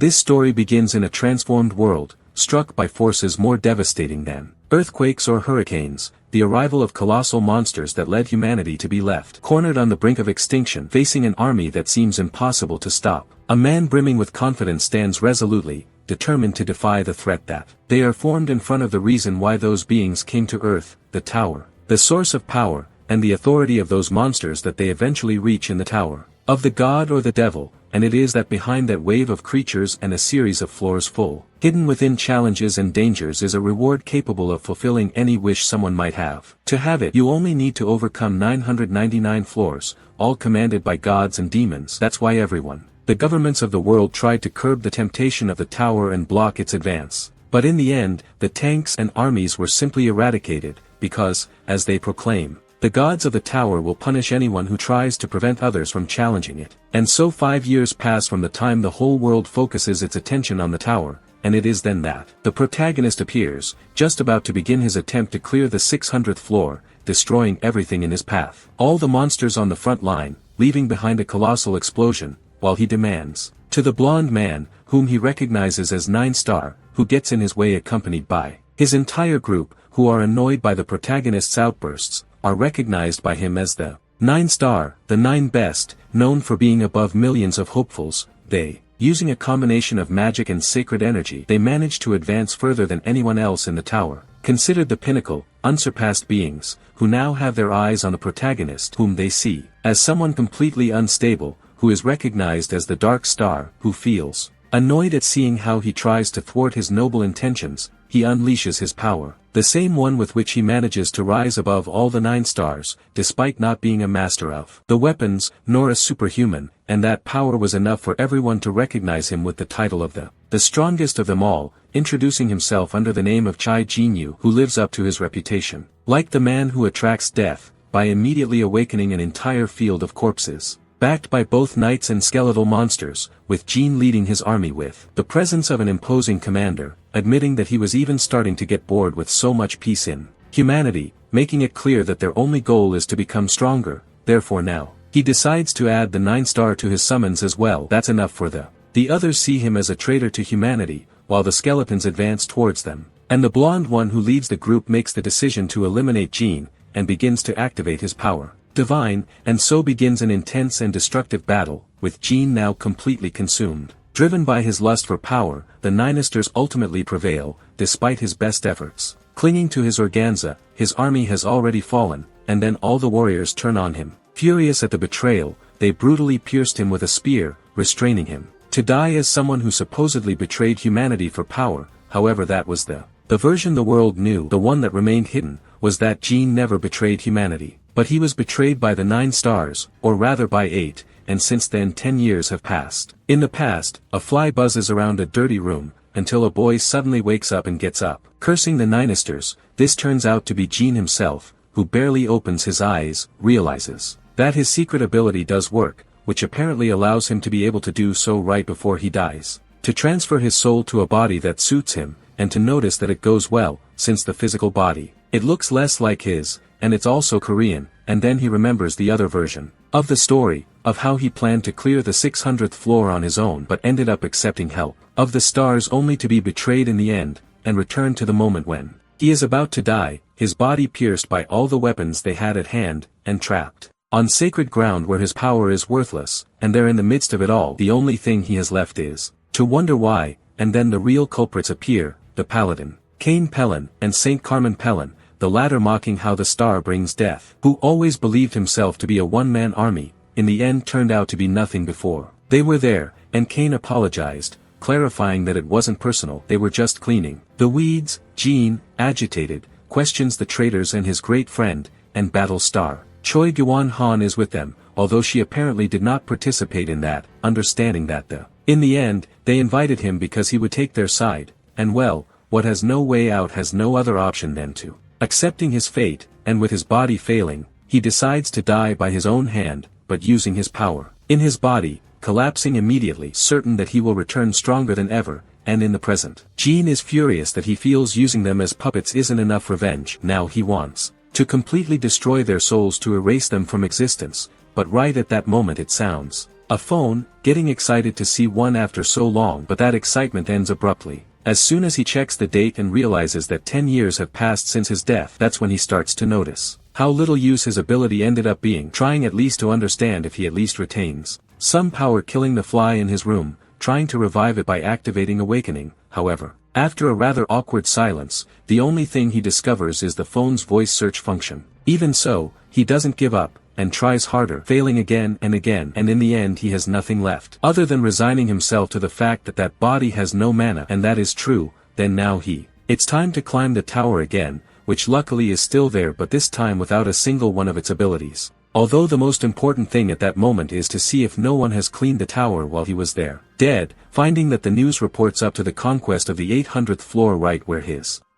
This story begins in a transformed world, struck by forces more devastating than earthquakes or hurricanes, the arrival of colossal monsters that led humanity to be left cornered on the brink of extinction, facing an army that seems impossible to stop. A man brimming with confidence stands resolutely, determined to defy the threat that they are formed in front of the reason why those beings came to Earth, the tower, the source of power, and the authority of those monsters that they eventually reach in the tower, of the god or the devil, and it is that behind that wave of creatures and a series of floors full, hidden within challenges and dangers is a reward capable of fulfilling any wish someone might have. To have it, you only need to overcome 999 floors, all commanded by gods and demons. That's why everyone, the governments of the world tried to curb the temptation of the tower and block its advance. But in the end, the tanks and armies were simply eradicated, because, as they proclaim, the gods of the tower will punish anyone who tries to prevent others from challenging it. And so 5 years pass from the time the whole world focuses its attention on the tower, and it is then that the protagonist appears, just about to begin his attempt to clear the 600th floor, destroying everything in his path. All the monsters on the front line, leaving behind a colossal explosion, while he demands, to the blonde man, whom he recognizes as 9-Star, who gets in his way accompanied by his entire group, who are annoyed by the protagonist's outbursts, are recognized by him as the 9-Star, the 9 best, known for being above millions of hopefuls. They, using a combination of magic and sacred energy, they manage to advance further than anyone else in the tower, considered the pinnacle, unsurpassed beings, who now have their eyes on the protagonist, whom they see as someone completely unstable, who is recognized as the Dark Star, who feels annoyed at seeing how he tries to thwart his noble intentions. He unleashes his power, the same one with which he manages to rise above all the 9 stars, despite not being a master of the weapons, nor a superhuman, and that power was enough for everyone to recognize him with the title of the strongest of them all, introducing himself under the name of Chai Jinyu, who lives up to his reputation, like the man who attracts death, by immediately awakening an entire field of corpses. Backed by both knights and skeletal monsters, with Jin leading his army with the presence of an imposing commander, admitting that he was even starting to get bored with so much peace in humanity, making it clear that their only goal is to become stronger. Therefore now, he decides to add the 9-Star to his summons as well. That's enough for the others see him as a traitor to humanity, while the skeletons advance towards them, and the blonde one who leads the group makes the decision to eliminate Jin, and begins to activate his power. Divine, and so begins an intense and destructive battle, with Jin now completely consumed. Driven by his lust for power, the 9stars ultimately prevail, despite his best efforts. Clinging to his organza, his army has already fallen, and then all the warriors turn on him. Furious at the betrayal, they brutally pierced him with a spear, restraining him. To die as someone who supposedly betrayed humanity for power. However, that was the version the world knew. The one that remained hidden, was that Jin never betrayed humanity. But he was betrayed by the 9 stars, or rather by 8, and since then 10 years have passed. In the past, a fly buzzes around a dirty room, until a boy suddenly wakes up and gets up, cursing the 9stars. This turns out to be Jin himself, who barely opens his eyes, realizes that his secret ability does work, which apparently allows him to be able to do so right before he dies. To transfer his soul to a body that suits him, and to notice that it goes well, since the physical body, it looks less like his, and it's also Korean, and then he remembers the other version of the story, of how he planned to clear the 600th floor on his own but ended up accepting help of the stars only to be betrayed in the end, and return to the moment when he is about to die, his body pierced by all the weapons they had at hand, and trapped on sacred ground where his power is worthless, and there in the midst of it all the only thing he has left is to wonder why, and then the real culprits appear, the Paladin, Cain Pelin, and Saint Carmen Pelin, the latter mocking how the star brings death, who always believed himself to be a one-man army, in the end turned out to be nothing before they were there, and Cain apologized, clarifying that it wasn't personal, they were just cleaning the weeds. Jin, agitated, questions the traitors and his great friend, and battle star Choi Gwan Han is with them, although she apparently did not participate in that, understanding that in the end, they invited him because he would take their side, and well, what has no way out has no other option than to accepting his fate, and with his body failing, he decides to die by his own hand, but using his power in his body, collapsing immediately, certain that he will return stronger than ever, and in the present. Jin is furious that he feels using them as puppets isn't enough revenge. Now he wants to completely destroy their souls to erase them from existence, but right at that moment it sounds A phone, getting excited to see one after so long, but that excitement ends abruptly. As soon as he checks the date and realizes that 10 years have passed since his death, that's when he starts to notice how little use his ability ended up being, trying at least to understand if he at least retains some power, killing the fly in his room, trying to revive it by activating awakening. However, after a rather awkward silence, the only thing he discovers is the phone's voice search function. Even so, he doesn't give up, and tries harder, failing again, and in the end he has nothing left other than resigning himself to the fact that that body has no mana, and that is true. Then now it's time to climb the tower again, which luckily is still there, but this time without a single one of its abilities. Although the most important thing at that moment is to see if no one has cleaned the tower while he was there. Dead, finding that the news reports up to the conquest of the 800th floor, right where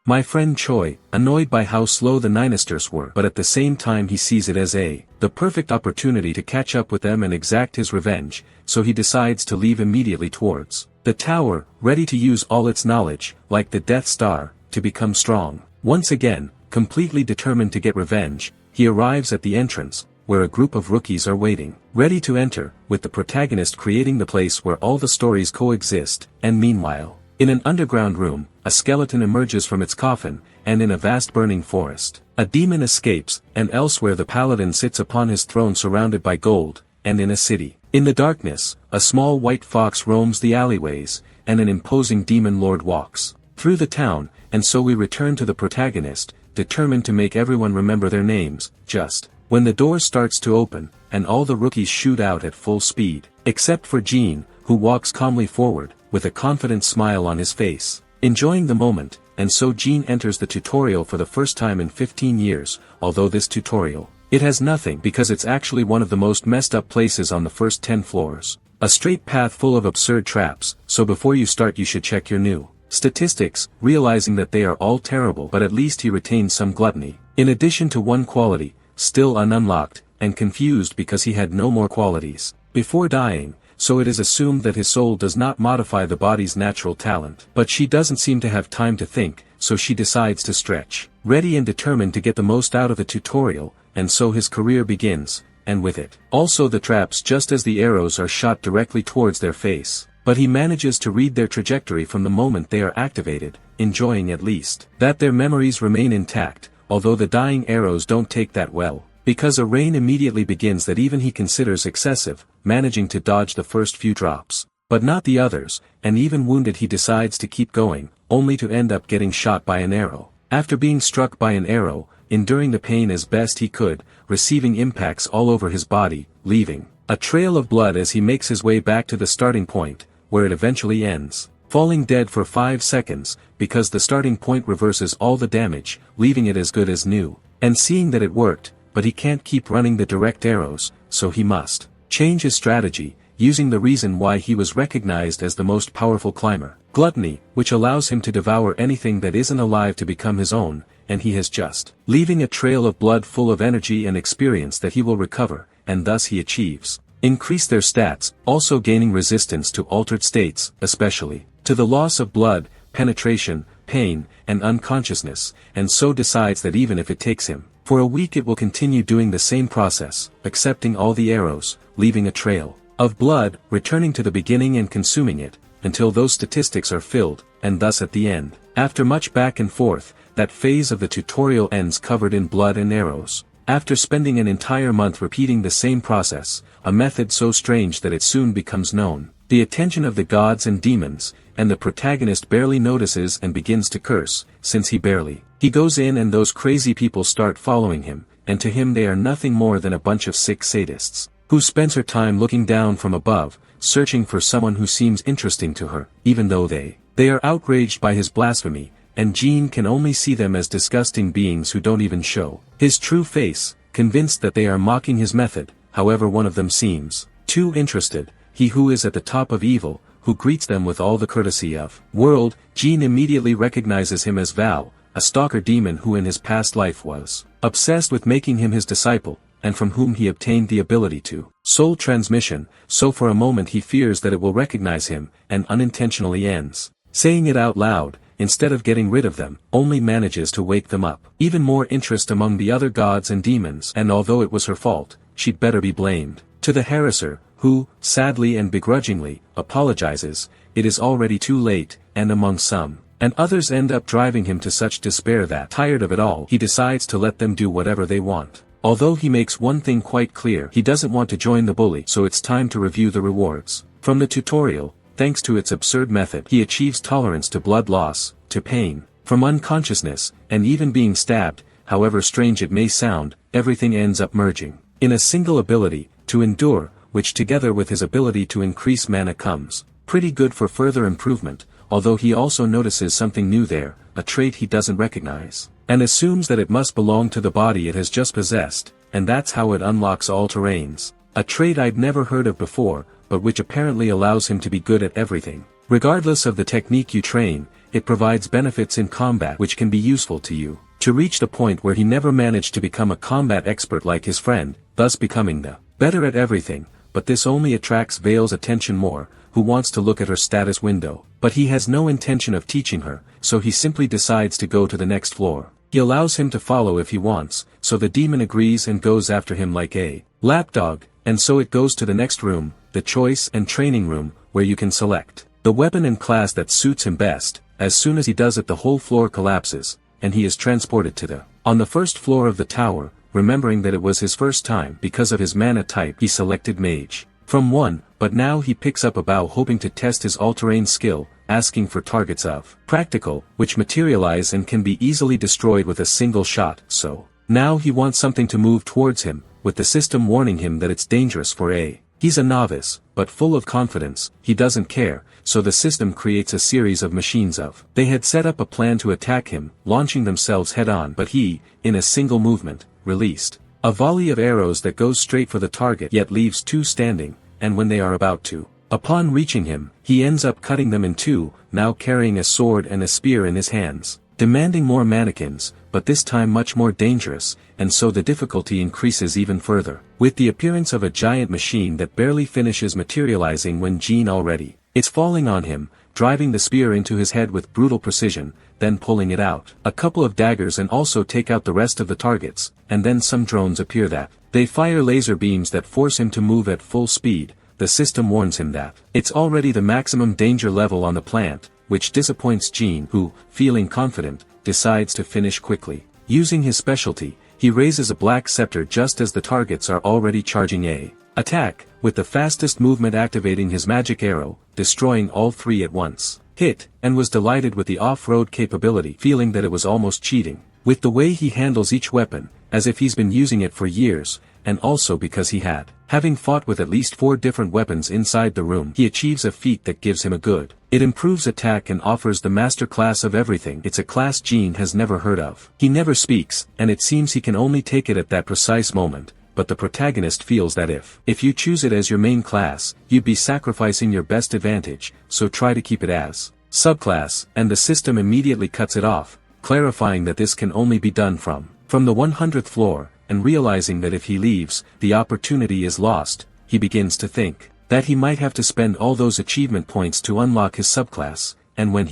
my friend Choi, annoyed by how slow the Ninisters were, but at the same time he sees it as the perfect opportunity to catch up with them and exact his revenge, so he decides to leave immediately towards the tower, ready to use all its knowledge, like the Death Star, to become strong. Once again, completely determined to get revenge, he arrives at the entrance, where a group of rookies are waiting, ready to enter, with the protagonist creating the place where all the stories coexist, and meanwhile, in an underground room, a skeleton emerges from its coffin, and in a vast burning forest, a demon escapes, and elsewhere the paladin sits upon his throne surrounded by gold, and in a city. In the darkness, a small white fox roams the alleyways, and an imposing demon lord walks through the town, and so we return to the protagonist, determined to make everyone remember their names, just when the door starts to open, and all the rookies shoot out at full speed, except for Jean, who walks calmly forward, with a confident smile on his face, enjoying the moment. And so Jean enters the tutorial for the first time in 15 years, although this tutorial, it has nothing because it's actually one of the most messed up places on the first 10 floors. A straight path full of absurd traps, so before you start you should check your new statistics, realizing that they are all terrible, but at least he retains some gluttony. In addition to one quality, still unlocked, and confused because he had no more qualities before dying, so it is assumed that his soul does not modify the body's natural talent. But she doesn't seem to have time to think, so she decides to stretch, ready and determined to get the most out of the tutorial, and so his career begins, and with it, also the traps, just as the arrows are shot directly towards their face. But he manages to read their trajectory from the moment they are activated, enjoying at least that their memories remain intact, although the dying arrows don't take that well, because a rain immediately begins that even he considers excessive, managing to dodge the first few drops, but not the others, and even wounded he decides to keep going, only to end up getting shot by an arrow. After being struck by an arrow, enduring the pain as best he could, receiving impacts all over his body, leaving a trail of blood as he makes his way back to the starting point, where it eventually ends, falling dead for 5 seconds, because the starting point reverses all the damage, leaving it as good as new. And seeing that it worked, but he can't keep running the direct arrows, so he must change his strategy, using the reason why he was recognized as the most powerful climber, gluttony, which allows him to devour anything that isn't alive to become his own, and he has just leaving a trail of blood full of energy and experience that he will recover, and thus he achieves increase their stats, also gaining resistance to altered states, especially to the loss of blood, penetration, pain, and unconsciousness, and so decides that even if it takes him for a week it will continue doing the same process, accepting all the arrows, leaving a trail of blood, returning to the beginning and consuming it, until those statistics are filled, and thus at the end, after much back and forth, that phase of the tutorial ends covered in blood and arrows. After spending an entire month repeating the same process, a method so strange that it soon becomes known, the attention of the gods and demons, and the protagonist barely notices and begins to curse, since he goes in and those crazy people start following him, and to him they are nothing more than a bunch of sick sadists, who spends her time looking down from above, searching for someone who seems interesting to her, even though they are outraged by his blasphemy, and Jean can only see them as disgusting beings who don't even show his true face, convinced that they are mocking his method. However, one of them seems too interested, he who is at the top of evil, who greets them with all the courtesy of world. Jean immediately recognizes him as Val, a stalker demon who in his past life was obsessed with making him his disciple, and from whom he obtained the ability to soul transmission, so for a moment he fears that it will recognize him, and unintentionally ends saying it out loud, instead of getting rid of them, only manages to wake them up even more interest among the other gods and demons, and although it was her fault, she'd better be blamed. To the harasser, who, sadly and begrudgingly, apologizes, it is already too late, and among some and others end up driving him to such despair that, tired of it all, he decides to let them do whatever they want. Although he makes one thing quite clear, he doesn't want to join the bully, so it's time to review the rewards. From the tutorial, thanks to its absurd method, he achieves tolerance to blood loss, to pain, from unconsciousness, and even being stabbed. However strange it may sound, everything ends up merging in a single ability, to endure, which together with his ability to increase mana comes pretty good for further improvement, although he also notices something new there, a trait he doesn't recognize, and assumes that it must belong to the body it has just possessed, and that's how it unlocks all terrains. A trait I'd never heard of before, but which apparently allows him to be good at everything. Regardless of the technique you train, it provides benefits in combat which can be useful to you, to reach the point where he never managed to become a combat expert like his friend, thus becoming the better at everything, but this only attracts Vale's attention more, who wants to look at her status window. But he has no intention of teaching her, so he simply decides to go to the next floor. He allows him to follow if he wants, so the demon agrees and goes after him like a lapdog, and so it goes to the next room, the choice and training room, where you can select the weapon and class that suits him best. As soon as he does it, the whole floor collapses, and he is transported to on the first floor of the tower. Remembering that it was his first time, because of his mana type, he selected mage from 1, but now he picks up a bow hoping to test his all-terrain skill, asking for targets of practical, which materialize and can be easily destroyed with a single shot. So now he wants something to move towards him, with the system warning him that it's dangerous for he's a novice, but full of confidence, he doesn't care, so the system creates a series of machines of they had set up a plan to attack him, launching themselves head-on, but he, in a single movement, released a volley of arrows that goes straight for the target yet leaves 2 standing, and when they are about to upon reaching him, he ends up cutting them in 2, now carrying a sword and a spear in his hands, demanding more mannequins, but this time much more dangerous, and so the difficulty increases even further, with the appearance of a giant machine that barely finishes materializing when Jean already it's falling on him, driving the spear into his head with brutal precision, then pulling it out, a couple of daggers, and also take out the rest of the targets, and then some drones appear that they fire laser beams that force him to move at full speed. The system warns him that it's already the maximum danger level on the plant, which disappoints Jean, who, feeling confident, decides to finish quickly. Using his specialty, he raises a black scepter just as the targets are already charging a attack, with the fastest movement activating his magic arrow, destroying all 3 at once. Hit, and was delighted with the off-road capability, feeling that it was almost cheating, with the way he handles each weapon, as if he's been using it for years, and also because he having fought with at least 4 different weapons inside the room, he achieves a feat that gives him a good. It improves attack and offers the master class of everything. It's a class Jean has never heard of. He never speaks, and it seems he can only take it at that precise moment, but the protagonist feels that if you choose it as your main class, you'd be sacrificing your best advantage, so try to keep it as subclass, and the system immediately cuts it off, clarifying that this can only be done from the 100th floor, and realizing that if he leaves, the opportunity is lost, he begins to think that he might have to spend all those achievement points to unlock his subclass, and when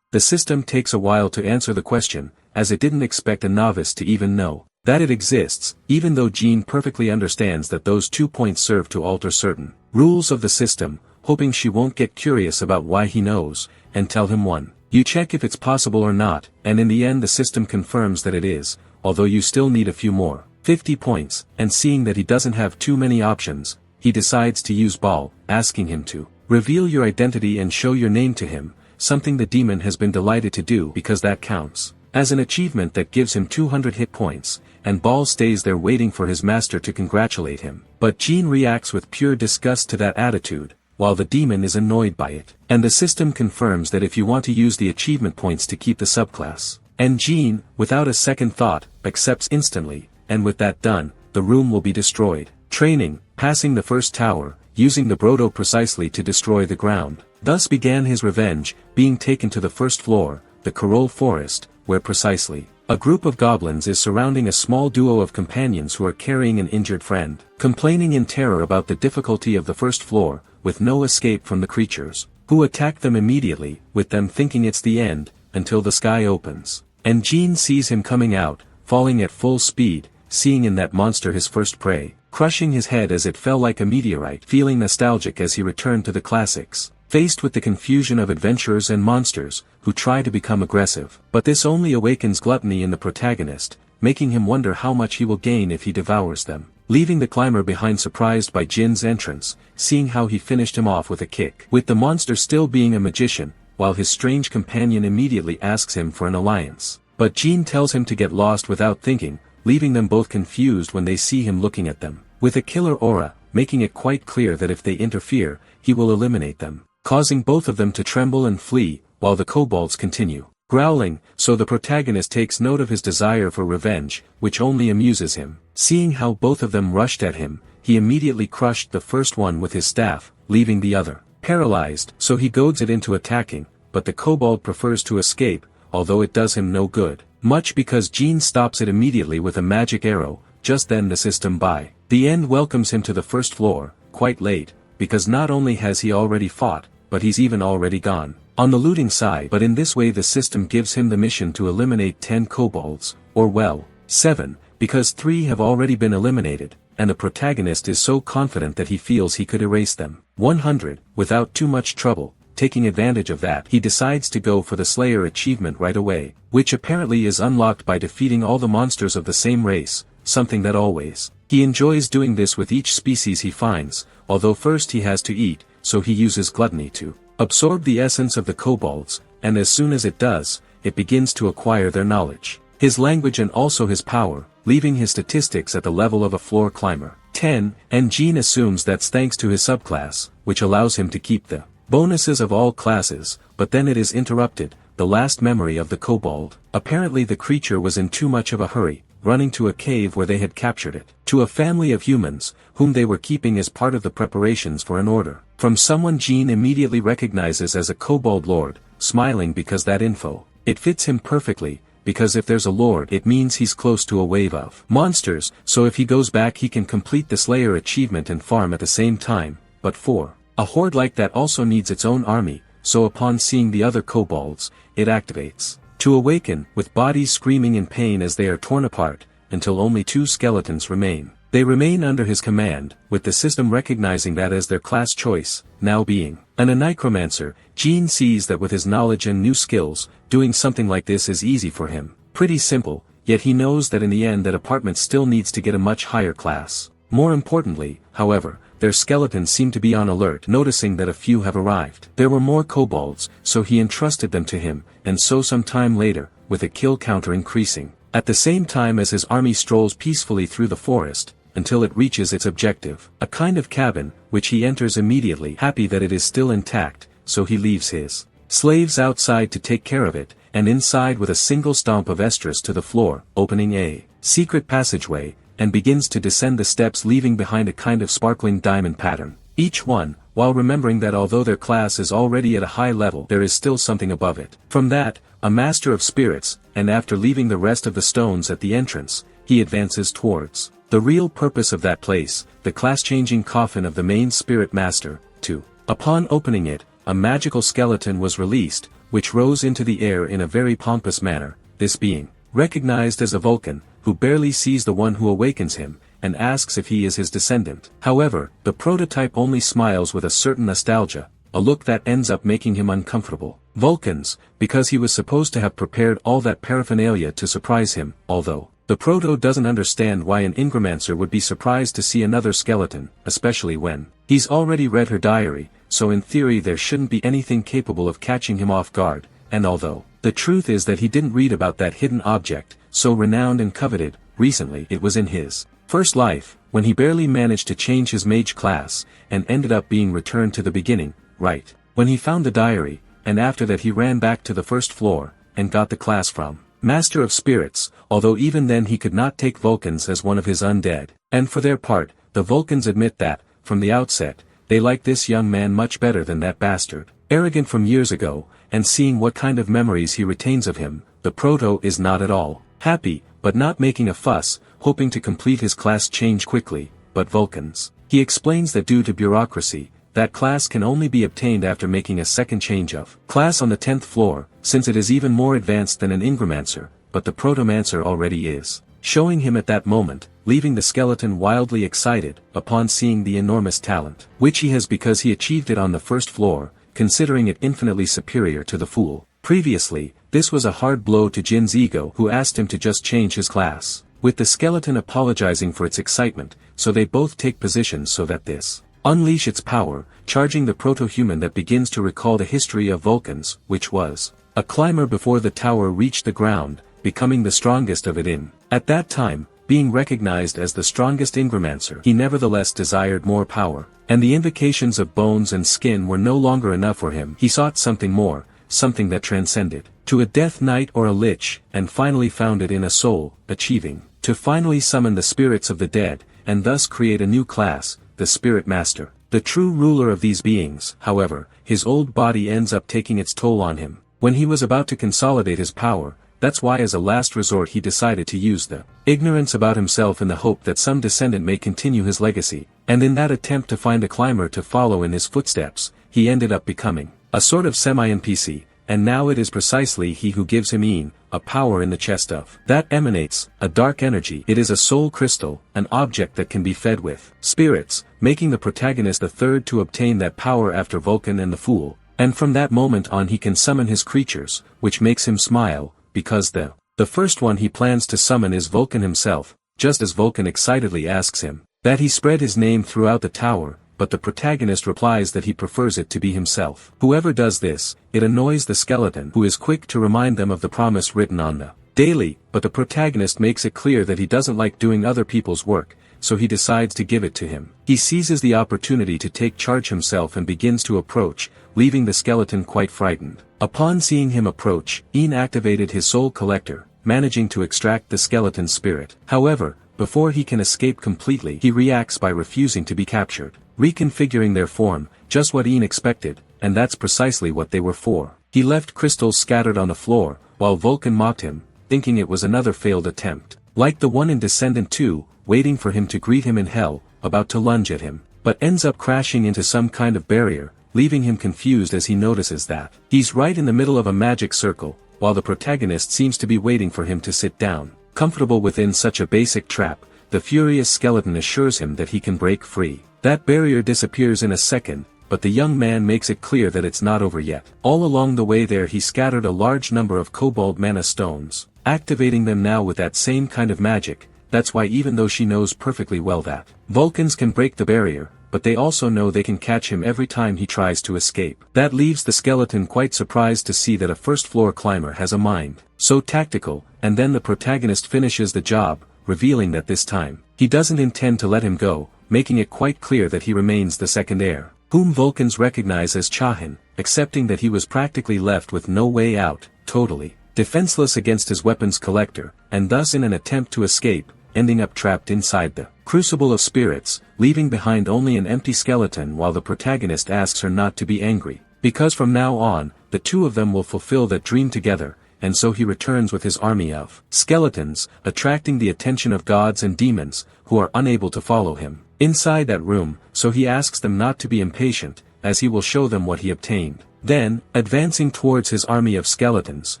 the system takes a while to answer the question, as it didn't expect a novice to even know that it exists, even though Jean perfectly understands that those 2 points serve to alter certain rules of the system, hoping she won't get curious about why he knows, and tell him you check if it's possible or not, and in the end the system confirms that it is, although you still need a few more 50 points, and seeing that he doesn't have too many options, he decides to use Ball, asking him to reveal your identity and show your name to him, something the demon has been delighted to do because that counts as an achievement that gives him 200 hit points, and Ball stays there waiting for his master to congratulate him. But Jean reacts with pure disgust to that attitude, while the demon is annoyed by it, and the system confirms that if you want to use the achievement points to keep the subclass, and Jean, without a second thought, accepts instantly, and with that done, the room will be destroyed. Training, passing the first tower, using the Brodo precisely to destroy the ground. Thus began his revenge, being taken to the first floor, the Carole Forest, where precisely a group of goblins is surrounding a small duo of companions who are carrying an injured friend, complaining in terror about the difficulty of the first floor, with no escape from the creatures, who attack them immediately, with them thinking it's the end, until the sky opens, and Jean sees him coming out, falling at full speed, seeing in that monster his first prey. crushing his head as it fell like a meteorite, feeling nostalgic as he returned to the classics. Faced with the confusion of adventurers and monsters, who try to become aggressive. But this only awakens gluttony in the protagonist, making him wonder how much he will gain if he devours them. Leaving the climber behind surprised by Jin's entrance, seeing how he finished him off with a kick. With the monster still being a magician, while his strange companion immediately asks him for an alliance. But Jin tells him to get lost without thinking, leaving them both confused when they see him looking at them. With a killer aura, making it quite clear that if they interfere, he will eliminate them, causing both of them to tremble and flee, while the kobolds continue growling, so the protagonist takes note of his desire for revenge, which only amuses him. Seeing how both of them rushed at him, he immediately crushed the first one with his staff, leaving the other paralyzed, so he goads it into attacking, but the kobold prefers to escape, although it does him no good. Much because Jin stops it immediately with a magic arrow. Just then the system by the end welcomes him to the first floor, quite late, because not only has he already fought, but he's even already gone on the looting side. But in this way the system gives him the mission to eliminate 10 kobolds, or well, 7, because 3 have already been eliminated, and the protagonist is so confident that he feels he could erase them 100, without too much trouble. Taking advantage of that, he decides to go for the Slayer achievement right away, which apparently is unlocked by defeating all the monsters of the same race, something that always. He enjoys doing this with each species he finds, although first he has to eat, so he uses gluttony to absorb the essence of the kobolds, and as soon as it does, it begins to acquire their knowledge, his language and also his power, leaving his statistics at the level of a floor climber. 10, and Jin assumes that's thanks to his subclass, which allows him to keep the bonuses of all classes, but then it is interrupted, the last memory of the kobold. Apparently the creature was in too much of a hurry, running to a cave where they had captured it, to a family of humans, whom they were keeping as part of the preparations for an order from someone Jin immediately recognizes as a kobold lord, smiling because that info, it fits him perfectly, because if there's a lord it means he's close to a wave of monsters, so if he goes back he can complete the Slayer achievement and farm at the same time. But for a horde like that also needs its own army, so upon seeing the other kobolds, it activates to awaken, with bodies screaming in pain as they are torn apart, until only 2 skeletons remain. They remain under his command, with the system recognizing that as their class choice, now being a necromancer. Jin sees that with his knowledge and new skills, doing something like this is easy for him. Pretty simple, yet he knows that in the end that apartment still needs to get a much higher class. More importantly, however, their skeletons seem to be on alert, noticing that a few have arrived. There were more kobolds, so he entrusted them to him, and so some time later, with a kill counter increasing, at the same time as his army strolls peacefully through the forest, until it reaches its objective, a kind of cabin, which he enters immediately, happy that it is still intact, so he leaves his slaves outside to take care of it, and inside with a single stomp of estrus to the floor, opening a secret passageway, and begins to descend the steps, leaving behind a kind of sparkling diamond pattern. Each one, while remembering that although their class is already at a high level, there is still something above it. From that, a master of spirits, and after leaving the rest of the stones at the entrance, he advances towards the real purpose of that place, the class-changing coffin of the main spirit master. 2. Upon opening it, a magical skeleton was released, which rose into the air in a very pompous manner, this being recognized as a Vulcan, who barely sees the one who awakens him, and asks if he is his descendant. However, the prototype only smiles with a certain nostalgia, a look that ends up making him uncomfortable. Vulcans, because he was supposed to have prepared all that paraphernalia to surprise him, although the proto doesn't understand why an Ingromancer would be surprised to see another skeleton, especially when he's already read her diary, so in theory there shouldn't be anything capable of catching him off guard, and although the truth is that he didn't read about that hidden object, so renowned and coveted, recently it was in his first life, when he barely managed to change his mage class, and ended up being returned to the beginning, right when he found the diary, and after that he ran back to the first floor, and got the class from Master of Spirits, although even then he could not take Vulcans as one of his undead. And for their part, the Vulcans admit that, from the outset, they like this young man much better than that bastard. Arrogant from years ago, and seeing what kind of memories he retains of him, the Proto is not at all happy, but not making a fuss, hoping to complete his class change quickly. But Vulcans, he explains that due to bureaucracy, that class can only be obtained after making a second change of class on the 10th floor, since it is even more advanced than an Ingromancer, but the Protomancer already is showing him at that moment, leaving the skeleton wildly excited, upon seeing the enormous talent, which he has because he achieved it on the first floor, considering it infinitely superior to the fool. Previously, this was a hard blow to Jin's ego, who asked him to just change his class, with the skeleton apologizing for its excitement, so they both take positions so that this unleash its power, charging the proto-human that begins to recall the history of Vulcans, which was a climber before the tower reached the ground, becoming the strongest of it in. At that time, being recognized as the strongest Ingromancer, he nevertheless desired more power, and the invocations of bones and skin were no longer enough for him. He sought something more, something that transcended to a death knight or a lich, and finally found it in a soul, achieving to finally summon the spirits of the dead, and thus create a new class, the Spirit Master. The true ruler of these beings, however, his old body ends up taking its toll on him. When he was about to consolidate his power, that's why as a last resort he decided to use the ignorance about himself in the hope that some descendant may continue his legacy, and in that attempt to find a climber to follow in his footsteps, he ended up becoming a sort of semi-NPC, and now it is precisely he who gives him a power in the chest of that emanates a dark energy. It is a soul crystal, an object that can be fed with spirits, making the protagonist the third to obtain that power after Vulcan and the Fool, and from that moment on he can summon his creatures, which makes him smile, because the first one he plans to summon is Vulcan himself, just as Vulcan excitedly asks him that he spread his name throughout the tower, but the protagonist replies that he prefers it to be himself. Whoever does this, it annoys the skeleton, who is quick to remind them of the promise written on the daily, but the protagonist makes it clear that he doesn't like doing other people's work, so he decides to give it to him. He seizes the opportunity to take charge himself and begins to approach, leaving the skeleton quite frightened. Upon seeing him approach, Ian activated his soul collector, managing to extract the skeleton's spirit. However, before he can escape completely, he reacts by refusing to be captured, reconfiguring their form, just what Ian expected, and that's precisely what they were for. He left crystals scattered on the floor, while Vulcan mocked him, thinking it was another failed attempt, like the one in Descendant 2, waiting for him to greet him in hell, about to lunge at him, but ends up crashing into some kind of barrier, leaving him confused as he notices that he's right in the middle of a magic circle, while the protagonist seems to be waiting for him to sit down. Comfortable within such a basic trap, the furious skeleton assures him that he can break free. That barrier disappears in a second, but the young man makes it clear that it's not over yet. All along the way there he scattered a large number of kobold mana stones, activating them now with that same kind of magic. That's why even though she knows perfectly well that Vulcans can break the barrier, but they also know they can catch him every time he tries to escape. That leaves the skeleton quite surprised to see that a first-floor climber has a mind so tactical, and then the protagonist finishes the job, revealing that this time he doesn't intend to let him go, making it quite clear that he remains the second heir, whom Vulcans recognize as Chahin, accepting that he was practically left with no way out, totally defenseless against his weapons collector, and thus in an attempt to escape, ending up trapped inside the crucible of spirits, leaving behind only an empty skeleton while the protagonist asks her not to be angry, because from now on, the two of them will fulfill that dream together, and so he returns with his army of skeletons, attracting the attention of gods and demons, who are unable to follow him inside that room, so he asks them not to be impatient, as he will show them what he obtained. Then, advancing towards his army of skeletons,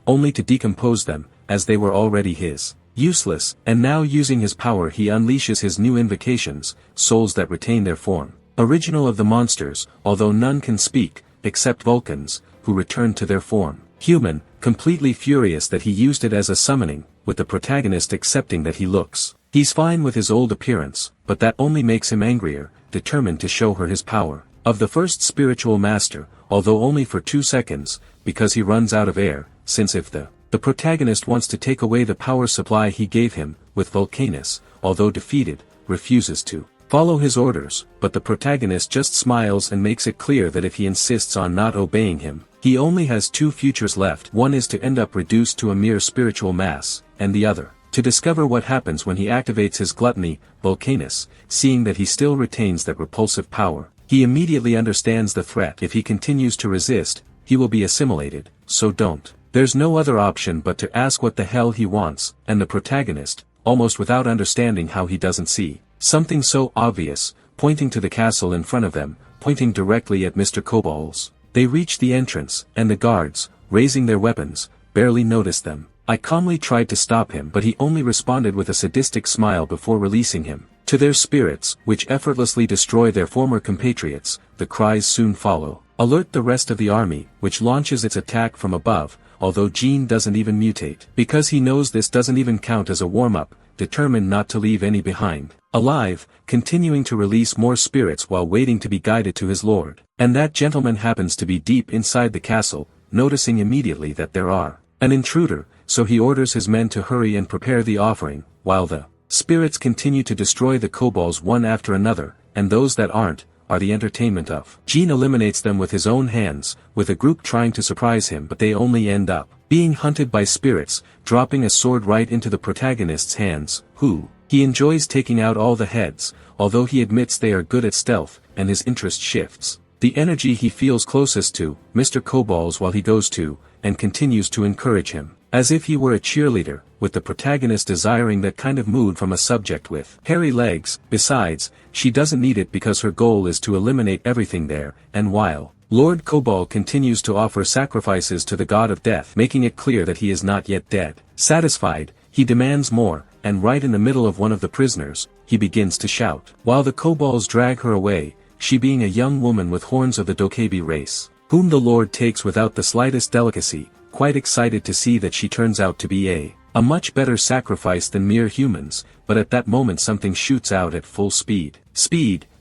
only to decompose them, as they were already his. Useless, and now using his power he unleashes his new invocations, souls that retain their form original of the monsters, although none can speak, except Vulcans, who return to their form human, completely furious that he used it as a summoning, with the protagonist accepting that he's fine with his old appearance, but that only makes him angrier, determined to show her his power of the first spiritual master, although only for 2 seconds, because he runs out of air, since if the protagonist wants to take away the power supply he gave him, with Vulcanus, although defeated, refuses to follow his orders, but the protagonist just smiles and makes it clear that if he insists on not obeying him, he only has 2 futures left. One is to end up reduced to a mere spiritual mass, and the other, to discover what happens when he activates his gluttony. Vulcanus, seeing that he still retains that repulsive power, he immediately understands the threat. If he continues to resist, he will be assimilated, so don't. There's no other option but to ask what the hell he wants, and the protagonist, almost without understanding how he doesn't see something so obvious, pointing to the castle in front of them, pointing directly at Mr. Kobolds. They reach the entrance, and the guards, raising their weapons, barely notice them. I calmly tried to stop him, but he only responded with a sadistic smile before releasing him. To their spirits, which effortlessly destroy their former compatriots, the cries soon follow. Alert the rest of the army, which launches its attack from above, although Jean doesn't even mutate. Because he knows this doesn't even count as a warm-up, determined not to leave any behind alive, continuing to release more spirits while waiting to be guided to his lord. And that gentleman happens to be deep inside the castle, noticing immediately that there are an intruder, so he orders his men to hurry and prepare the offering, while the spirits continue to destroy the kobolds one after another, and those that aren't, are the entertainment of. Jean eliminates them with his own hands, with a group trying to surprise him, but they only end up being hunted by spirits, dropping a sword right into the protagonist's hands, who he enjoys taking out all the heads, although he admits they are good at stealth, and his interest shifts the energy he feels closest to Mr. Kobolds while he goes to, and continues to encourage him, as if he were a cheerleader, with the protagonist desiring that kind of mood from a subject with hairy legs. Besides, she doesn't need it because her goal is to eliminate everything there, and while Lord Kobold continues to offer sacrifices to the god of death, making it clear that he is not yet dead. Satisfied, he demands more, and right in the middle of one of the prisoners, he begins to shout. While the kobolds drag her away, she being a young woman with horns of the Dokebi race, whom the Lord takes without the slightest delicacy, quite excited to see that she turns out to be a much better sacrifice than mere humans, but at that moment something shoots out at full speed,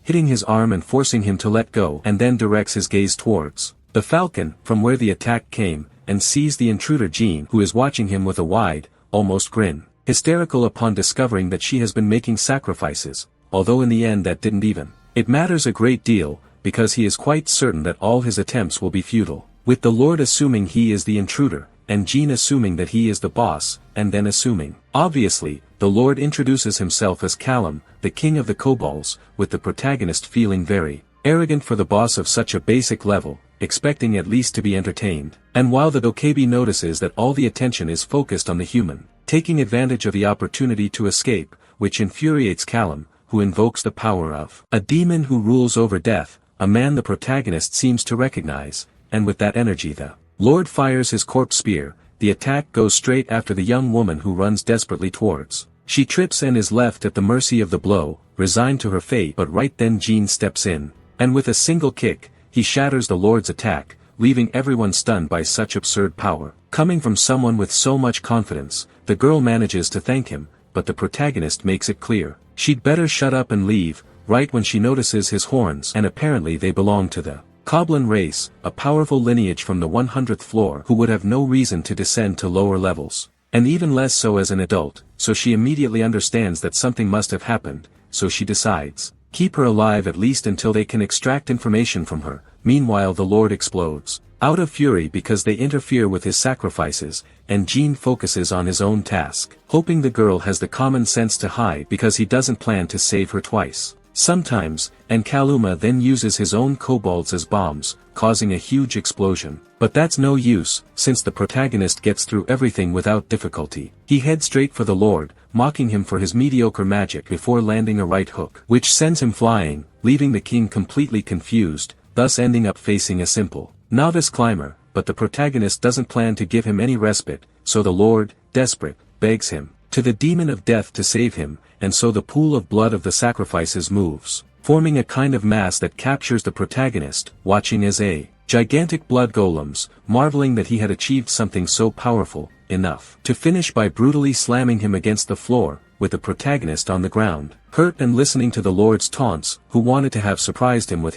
hitting his arm and forcing him to let go, and then directs his gaze towards the falcon, from where the attack came, and sees the intruder Jean, who is watching him with a wide, almost grin, hysterical upon discovering that she has been making sacrifices, although in the end that didn't even. It matters a great deal, because he is quite certain that all his attempts will be futile, with the Lord assuming he is the intruder, and Jean assuming that he is the boss, and then assuming. Obviously, the Lord introduces himself as Callum, the king of the kobolds, with the protagonist feeling very arrogant for the boss of such a basic level, expecting at least to be entertained. And while the Dokebi notices that all the attention is focused on the human, taking advantage of the opportunity to escape, which infuriates Callum, who invokes the power of a demon who rules over death, a man the protagonist seems to recognize, and with that energy the Lord fires his corpse spear. The attack goes straight after the young woman who runs desperately towards. She trips and is left at the mercy of the blow, resigned to her fate, but right then Jean steps in, and with a single kick, he shatters the Lord's attack, leaving everyone stunned by such absurd power. Coming from someone with so much confidence, the girl manages to thank him, but the protagonist makes it clear she'd better shut up and leave, right when she notices his horns, and apparently they belong to the Koblin race, a powerful lineage from the 100th floor who would have no reason to descend to lower levels, and even less so as an adult, so she immediately understands that something must have happened, so she decides, keep her alive at least until they can extract information from her. Meanwhile the Lord explodes out of fury because they interfere with his sacrifices, and Jean focuses on his own task, hoping the girl has the common sense to hide because he doesn't plan to save her twice. Sometimes, and Kaluma then uses his own kobolds as bombs, causing a huge explosion. But that's no use, since the protagonist gets through everything without difficulty. He heads straight for the Lord, mocking him for his mediocre magic before landing a right hook, which sends him flying, leaving the king completely confused, thus ending up facing a simple novice climber. But the protagonist doesn't plan to give him any respite, so the Lord, desperate, begs him to the demon of death to save him, and so the pool of blood of the sacrifices moves, forming a kind of mass that captures the protagonist, watching as a gigantic blood golems, marveling that he had achieved something so powerful, enough to finish by brutally slamming him against the floor, with the protagonist on the ground, hurt and listening to the Lord's taunts, who wanted to have surprised him with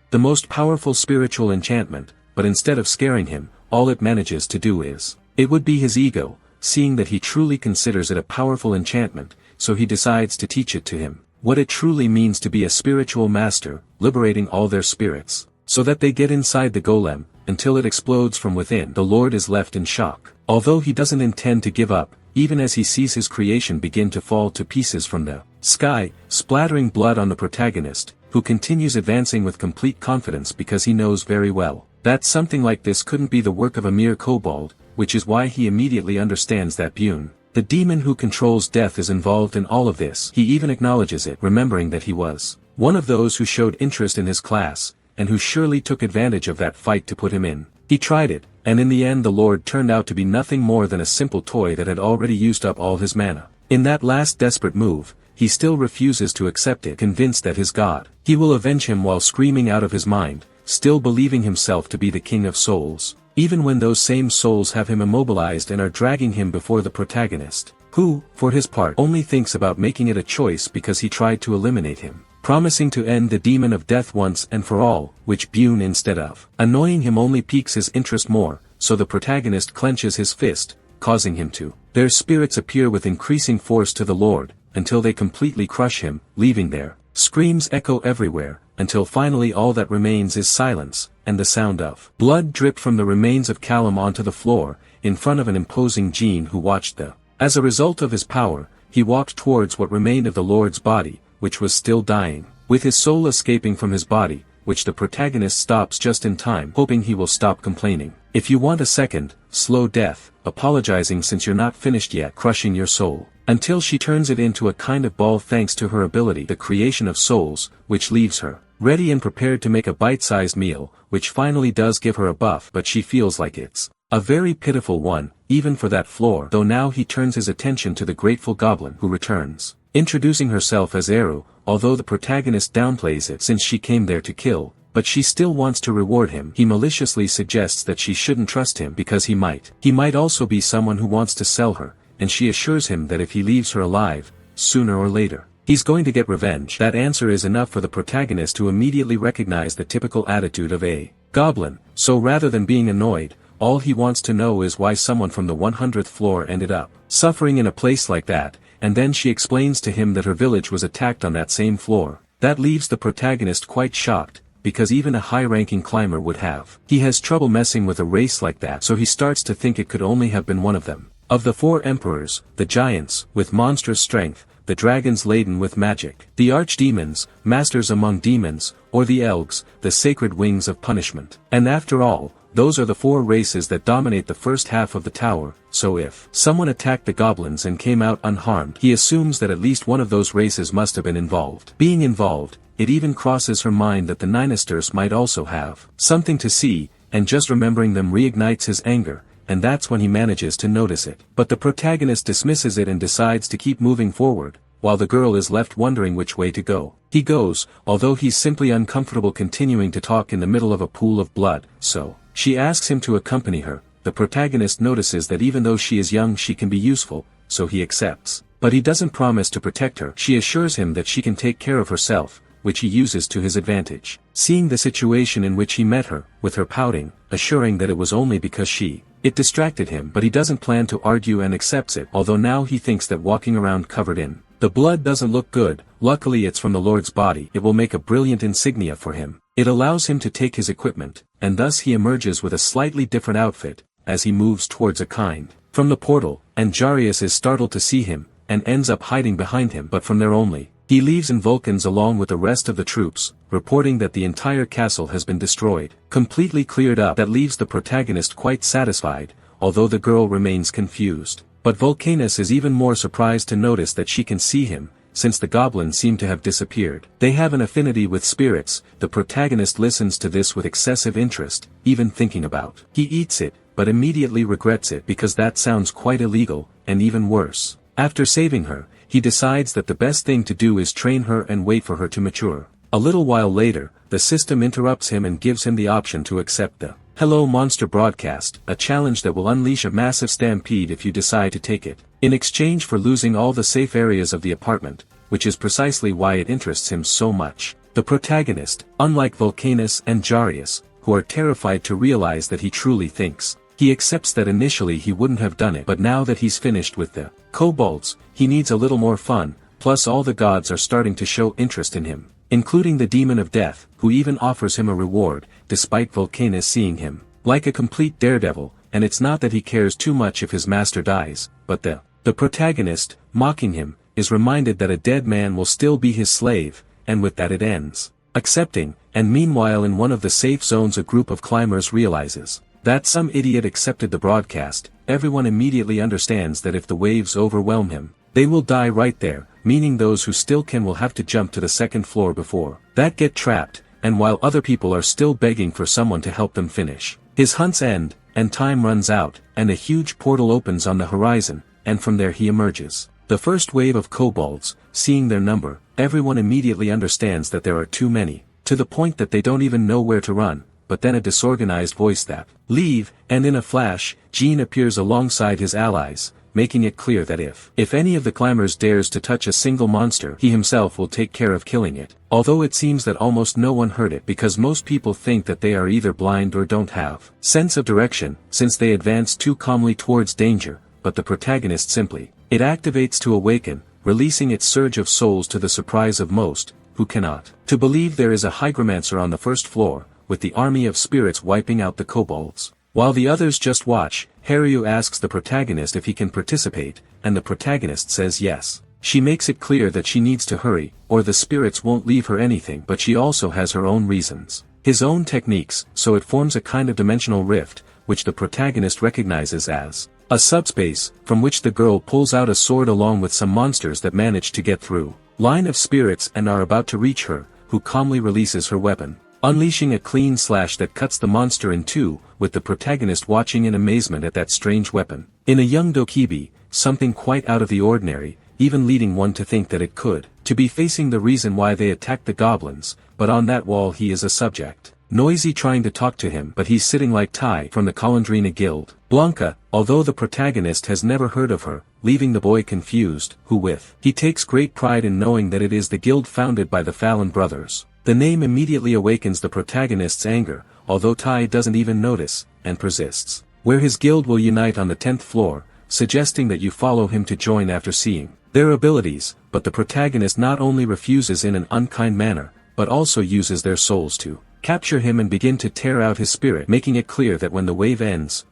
the most powerful spiritual enchantment, but instead of scaring him, all it manages to do is, it would be his ego, seeing that he truly considers it a powerful enchantment, so he decides to teach it to him, what it truly means to be a spiritual master, liberating all their spirits, so that they get inside the golem, until it explodes from within. The Lord is left in shock, although he doesn't intend to give up, even as he sees his creation begin to fall to pieces from the sky, splattering blood on the protagonist, who continues advancing with complete confidence because he knows very well that something like this couldn't be the work of a mere kobold, which is why he immediately understands that Bune, the demon who controls death, is involved in all of this. He even acknowledges it, remembering that he was one of those who showed interest in his class, and who surely took advantage of that fight to put him in. He tried it, and in the end the Lord turned out to be nothing more than a simple toy that had already used up all his mana. In that last desperate move, he still refuses to accept it, convinced that his god, he will avenge him while screaming out of his mind, still believing himself to be the king of souls, even when those same souls have him immobilized and are dragging him before the protagonist, who, for his part, only thinks about making it a choice because he tried to eliminate him, promising to end the demon of death once and for all, which Bune instead of annoying him only piques his interest more, so the protagonist clenches his fist, causing him to. Their spirits appear with increasing force to the Lord, until they completely crush him, leaving their screams echo everywhere, until finally all that remains is silence, and the sound of blood drip from the remains of Callum onto the floor, in front of an imposing Jean who watched the. As a result of his power, he walked towards what remained of the Lord's body, which was still dying, with his soul escaping from his body, which the protagonist stops just in time, hoping he will stop complaining. If you want a second, slow death, apologizing since you're not finished yet, crushing your soul, until she turns it into a kind of ball thanks to her ability, the creation of souls, which leaves her ready and prepared to make a bite-sized meal, which finally does give her a buff, but she feels like it's a very pitiful one, even for that floor, though now he turns his attention to the grateful goblin who returns, introducing herself as Eru, although the protagonist downplays it since she came there to kill, but she still wants to reward him. He maliciously suggests that she shouldn't trust him because he might also be someone who wants to sell her, and she assures him that if he leaves her alive, sooner or later, he's going to get revenge. That answer is enough for the protagonist to immediately recognize the typical attitude of a goblin, so rather than being annoyed, all he wants to know is why someone from the 100th floor ended up suffering in a place like that, and then she explains to him that her village was attacked on that same floor. That leaves the protagonist quite shocked, because even a high-ranking climber would have. He has trouble messing with a race like that, so he starts to think it could only have been one of them. Of the 4 emperors, the giants, with monstrous strength, the dragons laden with magic, the archdemons, masters among demons, or the elves, the sacred wings of punishment. And after all, those are the 4 races that dominate the first half of the tower, so if someone attacked the goblins and came out unharmed, he assumes that at least one of those races must have been involved. Being involved, it even crosses her mind that the Ninisters might also have something to see, and just remembering them reignites his anger, and that's when he manages to notice it. But the protagonist dismisses it and decides to keep moving forward, while the girl is left wondering which way to go. He goes, although he's simply uncomfortable continuing to talk in the middle of a pool of blood, so she asks him to accompany her. The protagonist notices that even though she is young she can be useful, so he accepts. But he doesn't promise to protect her. She assures him that she can take care of herself, which he uses to his advantage. Seeing the situation in which he met her, with her pouting, assuring that it was only because it distracted him, but he doesn't plan to argue and accepts it, although now he thinks that walking around covered in the blood doesn't look good. Luckily it's from the Lord's body. It will make a brilliant insignia for him. It allows him to take his equipment, and thus he emerges with a slightly different outfit, as he moves towards a kind from the portal, and Jarius is startled to see him, and ends up hiding behind him, but from there only. He leaves in Vulcans along with the rest of the troops, reporting that the entire castle has been destroyed, completely cleared up. That leaves the protagonist quite satisfied, although the girl remains confused. But Vulcanus is even more surprised to notice that she can see him, since the goblins seem to have disappeared. They have an affinity with spirits. The protagonist listens to this with excessive interest, even thinking about. He eats it, but immediately regrets it because that sounds quite illegal, and even worse. After saving her, he decides that the best thing to do is train her and wait for her to mature. A little while later, the system interrupts him and gives him the option to accept the Hello Monster broadcast, a challenge that will unleash a massive stampede if you decide to take it, in exchange for losing all the safe areas of the apartment, which is precisely why it interests him so much. The protagonist, unlike Vulcanus and Jarius, who are terrified to realize that he truly thinks, he accepts that initially he wouldn't have done it, but now that he's finished with the kobolds, he needs a little more fun, plus all the gods are starting to show interest in him, including the demon of death, who even offers him a reward, despite Vulcanus seeing him like a complete daredevil, and it's not that he cares too much if his master dies, but the protagonist, mocking him, is reminded that a dead man will still be his slave, and with that it ends accepting, and meanwhile in one of the safe zones a group of climbers realizes that some idiot accepted the broadcast. Everyone immediately understands that if the waves overwhelm him, they will die right there, meaning those who still can will have to jump to the 2nd floor before that get trapped, and while other people are still begging for someone to help them finish his hunt's end, and time runs out, and a huge portal opens on the horizon, and from there he emerges. The first wave of kobolds, seeing their number, everyone immediately understands that there are too many, to the point that they don't even know where to run, but then a disorganized voice that, "Leave," and in a flash, Jean appears alongside his allies, making it clear that if any of the climbers dares to touch a single monster, he himself will take care of killing it. Although it seems that almost no one heard it because most people think that they are either blind or don't have sense of direction, since they advance too calmly towards danger, but the protagonist simply, it activates to awaken, releasing its surge of souls to the surprise of most, who cannot to believe there is a hygromancer on the first floor, with the army of spirits wiping out the kobolds. While the others just watch, Haryu asks the protagonist if he can participate, and the protagonist says yes. She makes it clear that she needs to hurry, or the spirits won't leave her anything, but she also has her own reasons. His own techniques, so it forms a kind of dimensional rift, which the protagonist recognizes as a subspace, from which the girl pulls out a sword along with some monsters that manage to get through line of spirits and are about to reach her, who calmly releases her weapon, unleashing a clean slash that cuts the monster in two, with the protagonist watching in amazement at that strange weapon. In a young dokibi, something quite out of the ordinary, even leading one to think that it could to be facing the reason why they attacked the goblins, but on that wall he is a subject. Noisy trying to talk to him, but he's sitting like Tai from the Colandrina Guild. Blanca, although the protagonist has never heard of her, leaving the boy confused, who with he takes great pride in knowing that it is the guild founded by the Fallon brothers. The name immediately awakens the protagonist's anger, although Tai doesn't even notice, and persists. Where his guild will unite on the 10th floor, suggesting that you follow him to join after seeing their abilities, but the protagonist not only refuses in an unkind manner, but also uses their souls to capture him and begin to tear out his spirit, making it clear that when the wave ends,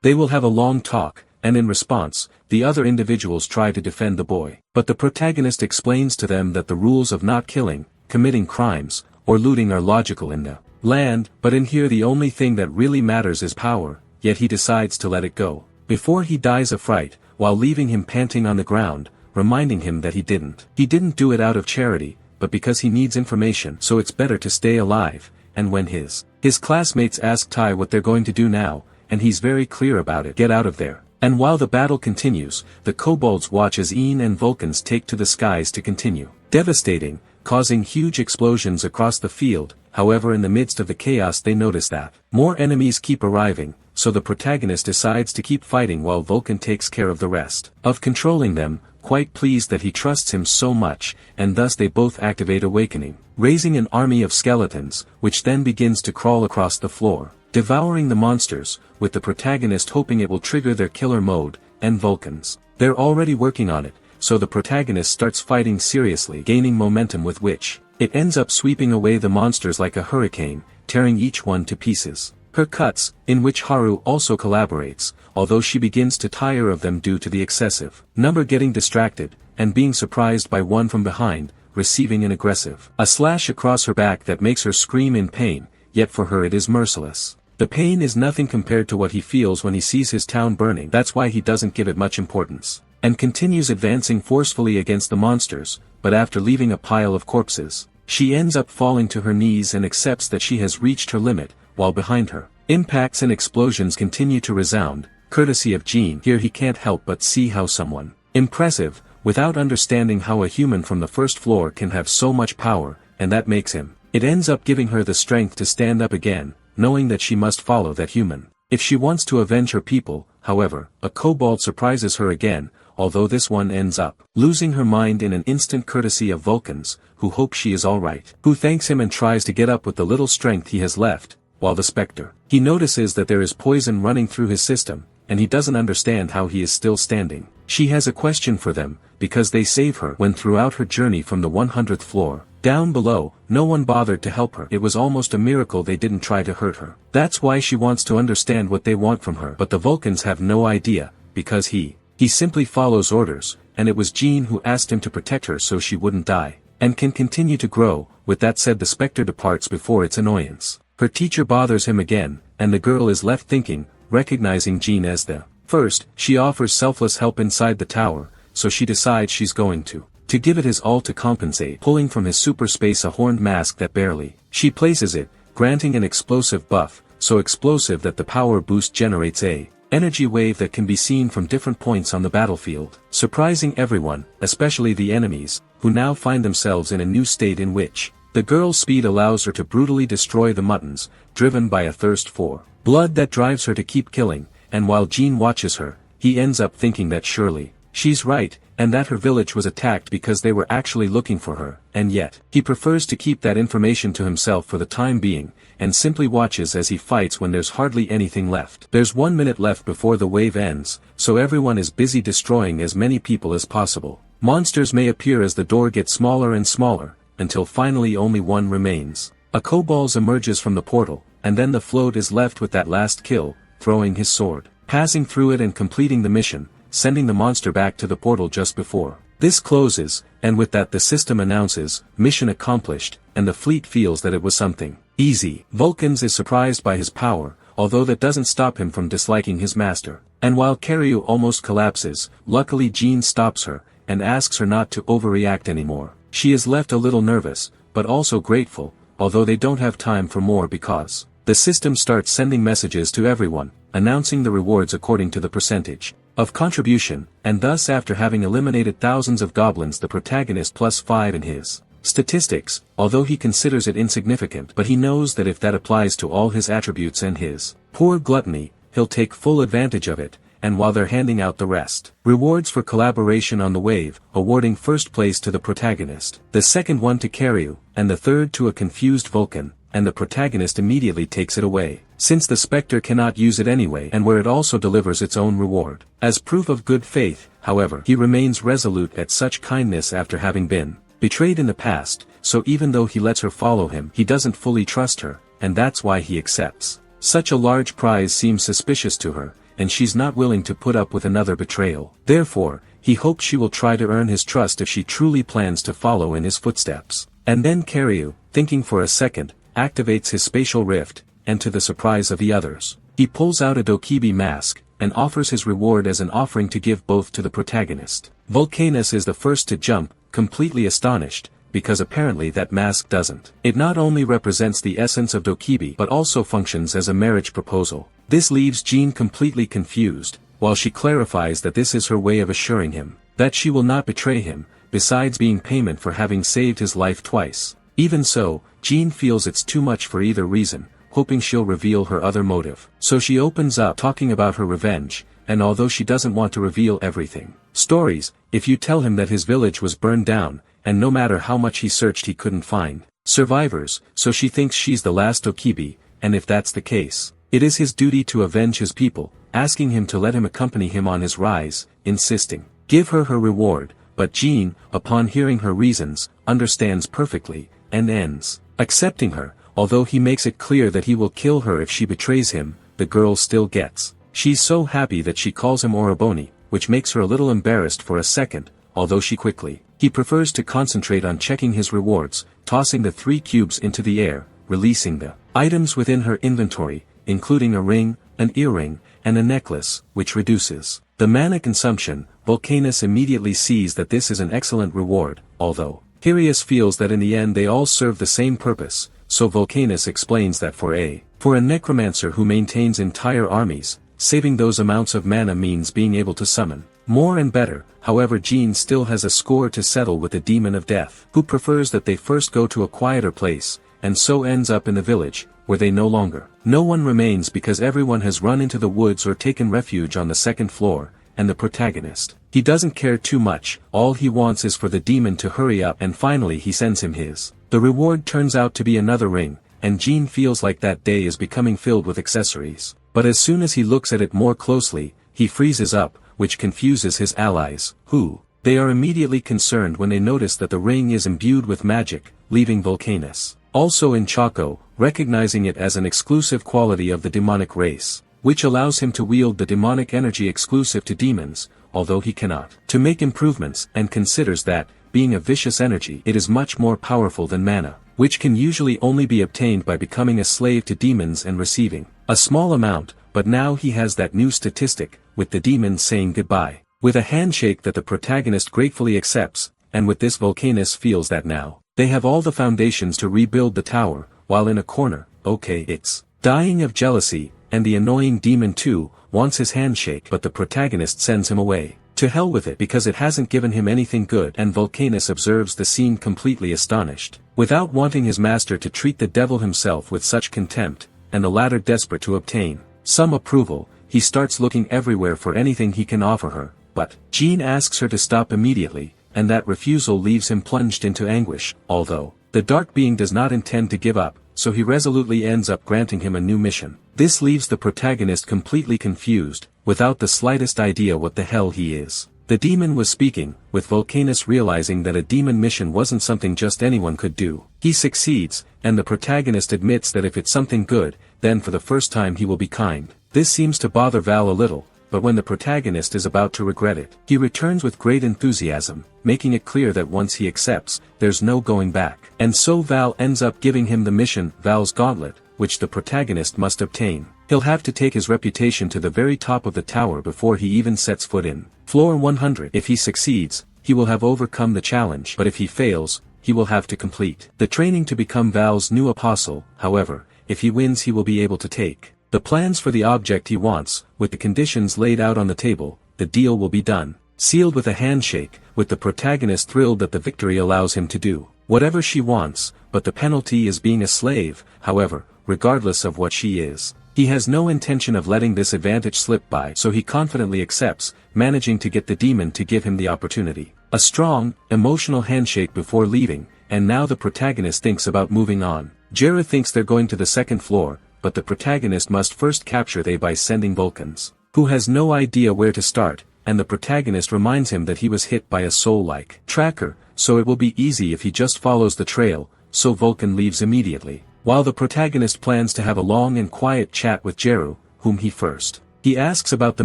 they will have a long talk, and in response, the other individuals try to defend the boy. But the protagonist explains to them that the rules of not killing, committing crimes, or looting are logical in the land, but in here the only thing that really matters is power, yet he decides to let it go. Before he dies of fright, while leaving him panting on the ground, reminding him that he didn't do it out of charity, but because he needs information, so it's better to stay alive. And when his classmates ask Tai what they're going to do now, and he's very clear about it, get out of there. And while the battle continues, the kobolds watch as Een and Vulcans take to the skies to continue devastating, causing huge explosions across the field. However, in the midst of the chaos they notice that more enemies keep arriving, so the protagonist decides to keep fighting while Vulcan takes care of the rest of controlling them, quite pleased that he trusts him so much, and thus they both activate Awakening, raising an army of skeletons, which then begins to crawl across the floor, devouring the monsters, with the protagonist hoping it will trigger their killer mode, and Vulcans. They're already working on it, so the protagonist starts fighting seriously, gaining momentum with which it ends up sweeping away the monsters like a hurricane, tearing each one to pieces. Her cuts, in which Haru also collaborates, although she begins to tire of them due to the excessive number, getting distracted, and being surprised by one from behind, receiving an aggressive slash across her back that makes her scream in pain, yet for her it is merciless. The pain is nothing compared to what he feels when he sees his town burning. That's why he doesn't give it much importance, and continues advancing forcefully against the monsters, but after leaving a pile of corpses, she ends up falling to her knees and accepts that she has reached her limit, while behind her, impacts and explosions continue to resound, courtesy of Jean. Here he can't help but see how someone impressive, without understanding how a human from the first floor can have so much power, and that makes him. It ends up giving her the strength to stand up again, knowing that she must follow that human if she wants to avenge her people. However, a kobold surprises her again, although this one ends up losing her mind in an instant, courtesy of Vulcans, who hope she is alright, who thanks him and tries to get up with the little strength he has left, while the Spectre, he notices that there is poison running through his system, and he doesn't understand how he is still standing. She has a question for them, because they save her when throughout her journey from the 100th floor, down below, no one bothered to help her. It was almost a miracle they didn't try to hurt her. That's why she wants to understand what they want from her. But the Vulcans have no idea, because he simply follows orders, and it was Jean who asked him to protect her so she wouldn't die, and can continue to grow. With that said, the Spectre departs before its annoyance. Her teacher bothers him again, and the girl is left thinking, recognizing Jean as the first. She offers selfless help inside the tower, so she decides she's going to give it his all to compensate, pulling from his super space a horned mask that barely she places it, granting an explosive buff, so explosive that the power boost generates a energy wave that can be seen from different points on the battlefield, surprising everyone, especially the enemies, who now find themselves in a new state in which the girl's speed allows her to brutally destroy the muttons, driven by a thirst for blood that drives her to keep killing, and while Jean watches her, he ends up thinking that surely she's right, and that her village was attacked because they were actually looking for her, and yet, he prefers to keep that information to himself for the time being, and simply watches as he fights when there's hardly anything left. There's 1 minute left before the wave ends, so everyone is busy destroying as many people as possible. Monsters may appear as the door gets smaller and smaller, until finally only one remains. A kobold emerges from the portal, and then the float is left with that last kill, throwing his sword, passing through it and completing the mission, sending the monster back to the portal just before this closes, and with that the system announces, mission accomplished, and the fleet feels that it was something easy. Vulcans is surprised by his power, although that doesn't stop him from disliking his master. And while Karyu almost collapses, luckily Jean stops her, and asks her not to overreact anymore. She is left a little nervous, but also grateful, although they don't have time for more because the system starts sending messages to everyone, announcing the rewards according to the percentage of contribution, and thus after having eliminated thousands of goblins the protagonist +5 in his statistics, although he considers it insignificant, but he knows that if that applies to all his attributes and his poor gluttony, he'll take full advantage of it, and while they're handing out the rest rewards for collaboration on the wave, awarding first place to the protagonist, the second one to Karyu, and the third to a confused Vulcan, and the protagonist immediately takes it away, since the Spectre cannot use it anyway and where it also delivers its own reward. As proof of good faith, however, he remains resolute at such kindness after having been betrayed in the past, so even though he lets her follow him, he doesn't fully trust her, and that's why he accepts. Such a large prize seems suspicious to her, and she's not willing to put up with another betrayal. Therefore, he hopes she will try to earn his trust if she truly plans to follow in his footsteps. And then Karyu, thinking for a second, activates his spatial rift, and to the surprise of the others, he pulls out a dokibi mask, and offers his reward as an offering to give both to the protagonist. Vulcanus is the first to jump, completely astonished, because apparently that mask doesn't. It not only represents the essence of dokibi but also functions as a marriage proposal. This leaves Jean completely confused, while she clarifies that this is her way of assuring him that she will not betray him, besides being payment for having saved his life twice. Even so, Jean feels it's too much for either reason, hoping she'll reveal her other motive. So she opens up talking about her revenge, and although she doesn't want to reveal everything, stories, if you tell him that his village was burned down, and no matter how much he searched he couldn't find survivors, so she thinks she's the last Dokibi, and if that's the case, it is his duty to avenge his people, asking him to let him accompany him on his rise, insisting, give her her reward, but Jean, upon hearing her reasons, understands perfectly, and ends accepting her, although he makes it clear that he will kill her if she betrays him, the girl still gets. She's so happy that she calls him Oroboni, which makes her a little embarrassed for a second, although she quickly. He prefers to concentrate on checking his rewards, tossing the 3 cubes into the air, releasing the items within her inventory, including a ring, an earring, and a necklace, which reduces the mana consumption. Vulcanus immediately sees that this is an excellent reward, although Hirius feels that in the end they all serve the same purpose, so Vulcanus explains that for a necromancer who maintains entire armies, saving those amounts of mana means being able to summon more and better. However, Jean still has a score to settle with the demon of death, who prefers that they first go to a quieter place, and so ends up in the village, where they no one remains because everyone has run into the woods or taken refuge on the 2nd floor, and the protagonist, he doesn't care too much, all he wants is for the demon to hurry up, and finally he sends him his. The reward turns out to be another ring, and Jean feels like that day is becoming filled with accessories, but as soon as he looks at it more closely, he freezes up, which confuses his allies, who, they are immediately concerned when they notice that the ring is imbued with magic, leaving Vulcanus also in Chaco, recognizing it as an exclusive quality of the demonic race, which allows him to wield the demonic energy exclusive to demons, although he cannot to make improvements, and considers that, being a vicious energy, it is much more powerful than mana, which can usually only be obtained by becoming a slave to demons and receiving a small amount, but now he has that new statistic, with the demons saying goodbye, with a handshake that the protagonist gratefully accepts, and with this Vulcanus feels that now, they have all the foundations to rebuild the tower, while in a corner, okay, it's dying of jealousy, and the annoying demon too, wants his handshake, but the protagonist sends him away. To hell with it because it hasn't given him anything good, and Vulcanus observes the scene completely astonished. Without wanting his master to treat the devil himself with such contempt, and the latter desperate to obtain some approval, he starts looking everywhere for anything he can offer her, but Jean asks her to stop immediately, and that refusal leaves him plunged into anguish, although the dark being does not intend to give up, so he resolutely ends up granting him a new mission. This leaves the protagonist completely confused, without the slightest idea what the hell he is. The demon was speaking, with Vulcanus realizing that a demon mission wasn't something just anyone could do. He succeeds, and the protagonist admits that if it's something good, then for the first time he will be kind. This seems to bother Val a little, but when the protagonist is about to regret it, he returns with great enthusiasm, making it clear that once he accepts, there's no going back. And so Val ends up giving him the mission, Val's Gauntlet, which the protagonist must obtain. He'll have to take his reputation to the very top of the tower before he even sets foot in floor 100. If he succeeds, he will have overcome the challenge, but if he fails, he will have to complete the training to become Val's new apostle. However, if he wins he will be able to take the plans for the object he wants, with the conditions laid out on the table. The deal will be done, sealed with a handshake, with the protagonist thrilled that the victory allows him to do whatever she wants, but the penalty is being a slave. However, regardless of what she is, he has no intention of letting this advantage slip by, so he confidently accepts, managing to get the demon to give him the opportunity. A strong, emotional handshake before leaving, and now the protagonist thinks about moving on. Jera thinks they're going to the second floor, but the protagonist must first capture they by sending Vulcans, who has no idea where to start, and the protagonist reminds him that he was hit by a soul-like tracker, so it will be easy if he just follows the trail, so Vulcan leaves immediately. While the protagonist plans to have a long and quiet chat with Jeru, whom he asks about the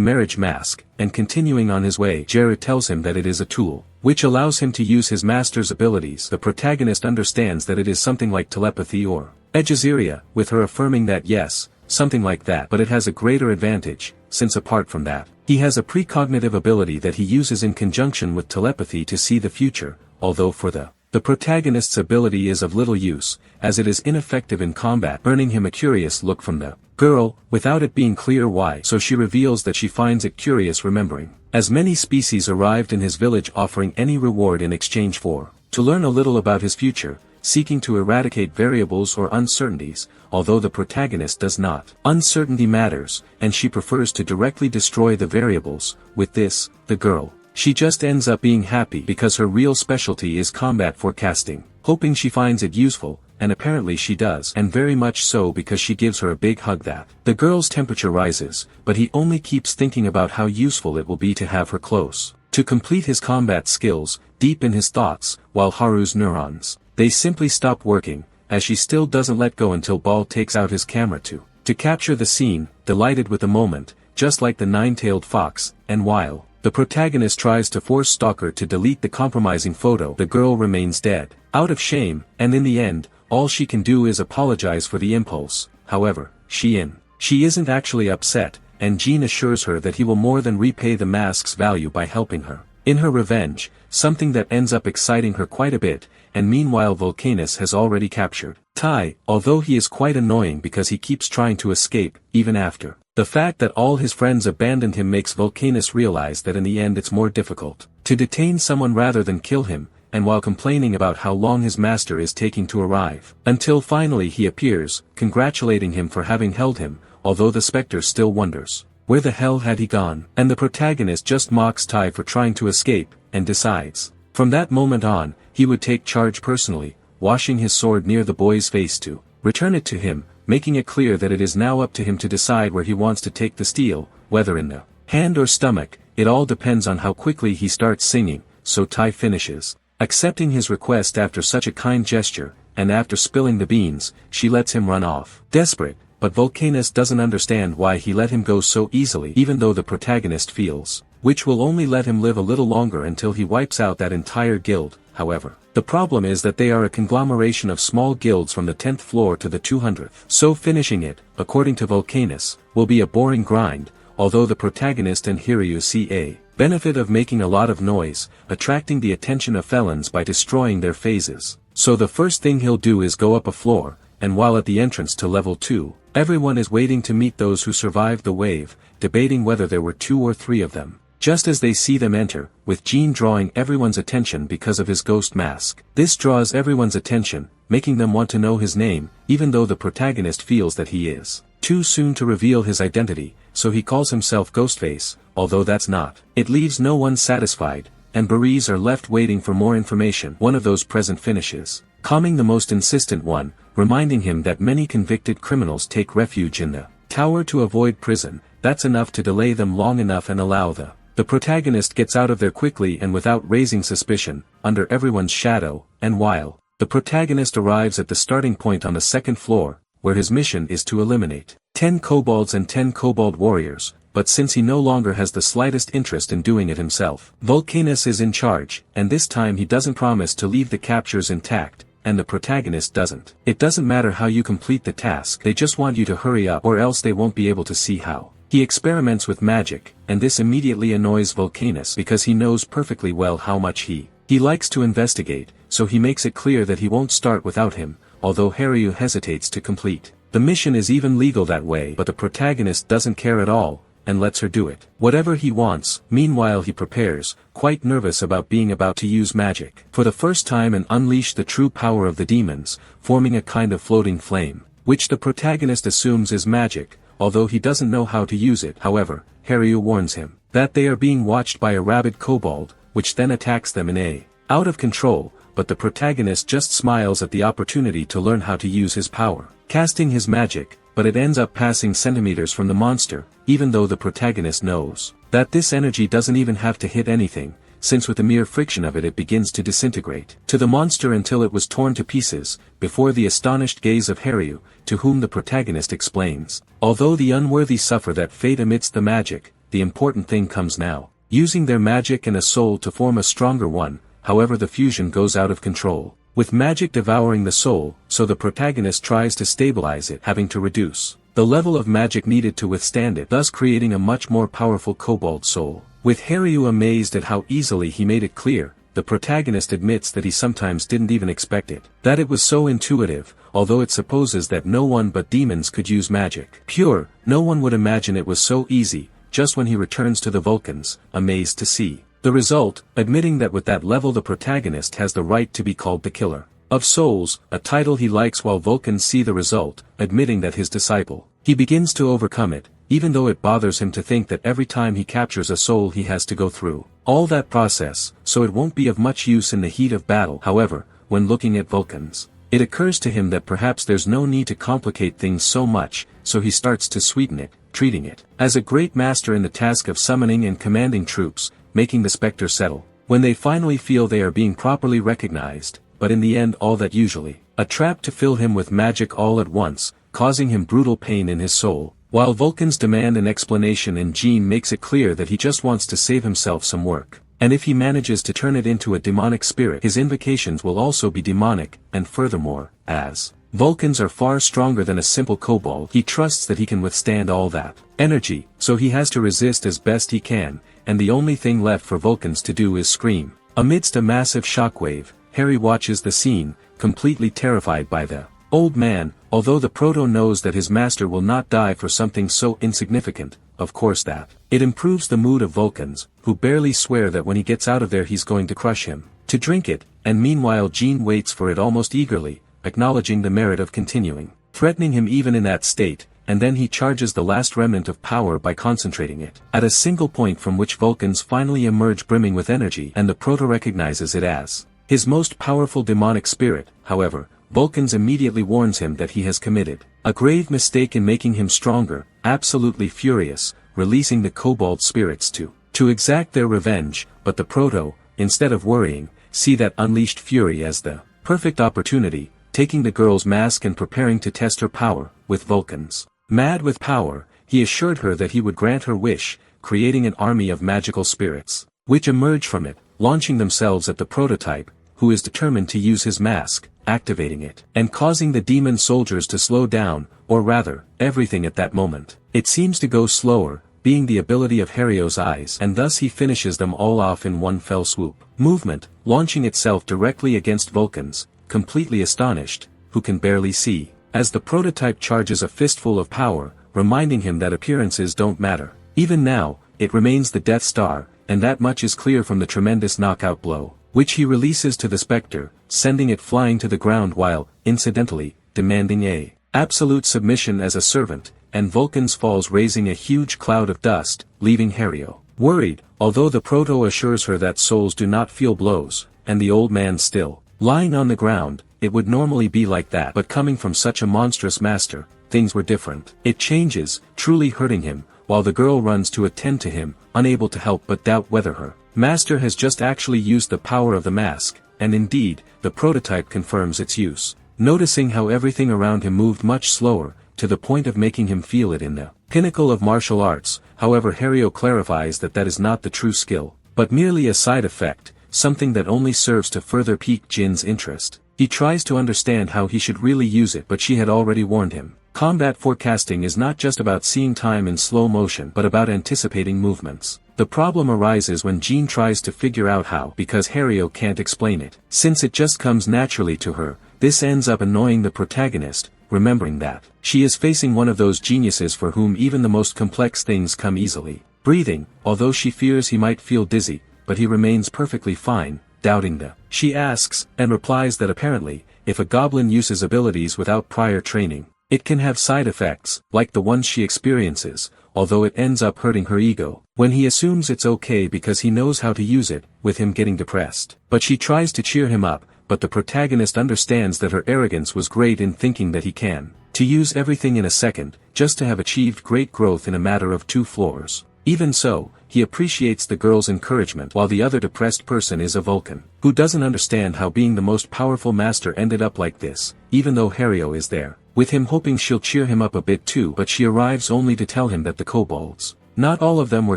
marriage mask, and continuing on his way Jeru tells him that it is a tool, which allows him to use his master's abilities. The protagonist understands that it is something like telepathy or Egezeria, with her affirming that yes, something like that, but it has a greater advantage, since apart from that, he has a precognitive ability that he uses in conjunction with telepathy to see the future, although for the protagonist's ability is of little use, as it is ineffective in combat, earning him a curious look from the girl, without it being clear why, so she reveals that she finds it curious remembering as many species arrived in his village offering any reward in exchange for to learn a little about his future, seeking to eradicate variables or uncertainties, although the protagonist does not. Uncertainty matters, and she prefers to directly destroy the variables. With this, the girl, she just ends up being happy because her real specialty is combat forecasting, hoping she finds it useful, and apparently she does, and very much so because she gives her a big hug. That the girl's temperature rises, but he only keeps thinking about how useful it will be to have her close, to complete his combat skills, deep in his thoughts, while Haru's neurons, they simply stop working, as she still doesn't let go until Ball takes out his camera to capture the scene, delighted with the moment, just like the nine-tailed fox, and while the protagonist tries to force Stalker to delete the compromising photo, the girl remains dead, out of shame, and in the end, all she can do is apologize for the impulse. However, she isn't actually upset, and Jean assures her that he will more than repay the mask's value by helping her in her revenge, something that ends up exciting her quite a bit, and meanwhile Vulcanus has already captured Tai, although he is quite annoying because he keeps trying to escape, even after. The fact that all his friends abandoned him makes Vulcanus realize that in the end it's more difficult to detain someone rather than kill him, and while complaining about how long his master is taking to arrive, until finally he appears, congratulating him for having held him, although the Spectre still wonders, where the hell had he gone? And the protagonist just mocks Tai for trying to escape, and decides, from that moment on, he would take charge personally, washing his sword near the boy's face to return it to him, making it clear that it is now up to him to decide where he wants to take the steel, whether in the hand or stomach. It all depends on how quickly he starts singing, so Tai finishes accepting his request after such a kind gesture, and after spilling the beans, she lets him run off. Desperate, but Vulcanus doesn't understand why he let him go so easily, even though the protagonist feels, which will only let him live a little longer until he wipes out that entire guild. However, the problem is that they are a conglomeration of small guilds from the 10th floor to the 200th. So finishing it, according to Vulcanus, will be a boring grind, although the protagonist and Hiryu see a benefit of making a lot of noise, attracting the attention of felons by destroying their phases. So the first thing he'll do is go up a floor, and while at the entrance to level 2, everyone is waiting to meet those who survived the wave, debating whether there were 2 or 3 of them. Just as they see them enter, with Jean drawing everyone's attention because of his ghost mask. This draws everyone's attention, making them want to know his name, even though the protagonist feels that he is too soon to reveal his identity, so he calls himself Ghostface, although that's not. It leaves no one satisfied, and Beres are left waiting for more information. One of those present finishes, calming the most insistent one, reminding him that many convicted criminals take refuge in the tower to avoid prison. That's enough to delay them long enough and allow the protagonist gets out of there quickly and without raising suspicion, under everyone's shadow, and while the protagonist arrives at the starting point on the 2nd floor, where his mission is to eliminate 10 kobolds and 10 kobold warriors, but since he no longer has the slightest interest in doing it himself, Vulcanus is in charge, and this time he doesn't promise to leave the captures intact, and the protagonist doesn't. It doesn't matter how you complete the task, they just want you to hurry up or else they won't be able to see how. He experiments with magic, and this immediately annoys Vulcanus because he knows perfectly well how much he likes to investigate, so he makes it clear that he won't start without him, although Haryu hesitates to complete. The mission is even legal that way, but the protagonist doesn't care at all, and lets her do it. Whatever he wants. Meanwhile he prepares, quite nervous about being about to use magic for the first time and unleash the true power of the demons, forming a kind of floating flame, which the protagonist assumes is magic, although he doesn't know how to use it. However, Haryu warns him that they are being watched by a rabid kobold, which then attacks them in a out of control, but the protagonist just smiles at the opportunity to learn how to use his power, casting his magic, but it ends up passing centimeters from the monster, even though the protagonist knows that this energy doesn't even have to hit anything, since with the mere friction of it begins to disintegrate to the monster until it was torn to pieces, before the astonished gaze of Haryu, to whom the protagonist explains. Although the unworthy suffer that fate amidst the magic, the important thing comes now. Using their magic and a soul to form a stronger one, however the fusion goes out of control, with magic devouring the soul, so the protagonist tries to stabilize it, having to reduce the level of magic needed to withstand it, thus creating a much more powerful kobold soul. With Haryu amazed at how easily he made it clear, the protagonist admits that he sometimes didn't even expect it. That it was so intuitive, although it supposes that no one but demons could use magic. Pure, no one would imagine it was so easy, just when he returns to the Vulcans, amazed to see the result, admitting that with that level the protagonist has the right to be called the killer of souls, a title he likes, while Vulcans see the result, admitting that his disciple, he begins to overcome it, even though it bothers him to think that every time he captures a soul he has to go through all that process, so it won't be of much use in the heat of battle. However, when looking at Vulcans, it occurs to him that perhaps there's no need to complicate things so much, so he starts to sweeten it, treating it as a great master in the task of summoning and commanding troops, making the specter settle when they finally feel they are being properly recognized, but in the end all that usually a trap to fill him with magic all at once, causing him brutal pain in his soul. While Vulcans demand an explanation and Jean makes it clear that he just wants to save himself some work, and if he manages to turn it into a demonic spirit his invocations will also be demonic, and furthermore, as Vulcans are far stronger than a simple kobold, he trusts that he can withstand all that energy, so he has to resist as best he can, and the only thing left for Vulcans to do is scream. Amidst a massive shockwave, Harry watches the scene, completely terrified by the old man, although the Proto knows that his master will not die for something so insignificant. Of course that it improves the mood of Vulcans, who barely swear that when he gets out of there he's going to crush him to drink it, and meanwhile Jean waits for it almost eagerly, acknowledging the merit of continuing, threatening him even in that state, and then he charges the last remnant of power by concentrating it at a single point, from which Vulcans finally emerge brimming with energy, and the Proto recognizes it as his most powerful demonic spirit. However, Vulcans immediately warns him that he has committed a grave mistake in making him stronger, absolutely furious, releasing the kobold spirits to exact their revenge, but the Proto, instead of worrying, see that unleashed fury as the perfect opportunity, taking the girl's mask and preparing to test her power with Vulcans. Mad with power, he assured her that he would grant her wish, creating an army of magical spirits, which emerge from it, launching themselves at the prototype, who is determined to use his mask, activating it, and causing the demon soldiers to slow down, or rather, everything at that moment. It seems to go slower, being the ability of Harry's eyes, and thus he finishes them all off in one fell swoop movement, launching itself directly against Vulcans, completely astonished, who can barely see as the prototype charges a fistful of power, reminding him that appearances don't matter. Even now, it remains the Death Star, and that much is clear from the tremendous knockout blow, which he releases to the Spectre, sending it flying to the ground while, incidentally, demanding a absolute submission as a servant, and Vulcan's falls raising a huge cloud of dust, leaving Hario worried, although the Proto assures her that souls do not feel blows, and the old man still lying on the ground. It would normally be like that, but coming from such a monstrous master, things were different. It changes, truly hurting him, while the girl runs to attend to him, unable to help but doubt whether her master has just actually used the power of the mask, and indeed, the prototype confirms its use. Noticing how everything around him moved much slower, to the point of making him feel it in the pinnacle of martial arts, however Hario clarifies that that is not the true skill, but merely a side effect, something that only serves to further pique Jin's interest. He tries to understand how he should really use it, but she had already warned him. Combat forecasting is not just about seeing time in slow motion but about anticipating movements. The problem arises when Jin tries to figure out how, because Hario can't explain it. Since it just comes naturally to her, this ends up annoying the protagonist, remembering that she is facing one of those geniuses for whom even the most complex things come easily. Breathing, although she fears he might feel dizzy, but he remains perfectly fine, doubting the. She asks, and replies that apparently, if a goblin uses abilities without prior training, it can have side effects, like the ones she experiences, although it ends up hurting her ego, when he assumes it's okay because he knows how to use it, with him getting depressed. But she tries to cheer him up, but the protagonist understands that her arrogance was great in thinking that he can to use everything in a second, just to have achieved great growth in a matter of 2 floors. Even so, he appreciates the girl's encouragement while the other depressed person is a Vulcan, who doesn't understand how being the most powerful master ended up like this, even though Hario is there, with him hoping she'll cheer him up a bit too, but she arrives only to tell him that the kobolds, not all of them were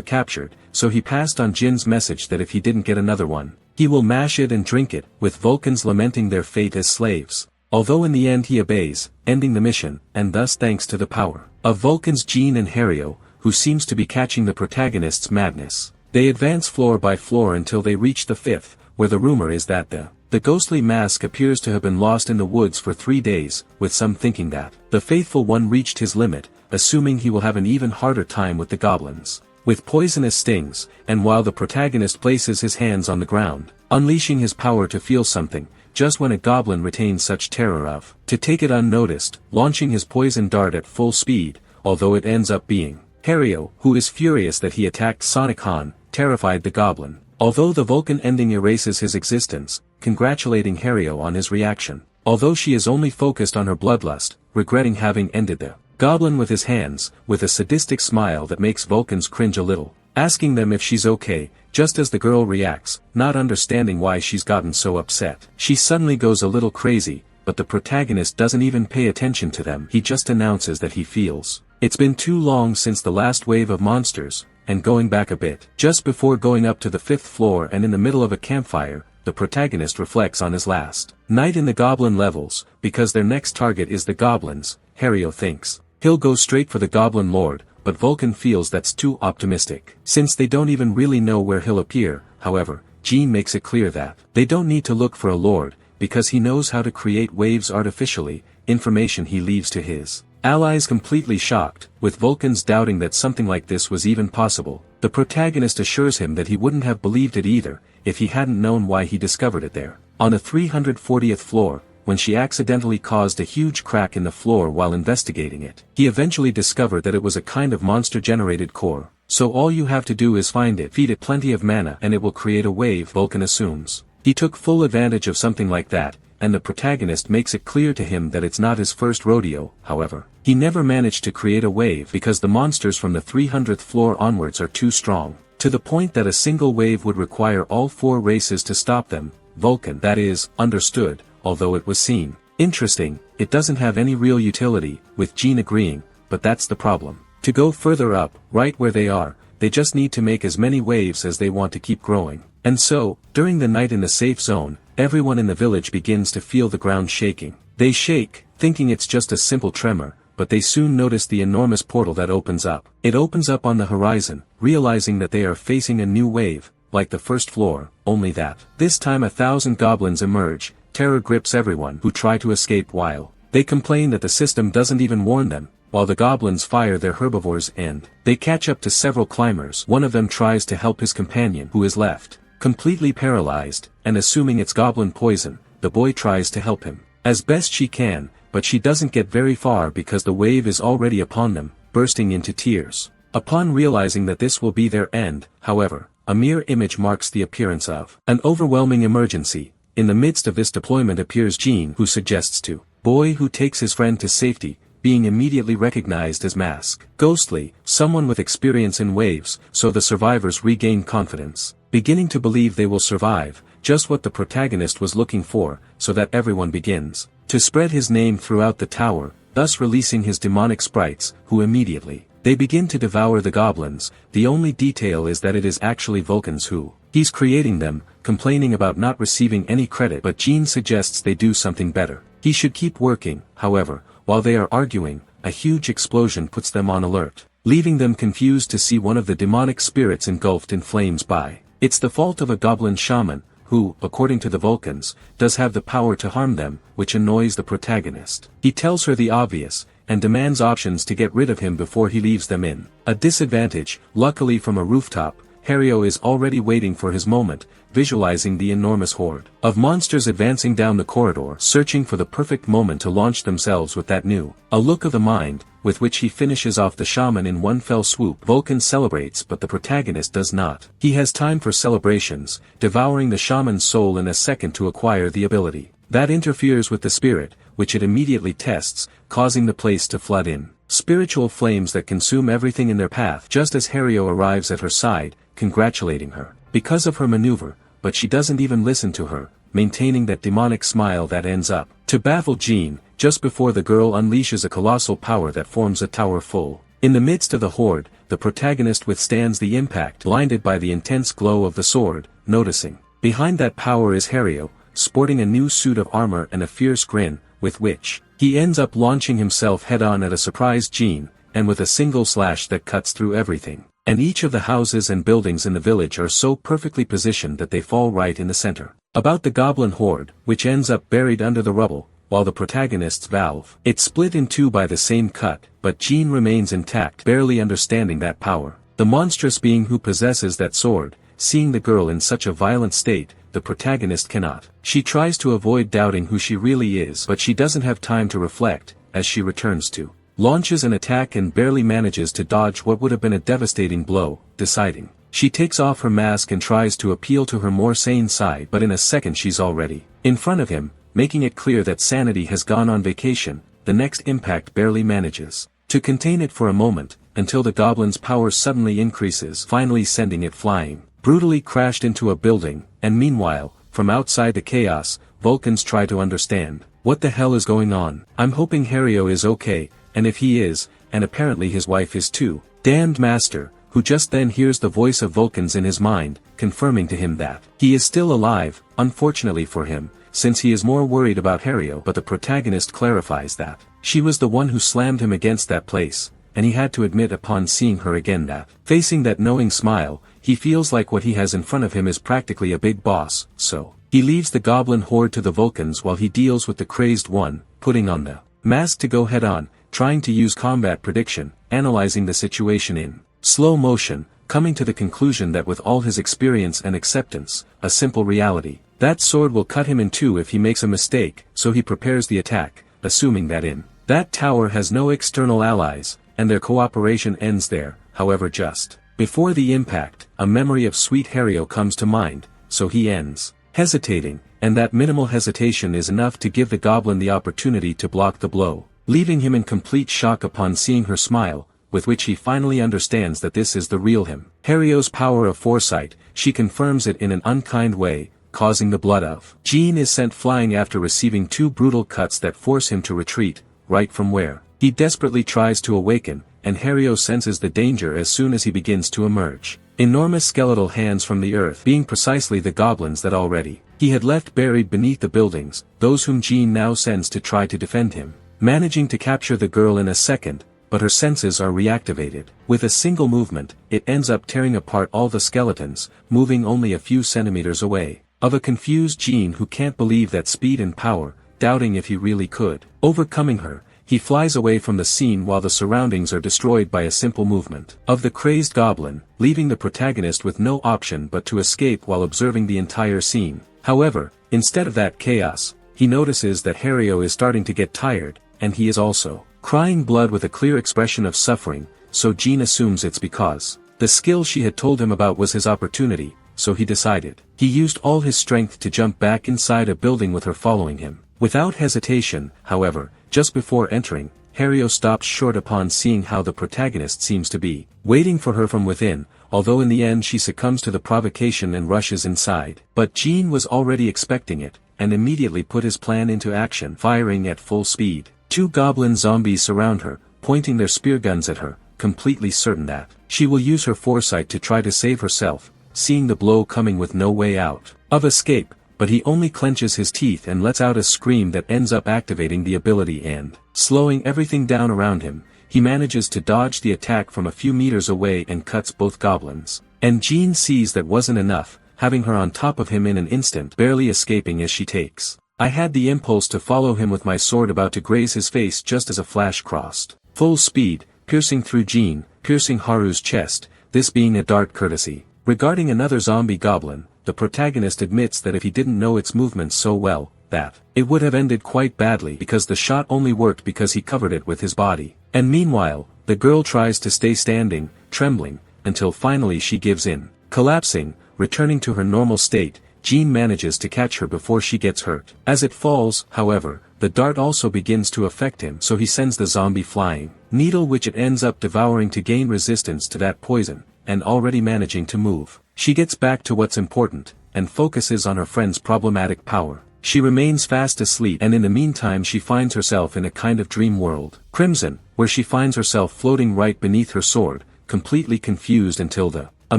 captured, so he passed on Jin's message that if he didn't get another one, he will mash it and drink it, with Vulcans lamenting their fate as slaves. Although in the end he obeys, ending the mission, and thus thanks to the power of Vulcans Jin and Hario, who seems to be catching the protagonist's madness. They advance floor by floor until they reach the 5th, where the rumor is that the ghostly mask appears to have been lost in the woods for 3 days, with some thinking that the faithful one reached his limit, assuming he will have an even harder time with the goblins, with poisonous stings, and while the protagonist places his hands on the ground, unleashing his power to feel something, just when a goblin retains such terror of to take it unnoticed, launching his poison dart at full speed, although it ends up being Hario, who is furious that he attacked Sonic Han, terrified the goblin, although the Vulcan ending erases his existence, congratulating Hario on his reaction, although she is only focused on her bloodlust, regretting having ended the goblin with his hands, with a sadistic smile that makes Vulcans cringe a little, asking them if she's okay, just as the girl reacts, not understanding why she's gotten so upset. She suddenly goes a little crazy, but the protagonist doesn't even pay attention to them. He just announces that he feels it's been too long since the last wave of monsters, and going back a bit. Just before going up to the 5th floor and in the middle of a campfire, the protagonist reflects on his last night in the goblin levels, because their next target is the goblins. Hario thinks he'll go straight for the goblin lord, but Vulcan feels that's too optimistic, since they don't even really know where he'll appear. However, Jin makes it clear that they don't need to look for a lord, because he knows how to create waves artificially, information he leaves to his allies completely shocked, with Vulcans doubting that something like this was even possible. The protagonist assures him that he wouldn't have believed it either, if he hadn't known why he discovered it there. On the 340th floor, when she accidentally caused a huge crack in the floor while investigating it, he eventually discovered that it was a kind of monster-generated core. So all you have to do is find it, feed it plenty of mana, and it will create a wave, Vulcan assumes. He took full advantage of something like that, and the protagonist makes it clear to him that it's not his first rodeo. However, he never managed to create a wave because the monsters from the 300th floor onwards are too strong, to the point that a single wave would require all 4 races to stop them. Vulcan, that is, understood, although it was seen interesting, it doesn't have any real utility, with Jin agreeing, but that's the problem. To go further up, right where they are, they just need to make as many waves as they want to keep growing. And so, during the night in the safe zone, everyone in the village begins to feel the ground shaking. They shake, thinking it's just a simple tremor, but they soon notice the enormous portal that opens up. It opens up on the horizon, realizing that they are facing a new wave, like the first floor, only that this time 1,000 goblins emerge. Terror grips everyone who try to escape while They complain that the system doesn't even warn them, while the goblins fire their herbivores and they catch up to several climbers. One of them tries to help his companion who is left completely paralyzed, and assuming it's goblin poison, the boy tries to help him as best she can, but she doesn't get very far because the wave is already upon them, bursting into tears. Upon realizing that this will be their end, however, a mirror image marks the appearance of an overwhelming emergency. In the midst of this deployment appears Jean, who suggests to boy who takes his friend to safety, being immediately recognized as Mask. Ghostly, someone with experience in waves, so the survivors regain confidence, beginning to believe they will survive, just what the protagonist was looking for, so that everyone begins to spread his name throughout the tower, thus releasing his demonic sprites, who immediately they begin to devour the goblins. The only detail is that it is actually Vulcans who he's creating them, complaining about not receiving any credit, but Jean suggests they do something better. He should keep working. However, while they are arguing, a huge explosion puts them on alert, leaving them confused to see one of the demonic spirits engulfed in flames by. It's the fault of a goblin shaman, who, according to the Vulcans, does have the power to harm them, which annoys the protagonist. He tells her the obvious, and demands options to get rid of him before he leaves them in a disadvantage. Luckily from a rooftop, Hario is already waiting for his moment, visualizing the enormous horde of monsters advancing down the corridor, searching for the perfect moment to launch themselves with that new a look of the mind, with which he finishes off the shaman in one fell swoop. Vulcan celebrates, but the protagonist does not. He has time for celebrations, devouring the shaman's soul in a second to acquire the ability that interferes with the spirit, which it immediately tests, causing the place to flood in spiritual flames that consume everything in their path. Just as Hario arrives at her side, congratulating her because of her maneuver, but she doesn't even listen to her, maintaining that demonic smile that ends up to baffle Jean, just before the girl unleashes a colossal power that forms a tower full. In the midst of the horde, the protagonist withstands the impact, blinded by the intense glow of the sword, noticing behind that power is Hario, sporting a new suit of armor and a fierce grin, with which he ends up launching himself head-on at a surprised Jean, and with a single slash that cuts through everything. And each of the houses and buildings in the village are so perfectly positioned that they fall right in the center. About the goblin horde, which ends up buried under the rubble, while the protagonist's valve, it's split in two by the same cut, but Jean remains intact, barely understanding that power. The monstrous being who possesses that sword, seeing the girl in such a violent state, the protagonist cannot. She tries to avoid doubting who she really is, but she doesn't have time to reflect, as she returns to launches an attack and barely manages to dodge what would have been a devastating blow. Deciding, she takes off her mask and tries to appeal to her more sane side, but in a second she's already in front of him, making it clear that sanity has gone on vacation. The next impact barely manages to contain it for a moment, until the goblin's power suddenly increases, finally sending it flying, brutally crashed into a building. And meanwhile, from outside the chaos, Vulcans try to understand what the hell is going on. I'm hoping Hario is okay, and if he is, and apparently his wife is too, damned master, who just then hears the voice of Vulcans in his mind, confirming to him that he is still alive, unfortunately for him, since he is more worried about Hario. But the protagonist clarifies that she was the one who slammed him against that place, and he had to admit upon seeing her again that, facing that knowing smile, he feels like what he has in front of him is practically a big boss. So he leaves the goblin horde to the Vulcans while he deals with the crazed one, putting on the mask to go head-on, trying to use combat prediction, analyzing the situation in slow motion, coming to the conclusion that with all his experience and acceptance, a simple reality, that sword will cut him in two if he makes a mistake. So he prepares the attack, assuming that in that tower has no external allies, and their cooperation ends there. However, just before the impact, a memory of sweet Hario comes to mind, so he ends hesitating, and that minimal hesitation is enough to give the goblin the opportunity to block the blow, leaving him in complete shock upon seeing her smile, with which he finally understands that this is the real him. Hario's power of foresight, she confirms it in an unkind way, causing the blood of Jean is sent flying after receiving two brutal cuts that force him to retreat, right from where he desperately tries to awaken, and Hario senses the danger as soon as he begins to emerge. Enormous skeletal hands from the earth, being precisely the goblins that already he had left buried beneath the buildings, those whom Jean now sends to try to defend him, managing to capture the girl in a second, but her senses are reactivated. With a single movement, it ends up tearing apart all the skeletons, moving only a few centimeters away. Of a confused Jean who can't believe that speed and power, doubting if he really could. Overcoming her, he flies away from the scene while the surroundings are destroyed by a simple movement of the crazed goblin, leaving the protagonist with no option but to escape while observing the entire scene. However, instead of that chaos, he notices that Hario is starting to get tired, and he is also crying blood with a clear expression of suffering, so Jean assumes it's because the skill she had told him about was his opportunity, so he decided. He used all his strength to jump back inside a building with her following him. Without hesitation, however, just before entering, Hario stops short upon seeing how the protagonist seems to be waiting for her from within, although in the end she succumbs to the provocation and rushes inside. But Jean was already expecting it, and immediately put his plan into action, firing at full speed. 2 goblin zombies surround her, pointing their spear guns at her, completely certain that she will use her foresight to try to save herself, seeing the blow coming with no way out of escape, but he only clenches his teeth and lets out a scream that ends up activating the ability and slowing everything down around him. He manages to dodge the attack from a few meters away and cuts both goblins. And Jean sees that wasn't enough, having her on top of him in an instant, barely escaping as she takes. I had the impulse to follow him with my sword about to graze his face just as a flash crossed full speed, piercing through Jean, piercing Haru's chest, this being a dart courtesy. Regarding another zombie goblin, the protagonist admits that if he didn't know its movements so well, that it would have ended quite badly because the shot only worked because he covered it with his body. And meanwhile, the girl tries to stay standing, trembling, until finally she gives in. Collapsing, returning to her normal state, Jean manages to catch her before she gets hurt. As it falls, however, the dart also begins to affect him, so he sends the zombie flying needle, which it ends up devouring to gain resistance to that poison, and already managing to move. She gets back to what's important, and focuses on her friend's problematic power. She remains fast asleep, and in the meantime she finds herself in a kind of dream world. Crimson, where she finds herself floating right beneath her sword, completely confused until a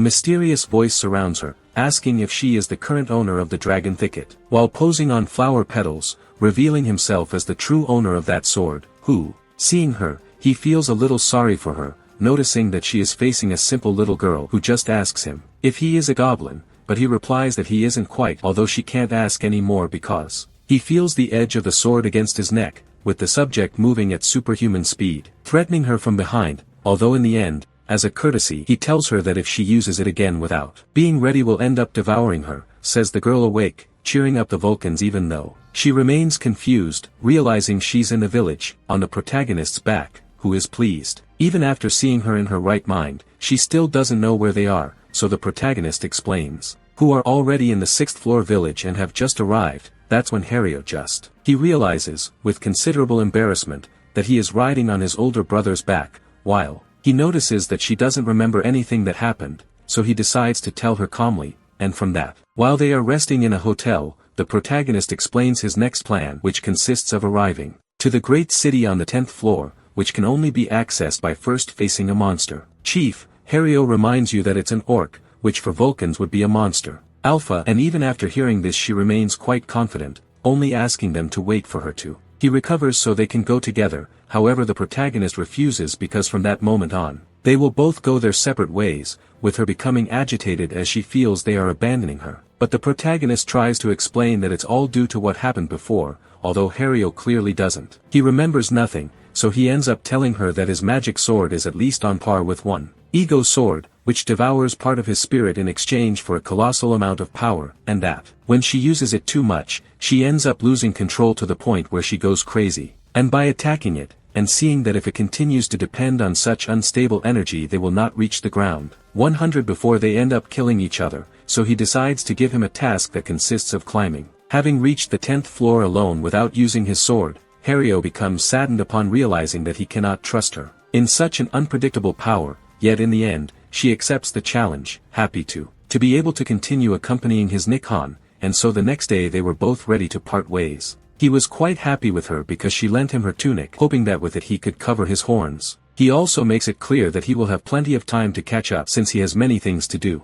mysterious voice surrounds her, asking if she is the current owner of the dragon thicket, while posing on flower petals, revealing himself as the true owner of that sword, who, seeing her, he feels a little sorry for her, noticing that she is facing a simple little girl who just asks him if he is a goblin, but he replies that he isn't quite, although she can't ask any more because he feels the edge of the sword against his neck, with the subject moving at superhuman speed, threatening her from behind, although in the end, as a courtesy, he tells her that if she uses it again without being ready will end up devouring her, says the girl awake, cheering up the Vulcans even though she remains confused, realizing she's in the village, on the protagonist's back, who is pleased. Even after seeing her in her right mind, she still doesn't know where they are, so the protagonist explains, who are already in the 6th floor village and have just arrived. That's when Hario he realizes, with considerable embarrassment, that he is riding on his older brother's back, while he notices that she doesn't remember anything that happened, so he decides to tell her calmly, and from that, while they are resting in a hotel, the protagonist explains his next plan, which consists of arriving to the great city on the 10th floor, which can only be accessed by first facing a monster. Chief, Hario reminds you that it's an orc, which for Vulcans would be a monster. Alpha, and even after hearing this she remains quite confident, only asking them to wait for her to. He recovers so they can go together, however the protagonist refuses because from that moment on, they will both go their separate ways, with her becoming agitated as she feels they are abandoning her. But the protagonist tries to explain that it's all due to what happened before, although Hario clearly doesn't. He remembers nothing, so he ends up telling her that his magic sword is at least on par with one ego sword, which devours part of his spirit in exchange for a colossal amount of power, and that, when she uses it too much, she ends up losing control to the point where she goes crazy. And by attacking it, and seeing that if it continues to depend on such unstable energy they will not reach the ground 100 before they end up killing each other, so he decides to give him a task that consists of climbing. Having reached the 10th floor alone without using his sword, Hario becomes saddened upon realizing that he cannot trust her in such an unpredictable power, yet in the end, she accepts the challenge, happy to be able to continue accompanying his Nikon, and so the next day they were both ready to part ways. He was quite happy with her because she lent him her tunic, hoping that with it he could cover his horns. He also makes it clear that he will have plenty of time to catch up since he has many things to do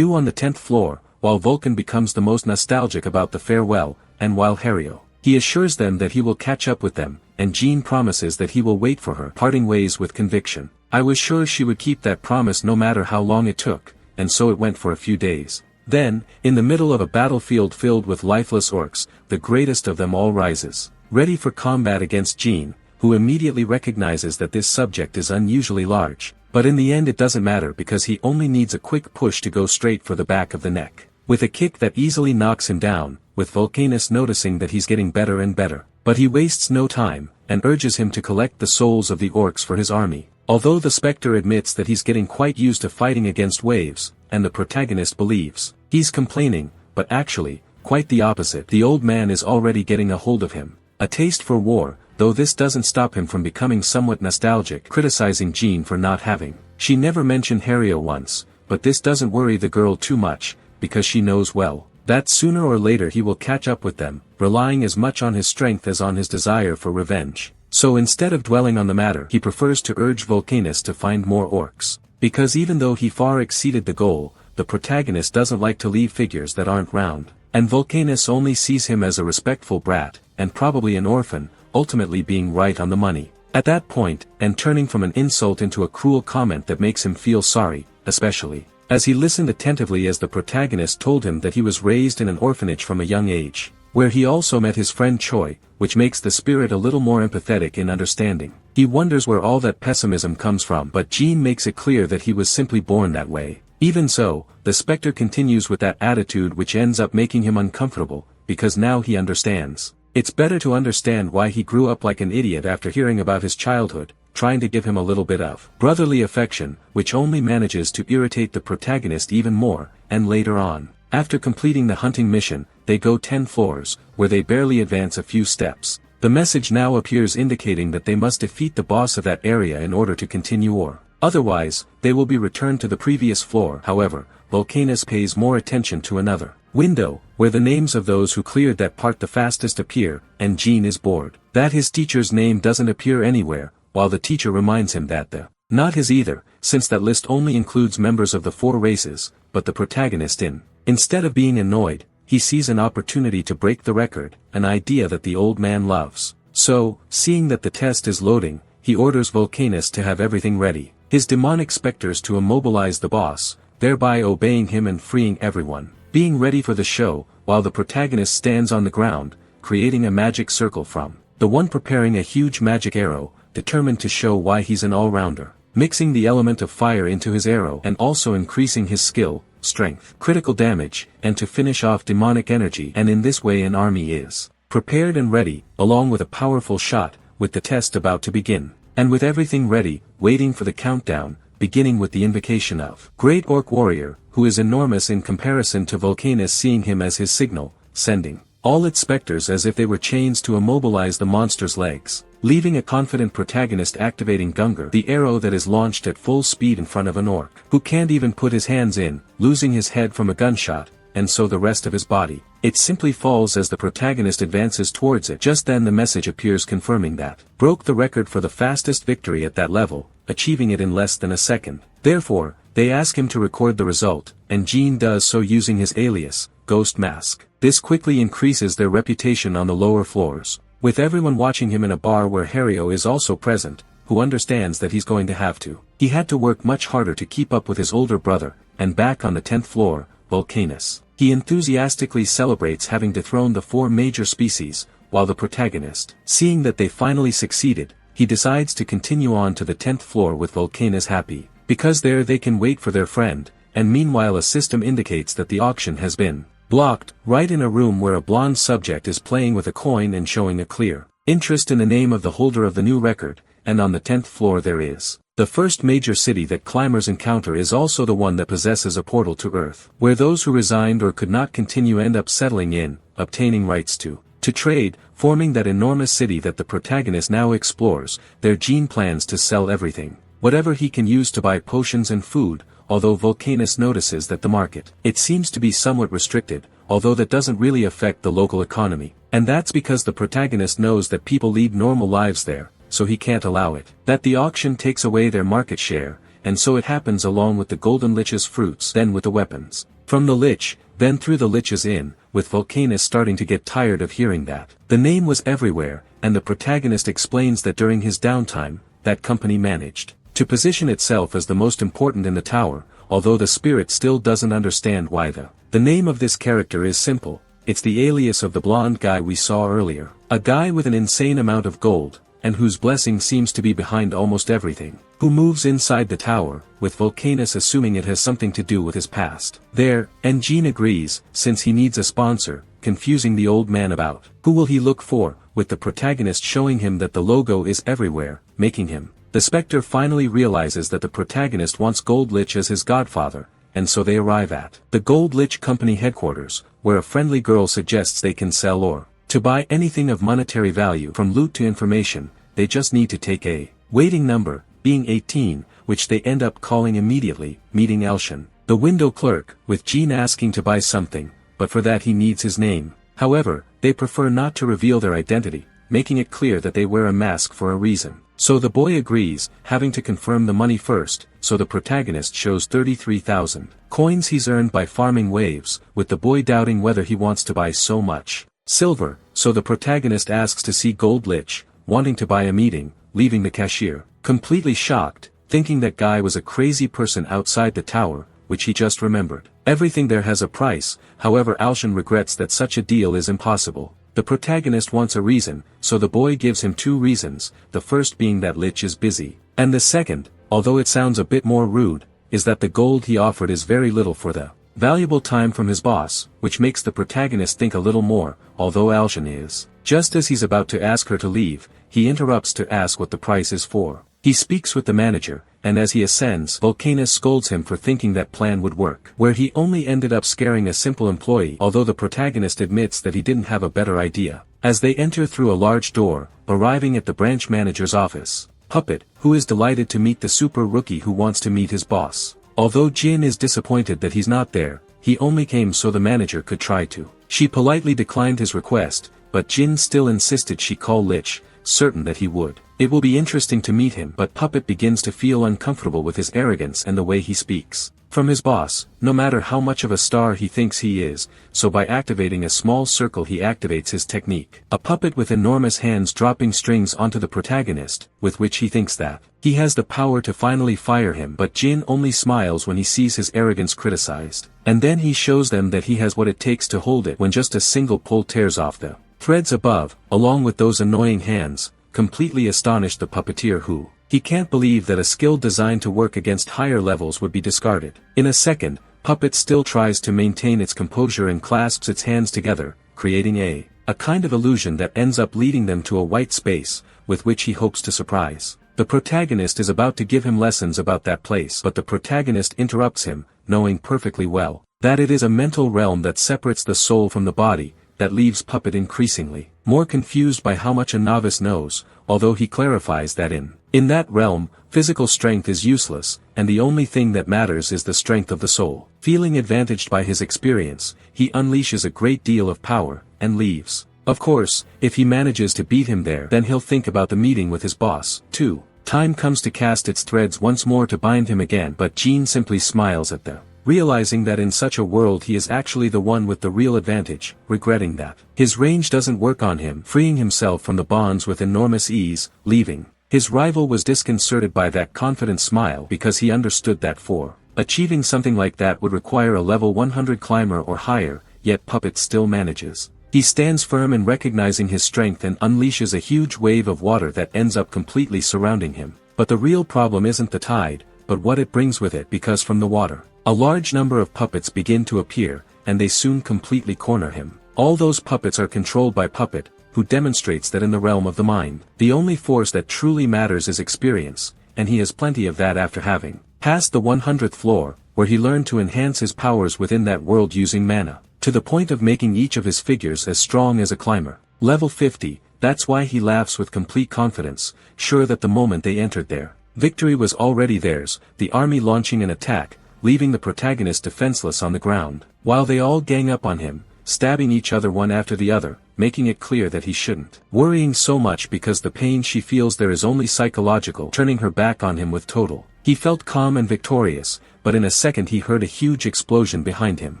on the 10th floor, while Vulcan becomes the most nostalgic about the farewell, and while Hario, he assures them that he will catch up with them, and Jean promises that he will wait for her, parting ways with conviction. I was sure she would keep that promise no matter how long it took, and so it went for a few days. Then, in the middle of a battlefield filled with lifeless orcs, the greatest of them all rises. ready for combat against Jean, who immediately recognizes that this subject is unusually large. But in the end it doesn't matter because he only needs a quick push to go straight for the back of the neck. With a kick that easily knocks him down, with Vulcanus noticing that he's getting better and better. But he wastes no time, and urges him to collect the souls of the orcs for his army. Although the Spectre admits that he's getting quite used to fighting against waves, and the protagonist believes he's complaining, but actually, quite the opposite. The old man is already getting a hold of him. A taste for war, though this doesn't stop him from becoming somewhat nostalgic, criticizing Jean for not having. She never mentioned Hario once, but this doesn't worry the girl too much, because she knows well that sooner or later he will catch up with them, relying as much on his strength as on his desire for revenge. So instead of dwelling on the matter, he prefers to urge Vulcanus to find more orcs. Because even though he far exceeded the goal, the protagonist doesn't like to leave figures that aren't round, and Vulcanus only sees him as a respectful brat, and probably an orphan, ultimately being right on the money. At that point, and turning from an insult into a cruel comment that makes him feel sorry, especially as he listened attentively as the protagonist told him that he was raised in an orphanage from a young age, where he also met his friend Choi, which makes the spirit a little more empathetic in understanding. He wonders where all that pessimism comes from, but Jean makes it clear that he was simply born that way. Even so, the Spectre continues with that attitude which ends up making him uncomfortable, because now he understands. It's better to understand why he grew up like an idiot after hearing about his childhood, trying to give him a little bit of brotherly affection, which only manages to irritate the protagonist even more, and later on, after completing the hunting mission, they go 10 floors, where they barely advance a few steps. The message now appears indicating that they must defeat the boss of that area in order to continue or otherwise, they will be returned to the previous floor. However, Vulcanus pays more attention to another window, where the names of those who cleared that part the fastest appear, and Jean is bored that his teacher's name doesn't appear anywhere, while the teacher reminds him that not his either, since that list only includes members of the 4 races, but the protagonist in. Instead of being annoyed, he sees an opportunity to break the record, an idea that the old man loves. So, seeing that the test is loading, he orders Vulcanus to have everything ready, his demonic specters to immobilize the boss, thereby obeying him and freeing everyone, being ready for the show, while the protagonist stands on the ground, creating a magic circle from the one preparing a huge magic arrow, determined to show why he's an all-rounder, mixing the element of fire into his arrow and also increasing his skill, strength, critical damage, and to finish off demonic energy. And in this way an army is prepared and ready, along with a powerful shot, with the test about to begin. And with everything ready, waiting for the countdown, beginning with the invocation of Great Orc Warrior, who is enormous in comparison to Vulcanus seeing him as his signal, sending all its specters as if they were chains to immobilize the monster's legs, leaving a confident protagonist activating Gungar, the arrow that is launched at full speed in front of an orc, who can't even put his hands in, losing his head from a gunshot, and so the rest of his body. It simply falls as the protagonist advances towards it. Just then the message appears confirming that broke the record for the fastest victory at that level, achieving it in less than a second. Therefore, they ask him to record the result, and Jean does so using his alias, Ghost Mask. This quickly increases their reputation on the lower floors, with everyone watching him in a bar where Hario is also present, who understands that he's going to have to. He had to work much harder to keep up with his older brother, and back on the 10th floor, Vulcanus. He enthusiastically celebrates having dethroned the 4 major species, while the protagonist, seeing that they finally succeeded, he decides to continue on to the 10th floor with Vulcanus happy, because there they can wait for their friend, and meanwhile a system indicates that the auction has been blocked, right in a room where a blonde subject is playing with a coin and showing a clear interest in the name of the holder of the new record, and on the 10th floor there is. The first major city that climbers encounter is also the one that possesses a portal to Earth, where those who resigned or could not continue end up settling in, obtaining rights to trade, forming that enormous city that the protagonist now explores. Their Jean plans to sell everything, whatever he can use to buy potions and food, although Vulcanus notices that the market, it seems to be somewhat restricted, although that doesn't really affect the local economy, and that's because the protagonist knows that people lead normal lives there, so he can't allow it. That the auction takes away their market share, and so it happens along with the Golden Lich's fruits, then with the weapons from the Lich, then through the Lich's Inn, with Vulcanus starting to get tired of hearing that the name was everywhere, and the protagonist explains that during his downtime, that company managed to position itself as the most important in the tower, although the spirit still doesn't understand why the name of this character is simple. It's the alias of the blonde guy we saw earlier. A guy with an insane amount of gold, and whose blessing seems to be behind almost everything, who moves inside the tower, with Vulcanus assuming it has something to do with his past. There, and Jean agrees, since he needs a sponsor, confusing the old man about who will he look for, with the protagonist showing him that the logo is everywhere, making him. The Spectre finally realizes that the protagonist wants Gold Lich as his godfather, and so they arrive at the Gold Lich Company headquarters, where a friendly girl suggests they can sell or to buy anything of monetary value from loot to information. They just need to take a waiting number, being 18, which they end up calling immediately, meeting Elshin, the window clerk, with Jean asking to buy something, but for that he needs his name. However, they prefer not to reveal their identity, making it clear that they wear a mask for a reason. So the boy agrees, having to confirm the money first, so the protagonist shows 33,000 coins he's earned by farming waves, with the boy doubting whether he wants to buy so much silver, so the protagonist asks to see Gold Lich, wanting to buy a meeting, leaving the cashier completely shocked, thinking that guy was a crazy person outside the tower, which he just remembered. Everything there has a price, however Alshin regrets that such a deal is impossible. The protagonist wants a reason, so the boy gives him 2 reasons, the first being that Lich is busy, and the second, although it sounds a bit more rude, is that the gold he offered is very little for the valuable time from his boss, which makes the protagonist think a little more, although Alshin is. Just as he's about to ask her to leave, he interrupts to ask what the price is for. He speaks with the manager, and as he ascends, Vulcanus scolds him for thinking that plan would work, where he only ended up scaring a simple employee, although the protagonist admits that he didn't have a better idea. As they enter through a large door, arriving at the branch manager's office, Puppet, who is delighted to meet the super rookie who wants to meet his boss. Although Jin is disappointed that he's not there, he only came so the manager could try to. She politely declined his request, but Jin still insisted she call Lich, certain that he would. It will be interesting to meet him, but Puppet begins to feel uncomfortable with his arrogance and the way he speaks from his boss, no matter how much of a star he thinks he is, so by activating a small circle he activates his technique. A puppet with enormous hands dropping strings onto the protagonist, with which he thinks that he has the power to finally fire him, but Jin only smiles when he sees his arrogance criticized. And then he shows them that he has what it takes to hold it when just a single pull tears off the threads above, along with those annoying hands, completely astonished the puppeteer who, he can't believe that a skill designed to work against higher levels would be discarded. In a second, Puppet still tries to maintain its composure and clasps its hands together, creating a kind of illusion that ends up leading them to a white space, with which he hopes to surprise. The protagonist is about to give him lessons about that place, but the protagonist interrupts him, knowing perfectly well that it is a mental realm that separates the soul from the body, that leaves Puppet increasingly more confused by how much a novice knows, although he clarifies that in that realm, physical strength is useless, and the only thing that matters is the strength of the soul. Feeling advantaged by his experience, he unleashes a great deal of power, and leaves. Of course, if he manages to beat him there, then he'll think about the meeting with his boss, too. Time comes to cast its threads once more to bind him again, but Jean simply smiles at them, realizing that in such a world he is actually the one with the real advantage, regretting that his range doesn't work on him, freeing himself from the bonds with enormous ease, leaving. His rival was disconcerted by that confident smile because he understood that for achieving something like that would require a level 100 climber or higher, yet Puppet still manages. He stands firm in recognizing his strength and unleashes a huge wave of water that ends up completely surrounding him. But the real problem isn't the tide, but what it brings with it, because from the water, a large number of puppets begin to appear, and they soon completely corner him. All those puppets are controlled by Puppet, who demonstrates that in the realm of the mind, the only force that truly matters is experience, and he has plenty of that after having passed the 100th floor, where he learned to enhance his powers within that world using mana, to the point of making each of his figures as strong as a climber. Level 50, that's why he laughs with complete confidence, sure that the moment they entered there, victory was already theirs, the army launching an attack, leaving the protagonist defenseless on the ground, while they all gang up on him, stabbing each other one after the other, making it clear that he shouldn't worrying so much because the pain she feels there is only psychological, turning her back on him with total. He felt calm and victorious, but in a second he heard a huge explosion behind him,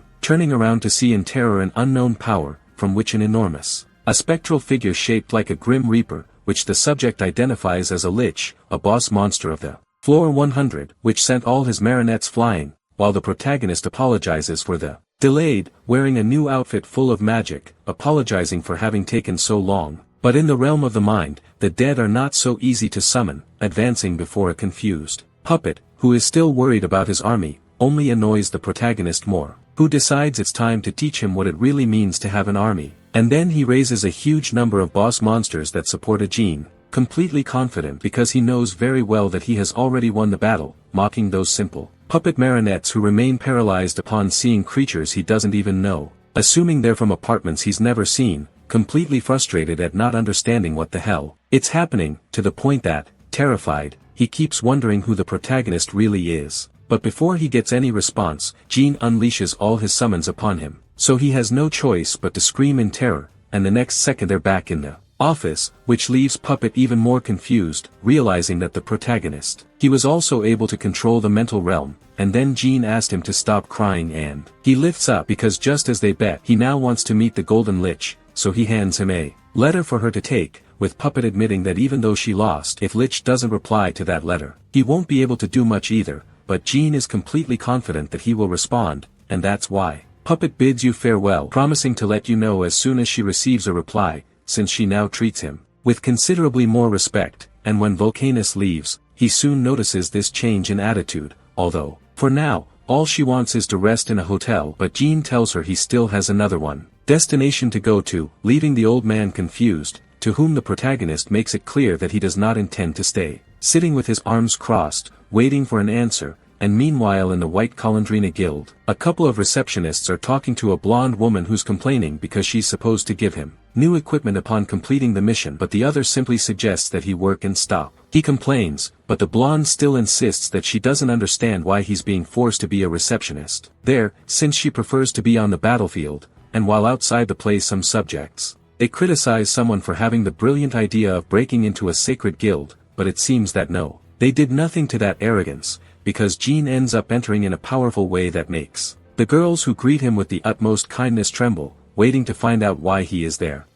turning around to see in terror an unknown power, from which an enormous, a spectral figure shaped like a grim reaper, which the subject identifies as a lich, a boss monster of the floor 100, which sent all his marionettes flying, while the protagonist apologizes for the delayed, wearing a new outfit full of magic, apologizing for having taken so long. But in the realm of the mind, the dead are not so easy to summon, advancing before a confused puppet, who is still worried about his army, only annoys the protagonist more, who decides it's time to teach him what it really means to have an army. And then he raises a huge number of boss monsters that support a gene, completely confident because he knows very well that he has already won the battle, mocking those simple puppet marionettes who remain paralyzed upon seeing creatures he doesn't even know, assuming they're from apartments he's never seen, completely frustrated at not understanding what the hell it's happening, to the point that, terrified, he keeps wondering who the protagonist really is. But before he gets any response, Gene unleashes all his summons upon him, so he has no choice but to scream in terror, and the next second they're back in the office, which leaves Puppet even more confused, realizing that the protagonist, he was also able to control the mental realm, and then Gene asked him to stop crying and he lifts up because just as they bet, he now wants to meet the Golden Lich, so he hands him a letter for her to take, with Puppet admitting that even though she lost, if Lich doesn't reply to that letter, he won't be able to do much either, but Gene is completely confident that he will respond, and that's why Puppet bids you farewell, promising to let you know as soon as she receives a reply, since she now treats him with considerably more respect, and when Volcanus leaves, he soon notices this change in attitude, although, for now, all she wants is to rest in a hotel, but Gene tells her he still has another destination to go to, leaving the old man confused, to whom the protagonist makes it clear that he does not intend to stay, sitting with his arms crossed, waiting for an answer. And meanwhile in the White Colandrina Guild, a couple of receptionists are talking to a blonde woman who's complaining because she's supposed to give him new equipment upon completing the mission, but the other simply suggests that he work and stop. He complains, but the blonde still insists that she doesn't understand why he's being forced to be a receptionist there, since she prefers to be on the battlefield, and while outside the place some subjects, they criticize someone for having the brilliant idea of breaking into a sacred guild, but it seems that no, they did nothing to that arrogance, because Gene ends up entering in a powerful way that makes the girls who greet him with the utmost kindness tremble, waiting to find out why he is there,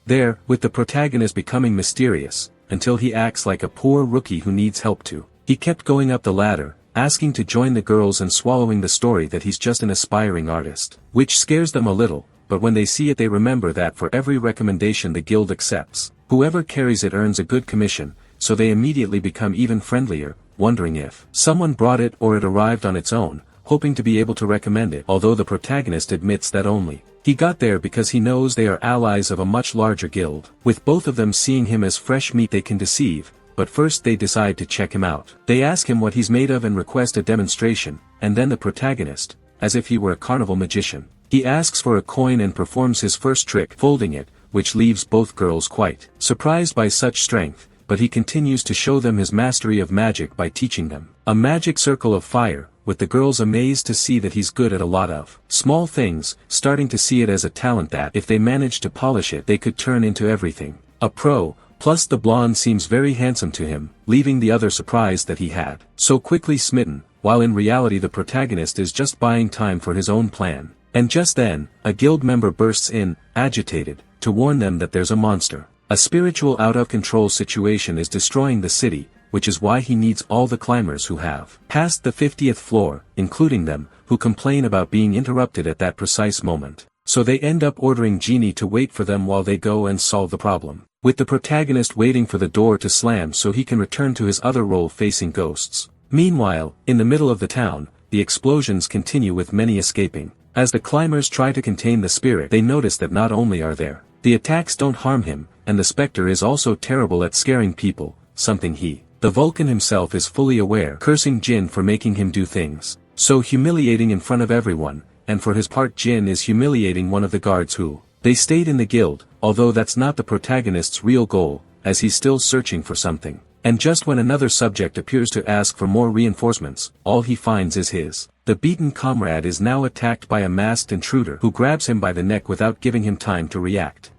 with the protagonist becoming mysterious, until he acts like a poor rookie who needs help too. He kept going up the ladder, asking to join the girls and swallowing the story that he's just an aspiring artist, which scares them a little, but when they see it they remember that for every recommendation the guild accepts, whoever carries it earns a good commission, so they immediately become even friendlier, wondering if someone brought it or it arrived on its own, hoping to be able to recommend it, although the protagonist admits that only he got there because he knows they are allies of a much larger guild, with both of them seeing him as fresh meat they can deceive, but first they decide to check him out. They ask him what he's made of and request a demonstration, and then the protagonist, as if he were a carnival magician, he asks for a coin and performs his first trick, folding it, which leaves both girls quite surprised by such strength. But he continues to show them his mastery of magic by teaching them a magic circle of fire, with the girls amazed to see that he's good at a lot of small things, starting to see it as a talent that if they managed to polish it they could turn into everything a pro, plus the blonde seems very handsome to him, leaving the other surprised that he had so quickly smitten, while in reality the protagonist is just buying time for his own plan. And just then, a guild member bursts in, agitated, to warn them that there's a monster. A spiritual out-of-control situation is destroying the city, which is why he needs all the climbers who have passed the 50th floor, including them, who complain about being interrupted at that precise moment. So they end up ordering Genie to wait for them while they go and solve the problem, with the protagonist waiting for the door to slam so he can return to his other role facing ghosts. Meanwhile, in the middle of the town, the explosions continue with many escaping. As the climbers try to contain the spirit, they notice that not only are the attacks don't harm him, and the specter is also terrible at scaring people, something the Vulcan himself is fully aware, cursing Jin for making him do things so humiliating in front of everyone, and for his part Jin is humiliating one of the guards who they stayed in the guild, although that's not the protagonist's real goal, as he's still searching for something. And just when another subject appears to ask for more reinforcements, all he finds is the beaten comrade is now attacked by a masked intruder who grabs him by the neck without giving him time to react,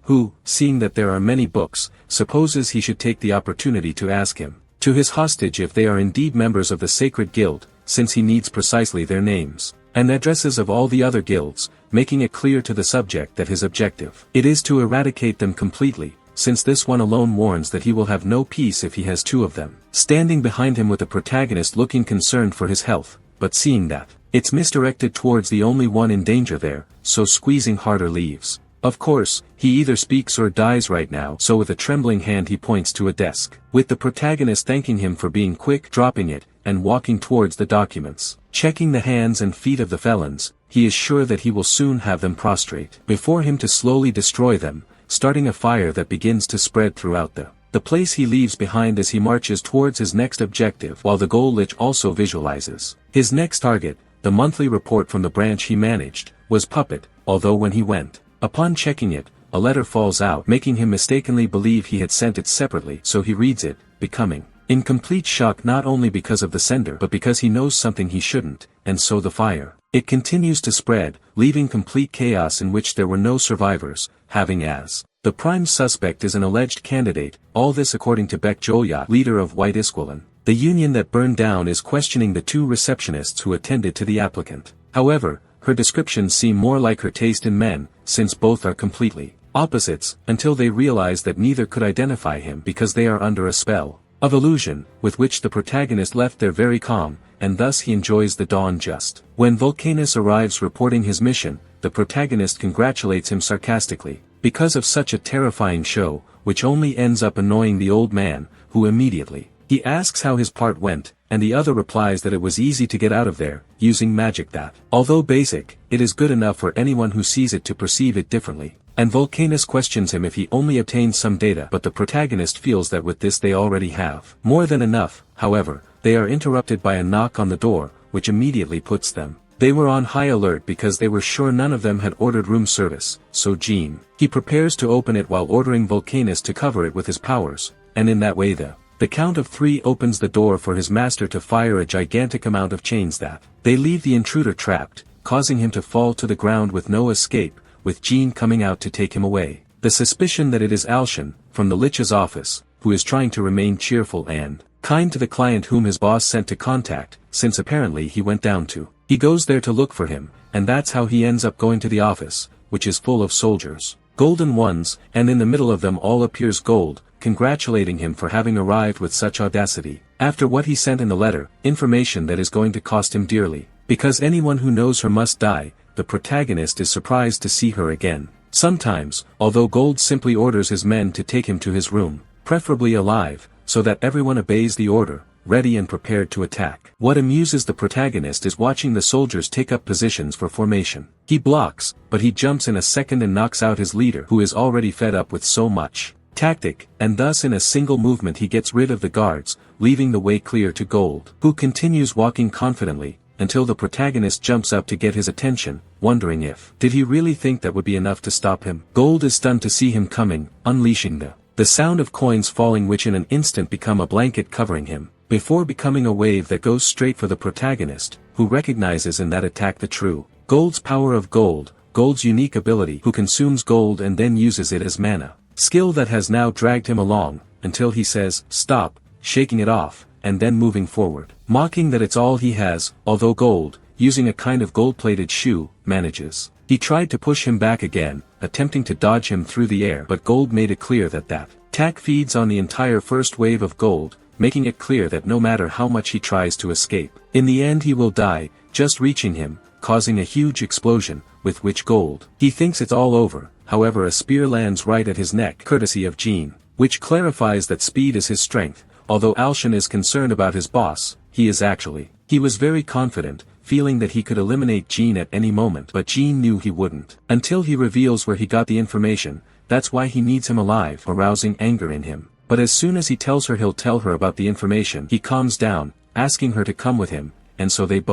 who, seeing that there are many books, supposes he should take the opportunity to ask him to his hostage if they are indeed members of the sacred guild, since he needs precisely their names and addresses of all the other guilds, making it clear to the subject that his objective it is to eradicate them completely, since this one alone warns that he will have no peace if he has two of them standing behind him, with the protagonist looking concerned for his health, but seeing that it's misdirected towards the only one in danger there, so squeezing harder leaves Of course, he either speaks or dies right now, so with a trembling hand he points to a desk, with the protagonist thanking him for being quick, dropping it, and walking towards the documents. Checking the hands and feet of the felons, he is sure that he will soon have them prostrate before him to slowly destroy them, starting a fire that begins to spread throughout the place he leaves behind as he marches towards his next objective, while the Gold Lich also visualizes his next target. The monthly report from the branch he managed was Puppet, although when he went, upon checking it, a letter falls out, making him mistakenly believe he had sent it separately, so he reads it, becoming in complete shock not only because of the sender but because he knows something he shouldn't, and so the fire. It continues to spread, leaving complete chaos in which there were no survivors, having as the prime suspect is an alleged candidate, all this according to Baek Jolyat, leader of White Isquilin. The union that burned down is questioning the two receptionists who attended to the applicant. However, her descriptions seem more like her taste in men, since both are completely opposites, until they realize that neither could identify him because they are under a spell of illusion, with which the protagonist left there very calm, and thus he enjoys the dawn just when Vulcanus arrives reporting his mission. The protagonist congratulates him sarcastically, because of such a terrifying show, which only ends up annoying the old man, who immediately he asks how his part went, and the other replies that it was easy to get out of there, using magic that, although basic, it is good enough for anyone who sees it to perceive it differently. And Vulcanus questions him if he only obtains some data, but the protagonist feels that with this they already have more than enough. However, they are interrupted by a knock on the door, which immediately puts them. They were on high alert because they were sure none of them had ordered room service, so he prepares to open it while ordering Vulcanus to cover it with his powers, and in that way the count of 3 opens the door for his master to fire a gigantic amount of chains that they leave the intruder trapped, causing him to fall to the ground with no escape, with Jean coming out to take him away. The suspicion that it is Alshan, from the Lich's office, who is trying to remain cheerful and kind to the client whom his boss sent to contact, since apparently he went down to. He goes there to look for him, and that's how he ends up going to the office, which is full of soldiers, golden ones, and in the middle of them all appears Gold, congratulating him for having arrived with such audacity, after what he sent in the letter, information that is going to cost him dearly, because anyone who knows her must die. The protagonist is surprised to see her again. Sometimes, although Gold simply orders his men to take him to his room, preferably alive, so that everyone obeys the order, ready and prepared to attack. What amuses the protagonist is watching the soldiers take up positions for formation. He blocks, but he jumps in a second and knocks out his leader, who is already fed up with so much tactic, and thus in a single movement he gets rid of the guards, leaving the way clear to Gold, who continues walking confidently, until the protagonist jumps up to get his attention, wondering if did he really think that would be enough to stop him. Gold is stunned to see him coming, unleashing the sound of coins falling, which in an instant become a blanket covering him, before becoming a wave that goes straight for the protagonist, who recognizes in that attack the true Gold's power of Gold's unique ability, who consumes gold and then uses it as mana, skill that has now dragged him along, until he says, "Stop," shaking it off, and then moving forward, mocking that it's all he has, although Gold, using a kind of gold-plated shoe, manages. He tried to push him back again, attempting to dodge him through the air, but Gold made it clear that attack feeds on the entire first wave of gold, making it clear that no matter how much he tries to escape, in the end he will die, just reaching him, causing a huge explosion, with which Gold, he thinks it's all over. However, a spear lands right at his neck, courtesy of Jean, which clarifies that speed is his strength. Although Alshan is concerned about his boss, he was very confident, feeling that he could eliminate Jean at any moment, but Jean knew he wouldn't, until he reveals where he got the information. That's why he needs him alive, arousing anger in him. But as soon as he tells her he'll tell her about the information, he calms down, asking her to come with him, and so they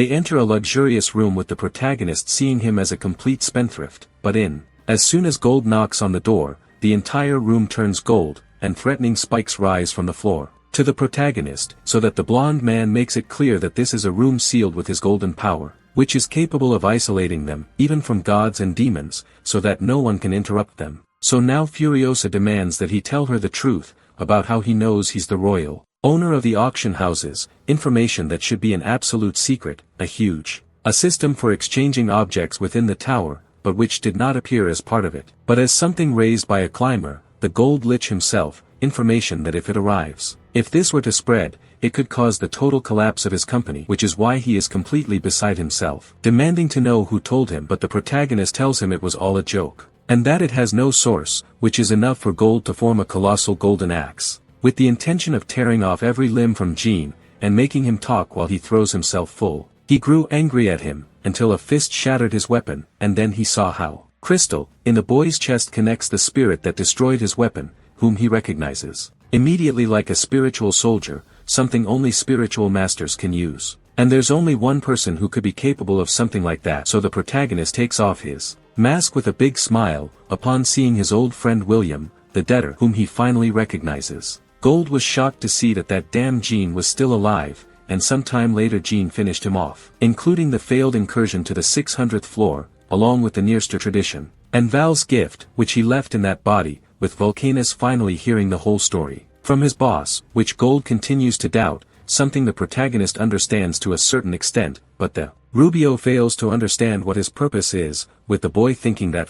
enter a luxurious room, with the protagonist seeing him as a complete spendthrift, but as soon as Gold knocks on the door, the entire room turns gold, and threatening spikes rise from the floor to the protagonist, so that the blonde man makes it clear that this is a room sealed with his golden power, which is capable of isolating them, even from gods and demons, so that no one can interrupt them. So now Furiosa demands that he tell her the truth, about how he knows he's the royal owner of the auction houses, information that should be an absolute secret, a system for exchanging objects within the tower, but which did not appear as part of it, but as something raised by a climber, the Gold Lich himself, information that if this were to spread, it could cause the total collapse of his company, which is why he is completely beside himself, demanding to know who told him, but the protagonist tells him it was all a joke. and that it has no source, which is enough for Gold to form a colossal golden axe. With the intention of tearing off every limb from Jean, and making him talk while he throws himself full. He grew angry at him, until a fist shattered his weapon, and then he saw how. Crystal, in the boy's chest connects the spirit that destroyed his weapon, whom he recognizes. Immediately, like a spiritual soldier, something only spiritual masters can use. And there's only one person who could be capable of something like that, so the protagonist takes off his mask with a big smile, upon seeing his old friend William, the debtor, whom he finally recognizes. Gold was shocked to see that damn Jean was still alive, and sometime later Jean finished him off, including the failed incursion to the 600th floor, along with the Nearster tradition, and Val's gift, which he left in that body, with Vulcanus finally hearing the whole story from his boss, which Gold continues to doubt, something the protagonist understands to a certain extent, but the Rubio fails to understand what his purpose is, with the boy thinking that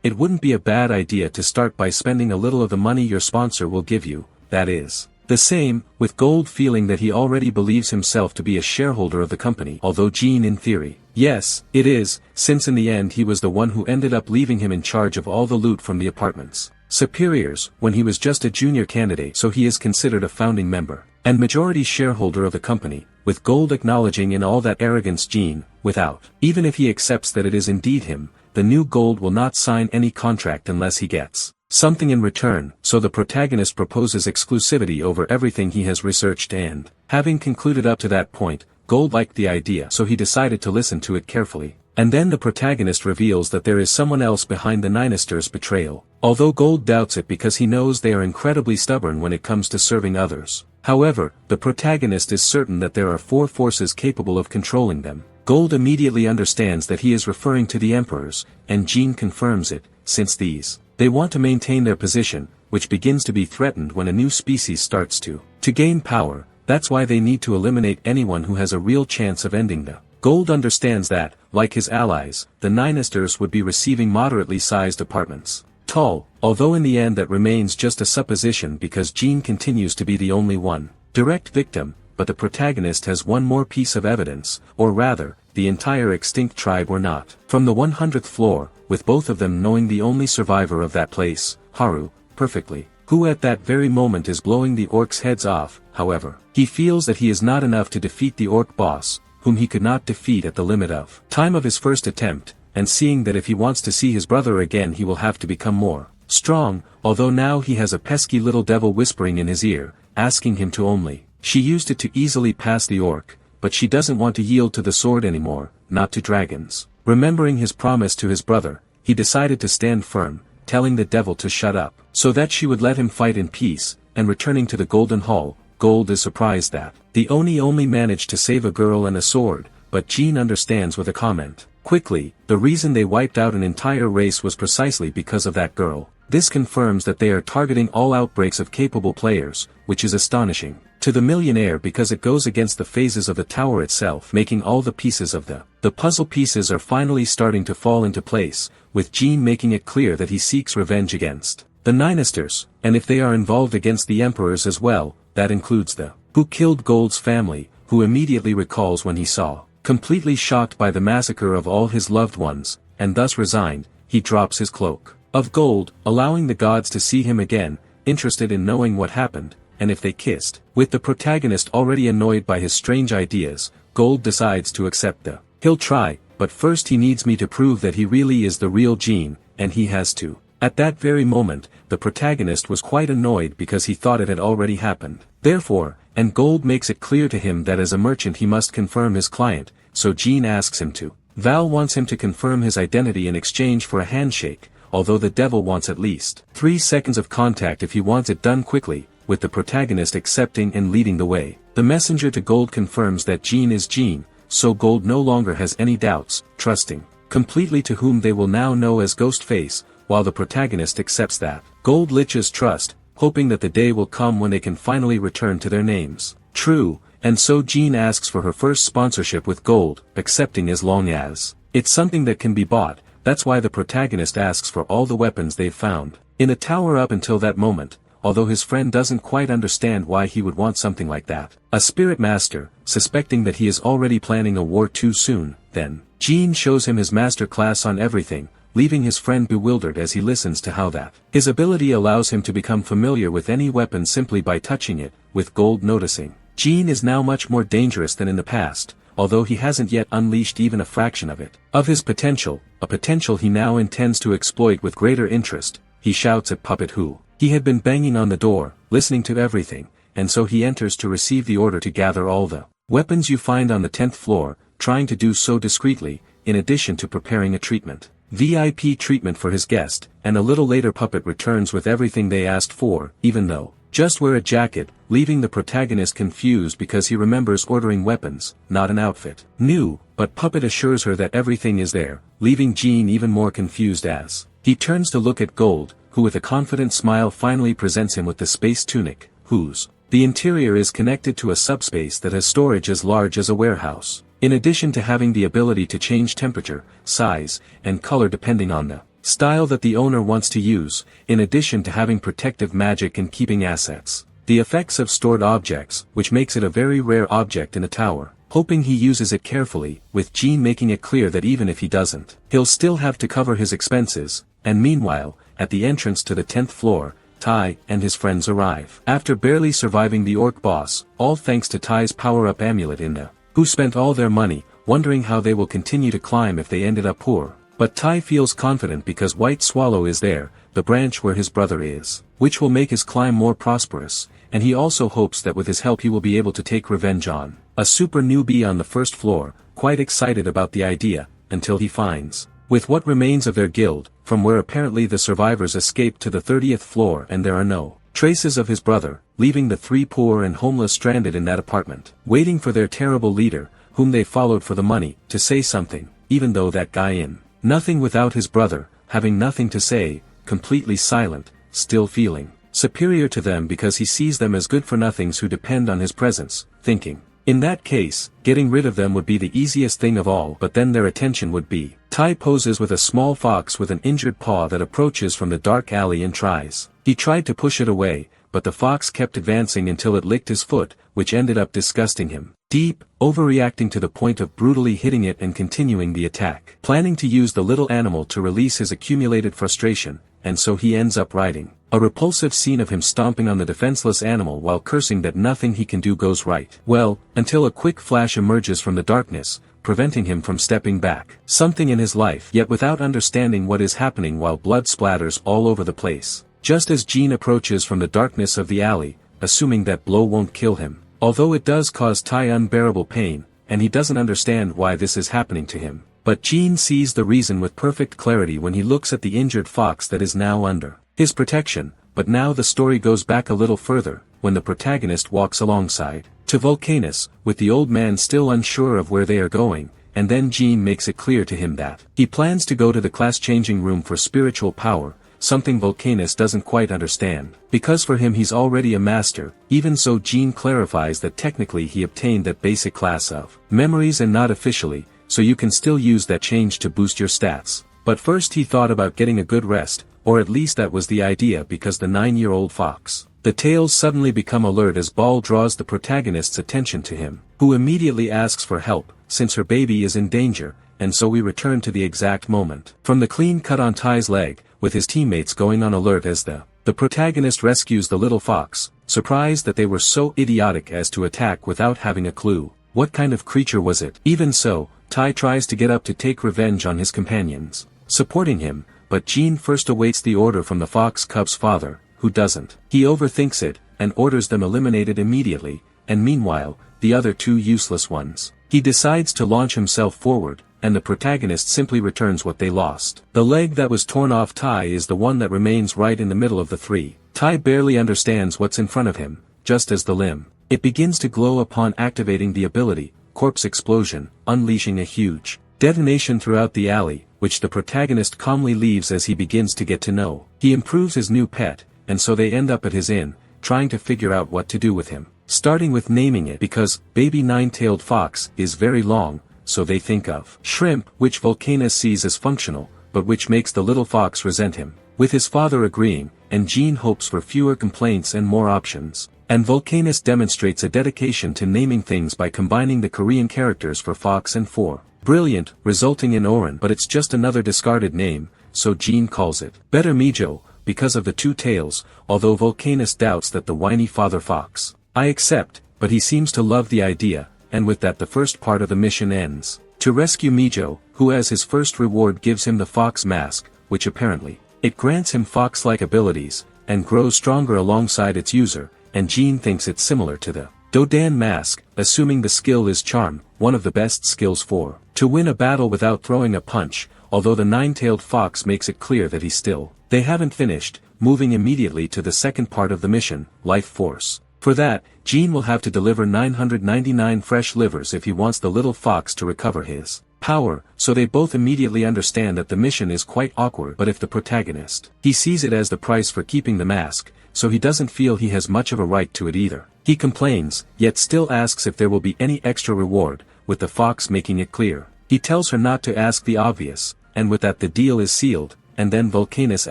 it wouldn't be a bad idea to start by spending a little of the money your sponsor will give you, that is. The same, with Gold feeling that he already believes himself to be a shareholder of the company, although Jean in theory. Yes, it is, since in the end he was the one who ended up leaving him in charge of all the loot from the apartments. Superiors, when he was just a junior candidate, so he is considered a founding member, and majority shareholder of the company, with Gold acknowledging in all that arrogance Jean, without. Even if he accepts that it is indeed him, the new Gold will not sign any contract unless he gets something in return, so the protagonist proposes exclusivity over everything he has researched and, having concluded up to that point, Gold liked the idea, so he decided to listen to it carefully. And then the protagonist reveals that there is someone else behind the Ninisters' betrayal, although Gold doubts it because he knows they are incredibly stubborn when it comes to serving others. However, the protagonist is certain that there are 4 forces capable of controlling them. Gold immediately understands that he is referring to the Emperors, and Jean confirms it, since they want to maintain their position, which begins to be threatened when a new species starts to gain power. That's why they need to eliminate anyone who has a real chance of ending the. Gold understands that, like his allies, the Ninisters would be receiving moderately sized apartments. Tall, although in the end that remains just a supposition because Jean continues to be the only one direct victim, but the protagonist has one more piece of evidence, or rather, the entire extinct tribe were not. From the 100th floor, with both of them knowing the only survivor of that place, Haru, perfectly, who at that very moment is blowing the orcs' heads off. However, he feels that he is not enough to defeat the orc boss, whom he could not defeat at the limit of time of his first attempt, and seeing that if he wants to see his brother again he will have to become more strong, although now he has a pesky little devil whispering in his ear, asking him to only. She used it to easily pass the orc, but she doesn't want to yield to the sword anymore, not to dragons. Remembering his promise to his brother, he decided to stand firm, telling the devil to shut up, so that she would let him fight in peace, and returning to the Golden Hall, Gold is surprised that the Oni only managed to save a girl and a sword, but Jean understands with a comment. Quickly, the reason they wiped out an entire race was precisely because of that girl. This confirms that they are targeting all outbreaks of capable players, which is astonishing to the millionaire because it goes against the phases of the tower itself, making all the pieces of the puzzle pieces are finally starting to fall into place, with Jean making it clear that he seeks revenge against the Ninisters, and if they are involved against the Emperors as well, that includes the who killed Gold's family, who immediately recalls when he saw, completely shocked by the massacre of all his loved ones, and thus resigned, he drops his cloak of gold, allowing the gods to see him again, interested in knowing what happened, and if they kissed. With the protagonist already annoyed by his strange ideas, Gold decides to accept the. He'll try, but first he needs me to prove that he really is the real Jean, and he has to. At that very moment, the protagonist was quite annoyed because he thought it had already happened. Therefore, and Gold makes it clear to him that as a merchant he must confirm his client, so Jean asks him to. Val wants him to confirm his identity in exchange for a handshake, although the devil wants at least 3 seconds of contact if he wants it done quickly, with the protagonist accepting and leading the way. The messenger to Gold confirms that Jean is Jean, so Gold no longer has any doubts, trusting completely to whom they will now know as Ghostface, while the protagonist accepts that. Gold liches trust, hoping that the day will come when they can finally return to their names. True, and so Jean asks for her first sponsorship with Gold, accepting as long as it's something that can be bought. That's why the protagonist asks for all the weapons they've found in a tower up until that moment, although his friend doesn't quite understand why he would want something like that. A spirit master, suspecting that he is already planning a war too soon, then Jean shows him his master class on everything, leaving his friend bewildered as he listens to how that. His ability allows him to become familiar with any weapon simply by touching it, with Gold noticing. Jean is now much more dangerous than in the past, although he hasn't yet unleashed even a fraction of it. Of his potential, a potential he now intends to exploit with greater interest, he shouts at Puppet who. He had been banging on the door, listening to everything, and so he enters to receive the order to gather all the weapons you find on the 10th floor, trying to do so discreetly, in addition to preparing a treatment. VIP treatment for his guest, and a little later Puppet returns with everything they asked for, even though, just wear a jacket, leaving the protagonist confused because he remembers ordering weapons, not an outfit. New, but Puppet assures her that everything is there, leaving Jean even more confused as he turns to look at Gold, who with a confident smile finally presents him with the space tunic, whose the interior is connected to a subspace that has storage as large as a warehouse, in addition to having the ability to change temperature, size, and color depending on the style that the owner wants to use, in addition to having protective magic and keeping assets. The effects of stored objects, which makes it a very rare object in a tower, hoping he uses it carefully, with Jean making it clear that even if he doesn't, he'll still have to cover his expenses, and meanwhile, at the entrance to the 10th floor, Tai and his friends arrive. After barely surviving the orc boss, all thanks to Tai's power-up amulet in the who spent all their money, wondering how they will continue to climb if they ended up poor. But Tai feels confident because White Swallow is there, the branch where his brother is, which will make his climb more prosperous, and he also hopes that with his help he will be able to take revenge on a super newbie on the first floor, quite excited about the idea, until he finds, with what remains of their guild, from where apparently the survivors escaped to the 30th floor and there are no traces of his brother, leaving the three poor and homeless stranded in that apartment, waiting for their terrible leader, whom they followed for the money, to say something, even though that guy in nothing without his brother, having nothing to say, completely silent, still feeling superior to them because he sees them as good-for-nothings who depend on his presence, thinking, in that case, getting rid of them would be the easiest thing of all, but then their attention would be. Tai poses with a small fox with an injured paw that approaches from the dark alley and tries. He tried to push it away, but the fox kept advancing until it licked his foot, which ended up disgusting him deep, overreacting to the point of brutally hitting it and continuing the attack, planning to use the little animal to release his accumulated frustration, and so he ends up writing a repulsive scene of him stomping on the defenseless animal while cursing that nothing he can do goes right. Well, until a quick flash emerges from the darkness, preventing him from stepping back. Something in his life, yet without understanding what is happening while blood splatters all over the place. Just as Jean approaches from the darkness of the alley, assuming that blow won't kill him, although it does cause Tai unbearable pain, and he doesn't understand why this is happening to him. But Jean sees the reason with perfect clarity when he looks at the injured fox that is now under his protection. But now the story goes back a little further, when the protagonist walks alongside to Vulcanus, with the old man still unsure of where they are going, and then Jean makes it clear to him that he plans to go to the class-changing room for spiritual power, something Vulcanus doesn't quite understand, because for him he's already a master. Even so, Jean clarifies that technically he obtained that basic class of memories and not officially, so you can still use that change to boost your stats. But first he thought about getting a good rest, or at least that was the idea because the 9-year-old fox. The tails suddenly become alert as Ball draws the protagonist's attention to him, who immediately asks for help, since her baby is in danger, and so we return to the exact moment. From the clean cut on Tai's leg, with his teammates going on alert as the protagonist rescues the little fox, surprised that they were so idiotic as to attack without having a clue. What kind of creature was it? Even so, Tai tries to get up to take revenge on his companions, supporting him, but Jean first awaits the order from the fox cub's father, who doesn't. He overthinks it, and orders them eliminated immediately, and meanwhile, the other two useless ones. He decides to launch himself forward, and the protagonist simply returns what they lost. The leg that was torn off Tai is the one that remains right in the middle of the three. Tai barely understands what's in front of him, just as the limb. It begins to glow upon activating the ability, Corpse Explosion, unleashing a huge detonation throughout the alley, which the protagonist calmly leaves as he begins to get to know. He improves his new pet, and so they end up at his inn, trying to figure out what to do with him. Starting with naming it because baby nine-tailed fox is very long, so they think of Shrimp, which Vulcanus sees as functional, but which makes the little fox resent him. With his father agreeing, and Jean hopes for fewer complaints and more options. And Vulcanus demonstrates a dedication to naming things by combining the Korean characters for fox and for brilliant, resulting in Oren, but it's just another discarded name, so Jean calls it. Better Mijo, because of the two tails, although Volcanus doubts that the whiny father fox. I accept, but he seems to love the idea, and with that the first part of the mission ends. To rescue Mijo, who as his first reward gives him the fox mask, which apparently, it grants him fox-like abilities, and grows stronger alongside its user, and Jean thinks it's similar to the DIDN mask, assuming the skill is charm, one of the best skills for to win a battle without throwing a punch, although the nine-tailed fox makes it clear that he's still. They haven't finished, moving immediately to the second part of the mission, Life Force. For that, Jean will have to deliver 999 fresh livers if he wants the little fox to recover his power, so they both immediately understand that the mission is quite awkward. But if the protagonist, he sees it as the price for keeping the mask, so he doesn't feel he has much of a right to it either. He complains, yet still asks if there will be any extra reward, with the fox making it clear. He tells her not to ask the obvious, and with that the deal is sealed, and then Volcanus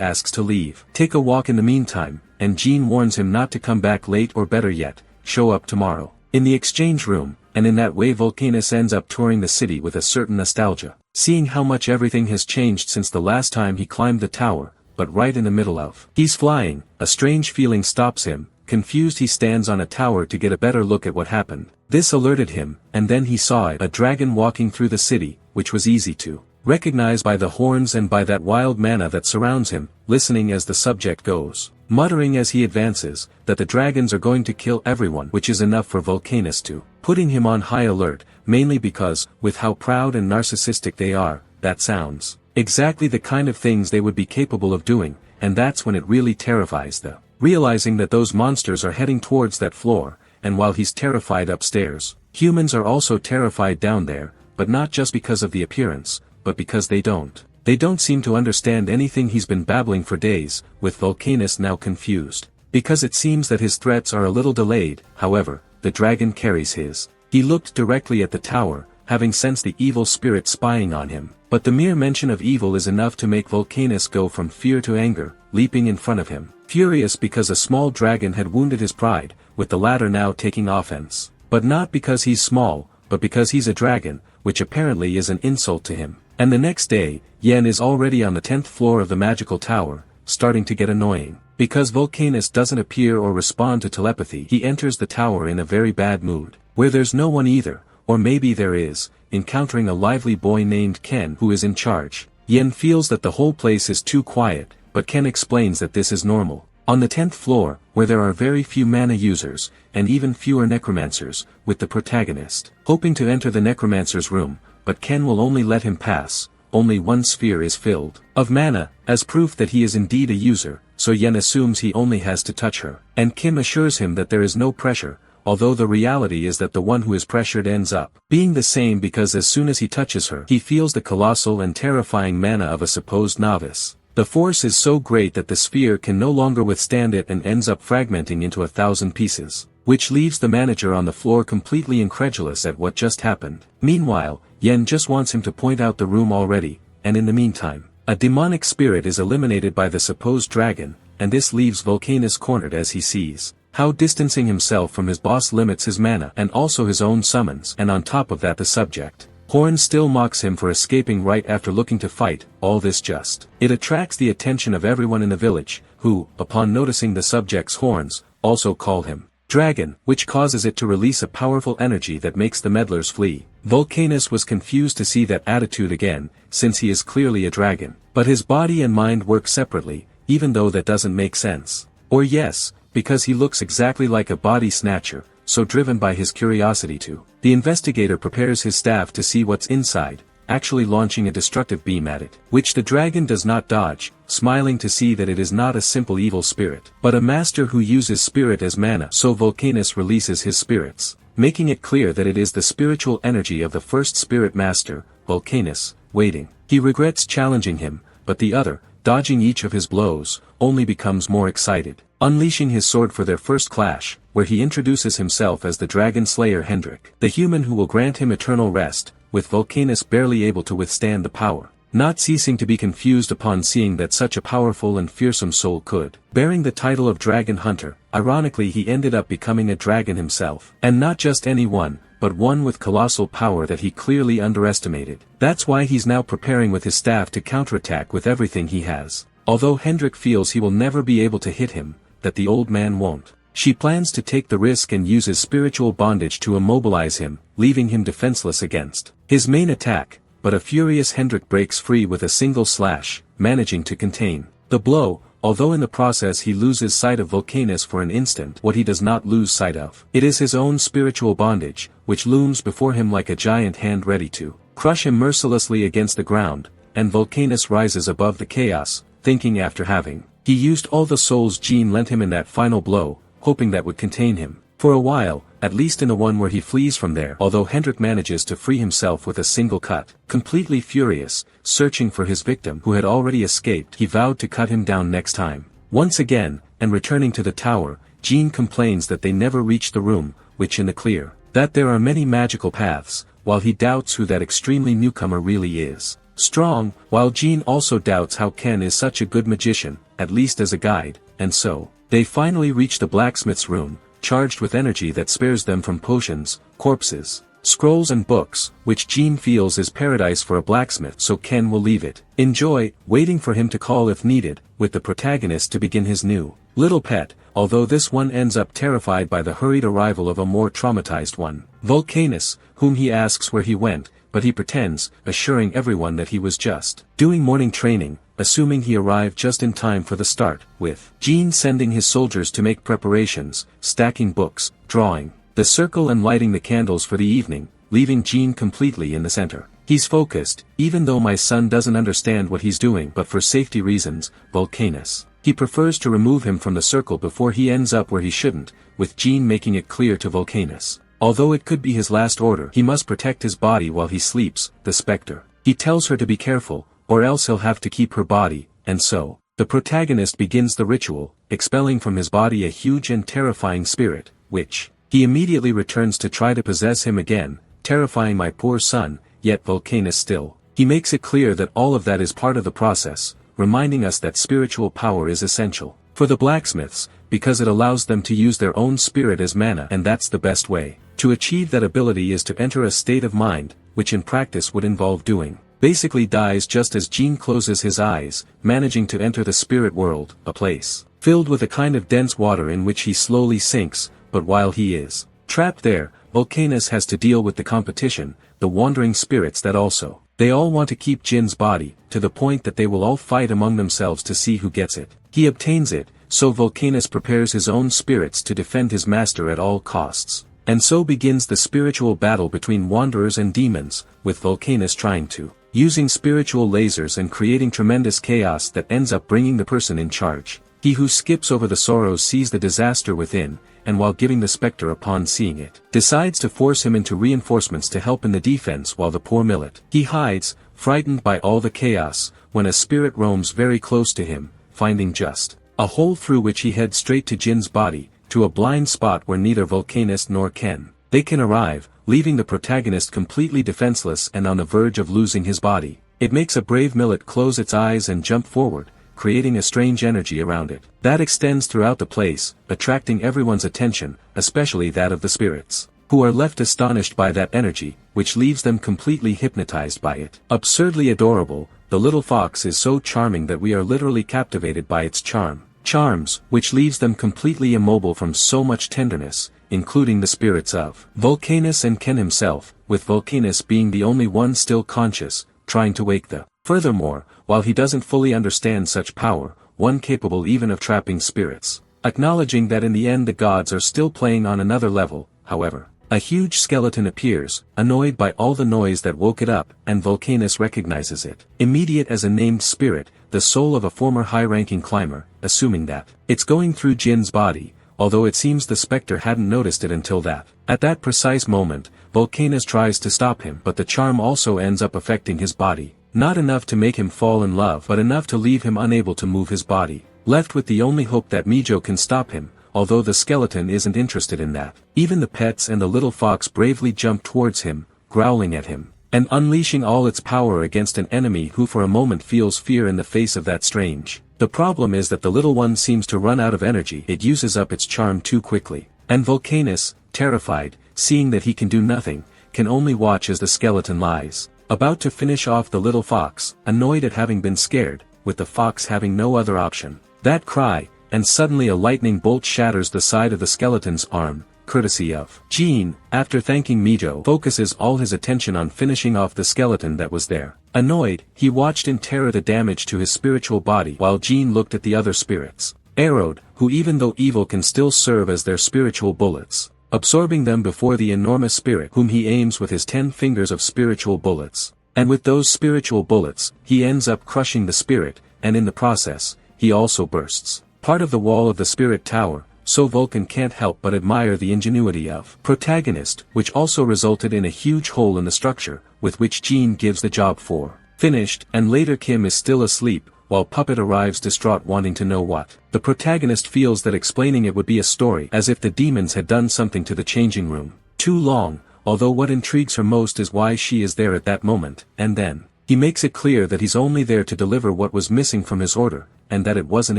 asks to leave. Take a walk in the meantime, and Jean warns him not to come back late or better yet, show up tomorrow. In the exchange room, and in that way Volcanus ends up touring the city with a certain nostalgia, seeing how much everything has changed since the last time he climbed the tower, but right in the middle of he's flying, a strange feeling stops him. Confused he stands on a tower to get a better look at what happened. This alerted him, and then he saw it, a dragon walking through the city, which was easy to recognize by the horns and by that wild mana that surrounds him, listening as the subject goes, muttering as he advances, that the dragons are going to kill everyone, which is enough for Volcanus to putting him on high alert, mainly because, with how proud and narcissistic they are, that sounds exactly the kind of things they would be capable of doing, and that's when it really terrifies them. Realizing that those monsters are heading towards that floor, and while he's terrified upstairs, humans are also terrified down there, but not just because of the appearance, but because they don't seem to understand anything he's been babbling for days, with Volcanus now confused. Because it seems that his threats are a little delayed, however, the dragon carries his. He looked directly at the tower, having sensed the evil spirit spying on him, but the mere mention of evil is enough to make Volcanus go from fear to anger, leaping in front of him. Furious because a small dragon had wounded his pride, with the latter now taking offense. But not because he's small, but because he's a dragon, which apparently is an insult to him. And the next day, Yen is already on the 10th floor of the magical tower, starting to get annoying. Because Volcanus doesn't appear or respond to telepathy, he enters the tower in a very bad mood, where there's no one either, or maybe there is, encountering a lively boy named Ken who is in charge. Yen feels that the whole place is too quiet, but Ken explains that this is normal. On the 10th floor, where there are very few mana users, and even fewer necromancers, with the protagonist hoping to enter the necromancer's room, but Ken will only let him pass. Only one sphere is filled of mana, as proof that he is indeed a user, so Yen assumes he only has to touch her. And Kim assures him that there is no pressure, although the reality is that the one who is pressured ends up being the same, because as soon as he touches her, he feels the colossal and terrifying mana of a supposed novice. The force is so great that the sphere can no longer withstand it and ends up fragmenting into 1,000 pieces, which leaves the manager on the floor completely incredulous at what just happened. Meanwhile, Yen just wants him to point out the room already, and in the meantime, a demonic spirit is eliminated by the supposed dragon, and this leaves Volcanus cornered as he sees how distancing himself from his boss limits his mana and also his own summons, and on top of that the subject Horn still mocks him for escaping right after looking to fight. All this just it attracts the attention of everyone in the village, who, upon noticing the subject's horns, also call him dragon, which causes it to release a powerful energy that makes the meddlers flee. Volcanus was confused to see that attitude again, since he is clearly a dragon, but his body and mind work separately, even though that doesn't make sense. Or yes, because he looks exactly like a body snatcher, so driven by his curiosity to. The investigator prepares his staff to see what's inside, actually launching a destructive beam at it, which the dragon does not dodge, smiling to see that it is not a simple evil spirit, but a master who uses spirit as mana. So Volcanus releases his spirits, making it clear that it is the spiritual energy of the first spirit master. Volcanus, waiting. He regrets challenging him, but the other, dodging each of his blows, only becomes more excited, unleashing his sword for their first clash, where he introduces himself as the Dragon Slayer Hendrik, the human who will grant him eternal rest, with Volcanus barely able to withstand the power, not ceasing to be confused upon seeing that such a powerful and fearsome soul could. Bearing the title of Dragon Hunter, ironically he ended up becoming a dragon himself, and not just any one, but one with colossal power that he clearly underestimated. That's why he's now preparing with his staff to counterattack with everything he has. Although Hendrik feels he will never be able to hit him, that the old man won't. She plans to take the risk and uses spiritual bondage to immobilize him, leaving him defenseless against his main attack, but a furious Hendrik breaks free with a single slash, managing to contain the blow, although in the process he loses sight of Volcanus for an instant. What he does not lose sight of, it is his own spiritual bondage, which looms before him like a giant hand ready to crush him mercilessly against the ground, and Volcanus rises above the chaos, thinking after having he used all the souls Jean lent him in that final blow, hoping that would contain him for a while, at least in the one where he flees from there. Although Hendrik manages to free himself with a single cut, completely furious, searching for his victim who had already escaped, he vowed to cut him down next time. Once again, and returning to the tower, Jean complains that they never reach the room, which in the clear, that there are many magical paths, while he doubts who that extremely newcomer really is. Strong, while Jean also doubts how Ken is such a good magician, at least as a guide, and so, they finally reach the blacksmith's room, charged with energy that spares them from potions, corpses, scrolls and books, which Jean feels is paradise for a blacksmith, so Ken will leave it. Enjoy, waiting for him to call if needed, with the protagonist to begin his new little pet, although this one ends up terrified by the hurried arrival of a more traumatized one, Volcanus, whom he asks where he went, but he pretends, assuring everyone that he was just doing morning training, assuming he arrived just in time for the start, with Jean sending his soldiers to make preparations, stacking books, drawing the circle and lighting the candles for the evening, leaving Jean completely in the center. He's focused, even though my son doesn't understand what he's doing, but for safety reasons, Volcanus. He prefers to remove him from the circle before he ends up where he shouldn't, with Jean making it clear to Volcanus. Although it could be his last order, he must protect his body while he sleeps, the specter. He tells her to be careful, or else he'll have to keep her body, and so, the protagonist begins the ritual, expelling from his body a huge and terrifying spirit, which, he immediately returns to try to possess him again, terrifying my poor son, yet Volcanus still. He makes it clear that all of that is part of the process, reminding us that spiritual power is essential for the blacksmiths, because it allows them to use their own spirit as mana, and that's the best way to achieve that ability is to enter a state of mind, which in practice would involve doing basically dies just as Jean closes his eyes, managing to enter the spirit world, a place filled with a kind of dense water in which he slowly sinks, but while he is trapped there, Volcanus has to deal with the competition, the wandering spirits that also, they all want to keep Jin's body, to the point that they will all fight among themselves to see who gets it. He obtains it, so Volcanus prepares his own spirits to defend his master at all costs. And so begins the spiritual battle between wanderers and demons, with Volcanus trying to using spiritual lasers and creating tremendous chaos that ends up bringing the person in charge. He who skips over the sorrows sees the disaster within, and while giving the spectre upon seeing it, decides to force him into reinforcements to help in the defense while the poor millet. He hides, frightened by all the chaos, when a spirit roams very close to him, finding just a hole through which he heads straight to Jin's body, to a blind spot where neither Volcanus nor Ken they can arrive, leaving the protagonist completely defenseless and on the verge of losing his body. It makes a brave millet close its eyes and jump forward, creating a strange energy around it that extends throughout the place, attracting everyone's attention, especially that of the spirits, who are left astonished by that energy, which leaves them completely hypnotized by it. Absurdly adorable, the little fox is so charming that we are literally captivated by its charms, which leaves them completely immobile from so much tenderness, including the spirits of Volcanus and Ken himself, with Volcanus being the only one still conscious, trying to wake the. Furthermore, while he doesn't fully understand such power, one capable even of trapping spirits, acknowledging that in the end the gods are still playing on another level, however, a huge skeleton appears, annoyed by all the noise that woke it up, and Volcanus recognizes it. Immediate as a named spirit, the soul of a former high-ranking climber, assuming that it's going through Jin's body, although it seems the spectre hadn't noticed it until that. At that precise moment, Volcanus tries to stop him, but the charm also ends up affecting his body. Not enough to make him fall in love, but enough to leave him unable to move his body, left with the only hope that Mijo can stop him, although the skeleton isn't interested in that. Even the pets and the little fox bravely jump towards him, growling at him, and unleashing all its power against an enemy who for a moment feels fear in the face of that strange. The problem is that the little one seems to run out of energy. It uses up its charm too quickly, and Volcanus, terrified, seeing that he can do nothing, can only watch as the skeleton lies, about to finish off the little fox, annoyed at having been scared, with the fox having no other option. That cry, and suddenly a lightning bolt shatters the side of the skeleton's arm, courtesy of Jean. After thanking Mijo, focuses all his attention on finishing off the skeleton that was there. Annoyed, he watched in terror the damage to his spiritual body while Jean looked at the other spirits. Arrowed, who even though evil can still serve as their spiritual bullets, absorbing them before the enormous spirit whom he aims with his 10 fingers of spiritual bullets. And with those spiritual bullets, he ends up crushing the spirit, and in the process, he also bursts part of the wall of the spirit tower, so Vulcan can't help but admire the ingenuity of protagonist, which also resulted in a huge hole in the structure, with which Jean gives the job for finished, and later Kim is still asleep, while Puppet arrives distraught wanting to know what. The protagonist feels that explaining it would be a story as if the demons had done something to the changing room. Too long, although what intrigues her most is why she is there at that moment, and then he makes it clear that he's only there to deliver what was missing from his order, and that it wasn't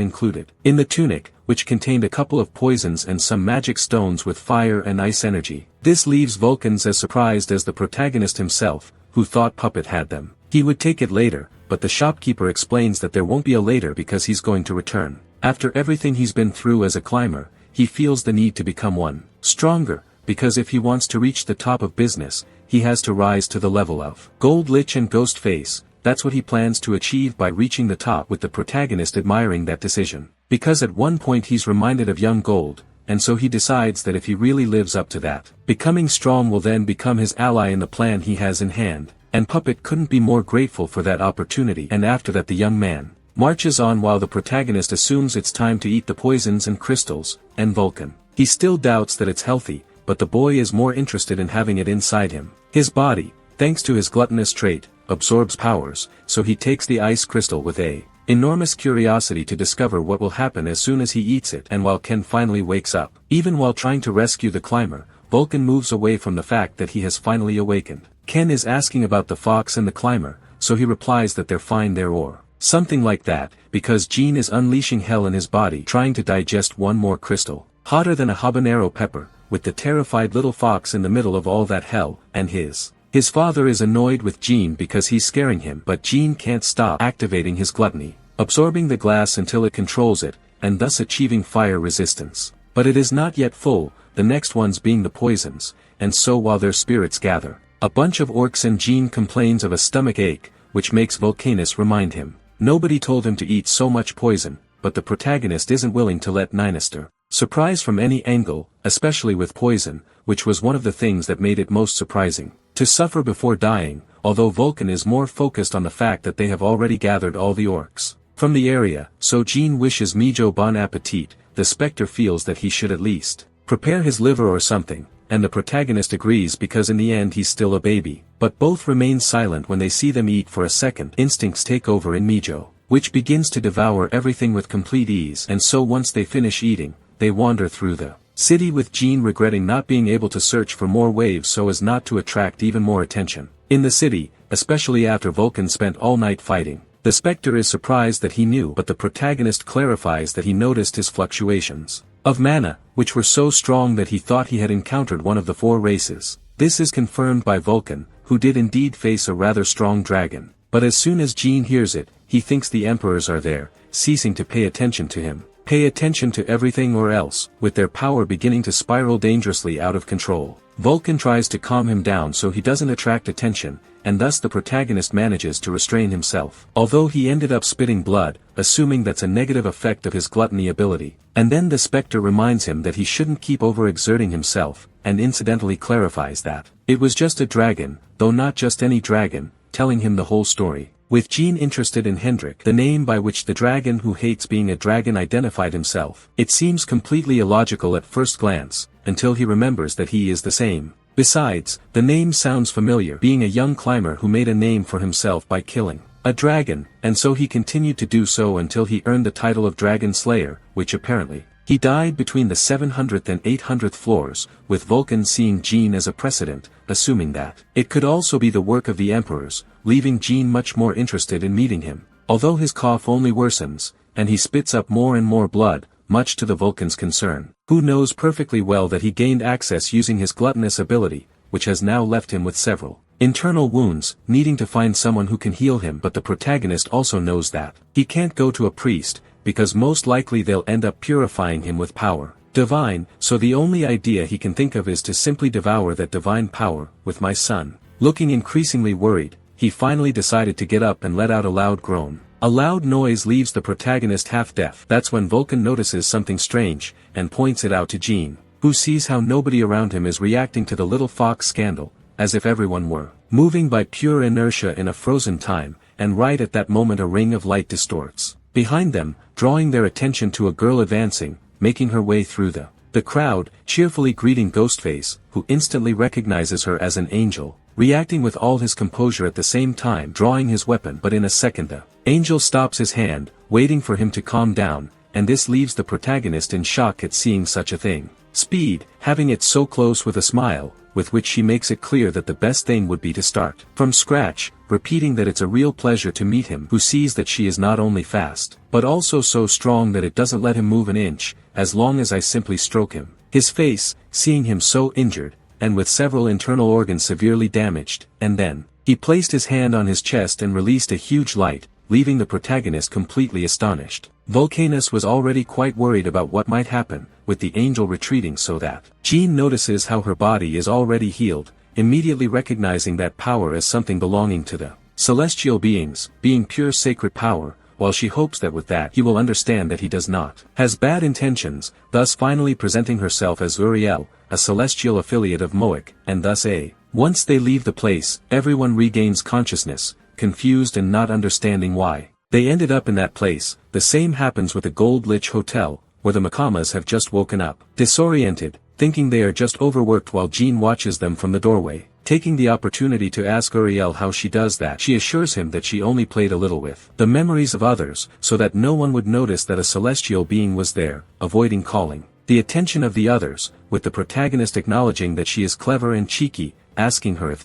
included in the tunic, which contained a couple of poisons and some magic stones with fire and ice energy. This leaves Vulcans as surprised as the protagonist himself, who thought Puppet had them. He would take it later, but the shopkeeper explains that there won't be a later because he's going to return. After everything he's been through as a climber, he feels the need to become one stronger, because if he wants to reach the top of business, he has to rise to the level of Gold Lich and Ghost Face. That's what he plans to achieve by reaching the top, with the protagonist admiring that decision. Because at one point he's reminded of young Gold, and so he decides that if he really lives up to that, becoming strong will then become his ally in the plan he has in hand, and Puppet couldn't be more grateful for that opportunity. And after that the young man marches on while the protagonist assumes it's time to eat the poisons and crystals, and Vulcan. He still doubts that it's healthy, but the boy is more interested in having it inside him. His body, thanks to his gluttonous trait, absorbs powers, so he takes the ice crystal with a enormous curiosity to discover what will happen as soon as he eats it. And while Ken finally wakes up, even while trying to rescue the climber, Vulcan moves away from the fact that he has finally awakened. Ken is asking about the fox and the climber, so he replies that they're fine there or something like that, because Jean is unleashing hell in his body trying to digest one more crystal, hotter than a habanero pepper, with the terrified little fox in the middle of all that hell, and his father is annoyed with Jean because he's scaring him, but Jean can't stop activating his gluttony, absorbing the glass until it controls it, and thus achieving fire resistance. But it is not yet full, the next ones being the poisons, and so while their spirits gather, a bunch of orcs, and Jean complains of a stomach ache, which makes Vulcanus remind him. Nobody told him to eat so much poison, but the protagonist isn't willing to let Ninister surprise from any angle, especially with poison, which was one of the things that made it most surprising. To suffer before dying, although Vulcan is more focused on the fact that they have already gathered all the orcs from the area, so Jean wishes Mijo bon appetit. The Spectre feels that he should at least prepare his liver or something, and the protagonist agrees because in the end he's still a baby. But both remain silent when they see them eat. For a second, instincts take over in Mijo, which begins to devour everything with complete ease, and so once they finish eating, they wander through the city with Jean regretting not being able to search for more waves so as not to attract even more attention. In the city, especially after Vulcan spent all night fighting, the Spectre is surprised that he knew, but the protagonist clarifies that he noticed his fluctuations of mana, which were so strong that he thought he had encountered one of the 4 races. This is confirmed by Vulcan, who did indeed face a rather strong dragon, but as soon as Jean hears it, he thinks the emperors are there, ceasing to pay attention to him. Pay attention to everything or else, with their power beginning to spiral dangerously out of control. Vulcan tries to calm him down so he doesn't attract attention, and thus the protagonist manages to restrain himself. Although he ended up spitting blood, assuming that's a negative effect of his gluttony ability. And then the Spectre reminds him that he shouldn't keep overexerting himself, and incidentally clarifies that it was just a dragon, though not just any dragon, telling him the whole story. With Jean interested in Hendrik, the name by which the dragon who hates being a dragon identified himself, it seems completely illogical at first glance, until he remembers that he is the same. Besides, the name sounds familiar, being a young climber who made a name for himself by killing a dragon, and so he continued to do so until he earned the title of Dragon Slayer, which apparently he died between the 700th and 800th floors, with Vulcan seeing Jean as a precedent, assuming that it could also be the work of the emperors, leaving Jean much more interested in meeting him. Although his cough only worsens, and he spits up more and more blood, much to the Vulcan's concern, who knows perfectly well that he gained access using his gluttonous ability, which has now left him with several internal wounds, needing to find someone who can heal him. But the protagonist also knows that he can't go to a priest, because most likely they'll end up purifying him with power divine, so the only idea he can think of is to simply devour that divine power with my son. Looking increasingly worried, he finally decided to get up and let out a loud groan. A loud noise leaves the protagonist half deaf. That's when Vulcan notices something strange, and points it out to Jean, who sees how nobody around him is reacting to the little fox scandal, as if everyone were moving by pure inertia in a frozen time, and right at that moment a ring of light distorts behind them, drawing their attention to a girl advancing, making her way through the crowd, cheerfully greeting Ghostface, who instantly recognizes her as an angel, reacting with all his composure at the same time drawing his weapon. But in a second the angel stops his hand, waiting for him to calm down, and this leaves the protagonist in shock at seeing such a thing. Speed, having it so close with a smile, with which she makes it clear that the best thing would be to start from scratch, repeating that it's a real pleasure to meet him, who sees that she is not only fast, but also so strong that it doesn't let him move an inch, as long as I simply stroke him. His face, seeing him so injured, and with several internal organs severely damaged, and then he placed his hand on his chest and released a huge light, leaving the protagonist completely astonished. Vulcanus was already quite worried about what might happen, with the angel retreating, so that Jean notices how her body is already healed, immediately recognizing that power as something belonging to the celestial beings, being pure sacred power, while she hopes that with that he will understand that he does not has bad intentions, thus finally presenting herself as Uriel, a celestial affiliate of Moic, and thus once they leave the place, everyone regains consciousness, confused and not understanding why they ended up in that place. The same happens with the Gold Lich Hotel, where the Makamas have just woken up, disoriented, thinking they are just overworked, while Jean watches them from the doorway. Taking the opportunity to ask Uriel how she does that, she assures him that she only played a little with the memories of others, so that no one would notice that a celestial being was there, avoiding calling the attention of the others, with the protagonist acknowledging that she is clever and cheeky, asking her if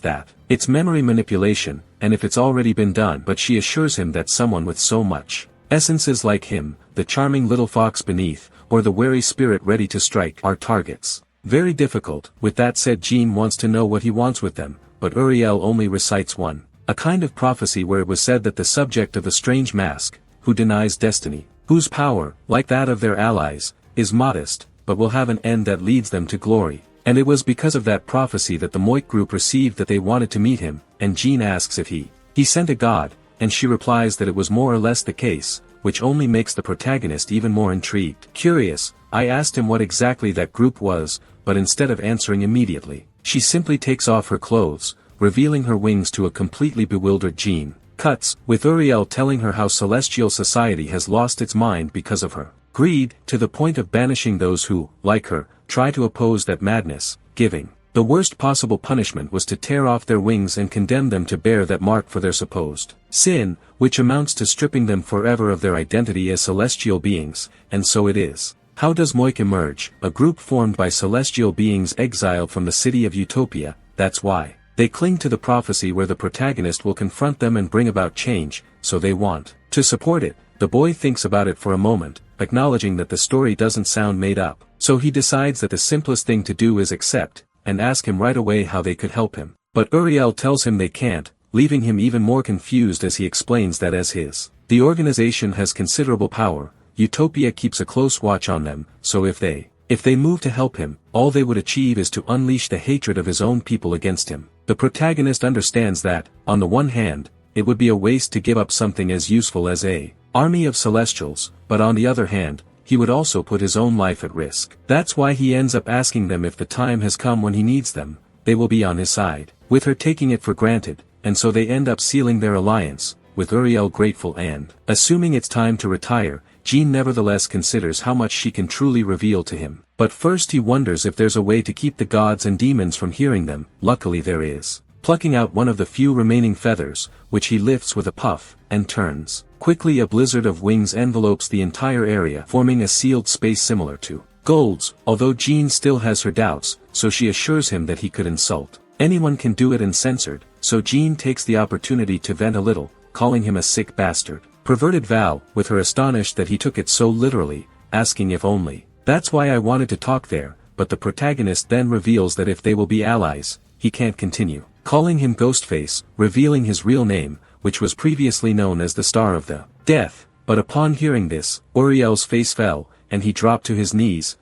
it's memory manipulation, and if it's already been done. But she assures him that someone with so much essences like him, the charming little fox beneath, or the wary spirit ready to strike, are targets very difficult. With that said, Jean wants to know what he wants with them, but Uriel only recites a kind of prophecy where it was said that the subject of the strange mask, who denies destiny, whose power, like that of their allies, is modest, but will have an end that leads them to glory. And it was because of that prophecy that the Moic group received that they wanted to meet him, and Jean asks if he sent a god, and she replies that it was more or less the case, which only makes the protagonist even more intrigued. Curious, I asked him what exactly that group was, but instead of answering immediately, she simply takes off her clothes, revealing her wings to a completely bewildered Jean. Cuts, with Uriel telling her how celestial society has lost its mind because of her greed, to the point of banishing those who, like her, try to oppose that madness, giving the worst possible punishment was to tear off their wings and condemn them to bear that mark for their supposed sin, which amounts to stripping them forever of their identity as celestial beings. And so it is. How does Moic emerge? A group formed by celestial beings exiled from the city of Utopia. That's why they cling to the prophecy where the protagonist will confront them and bring about change, so they want to support it. The boy thinks about it for a moment, acknowledging that the story doesn't sound made up, so he decides that the simplest thing to do is accept, and ask him right away how they could help him. But Uriel tells him they can't, leaving him even more confused as he explains that as the organization has considerable power, Utopia keeps a close watch on them, so if they move to help him, all they would achieve is to unleash the hatred of his own people against him. The protagonist understands that, on the one hand, it would be a waste to give up something as useful as a army of celestials, but on the other hand, he would also put his own life at risk. That's why he ends up asking them if the time has come when he needs them, they will be on his side. With her taking it for granted, and so they end up sealing their alliance, with Uriel grateful and assuming it's time to retire. Jean nevertheless considers how much she can truly reveal to him. But first he wonders if there's a way to keep the gods and demons from hearing them. Luckily there is. Plucking out one of the few remaining feathers, which he lifts with a puff, and turns. Quickly a blizzard of wings envelopes the entire area, forming a sealed space similar to Gold's. Although Jean still has her doubts, so she assures him that he could insult anyone can do it uncensored, so Jean takes the opportunity to vent a little, calling him a sick bastard. Perverted Val, with her astonished that he took it so literally, asking if only. That's why I wanted to talk there, but the protagonist then reveals that if they will be allies, he can't continue. Calling him Ghostface, revealing his real name, which was previously known as the Star of the Death. But upon hearing this, Uriel's face fell, and he dropped to his knees,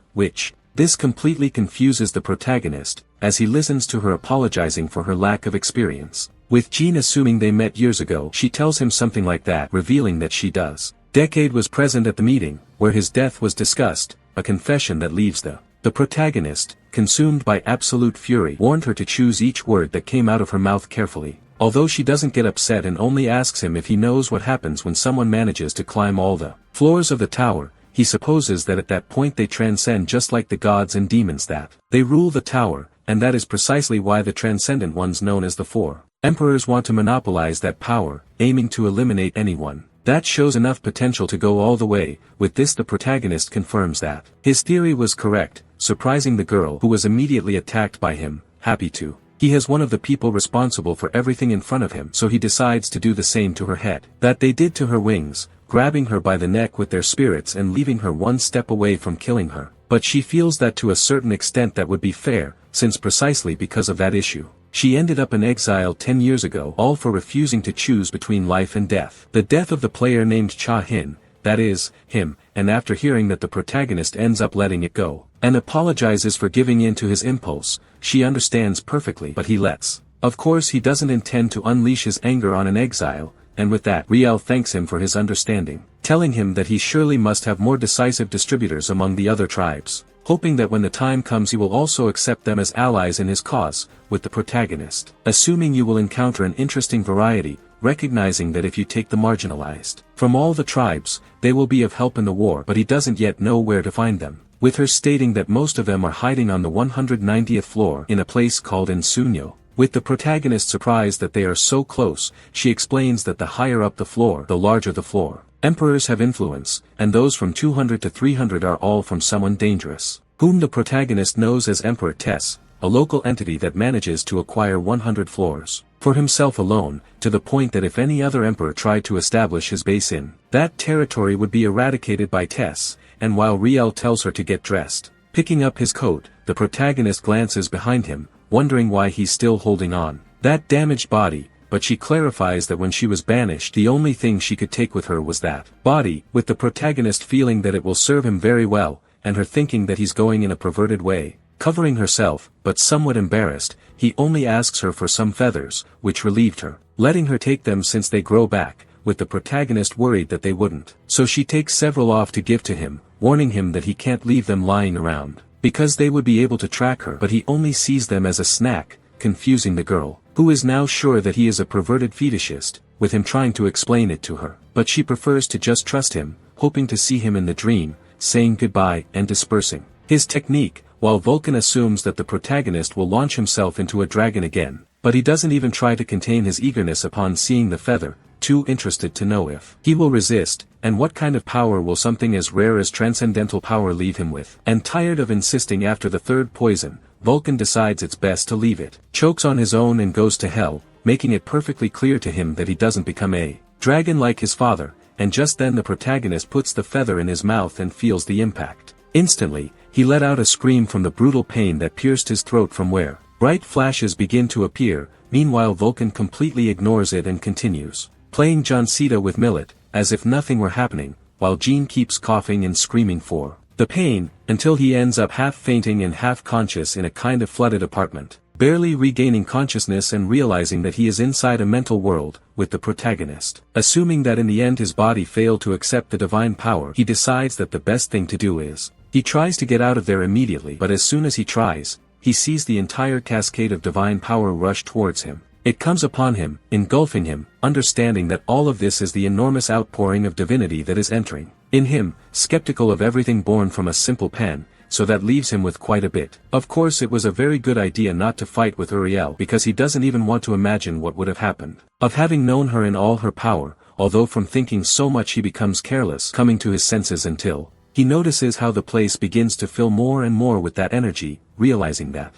this completely confuses the protagonist, as he listens to her apologizing for her lack of experience. With Jean assuming they met years ago, she tells him something like that, revealing that she does. Decade was present at the meeting, where his death was discussed, a confession that leaves the protagonist, consumed by absolute fury, warned her to choose each word that came out of her mouth carefully. Although she doesn't get upset and only asks him if he knows what happens when someone manages to climb all the floors of the tower, he supposes that at that point they transcend just like the gods and demons that they rule the tower, and that is precisely why the transcendent ones known as the Four Emperors want to monopolize that power, aiming to eliminate anyone that shows enough potential to go all the way. With this, the protagonist confirms that his theory was correct, surprising the girl who was immediately attacked by him, happy to. He has one of the people responsible for everything in front of him, so he decides to do the same to her head that they did to her wings, grabbing her by the neck with their spirits and leaving her one step away from killing her. But she feels that to a certain extent that would be fair, since precisely because of that issue, she ended up in exile 10 years ago, all for refusing to choose between life and death. The death of the player named Cha Hin, that is, him, and after hearing that the protagonist ends up letting it go, and apologizes for giving in to his impulse, she understands perfectly, but he lets. Of course he doesn't intend to unleash his anger on an exile, and with that Riel thanks him for his understanding, telling him that he surely must have more decisive distributors among the other tribes, hoping that when the time comes he will also accept them as allies in his cause. With the protagonist, assuming you will encounter an interesting variety, recognizing that if you take the marginalized from all the tribes, they will be of help in the war, but he doesn't yet know where to find them, with her stating that most of them are hiding on the 190th floor in a place called Insunyo. With the protagonist surprised that they are so close, she explains that the higher up the floor, the larger the floor. Emperors have influence, and those from 200 to 300 are all from someone dangerous, whom the protagonist knows as Emperor Tess, a local entity that manages to acquire 100 floors for himself alone, to the point that if any other emperor tried to establish his base in that territory would be eradicated by Tess. And while Riel tells her to get dressed, picking up his coat, the protagonist glances behind him, wondering why he's still holding on that damaged body, but she clarifies that when she was banished the only thing she could take with her was that body, with the protagonist feeling that it will serve him very well, and her thinking that he's going in a perverted way. Covering herself, but somewhat embarrassed, he only asks her for some feathers, which relieved her, letting her take them since they grow back, with the protagonist worried that they wouldn't. So she takes several off to give to him, warning him that he can't leave them lying around, because they would be able to track her, but he only sees them as a snack, confusing the girl, who is now sure that he is a perverted fetishist, with him trying to explain it to her. But she prefers to just trust him, hoping to see him in the dream, saying goodbye and dispersing. His technique, while Vulcan assumes that the protagonist will launch himself into a dragon again, but he doesn't even try to contain his eagerness upon seeing the feather, too interested to know if he will resist, and what kind of power will something as rare as transcendental power leave him with. And tired of insisting after the third poison, Vulcan decides it's best to leave it, chokes on his own and goes to hell, making it perfectly clear to him that he doesn't become a dragon like his father, and just then the protagonist puts the feather in his mouth and feels the impact. Instantly, he let out a scream from the brutal pain that pierced his throat, from where bright flashes begin to appear. Meanwhile Vulcan completely ignores it and continues playing John Cena with Millet, as if nothing were happening, while Jean keeps coughing and screaming for the pain, until he ends up half fainting and half conscious in a kind of flooded apartment, barely regaining consciousness and realizing that he is inside a mental world, with the protagonist. Assuming that in the end his body failed to accept the divine power, he decides that the best thing to do is, he tries to get out of there immediately, but as soon as he tries, he sees the entire cascade of divine power rush towards him. It comes upon him, engulfing him, understanding that all of this is the enormous outpouring of divinity that is entering in him, skeptical of everything born from a simple pen, so that leaves him with quite a bit. Of course it was a very good idea not to fight with Uriel, because he doesn't even want to imagine what would have happened of having known her in all her power, although from thinking so much he becomes careless, coming to his senses until he notices how the place begins to fill more and more with that energy, realizing that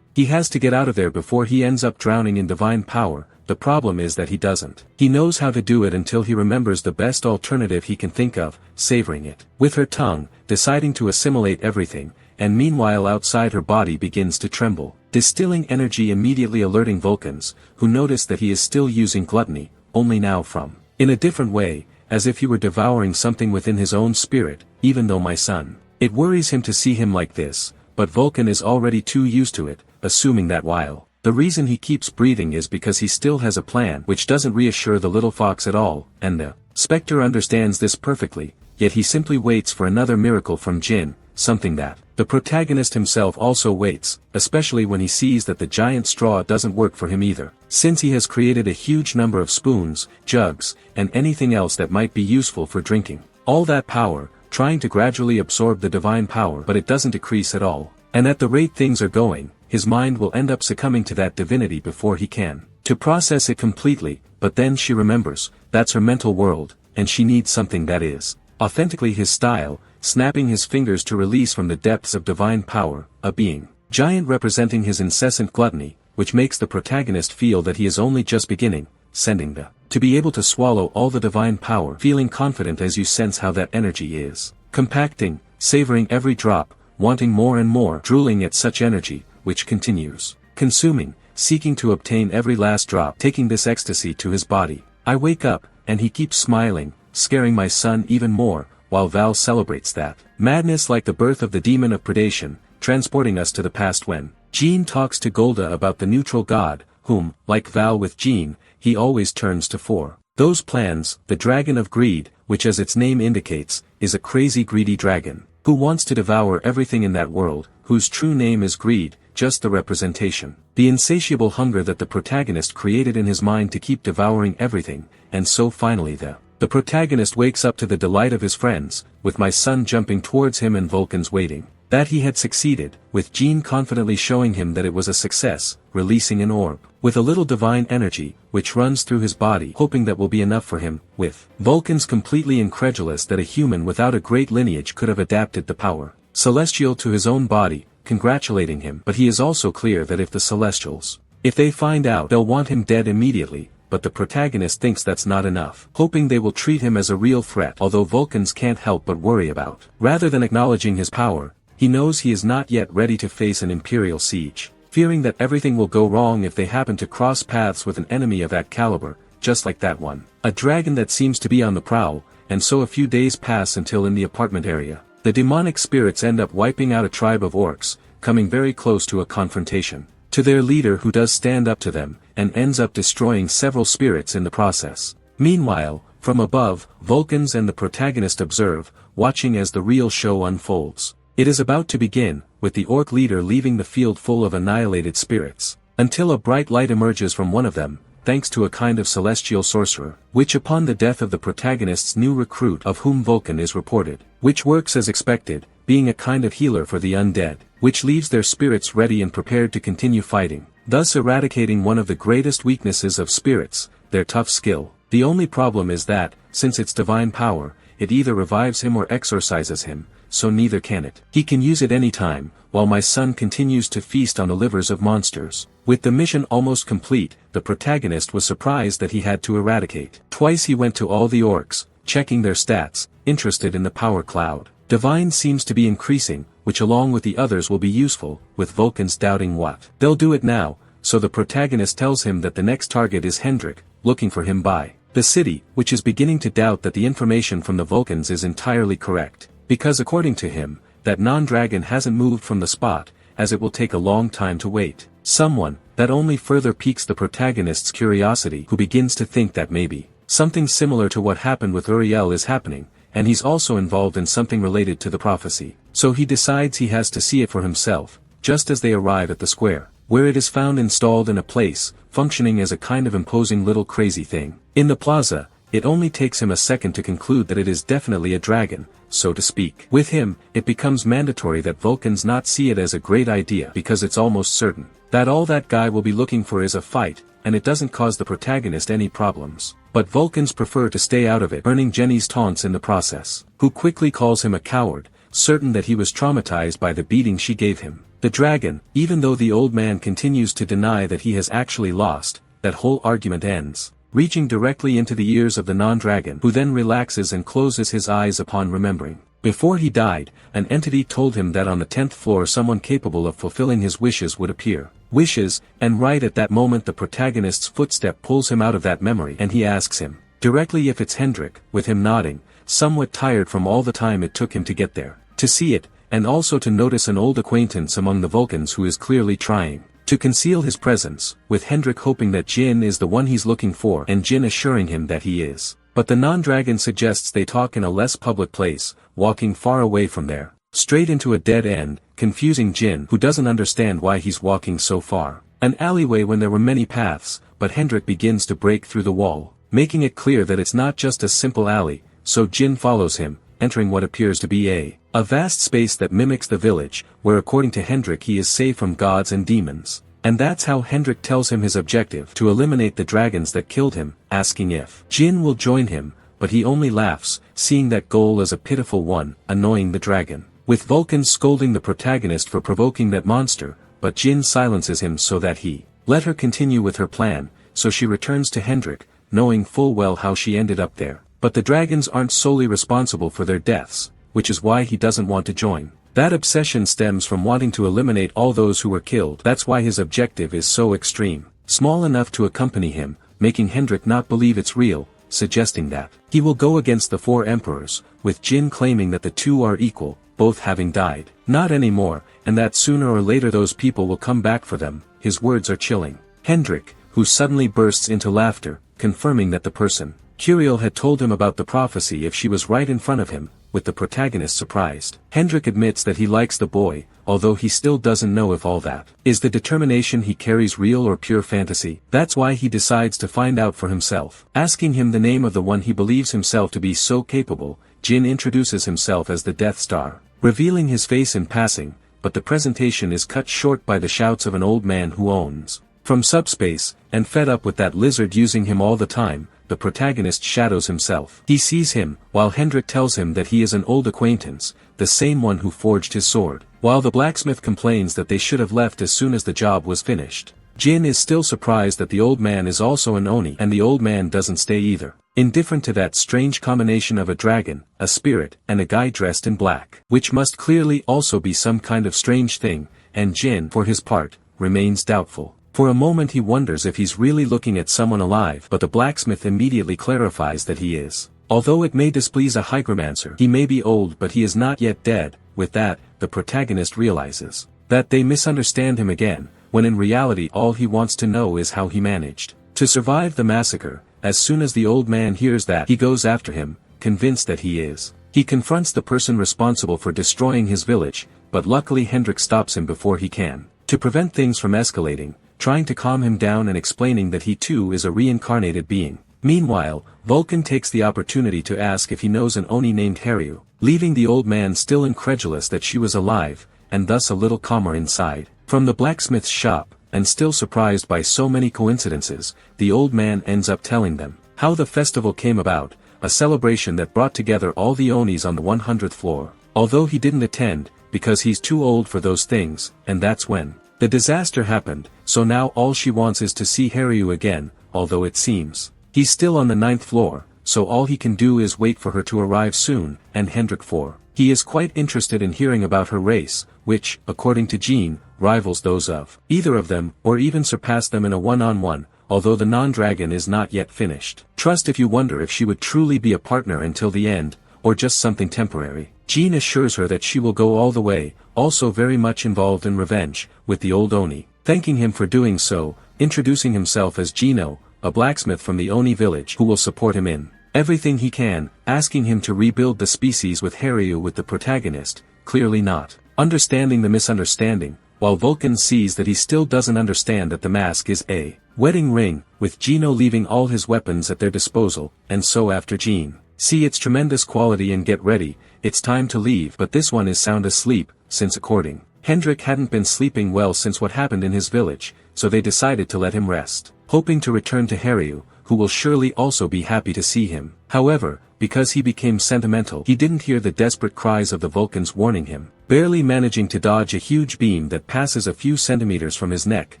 he has to get out of there before he ends up drowning in divine power. the problem is that he doesn't. He knows how to do it until he remembers the best alternative he can think of, savoring it with her tongue, deciding to assimilate everything, and meanwhile outside her body begins to tremble, distilling energy, immediately alerting Vulcans, who notice that he is still using gluttony, only now from in a different way, as if he were devouring something within his own spirit, even though my son. It worries him to see him like this, but Vulcan is already too used to it, assuming that while the reason he keeps breathing is because he still has a plan which doesn't reassure the little fox at all, and the Spectre understands this perfectly, yet he simply waits for another miracle from Jin, something that the protagonist himself also waits, especially when he sees that the giant straw doesn't work for him either, since he has created a huge number of spoons, jugs, and anything else that might be useful for drinking. All that power, trying to gradually absorb the divine power, but it doesn't decrease at all, and at the rate things are going, his mind will end up succumbing to that divinity before he can to process it completely. But then she remembers, that's her mental world, and she needs something that is authentically his style, snapping his fingers to release from the depths of divine power, a being giant representing his incessant gluttony, which makes the protagonist feel that he is only just beginning, sending the to be able to swallow all the divine power, feeling confident as you sense how that energy is compacting, savoring every drop, wanting more and more, drooling at such energy, which continues consuming, seeking to obtain every last drop, taking this ecstasy to his body. I wake up, and he keeps smiling, scaring my son even more, while Val celebrates that madness like the birth of the demon of predation, transporting us to the past when Jean talks to Golda about the neutral god, whom, like Val with Jean, he always turns to for those plans. The dragon of greed, which as its name indicates, is a crazy greedy dragon, who wants to devour everything in that world, whose true name is greed, just the representation. The insatiable hunger that the protagonist created in his mind to keep devouring everything, and so finally the protagonist wakes up to the delight of his friends, with my son jumping towards him and Vulcans waiting that he had succeeded, with Jean confidently showing him that it was a success, releasing an orb with a little divine energy, which runs through his body, hoping that will be enough for him, with Vulcans completely incredulous that a human without a great lineage could have adapted the power celestial to his own body, congratulating him. But he is also clear that if the Celestials, if they find out, they'll want him dead immediately, but the protagonist thinks that's not enough, hoping they will treat him as a real threat. Although Vulcans can't help but worry about, rather than acknowledging his power, he knows he is not yet ready to face an imperial siege, fearing that everything will go wrong if they happen to cross paths with an enemy of that caliber, just like that one, a dragon that seems to be on the prowl. And so a few days pass until in the apartment area, the demonic spirits end up wiping out a tribe of orcs, coming very close to a confrontation to their leader, who does stand up to them, and ends up destroying several spirits in the process. Meanwhile, from above, Vulcans and the protagonist observe, watching as the real show unfolds. It is about to begin, with the orc leader leaving the field full of annihilated spirits, until a bright light emerges from one of them, thanks to a kind of celestial sorcerer, which upon the death of the protagonist's new recruit, of whom Vulcan is reported, which works as expected, being a kind of healer for the undead, which leaves their spirits ready and prepared to continue fighting, thus eradicating one of the greatest weaknesses of spirits, their tough skill. The only problem is that, since it's divine power, it either revives him or exorcises him, so neither can it. He can use it any time, while my son continues to feast on the livers of monsters. With the mission almost complete, the protagonist was surprised that he had to eradicate. Twice he went to all the orcs, checking their stats, interested in the power cloud. Divine seems to be increasing, which along with the others will be useful, with Vulcans doubting what they'll do it now, so the protagonist tells him that the next target is Hendrik, looking for him by the city, which is beginning to doubt that the information from the Vulcans is entirely correct, because according to him, that non-dragon hasn't moved from the spot, as it will take a long time to wait. Someone, that only further piques the protagonist's curiosity, who begins to think that maybe something similar to what happened with Uriel is happening, and he's also involved in something related to the prophecy. So he decides he has to see it for himself, just as they arrive at the square, where it is found installed in a place, functioning as a kind of imposing little crazy thing. In the plaza, it only takes him a second to conclude that it is definitely a dragon, so to speak. With him, it becomes mandatory that Vulcans not see it as a great idea, because it's almost certain that all that guy will be looking for is a fight, and it doesn't cause the protagonist any problems. But Vulcans prefer to stay out of it, earning Jenny's taunts in the process, who quickly calls him a coward, certain that he was traumatized by the beating she gave him. The dragon, even though the old man continues to deny that he has actually lost, that whole argument ends, reaching directly into the ears of the non-dragon, who then relaxes and closes his eyes upon remembering. Before he died, an entity told him that on the 10th floor someone capable of fulfilling his wishes would appear. Wishes, and right at that moment the protagonist's footstep pulls him out of that memory and he asks him directly if it's Hendrik, with him nodding, somewhat tired from all the time it took him to get there, to see it, and also to notice an old acquaintance among the Vulcans who is clearly trying to conceal his presence, with Hendrik hoping that Jin is the one he's looking for and Jin assuring him that he is. But the non-dragon suggests they talk in a less public place, walking far away from there, straight into a dead end, confusing Jin, who doesn't understand why he's walking so far. An alleyway when there were many paths, but Hendrik begins to break through the wall, making it clear that it's not just a simple alley, so Jin follows him, entering what appears to be a vast space that mimics the village, where according to Hendrik he is safe from gods and demons. And that's how Hendrik tells him his objective: to eliminate the dragons that killed him, asking if Jin will join him, but he only laughs, seeing that goal as a pitiful one, annoying the dragon. With Vulcan scolding the protagonist for provoking that monster, but Jin silences him so that he let her continue with her plan, so she returns to Hendrik, knowing full well how she ended up there. But the dragons aren't solely responsible for their deaths, which is why he doesn't want to join. That obsession stems from wanting to eliminate all those who were killed. That's why his objective is so extreme, small enough to accompany him, making Hendrik not believe it's real, suggesting that he will go against the 4 emperors, with Jin claiming that the 2 are equal, both having died. Not anymore, and that sooner or later those people will come back for them. His words are chilling Hendrik, who suddenly bursts into laughter, confirming that the person Curiel had told him about the prophecy if she was right in front of him, with the protagonist surprised. Hendrik admits that he likes the boy, although he still doesn't know if all that is the determination he carries real or pure fantasy. That's why he decides to find out for himself. Asking him the name of the one he believes himself to be so capable, Jin introduces himself as the Death Star, revealing his face in passing, but the presentation is cut short by the shouts of an old man who owns from subspace, and fed up with that lizard using him all the time. The protagonist shadows himself. He sees him, while Hendrik tells him that he is an old acquaintance, the same one who forged his sword. While the blacksmith complains that they should have left as soon as the job was finished, Jin is still surprised that the old man is also an Oni, and the old man doesn't stay either, indifferent to that strange combination of a dragon, a spirit, and a guy dressed in black, which must clearly also be some kind of strange thing, and Jin, for his part, remains doubtful. For a moment he wonders if he's really looking at someone alive, but the blacksmith immediately clarifies that he is. Although it may displease a hygromancer, he may be old but he is not yet dead. With that, the protagonist realizes that they misunderstand him again, when in reality all he wants to know is how he managed to survive the massacre. As soon as the old man hears that, he goes after him, convinced that he is. He confronts the person responsible for destroying his village, but luckily Hendrik stops him before he can. To prevent things from escalating, trying to calm him down and explaining that he too is a reincarnated being. Meanwhile, Vulcan takes the opportunity to ask if he knows an Oni named Haryu, leaving the old man still incredulous that she was alive, and thus a little calmer inside. From the blacksmith's shop, and still surprised by so many coincidences, the old man ends up telling them how the festival came about, a celebration that brought together all the Onis on the 100th floor, although he didn't attend, because he's too old for those things, and that's when the disaster happened. So now all she wants is to see Haryu again, although it seems he's still on the 9th floor, so all he can do is wait for her to arrive soon, and Hendrik for he is quite interested in hearing about her race, which, according to Jean, rivals those of either of them, or even surpass them in a one-on-one, although the non-dragon is not yet finished. Trust if you wonder if she would truly be a partner until the end, or just something temporary. Jean assures her that she will go all the way, also very much involved in revenge, with the old Oni, thanking him for doing so, introducing himself as Gino, a blacksmith from the Oni village who will support him in everything he can, asking him to rebuild the species with Haryu, with the protagonist clearly not understanding the misunderstanding, while Vulcan sees that he still doesn't understand that the mask is a wedding ring, with Gino leaving all his weapons at their disposal, and so after Jean see its tremendous quality and get ready, it's time to leave, but this one is sound asleep, since according Hendrik hadn't been sleeping well since what happened in his village, so they decided to let him rest, hoping to return to Haryu, who will surely also be happy to see him. However, because he became sentimental, he didn't hear the desperate cries of the Vulcans warning him, barely managing to dodge a huge beam that passes a few centimeters from his neck,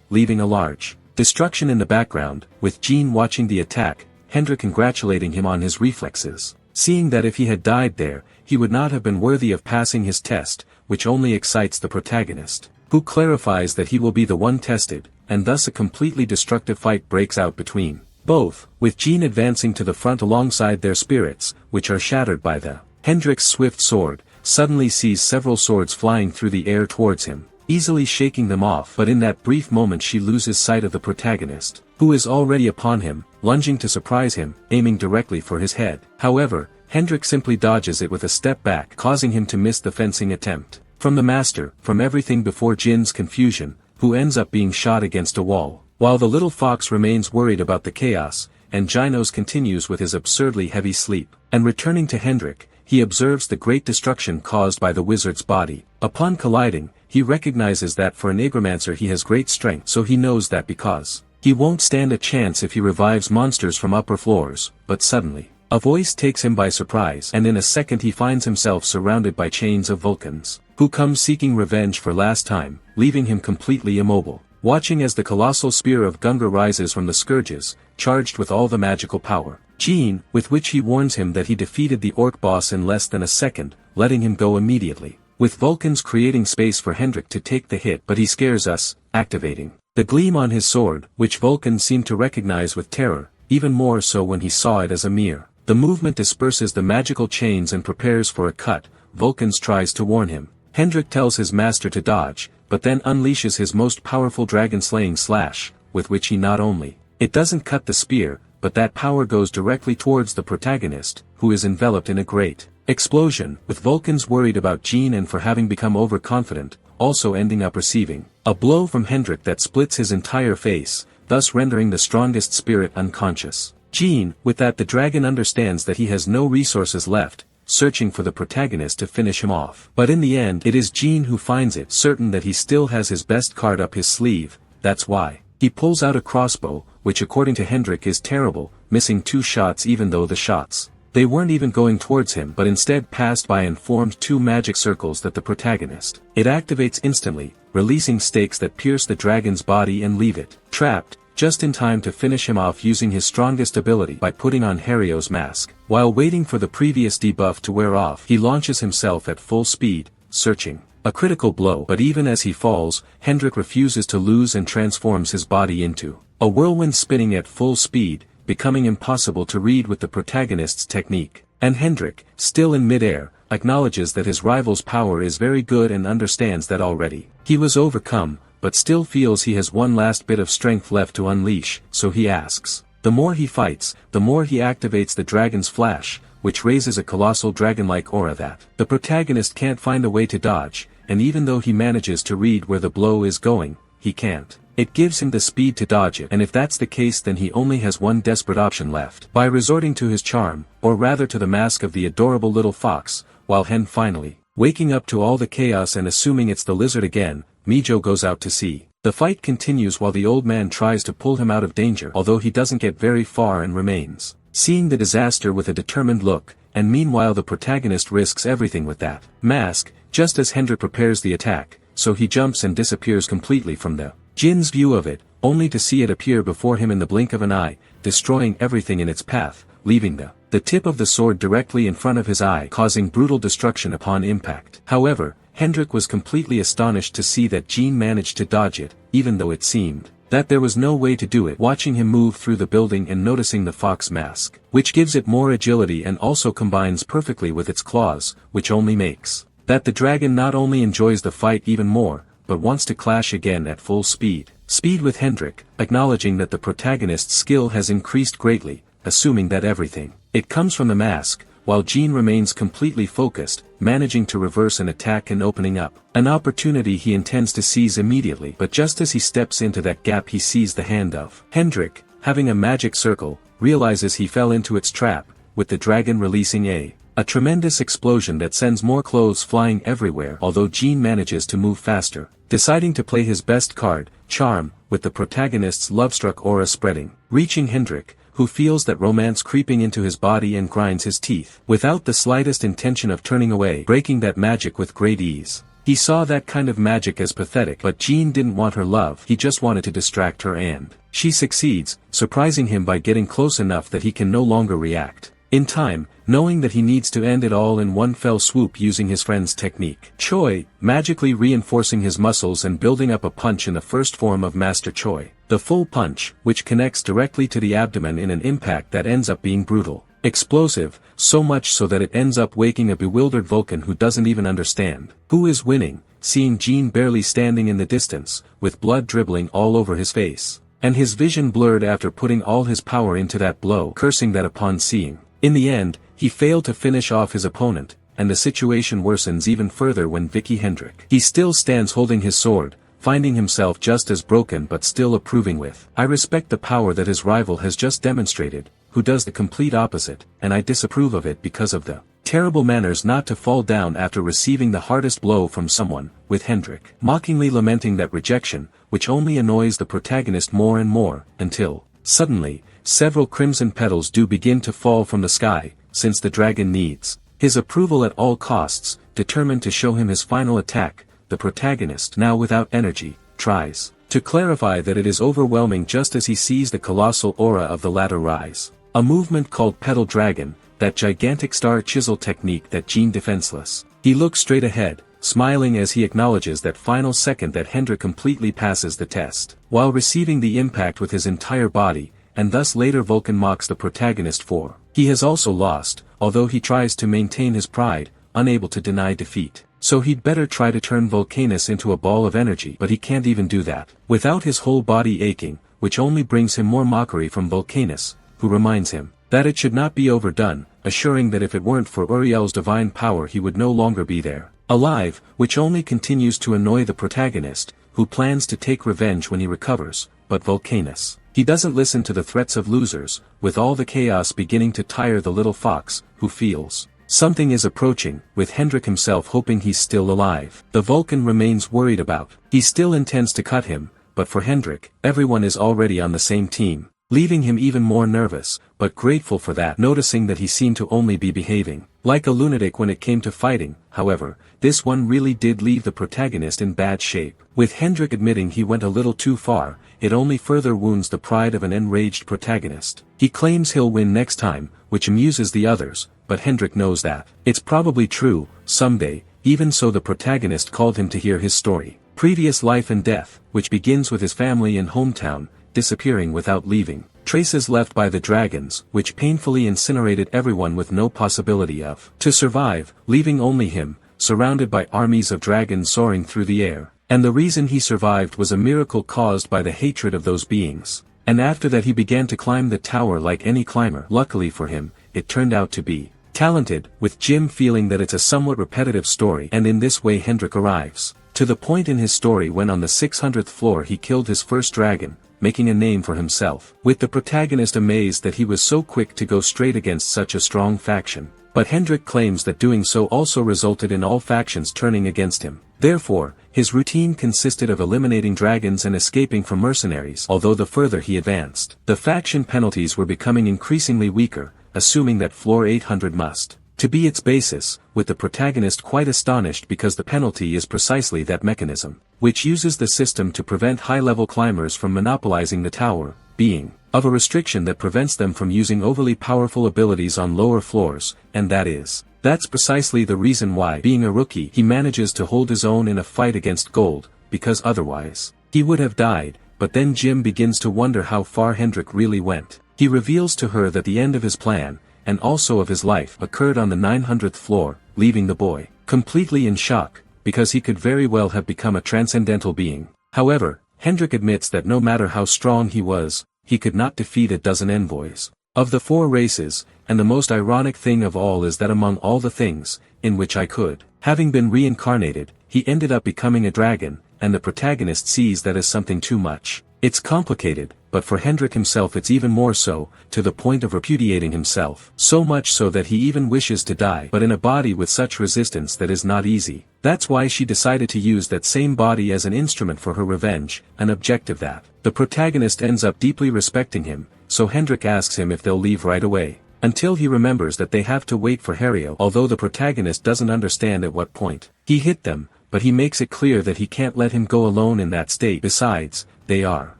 leaving a large Destruction in the background, with Jean watching the attack, Hendrik congratulating him on his reflexes, seeing that if he had died there, he would not have been worthy of passing his test, which only excites the protagonist, who clarifies that he will be the one tested, and thus a completely destructive fight breaks out between both, with Jean advancing to the front alongside their spirits, which are shattered by the Hendrik's swift sword, suddenly sees several swords flying through the air towards him, easily shaking them off, but in that brief moment she loses sight of the protagonist, who is already upon him, lunging to surprise him, aiming directly for his head. However, Hendrik simply dodges it with a step back, causing him to miss the fencing attempt. From the master, from everything before Jin's confusion, who ends up being shot against a wall, while the little fox remains worried about the chaos, and Ginos continues with his absurdly heavy sleep, and returning to Hendrik, he observes the great destruction caused by the wizard's body. Upon colliding, he recognizes that for an Agromancer he has great strength, so he knows that because he won't stand a chance if he revives monsters from upper floors, but suddenly, a voice takes him by surprise, and in a second he finds himself surrounded by chains of Vulcans, who come seeking revenge for last time, leaving him completely immobile, watching as the colossal spear of Gunga rises from the scourges, charged with all the magical power. Jean, with which he warns him that he defeated the orc boss in less than a second, letting him go immediately, with Vulcans creating space for Hendrik to take the hit, but he scares us, activating the gleam on his sword, which Vulcan seemed to recognize with terror, even more so when he saw it as a mirror. The movement disperses the magical chains and prepares for a cut. Vulcans tries to warn him. Hendrik tells his master to dodge, but then unleashes his most powerful dragon-slaying slash, with which he not only it doesn't cut the spear, but that power goes directly towards the protagonist, who is enveloped in a great explosion, with Vulcans worried about Jean and for having become overconfident, also ending up receiving a blow from Hendrik that splits his entire face, thus rendering the strongest spirit unconscious. Jean, with that the dragon understands that he has no resources left, searching for the protagonist to finish him off. But in the end it is Jean who finds it, certain that he still has his best card up his sleeve. That's why he pulls out a crossbow, which according to Hendrik is terrible, missing 2 shots even though the shots they weren't even going towards him but instead passed by and formed 2 magic circles that the protagonist it activates instantly, releasing stakes that pierce the dragon's body and leave it trapped, just in time to finish him off using his strongest ability by putting on Harrio's mask. While waiting for the previous debuff to wear off, he launches himself at full speed, searching a critical blow, but even as he falls, Hendrik refuses to lose and transforms his body into a whirlwind spinning at full speed, becoming impossible to read with the protagonist's technique. And Hendrik, still in midair, acknowledges that his rival's power is very good and understands that already he was overcome, but still feels he has one last bit of strength left to unleash, so he asks. The more he fights, the more he activates the dragon's flash, which raises a colossal dragon-like aura that the protagonist can't find a way to dodge, and even though he manages to read where the blow is going, he can't. It gives him the speed to dodge it, and if that's the case then he only has one desperate option left. By resorting to his charm, or rather to the mask of the adorable little fox, while Hen finally waking up to all the chaos and assuming it's the lizard again, Mijo goes out to sea. The fight continues while the old man tries to pull him out of danger, although he doesn't get very far and remains seeing the disaster with a determined look, and meanwhile the protagonist risks everything with that mask, just as Hendrik prepares the attack, so he jumps and disappears completely from the Jin's view of it, only to see it appear before him in the blink of an eye, destroying everything in its path, leaving the tip of the sword directly in front of his eye, causing brutal destruction upon impact. However, Hendrik was completely astonished to see that Jean managed to dodge it, even though it seemed that there was no way to do it, watching him move through the building and noticing the fox mask, which gives it more agility and also combines perfectly with its claws, which only makes that the dragon not only enjoys the fight even more, but wants to clash again at full speed. Speed with Hendrik, acknowledging that the protagonist's skill has increased greatly, assuming that everything it comes from the mask, while Jean remains completely focused, managing to reverse an attack and opening up an opportunity he intends to seize immediately. But just as he steps into that gap he sees the hand of Hendrik, having a magic circle, realizes he fell into its trap, with the dragon releasing a tremendous explosion that sends more clothes flying everywhere, although Jean manages to move faster, deciding to play his best card, Charm, with the protagonist's love-struck aura spreading, reaching Hendrik, who feels that romance creeping into his body and grinds his teeth, without the slightest intention of turning away, breaking that magic with great ease. He saw that kind of magic as pathetic, but Jean didn't want her love, he just wanted to distract her, and she succeeds, surprising him by getting close enough that he can no longer react. In time, knowing that he needs to end it all in one fell swoop using his friend's technique. Choi, magically reinforcing his muscles and building up a punch in the first form of Master Choi. The full punch, which connects directly to the abdomen in an impact that ends up being brutal. Explosive, so much so that it ends up waking a bewildered Vulcan who doesn't even understand who is winning, seeing Jean barely standing in the distance, with blood dribbling all over his face. And his vision blurred after putting all his power into that blow, cursing that upon seeing. In the end, he failed to finish off his opponent, and the situation worsens even further when Vicky Hendrick. He still stands holding his sword, finding himself just as broken but still approving with, "I respect the power that his rival has just demonstrated, who does the complete opposite, and I disapprove of it because of the terrible manners not to fall down after receiving the hardest blow from someone," with Hendrick mockingly lamenting that rejection, which only annoys the protagonist more and more, until, suddenly, several crimson petals do begin to fall from the sky, since the dragon needs his approval at all costs. Determined to show him his final attack, the protagonist, now without energy, tries to clarify that it is overwhelming just as he sees the colossal aura of the latter rise. A movement called Petal Dragon, that gigantic star chisel technique that Jean defenseless. He looks straight ahead, smiling as he acknowledges that final second that Hendrick completely passes the test, while receiving the impact with his entire body, and thus later Vulcan mocks the protagonist for. He has also lost, although he tries to maintain his pride, unable to deny defeat. So he'd better try to turn Vulcanus into a ball of energy, but he can't even do that, without his whole body aching, which only brings him more mockery from Vulcanus, who reminds him that it should not be overdone, assuring that if it weren't for Uriel's divine power he would no longer be there, alive, which only continues to annoy the protagonist, who plans to take revenge when he recovers, but Vulcanus. He doesn't listen to the threats of losers, with all the chaos beginning to tire the little fox, who feels something is approaching, with Hendrick himself hoping he's still alive. The Vulcan remains worried about. He still intends to cut him, but for Hendrick, everyone is already on the same team, leaving him even more nervous, but grateful for that, noticing that he seemed to only be behaving like a lunatic when it came to fighting. However, this one really did leave the protagonist in bad shape. With Hendrick admitting he went a little too far, it only further wounds the pride of an enraged protagonist. He claims he'll win next time, which amuses the others, but Hendrick knows that it's probably true, someday. Even so, the protagonist called him to hear his story, previous life and death, which begins with his family and hometown disappearing without leaving traces left by the dragons, which painfully incinerated everyone with no possibility of to survive, leaving only him, surrounded by armies of dragons soaring through the air. And the reason he survived was a miracle caused by the hatred of those beings. And after that he began to climb the tower like any climber. Luckily for him, it turned out to be talented, with Jim feeling that it's a somewhat repetitive story, and in this way Hendrick arrives to the point in his story when on the 600th floor he killed his first dragon, making a name for himself, with the protagonist amazed that he was so quick to go straight against such a strong faction. But Hendrick claims that doing so also resulted in all factions turning against him. Therefore, his routine consisted of eliminating dragons and escaping from mercenaries. Although the further he advanced, the faction penalties were becoming increasingly weaker, assuming that floor 800 must to be its basis, with the protagonist quite astonished because the penalty is precisely that mechanism, which uses the system to prevent high-level climbers from monopolizing the tower, being of a restriction that prevents them from using overly powerful abilities on lower floors, and that's precisely the reason why, being a rookie, he manages to hold his own in a fight against Gold, because otherwise he would have died. But then Jim begins to wonder how far Hendrick really went. He reveals to her that the end of his plan, and also of his life, occurred on the 900th floor, leaving the boy completely in shock, because he could very well have become a transcendental being. However, Hendrick admits that no matter how strong he was, he could not defeat a dozen envoys of the 4 races, and the most ironic thing of all is that among all the things in which I could, having been reincarnated, he ended up becoming a dragon, and the protagonist sees that as something too much. It's complicated, but for Hendrick himself it's even more so, to the point of repudiating himself. So much so that he even wishes to die, but in a body with such resistance that is not easy. That's why she decided to use that same body as an instrument for her revenge, an objective that the protagonist ends up deeply respecting him, so Hendrick asks him if they'll leave right away, until he remembers that they have to wait for Hario. Although the protagonist doesn't understand at what point he hit them, but he makes it clear that he can't let him go alone in that state. Besides, they are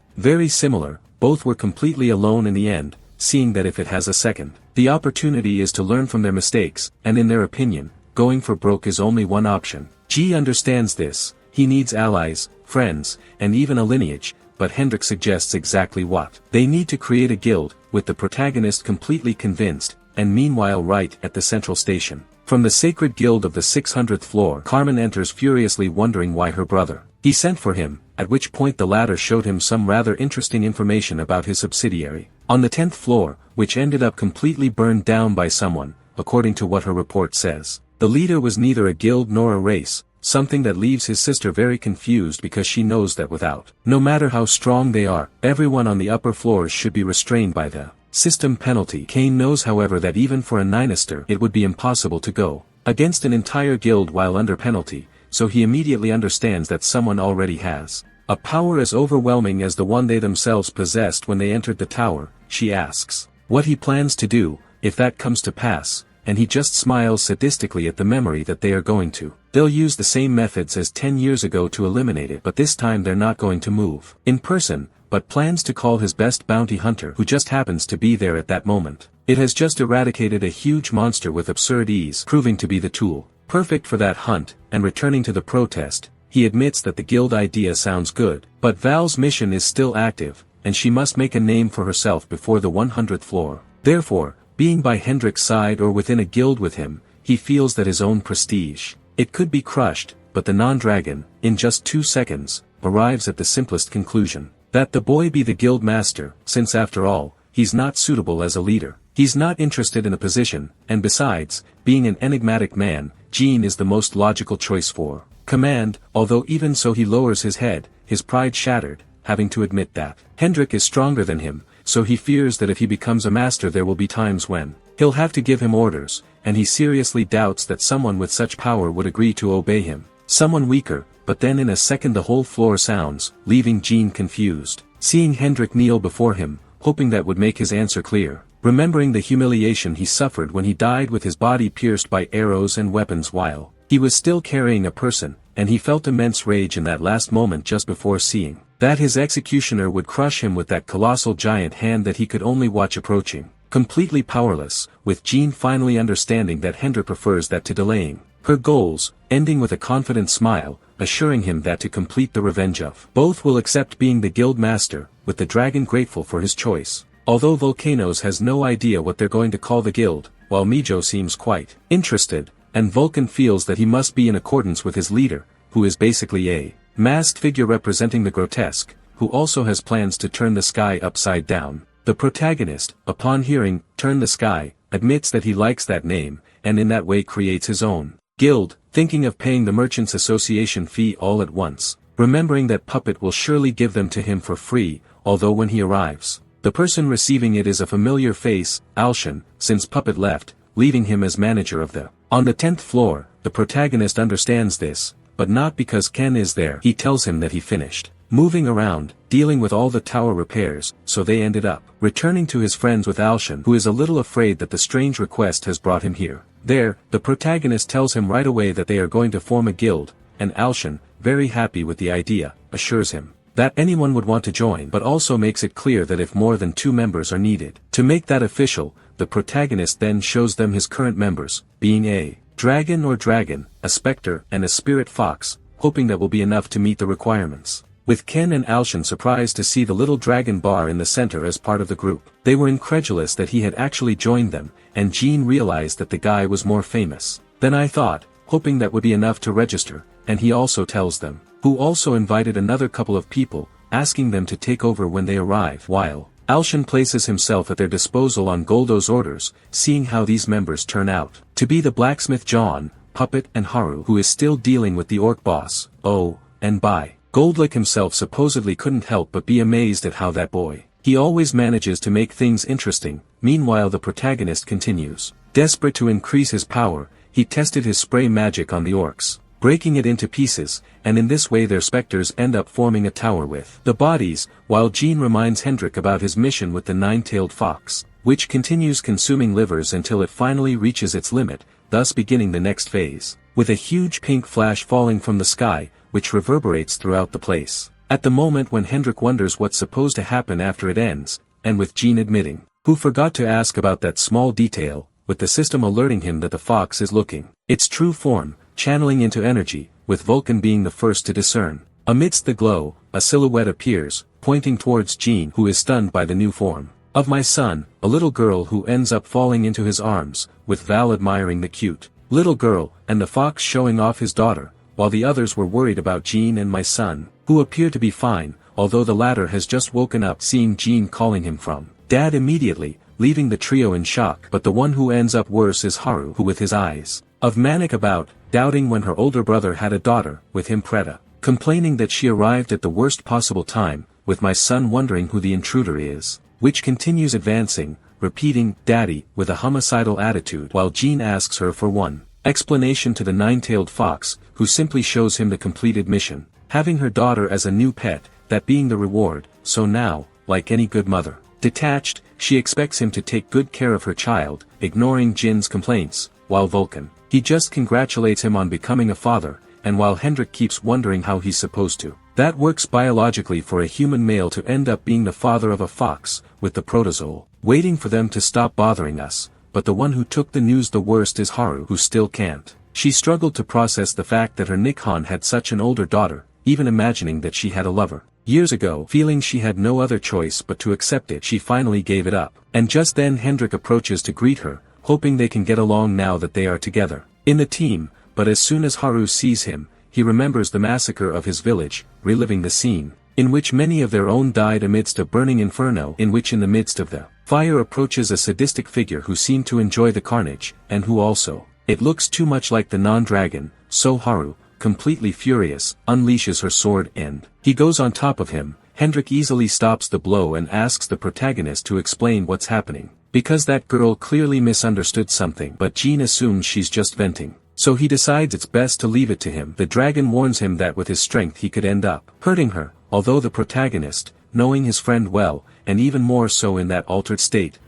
very similar, both were completely alone in the end, seeing that if it has a second, the opportunity is to learn from their mistakes, and in their opinion, going for broke is only one option. Ji understands this, he needs allies, friends, and even a lineage, but Hendrik suggests exactly what. They need to create a guild, with the protagonist completely convinced, and meanwhile right at the central station. From the sacred guild of the 600th floor, Carmen enters furiously wondering why her brother. He sent for him, at which point the latter showed him some rather interesting information about his subsidiary. On the 10th floor, which ended up completely burned down by someone, according to what her report says. The leader was neither a guild nor a race, something that leaves his sister very confused because she knows that without, no matter how strong they are, everyone on the upper floors should be restrained by the system penalty. Kane knows however that even for a Ninister it would be impossible to go against an entire guild while under penalty, so he immediately understands that someone already has a power as overwhelming as the one they themselves possessed when they entered the tower. She asks what he plans to do, if that comes to pass, and he just smiles sadistically at the memory that they are going to. They'll use the same methods as 10 years ago to eliminate it, but this time they're not going to move in person, but plans to call his best bounty hunter who just happens to be there at that moment. It has just eradicated a huge monster with absurd ease, proving to be the tool perfect for that hunt, and returning to the protest, he admits that the guild idea sounds good, but Val's mission is still active, and she must make a name for herself before the 100th floor. Therefore, being by Hendrik's side or within a guild with him, he feels that his own prestige, it could be crushed, but the non-dragon, in just 2 seconds, arrives at the simplest conclusion. That the boy be the guild master, since after all, he's not suitable as a leader. He's not interested in a position, and besides, being an enigmatic man, Jean is the most logical choice for command, although even so he lowers his head, his pride shattered, having to admit that Hendrik is stronger than him, so he fears that if he becomes a master there will be times when he'll have to give him orders, and he seriously doubts that someone with such power would agree to obey him. Someone weaker, but then in a second the whole floor sounds, leaving Jean confused. Seeing Hendrik kneel before him, hoping that would make his answer clear. Remembering the humiliation he suffered when he died with his body pierced by arrows and weapons while he was still carrying a person, and he felt immense rage in that last moment just before seeing that his executioner would crush him with that colossal giant hand that he could only watch approaching, completely powerless, with Jean finally understanding that Hendrik prefers that to delaying her goals, ending with a confident smile, assuring him that to complete the revenge of both will accept being the guild master, with the dragon grateful for his choice. Although Volcanoes has no idea what they're going to call the guild, while Mijo seems quite interested, and Vulcan feels that he must be in accordance with his leader, who is basically a masked figure representing the grotesque, who also has plans to turn the sky upside down. The protagonist, upon hearing "turn the sky," admits that he likes that name, and in that way creates his own guild, thinking of paying the Merchants Association fee all at once, remembering that Puppet will surely give them to him for free, although when he arrives, the person receiving it is a familiar face, Alshan, since Puppet left, leaving him as manager of the. On the 10th floor, the protagonist understands this, but not because Ken is there. He tells him that he finished moving around, dealing with all the tower repairs, so they ended up returning to his friends with Alshan, who is a little afraid that the strange request has brought him here. There, the protagonist tells him right away that they are going to form a guild, and Alshan, very happy with the idea, assures him that anyone would want to join, but also makes it clear that if more than 2 members are needed to make that official, the protagonist then shows them his current members, being a dragon or dragon, a specter, and a spirit fox, hoping that will be enough to meet the requirements. With Ken and Alshan surprised to see the little dragon bar in the center as part of the group. They were incredulous that he had actually joined them, and Jean realized that the guy was more famous than I thought, hoping that would be enough to register, and he also tells them, who also invited another couple of people, asking them to take over when they arrive, while Alshan places himself at their disposal on Goldo's orders, seeing how these members turn out to be the blacksmith John, Puppet and Haru, who is still dealing with the orc boss. Oh, and by Goldlick himself supposedly couldn't help but be amazed at how that boy, he always manages to make things interesting. Meanwhile the protagonist continues. Desperate to increase his power, he tested his spray magic on the orcs, breaking it into pieces, and in this way their specters end up forming a tower with the bodies, while Jean reminds Hendrik about his mission with the 9-tailed fox, which continues consuming livers until it finally reaches its limit, thus beginning the next phase. with a huge pink flash falling from the sky, which reverberates throughout the place. At the moment when Hendrik wonders what's supposed to happen after it ends, and with Jean admitting, who forgot to ask about that small detail, with the system alerting him that the fox is looking, its true form, channeling into energy, with Vulcan being the first to discern. Amidst the glow, a silhouette appears, pointing towards Jean, who is stunned by the new form of my son, a little girl who ends up falling into his arms, with Val admiring the cute little girl, and the fox showing off his daughter, while the others were worried about Jean and my son, who appear to be fine, although the latter has just woken up seeing Jean calling him from Dad immediately, leaving the trio in shock. But the one who ends up worse is Haru, who with his eyes of manic about, doubting when her older brother had a daughter, with him Preta, complaining that she arrived at the worst possible time, with my son wondering who the intruder is, which continues advancing, repeating, Daddy, with a homicidal attitude, while Jean asks her for one explanation to the nine-tailed fox, who simply shows him the completed mission, having her daughter as a new pet, that being the reward. So now, like any good mother, detached, she expects him to take good care of her child, ignoring Jin's complaints, while Vulcan, he just congratulates him on becoming a father, and while Hendrik keeps wondering how he's supposed to. That works biologically for a human male to end up being the father of a fox, with the protozoal waiting for them to stop bothering us, but the one who took the news the worst is Haru, who still can't. She struggled to process the fact that her Nikon had such an older daughter, even imagining that she had a lover years ago. Feeling she had no other choice but to accept it, she finally gave it up. And just then Hendrik approaches to greet her, hoping they can get along now that they are together in the team, but as soon as Haru sees him, he remembers the massacre of his village, reliving the scene, in which many of their own died amidst a burning inferno, in which in the midst of the fire approaches a sadistic figure who seemed to enjoy the carnage, and who also, it looks too much like the non-dragon. So Haru, completely furious, unleashes her sword and he goes on top of him. Hendrik easily stops the blow and asks the protagonist to explain what's happening, because that girl clearly misunderstood something, but Jean assumes she's just venting. So he decides it's best to leave it to him. The dragon warns him that with his strength he could end up hurting her, although the protagonist, knowing his friend well, and even more so in that altered state,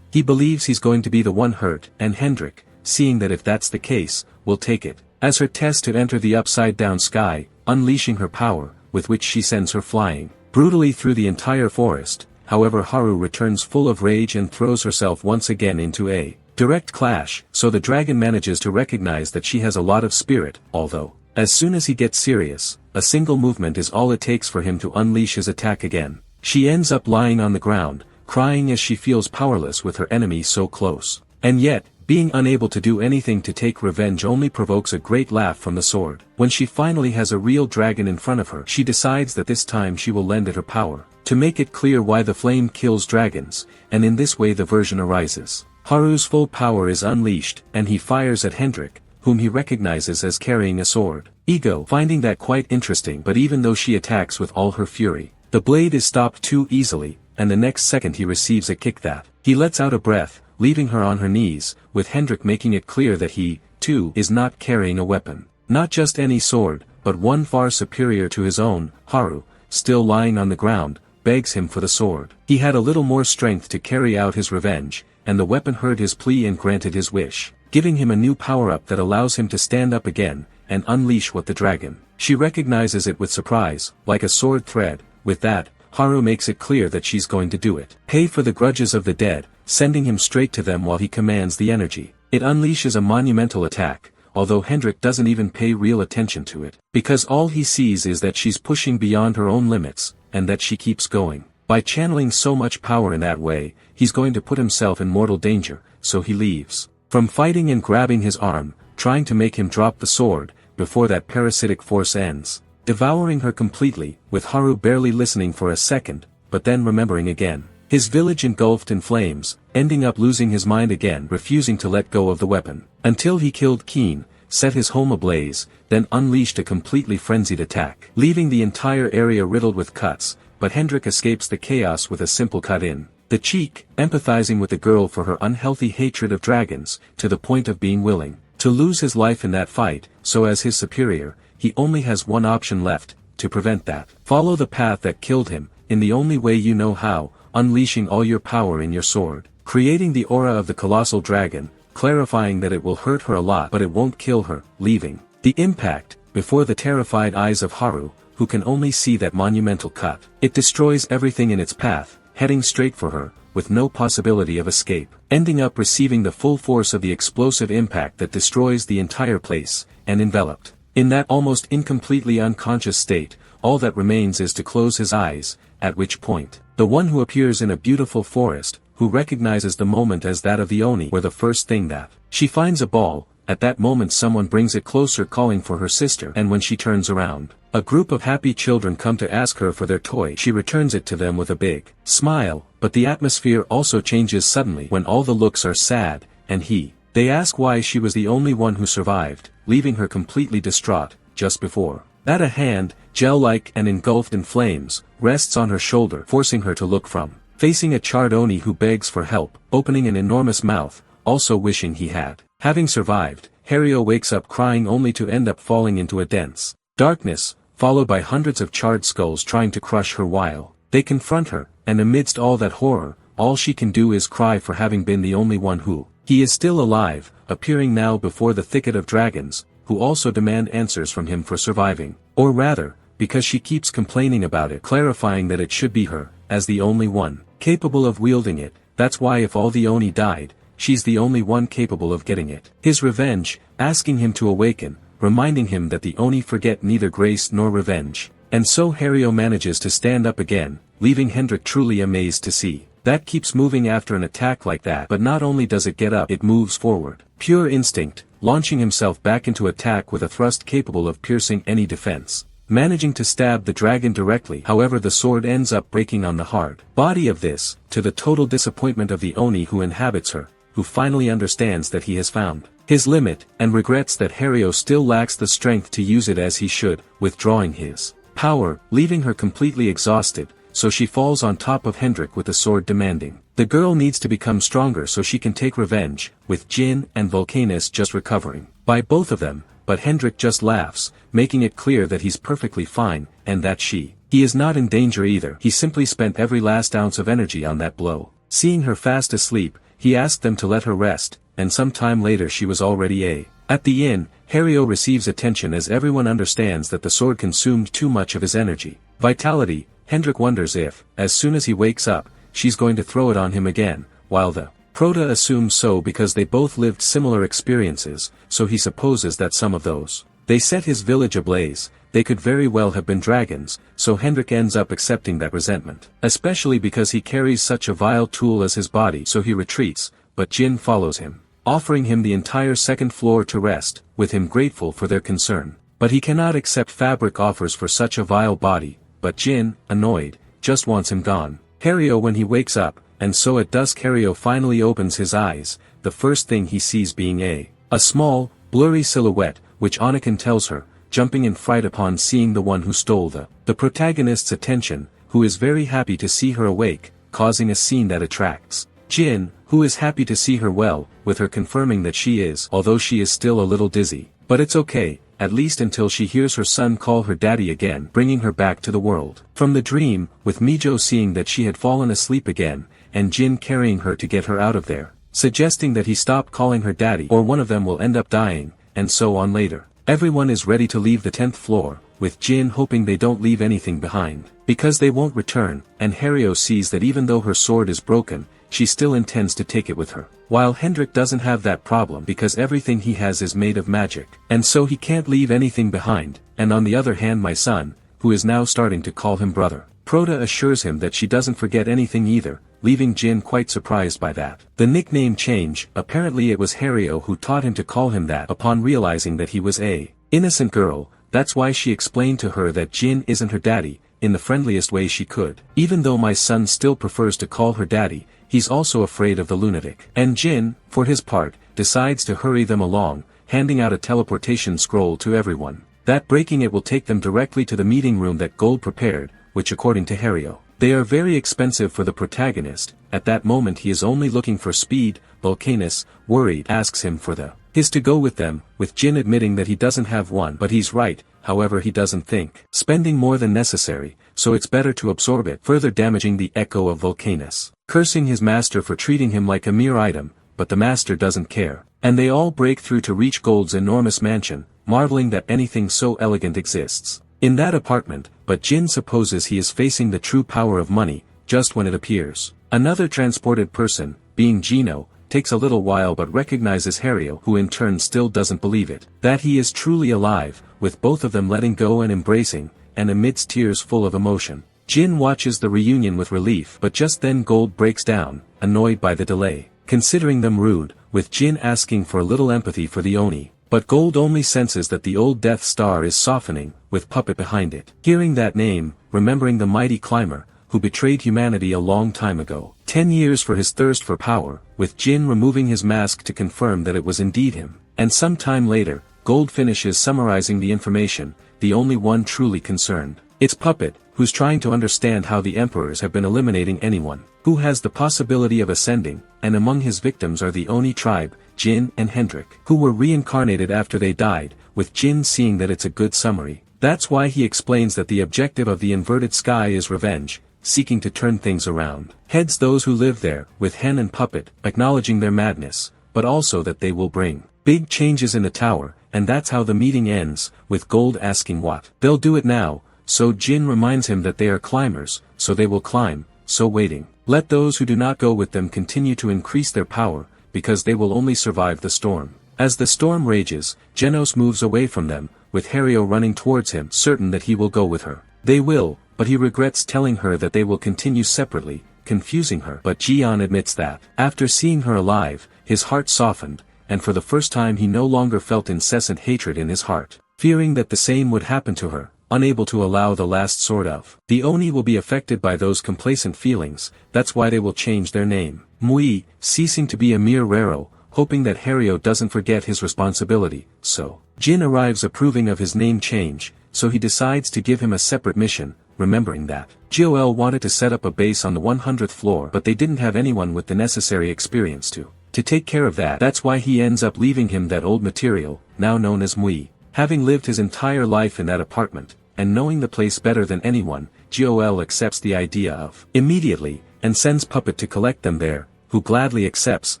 he believes he's going to be the one hurt, and Hendrik, seeing that if that's the case, will take it as her test to enter the upside-down sky, unleashing her power, with which she sends her flying brutally through the entire forest. However, Haru returns full of rage and throws herself once again into a direct clash, so the dragon manages to recognize that she has a lot of spirit, although, as soon as he gets serious, a single movement is all it takes for him to unleash his attack again. She ends up lying on the ground, crying as she feels powerless with her enemy so close. And yet, being unable to do anything to take revenge only provokes a great laugh from the sword. When she finally has a real dragon in front of her, she decides that this time she will lend it her power, to make it clear why the flame kills dragons, and in this way the version arises. Haru's full power is unleashed, and he fires at Hendrik, whom he recognizes as carrying a sword. Ego, finding that quite interesting, but even though she attacks with all her fury, the blade is stopped too easily, and the next second he receives a kick that he lets out a breath, leaving her on her knees, with Hendrik making it clear that he, too, is not carrying a weapon. Not just any sword, but one far superior to his own. Haru, still lying on the ground, begs him for the sword. He had a little more strength to carry out his revenge, and the weapon heard his plea and granted his wish, giving him a new power-up that allows him to stand up again, and unleash what the dragon. She recognizes it with surprise, like a sword thread. With that, Haru makes it clear that she's going to do it. Pay for the grudges of the dead, sending him straight to them while he commands the energy. It unleashes a monumental attack, although Hendrik doesn't even pay real attention to it, because all he sees is that she's pushing beyond her own limits, and that she keeps going. By channeling so much power in that way, he's going to put himself in mortal danger, so he leaves from fighting and grabbing his arm, trying to make him drop the sword, before that parasitic force ends, devouring her completely, with Haru barely listening for a second, but then remembering again. His village engulfed in flames, ending up losing his mind again, refusing to let go of the weapon, until he killed Keen, set his home ablaze, then unleashed a completely frenzied attack, leaving the entire area riddled with cuts, but Hendrik escapes the chaos with a simple cut in the cheek, empathizing with the girl for her unhealthy hatred of dragons, to the point of being willing to lose his life in that fight. So as his superior, he only has one option left, to prevent that. Follow the path that killed him, in the only way you know how, unleashing all your power in your sword, creating the aura of the colossal dragon, clarifying that it will hurt her a lot but it won't kill her, leaving the impact before the terrified eyes of Haru, who can only see that monumental cut. It destroys everything in its path, heading straight for her, with no possibility of escape, ending up receiving the full force of the explosive impact that destroys the entire place, and enveloped. In that almost incompletely unconscious state, all that remains is to close his eyes, at which point, the one who appears in a beautiful forest, who recognizes the moment as that of the Oni, were the first thing that she finds a ball. At that moment someone brings it closer calling for her sister, and when she turns around, a group of happy children come to ask her for their toy. She returns it to them with a big smile, but the atmosphere also changes suddenly when all the looks are sad, and they ask why she was the only one who survived, leaving her completely distraught. Just before that, a hand, gel-like and engulfed in flames, rests on her shoulder, forcing her to look from facing a charred Oni who begs for help, opening an enormous mouth, also wishing he had. Having survived, Haruo wakes up crying only to end up falling into a dense darkness, followed by hundreds of charred skulls trying to crush her while they confront her, and amidst all that horror, all she can do is cry for having been the only one who he is still alive, appearing now before the thicket of dragons, who also demand answers from him for surviving, or rather, because she keeps complaining about it, clarifying that it should be her, as the only one capable of wielding it. That's why if all the Oni died, she's the only one capable of getting it. His revenge, asking him to awaken, reminding him that the Oni forget neither grace nor revenge. And so Haruo manages to stand up again, leaving Hendrik truly amazed to see. That keeps moving after an attack like that, but not only does it get up, it moves forward. Pure instinct, launching himself back into attack with a thrust capable of piercing any defense. Managing to stab the dragon directly, however the sword ends up breaking on the hard body of this, to the total disappointment of the Oni who inhabits her, who finally understands that he has found his limit, and regrets that Haruo still lacks the strength to use it as he should, withdrawing his power, leaving her completely exhausted, so she falls on top of Hendrik with the sword demanding. The girl needs to become stronger so she can take revenge, with Jin and Volcanus just recovering by both of them, but Hendrik just laughs, making it clear that he's perfectly fine, and that he is not in danger either. He simply spent every last ounce of energy on that blow. Seeing her fast asleep, he asked them to let her rest, and some time later she was already at the inn. Haruo receives attention as everyone understands that the sword consumed too much of his energy. Vitality, Hendrik wonders if, as soon as he wakes up, she's going to throw it on him again, while the Prota assumes so because they both lived similar experiences, so he supposes that some of those they set his village ablaze, they could very well have been dragons, so Hendrik ends up accepting that resentment. Especially because he carries such a vile tool as his body, so he retreats, but Jin follows him, offering him the entire second floor to rest, with him grateful for their concern. But he cannot accept fabric offers for such a vile body, but Jin, annoyed, just wants him gone. Haruo when he wakes up, and so at dusk Haruo finally opens his eyes, the first thing he sees being a small, blurry silhouette, which Anakin tells her, jumping in fright upon seeing the one who stole the protagonist's attention, who is very happy to see her awake, causing a scene that attracts Jin, who is happy to see her well, with her confirming that she is, although she is still a little dizzy. But it's okay, at least until she hears her son call her daddy again, bringing her back to the world from the dream, with Mijo seeing that she had fallen asleep again, and Jin carrying her to get her out of there, suggesting that he stop calling her daddy or one of them will end up dying, and so on later. Everyone is ready to leave the 10th floor, with Jin hoping they don't leave anything behind, because they won't return, and Haruo sees that even though her sword is broken, she still intends to take it with her. While Hendrik doesn't have that problem because everything he has is made of magic, and so he can't leave anything behind, and on the other hand my son, who is now starting to call him brother. Prota assures him that she doesn't forget anything either, leaving Jin quite surprised by that. The nickname change, apparently it was Haruo who taught him to call him that upon realizing that he was a innocent girl. That's why she explained to her that Jin isn't her daddy, in the friendliest way she could. Even though my son still prefers to call her daddy, he's also afraid of the lunatic. And Jin, for his part, decides to hurry them along, handing out a teleportation scroll to everyone. That breaking it will take them directly to the meeting room that Gold prepared, which according to Haruo, they are very expensive for the protagonist. At that moment he is only looking for speed. Volcanus, worried, asks him for his to go with them, with Jin admitting that he doesn't have one, but he's right. However, he doesn't think spending more than necessary, so it's better to absorb it, further damaging the echo of Volcanus, cursing his master for treating him like a mere item. but the master doesn't care. And they all break through to reach Gold's enormous mansion, marveling that anything so elegant exists in that apartment, but Jin supposes he is facing the true power of money, just when it appears. Another transported person, being Gino, takes a little while but recognizes Hario, who in turn still doesn't believe it, that he is truly alive, with both of them letting go and embracing, and amidst tears full of emotion. Jin watches the reunion with relief, but just then Gold breaks down, annoyed by the delay, considering them rude, with Jin asking for a little empathy for the Oni. But Gold only senses that the old Death Star is softening, with Puppet behind it. Hearing that name, remembering the mighty climber, who betrayed humanity a long time ago, 10 years for his thirst for power, with Jin removing his mask to confirm that it was indeed him. And some time later, Gold finishes summarizing the information, the only one truly concerned. It's Puppet, who's trying to understand how the emperors have been eliminating anyone who has the possibility of ascending, and among his victims are the Oni tribe, Jin and Hendrik, who were reincarnated after they died, with Jin seeing that it's a good summary. That's why he explains that the objective of the inverted sky is revenge, seeking to turn things around. Heads those who live there, with Hen and Puppet, acknowledging their madness, but also that they will bring big changes in the tower, and that's how the meeting ends, with Gold asking what they'll do it now, so Jin reminds him that they are climbers, so they will climb, so waiting. Let those who do not go with them continue to increase their power, because they will only survive the storm. As the storm rages, Genos moves away from them, with Hario running towards him, certain that he will go with her. They will, but he regrets telling her that they will continue separately, confusing her. But Jian admits that, after seeing her alive, his heart softened, and for the first time he no longer felt incessant hatred in his heart. Fearing that the same would happen to her, unable to allow the last sort of the Oni will be affected by those complacent feelings, that's why they will change their name. Mui, ceasing to be a mere Rero, hoping that Hario doesn't forget his responsibility, so Jin arrives approving of his name change, so he decides to give him a separate mission, remembering that Joel wanted to set up a base on the 100th floor but they didn't have anyone with the necessary experience to take care of that. That's why he ends up leaving him that old material, now known as Mui. Having lived his entire life in that apartment, and knowing the place better than anyone, Joel accepts the idea of immediately, and sends Puppet to collect them there, who gladly accepts,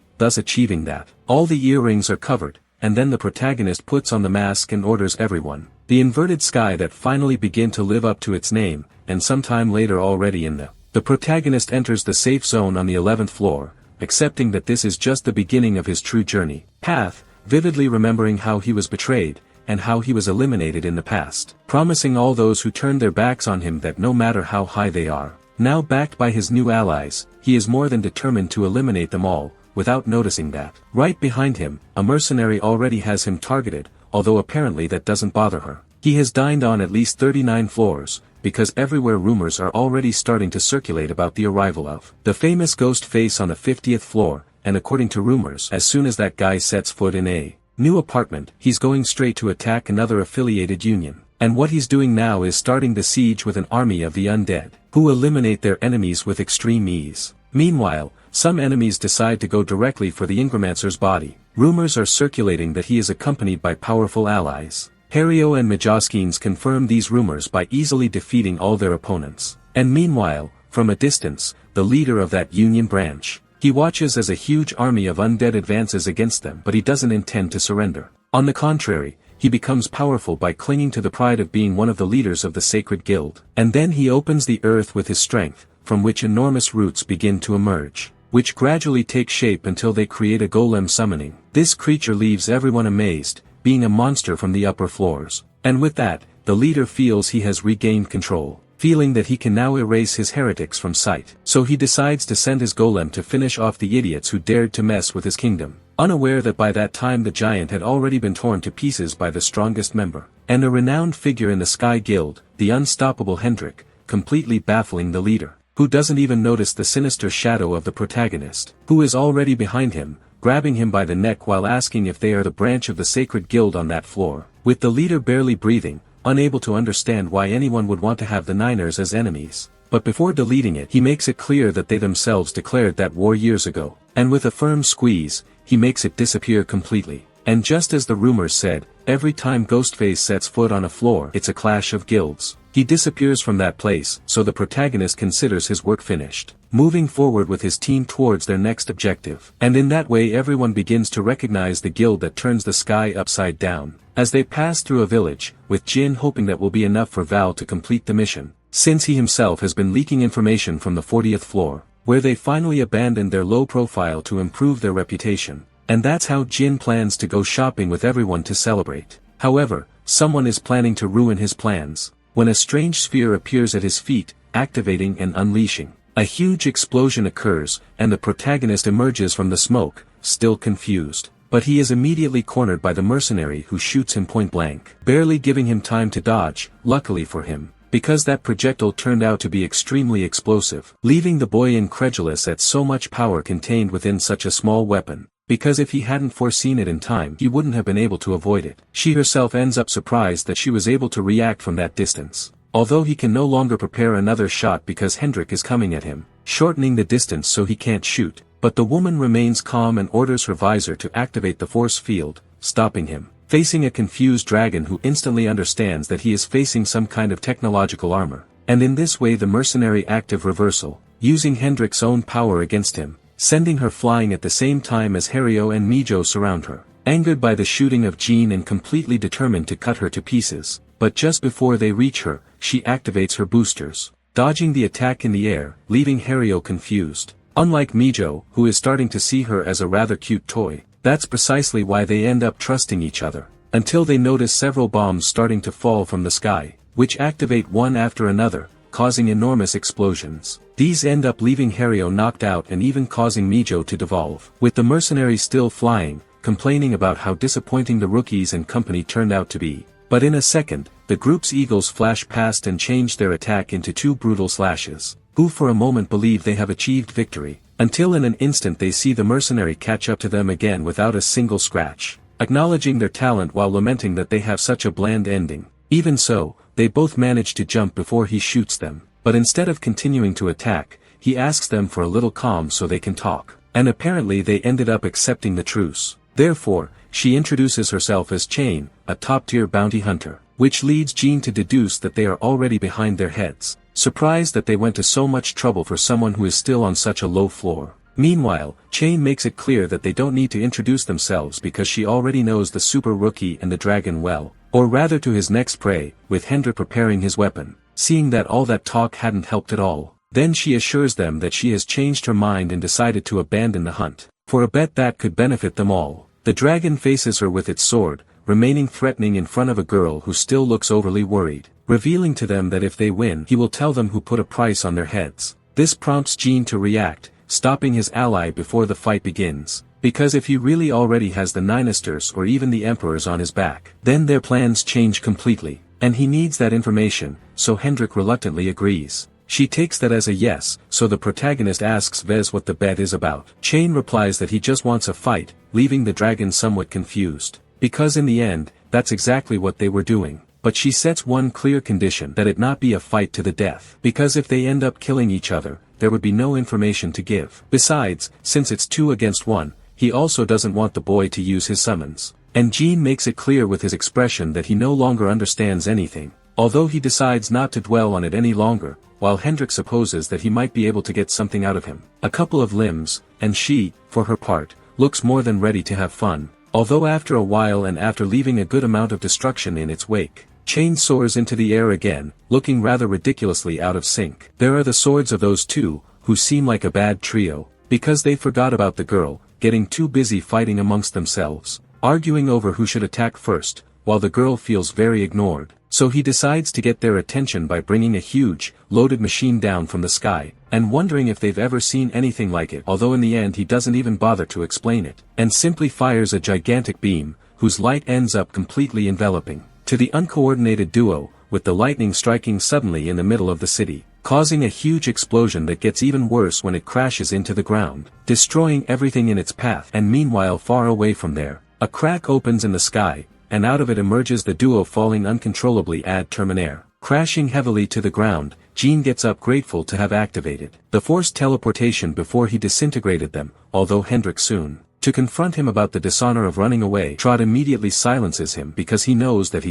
thus achieving that all the earrings are covered, and then the protagonist puts on the mask and orders everyone, the inverted sky that finally begin to live up to its name, and sometime later already in the protagonist enters the safe zone on the 11th floor, accepting that this is just the beginning of his true journey path, vividly remembering how he was betrayed, and how he was eliminated in the past, promising all those who turned their backs on him that no matter how high they are, now backed by his new allies, he is more than determined to eliminate them all, without noticing that, right behind him, a mercenary already has him targeted, although apparently that doesn't bother her. He has dined on at least 39 floors, because everywhere rumors are already starting to circulate about the arrival of the famous ghost face on the 50th floor, and according to rumors, as soon as that guy sets foot in a new apartment, he's going straight to attack another affiliated union. And what he's doing now is starting the siege with an army of the undead, who eliminate their enemies with extreme ease. Meanwhile, some enemies decide to go directly for the Ingromancer's body. Rumors are circulating that he is accompanied by powerful allies. Hario and Majoskines confirm these rumors by easily defeating all their opponents. And meanwhile, from a distance, the leader of that union branch, he watches as a huge army of undead advances against them, but he doesn't intend to surrender. On the contrary, he becomes powerful by clinging to the pride of being one of the leaders of the sacred guild. And then he opens the earth with his strength, from which enormous roots begin to emerge, which gradually take shape until they create a golem summoning. This creature leaves everyone amazed, being a monster from the upper floors. And with that, the leader feels he has regained control, feeling that he can now erase his heretics from sight. So he decides to send his golem to finish off the idiots who dared to mess with his kingdom, unaware that by that time the giant had already been torn to pieces by the strongest member, and a renowned figure in the Sky Guild, the unstoppable Hendrik, completely baffling the leader, who doesn't even notice the sinister shadow of the protagonist, who is already behind him, grabbing him by the neck while asking if they are the branch of the sacred guild on that floor. With the leader barely breathing, unable to understand why anyone would want to have the Niners as enemies. But before deleting it, he makes it clear that they themselves declared that war years ago, and with a firm squeeze, he makes it disappear completely. And just as the rumors said, every time Ghostface sets foot on a floor, it's a clash of guilds. He disappears from that place, so the protagonist considers his work finished, moving forward with his team towards their next objective. And in that way everyone begins to recognize the guild that turns the sky upside down. As they pass through a village, with Jin hoping that will be enough for Val to complete the mission, since he himself has been leaking information from the 40th floor, where they finally abandoned their low profile to improve their reputation. And that's how Jin plans to go shopping with everyone to celebrate. However, someone is planning to ruin his plans, when a strange sphere appears at his feet, activating and unleashing. A huge explosion occurs, and the protagonist emerges from the smoke, still confused. But he is immediately cornered by the mercenary who shoots him point blank, barely giving him time to dodge, luckily for him, because that projectile turned out to be extremely explosive, leaving the boy incredulous at so much power contained within such a small weapon. Because if he hadn't foreseen it in time, he wouldn't have been able to avoid it. She herself ends up surprised that she was able to react from that distance. Although he can no longer prepare another shot because Hendrik is coming at him, shortening the distance so he can't shoot. But the woman remains calm and orders her visor to activate the force field, stopping him. Facing a confused dragon who instantly understands that he is facing some kind of technological armor. And in this way the mercenary active reversal, using Hendrik's own power against him, sending her flying at the same time as Hario and Mijo surround her, angered by the shooting of Jean and completely determined to cut her to pieces. But just before they reach her, she activates her boosters, dodging the attack in the air, leaving Hario confused. Unlike Mijo, who is starting to see her as a rather cute toy, that's precisely why they end up trusting each other, until they notice several bombs starting to fall from the sky, which activate one after another, causing enormous explosions. These end up leaving Hario knocked out and even causing Mijo to devolve. With the mercenary still flying, complaining about how disappointing the rookies and company turned out to be. But in a second, the group's eagles flash past and change their attack into two brutal slashes, who for a moment believe they have achieved victory, until in an instant they see the mercenary catch up to them again without a single scratch, acknowledging their talent while lamenting that they have such a bland ending. Even so, they both manage to jump before he shoots them, but instead of continuing to attack, he asks them for a little calm so they can talk, and apparently they ended up accepting the truce. Therefore, she introduces herself as Chain, a top-tier bounty hunter, which leads Jean to deduce that they are already behind their heads, surprised that they went to so much trouble for someone who is still on such a low floor. Meanwhile, Chain makes it clear that they don't need to introduce themselves because she already knows the super rookie and the dragon well, or rather to his next prey, with Hendrik preparing his weapon. Seeing that all that talk hadn't helped at all, then she assures them that she has changed her mind and decided to abandon the hunt, for a bet that could benefit them all. The dragon faces her with its sword, remaining threatening in front of a girl who still looks overly worried, revealing to them that if they win he will tell them who put a price on their heads. This prompts Jean to react, stopping his ally before the fight begins, because if he really already has the Ninisters or even the Emperors on his back, then their plans change completely, and he needs that information, so Hendrik reluctantly agrees. She takes that as a yes, so the protagonist asks Vez what the bet is about. Chain replies that he just wants a fight, leaving the dragon somewhat confused, because in the end, that's exactly what they were doing. But she sets one clear condition, that it not be a fight to the death, because if they end up killing each other, there would be no information to give. Besides, since it's 2 against 1, he also doesn't want the boy to use his summons. And Jean makes it clear with his expression that he no longer understands anything, although he decides not to dwell on it any longer, while Hendrik supposes that he might be able to get something out of him. A couple of limbs, and she, for her part, looks more than ready to have fun, although after a while and after leaving a good amount of destruction in its wake, Chain soars into the air again, looking rather ridiculously out of sync. There are the swords of those two, who seem like a bad trio, because they forgot about the girl, getting too busy fighting amongst themselves, arguing over who should attack first, while the girl feels very ignored. So he decides to get their attention by bringing a huge, loaded machine down from the sky, and wondering if they've ever seen anything like it, although in the end he doesn't even bother to explain it, and simply fires a gigantic beam, whose light ends up completely enveloping to the uncoordinated duo, with the lightning striking suddenly in the middle of the city, causing a huge explosion that gets even worse when it crashes into the ground, destroying everything in its path. And meanwhile, far away from there, a crack opens in the sky, and out of it emerges the duo falling uncontrollably ad terminaire. Crashing heavily to the ground, Jean gets up grateful to have activated the forced teleportation before he disintegrated them, although Hendrik soon To confront him about the dishonor of running away, Trot immediately silences him because he knows that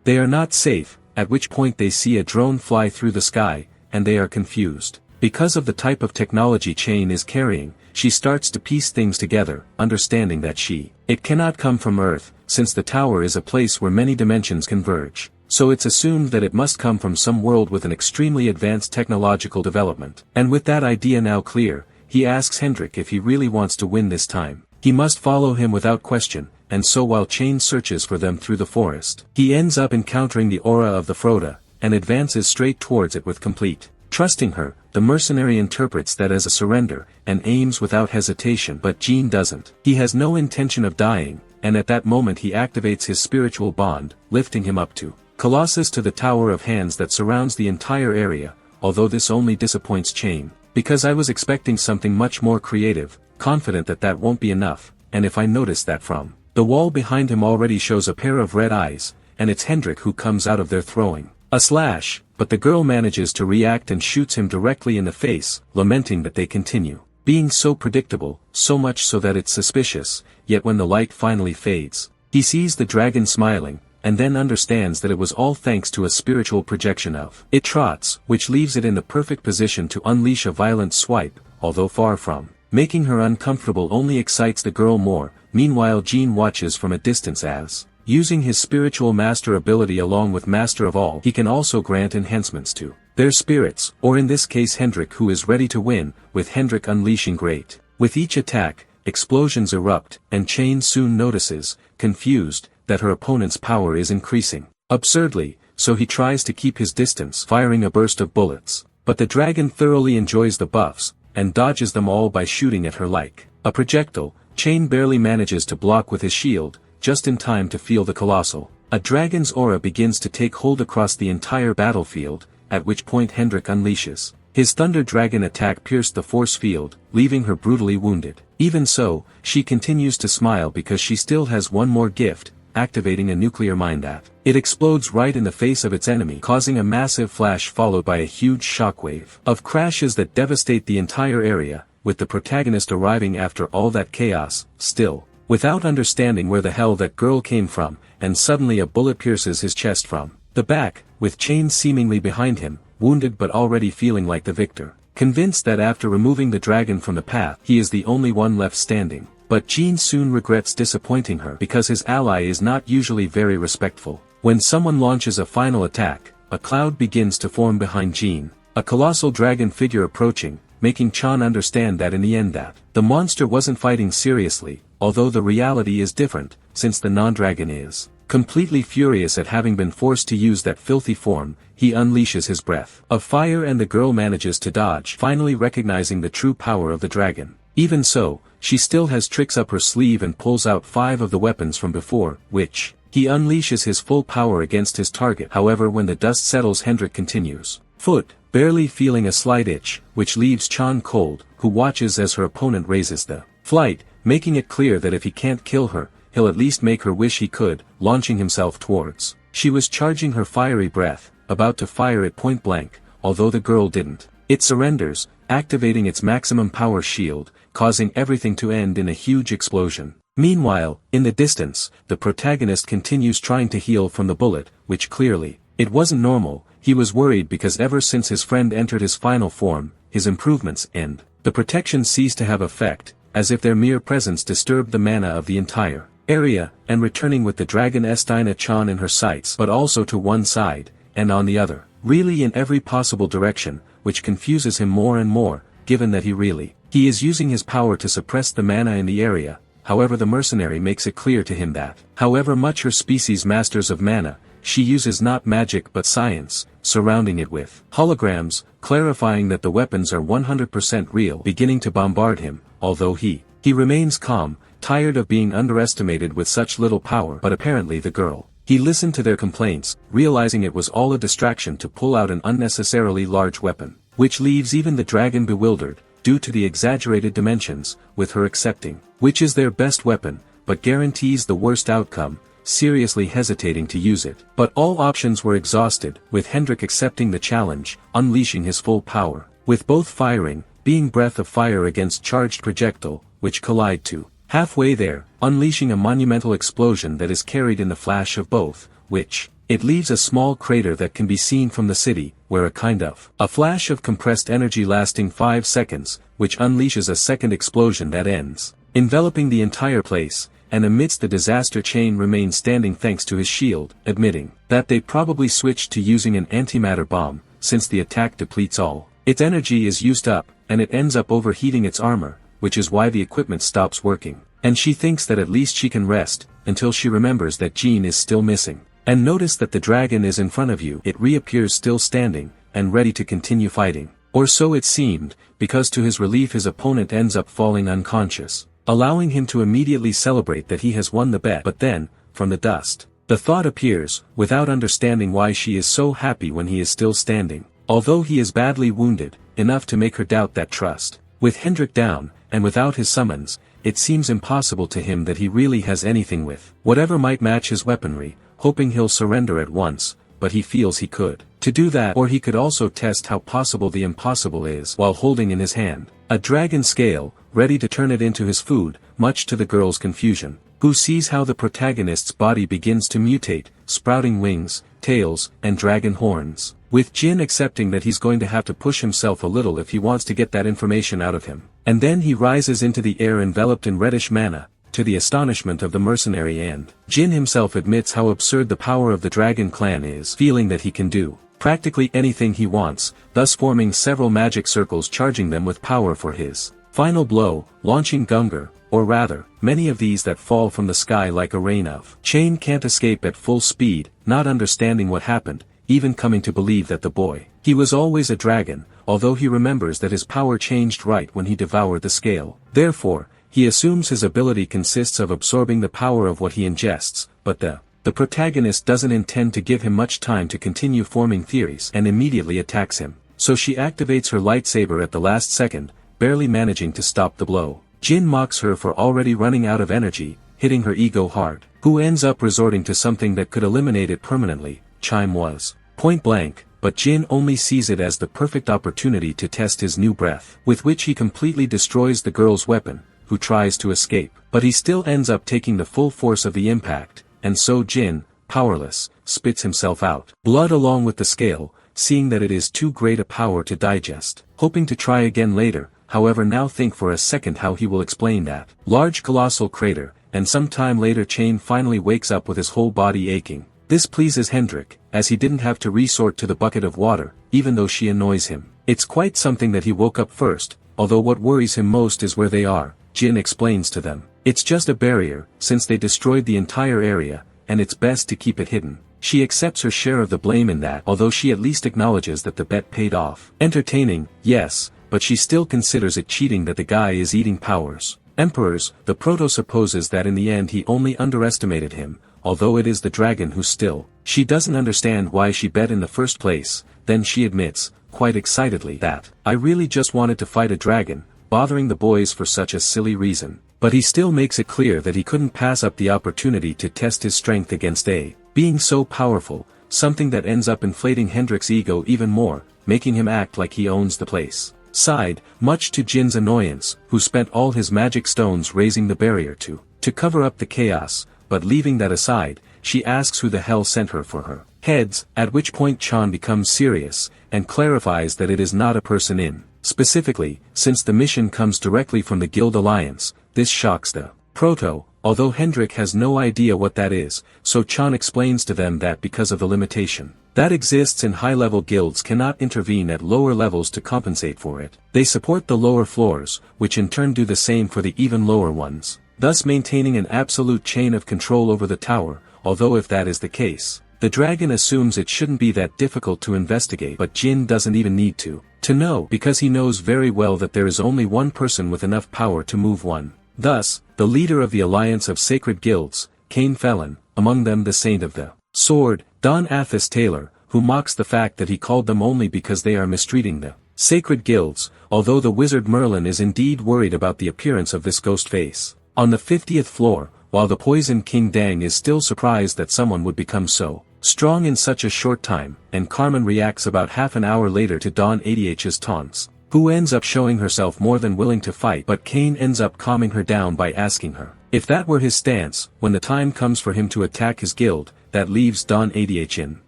they are not safe, at which point they see a drone fly through the sky, and they are confused. Because of the type of technology Chain is carrying, she starts to piece things together, understanding that it cannot come from Earth, since the tower is a place where many dimensions converge. So it's assumed that it must come from some world with an extremely advanced technological development. And with that idea now clear, he asks Hendrik if he really wants to win this time. He must follow him without question, and so while Chain searches for them through the forest, he ends up encountering the aura of the Froda, and advances straight towards it with complete. Trusting her, the mercenary interprets that as a surrender, and aims without hesitation, but Jean doesn't. He has no intention of dying, and at that moment he activates his spiritual bond, lifting him up to Colossus to the Tower of Hands that surrounds the entire area, although this only disappoints Chain, because I was expecting something much more creative, confident that that won't be enough, and if I notice that from the wall behind him already shows a pair of red eyes, and it's Hendrik who comes out of there throwing a slash, but the girl manages to react and shoots him directly in the face, lamenting that they continue being so predictable, so much so that it's suspicious, yet when the light finally fades, he sees the dragon smiling, and then understands that it was all thanks to a spiritual projection of it. Trots, which leaves it in the perfect position to unleash a violent swipe, although far from making her uncomfortable only excites the girl more. Meanwhile Jean watches from a distance as, using his spiritual master ability along with Master of All, he can also grant enhancements to their spirits, or in this case Hendrik, who is ready to win, with Hendrik unleashing great. With each attack, explosions erupt, and Chain soon notices, confused, that her opponent's power is increasing absurdly, so he tries to keep his distance, firing a burst of bullets. But the dragon thoroughly enjoys the buffs, and dodges them all by shooting at her like a projectile. Chain barely manages to block with his shield, just in time to feel the colossal. A dragon's aura begins to take hold across the entire battlefield, at which point Hendrik unleashes his Thunder Dragon attack pierced the force field, leaving her brutally wounded. Even so, she continues to smile because she still has one more gift, activating a nuclear mine that it explodes right in the face of its enemy, causing a massive flash followed by a huge shockwave of crashes that devastate the entire area, with the protagonist arriving after all that chaos, still without understanding where the hell that girl came from, and suddenly a bullet pierces his chest from the back, with Chain seemingly behind him, wounded but already feeling like the victor. Convinced that after removing the dragon from the path he is the only one left standing, but Jean soon regrets disappointing her because his ally is not usually very respectful. When someone launches a final attack, a cloud begins to form behind Jean, a colossal dragon figure approaching, making Chan understand that in the end that the monster wasn't fighting seriously, although the reality is different, since the non-dragon is completely furious at having been forced to use that filthy form. He unleashes his breath of fire and the girl manages to dodge, finally recognizing the true power of the dragon. Even so, she still has tricks up her sleeve and pulls out 5 of the weapons from before, which he unleashes his full power against his target. However, when the dust settles, Hendrik continues foot, barely feeling a slight itch, which leaves Chan cold, who watches as her opponent raises the flight, making it clear that if he can't kill her, he'll at least make her wish he could, launching himself towards. She was charging her fiery breath, about to fire it point blank, although the girl didn't. It surrenders, activating its maximum power shield, causing everything to end in a huge explosion. Meanwhile, in the distance, the protagonist continues trying to heal from the bullet, which clearly, it wasn't normal. He was worried because ever since his friend entered his final form, his improvements and the protection ceased to have effect, as if their mere presence disturbed the mana of the entire area, and returning with the dragon Estina Chan in her sights, but also to one side, and on the other, really in every possible direction, which confuses him more and more, given that he is using his power to suppress the mana in the area. However, the mercenary makes it clear to him that, however much her species masters of mana, she uses not magic but science, surrounding it with holograms, clarifying that the weapons are 100% real, beginning to bombard him, although he remains calm, tired of being underestimated with such little power. But apparently the girl, he listened to their complaints, realizing it was all a distraction to pull out an unnecessarily large weapon, which leaves even the dragon bewildered, due to the exaggerated dimensions, with her accepting, which is their best weapon, but guarantees the worst outcome, seriously hesitating to use it. But all options were exhausted, with Hendrik accepting the challenge, unleashing his full power, with both firing, being breath of fire against charged projectile, which collide to halfway there, unleashing a monumental explosion that is carried in the flash of both, which, it leaves a small crater that can be seen from the city, where a flash of compressed energy lasting 5 seconds, which unleashes a second explosion that ends, enveloping the entire place, and amidst the disaster Chain remains standing thanks to his shield, admitting that they probably switched to using an antimatter bomb, since the attack depletes all its energy is used up, and it ends up overheating its armor, which is why the equipment stops working, and she thinks that at least she can rest, until she remembers that Jean is still missing. And notice that the dragon is in front of you. It reappears still standing, and ready to continue fighting. Or so it seemed, because to his relief his opponent ends up falling unconscious, allowing him to immediately celebrate that he has won the bet. But then, from the dust, the thought appears, without understanding why she is so happy when he is still standing, although he is badly wounded, enough to make her doubt that trust. With Hendrik down, and without his summons, it seems impossible to him that he really has anything with whatever might match his weaponry, hoping he'll surrender at once, but he feels he could. To do that, or he could also test how possible the impossible is while holding in his hand a dragon scale, ready to turn it into his food, much to the girl's confusion, who sees how the protagonist's body begins to mutate, sprouting wings, tails, and dragon horns, with Jin accepting that he's going to have to push himself a little if he wants to get that information out of him. And then he rises into the air enveloped in reddish mana, to the astonishment of the mercenary, and Jin himself admits how absurd the power of the dragon clan is, feeling that he can do practically anything he wants, thus forming several magic circles charging them with power for his final blow, launching Gungar, or rather, many of these that fall from the sky like a rain of. Chain can't escape at full speed, not understanding what happened, even coming to believe that the boy, he was always a dragon, although he remembers that his power changed right when he devoured the scale. Therefore, he assumes his ability consists of absorbing the power of what he ingests, but the protagonist doesn't intend to give him much time to continue forming theories and immediately attacks him. So she activates her lightsaber at the last second, barely managing to stop the blow. Jin mocks her for already running out of energy, hitting her ego hard, who ends up resorting to something that could eliminate it permanently. Chime was point blank, but Jin only sees it as the perfect opportunity to test his new breath, with which he completely destroys the girl's weapon, who tries to escape, but he still ends up taking the full force of the impact, and so Jin, powerless, spits himself out blood along with the scale, seeing that it is too great a power to digest, hoping to try again later, however now think for a second how he will explain that large colossal crater, and some time later Chain finally wakes up with his whole body aching. This pleases Hendrik, as he didn't have to resort to the bucket of water, even though she annoys him. It's quite something that he woke up first, although what worries him most is where they are. Jin explains to them. It's just a barrier, since they destroyed the entire area, and it's best to keep it hidden. She accepts her share of the blame in that, although she at least acknowledges that the bet paid off. Entertaining, yes, but she still considers it cheating that the guy is eating powers. Emperors, the Proto supposes that in the end he only underestimated him, although it is the dragon who still. She doesn't understand why she bet in the first place, then she admits, quite excitedly, that, I really just wanted to fight a dragon, bothering the boys for such a silly reason. But he still makes it clear that he couldn't pass up the opportunity to test his strength against a being so powerful, something that ends up inflating Hendrik's ego even more, making him act like he owns the place. Side, much to Jin's annoyance, who spent all his magic stones raising the barrier to cover up the chaos, but leaving that aside, she asks who the hell sent her for her heads, at which point Chan becomes serious, and clarifies that it is not a person in. Specifically, since the mission comes directly from the Guild Alliance, this shocks the Proto, although Hendrik has no idea what that is, so Chan explains to them that because of the limitation that exists in high-level guilds cannot intervene at lower levels to compensate for it, they support the lower floors, which in turn do the same for the even lower ones, thus maintaining an absolute chain of control over the tower, although if that is the case, the dragon assumes it shouldn't be that difficult to investigate, but Jin doesn't even need to know, because he knows very well that there is only one person with enough power to move one. Thus, the leader of the Alliance of Sacred Guilds, Cain Felon, among them the Saint of the Sword, Don Athos Taylor, who mocks the fact that he called them only because they are mistreating the Sacred Guilds, although the wizard Merlin is indeed worried about the appearance of this ghost face. On the 50th floor, while the Poison King Dang is still surprised that someone would become so strong in such a short time, and Carmen reacts about half an hour later to Don ADH's taunts, who ends up showing herself more than willing to fight, but Kane ends up calming her down by asking her if that were his stance. When the time comes for him to attack his guild, that leaves DIDN.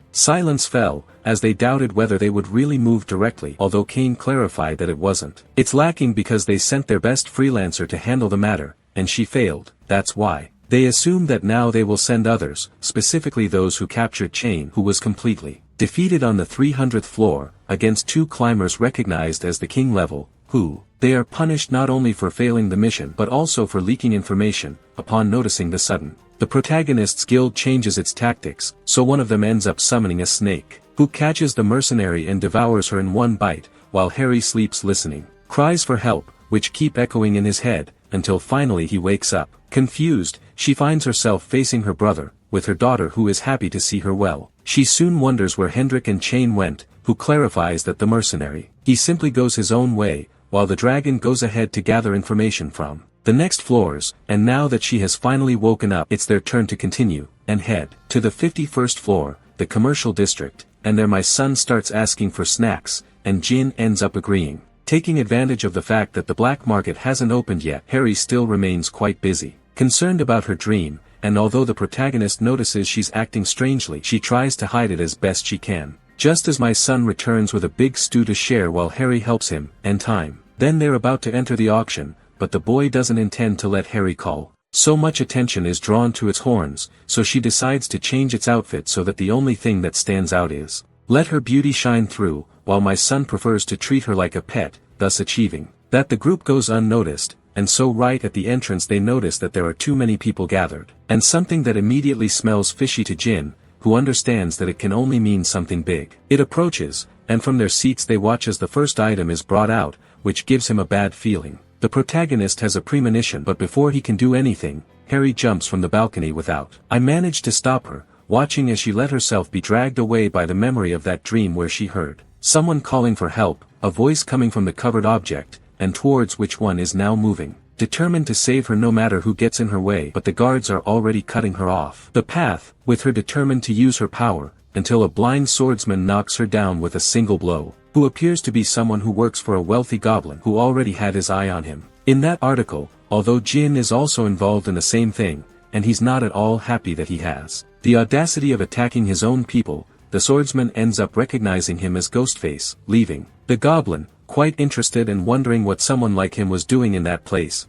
Silence fell, as they doubted whether they would really move directly, although Kane clarified that it wasn't. It's lacking because they sent their best freelancer to handle the matter, and she failed. That's why. They assume that now they will send others, specifically those who captured Chain, who was completely defeated on the 300th floor, against 2 climbers recognized as the king level, who, they are punished not only for failing the mission but also for leaking information. Upon noticing the sudden, the protagonist's guild changes its tactics, so one of them ends up summoning a snake, who catches the mercenary and devours her in one bite, while Harry sleeps listening. Cries for help, which keep echoing in his head, until finally he wakes up. Confused, she finds herself facing her brother, with her daughter who is happy to see her well. She soon wonders where Hendrik and Chain went, who clarifies that the mercenary, he simply goes his own way, while the dragon goes ahead to gather information from the next floors, and now that she has finally woken up, it's their turn to continue, and head to the 51st floor, the commercial district, and there my son starts asking for snacks, and Jin ends up agreeing. Taking advantage of the fact that the black market hasn't opened yet, Harry still remains quite busy, concerned about her dream, and although the protagonist notices she's acting strangely, she tries to hide it as best she can. Just as my son returns with a big stew to share while Harry helps him, and time. Then they're about to enter the auction, but the boy doesn't intend to let Harry call. So much attention is drawn to its horns, so she decides to change its outfit so that the only thing that stands out is let her beauty shine through, while my son prefers to treat her like a pet, thus achieving that the group goes unnoticed, and so right at the entrance they notice that there are too many people gathered, and something that immediately smells fishy to Jin, who understands that it can only mean something big. It approaches, and from their seats they watch as the first item is brought out, which gives him a bad feeling. The protagonist has a premonition, but before he can do anything, Harry jumps from the balcony without. I managed to stop her, watching as she let herself be dragged away by the memory of that dream where she heard someone calling for help, a voice coming from the covered object, and towards which one is now moving, determined to save her no matter who gets in her way, but the guards are already cutting her off the path, with her determined to use her power, until a blind swordsman knocks her down with a single blow, who appears to be someone who works for a wealthy goblin who already had his eye on him. In that article, although Jin is also involved in the same thing, and he's not at all happy that he has the audacity of attacking his own people, the swordsman ends up recognizing him as Ghostface, leaving the goblin, quite interested and wondering what someone like him was doing in that place.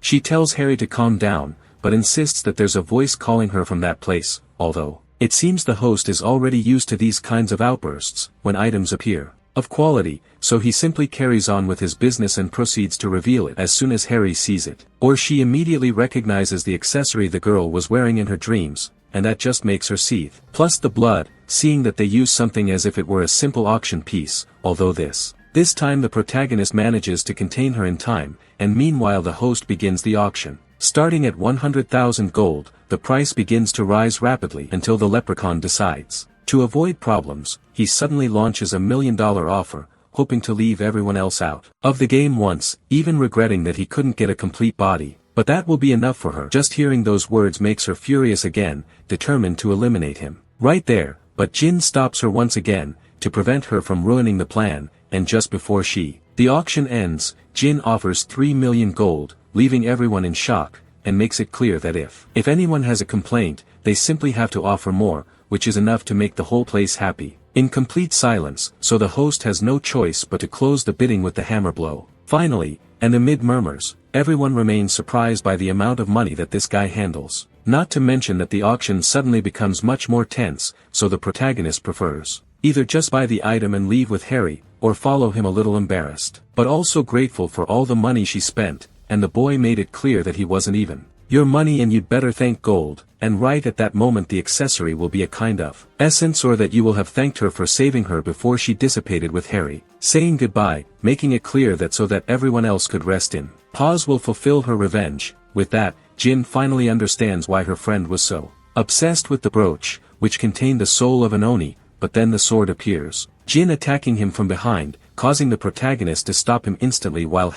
She tells Harry to calm down, but insists that there's a voice calling her from that place, although it seems the host is already used to these kinds of outbursts when items appear of quality, so he simply carries on with his business and proceeds to reveal it as soon as Harry sees it. Or she immediately recognizes the accessory the girl was wearing in her dreams, and that just makes her seethe. Plus the blood, seeing that they use something as if it were a simple auction piece, although this time the protagonist manages to contain her in time, and meanwhile the host begins the auction. Starting at 100,000 gold, the price begins to rise rapidly until the leprechaun decides to avoid problems. He suddenly launches a $1 million offer, hoping to leave everyone else out of the game once, even regretting that he couldn't get a complete body. But that will be enough for her. Just hearing those words makes her furious again, determined to eliminate him right there, but Jin stops her once again, to prevent her from ruining the plan, and just before the auction ends, Jin offers 3 million gold, leaving everyone in shock, and makes it clear that if anyone has a complaint, they simply have to offer more, which is enough to make the whole place happy. In complete silence, so the host has no choice but to close the bidding with the hammer blow. Finally, and amid murmurs, everyone remains surprised by the amount of money that this guy handles. Not to mention that the auction suddenly becomes much more tense, so the protagonist prefers either just buy the item and leave with Harry, or follow him a little embarrassed, but also grateful for all the money she spent, and the boy made it clear that he wasn't even your money and you'd better thank gold, and right at that moment the accessory will be a kind of essence, or that you will have thanked her for saving her before she dissipated with Harry, saying goodbye, making it clear that so that everyone else could rest in pause will fulfill her revenge. With that, Jin finally understands why her friend was so obsessed with the brooch, which contained the soul of an Oni, but then the sword appears, Jin attacking him from behind, causing the protagonist to stop him instantly while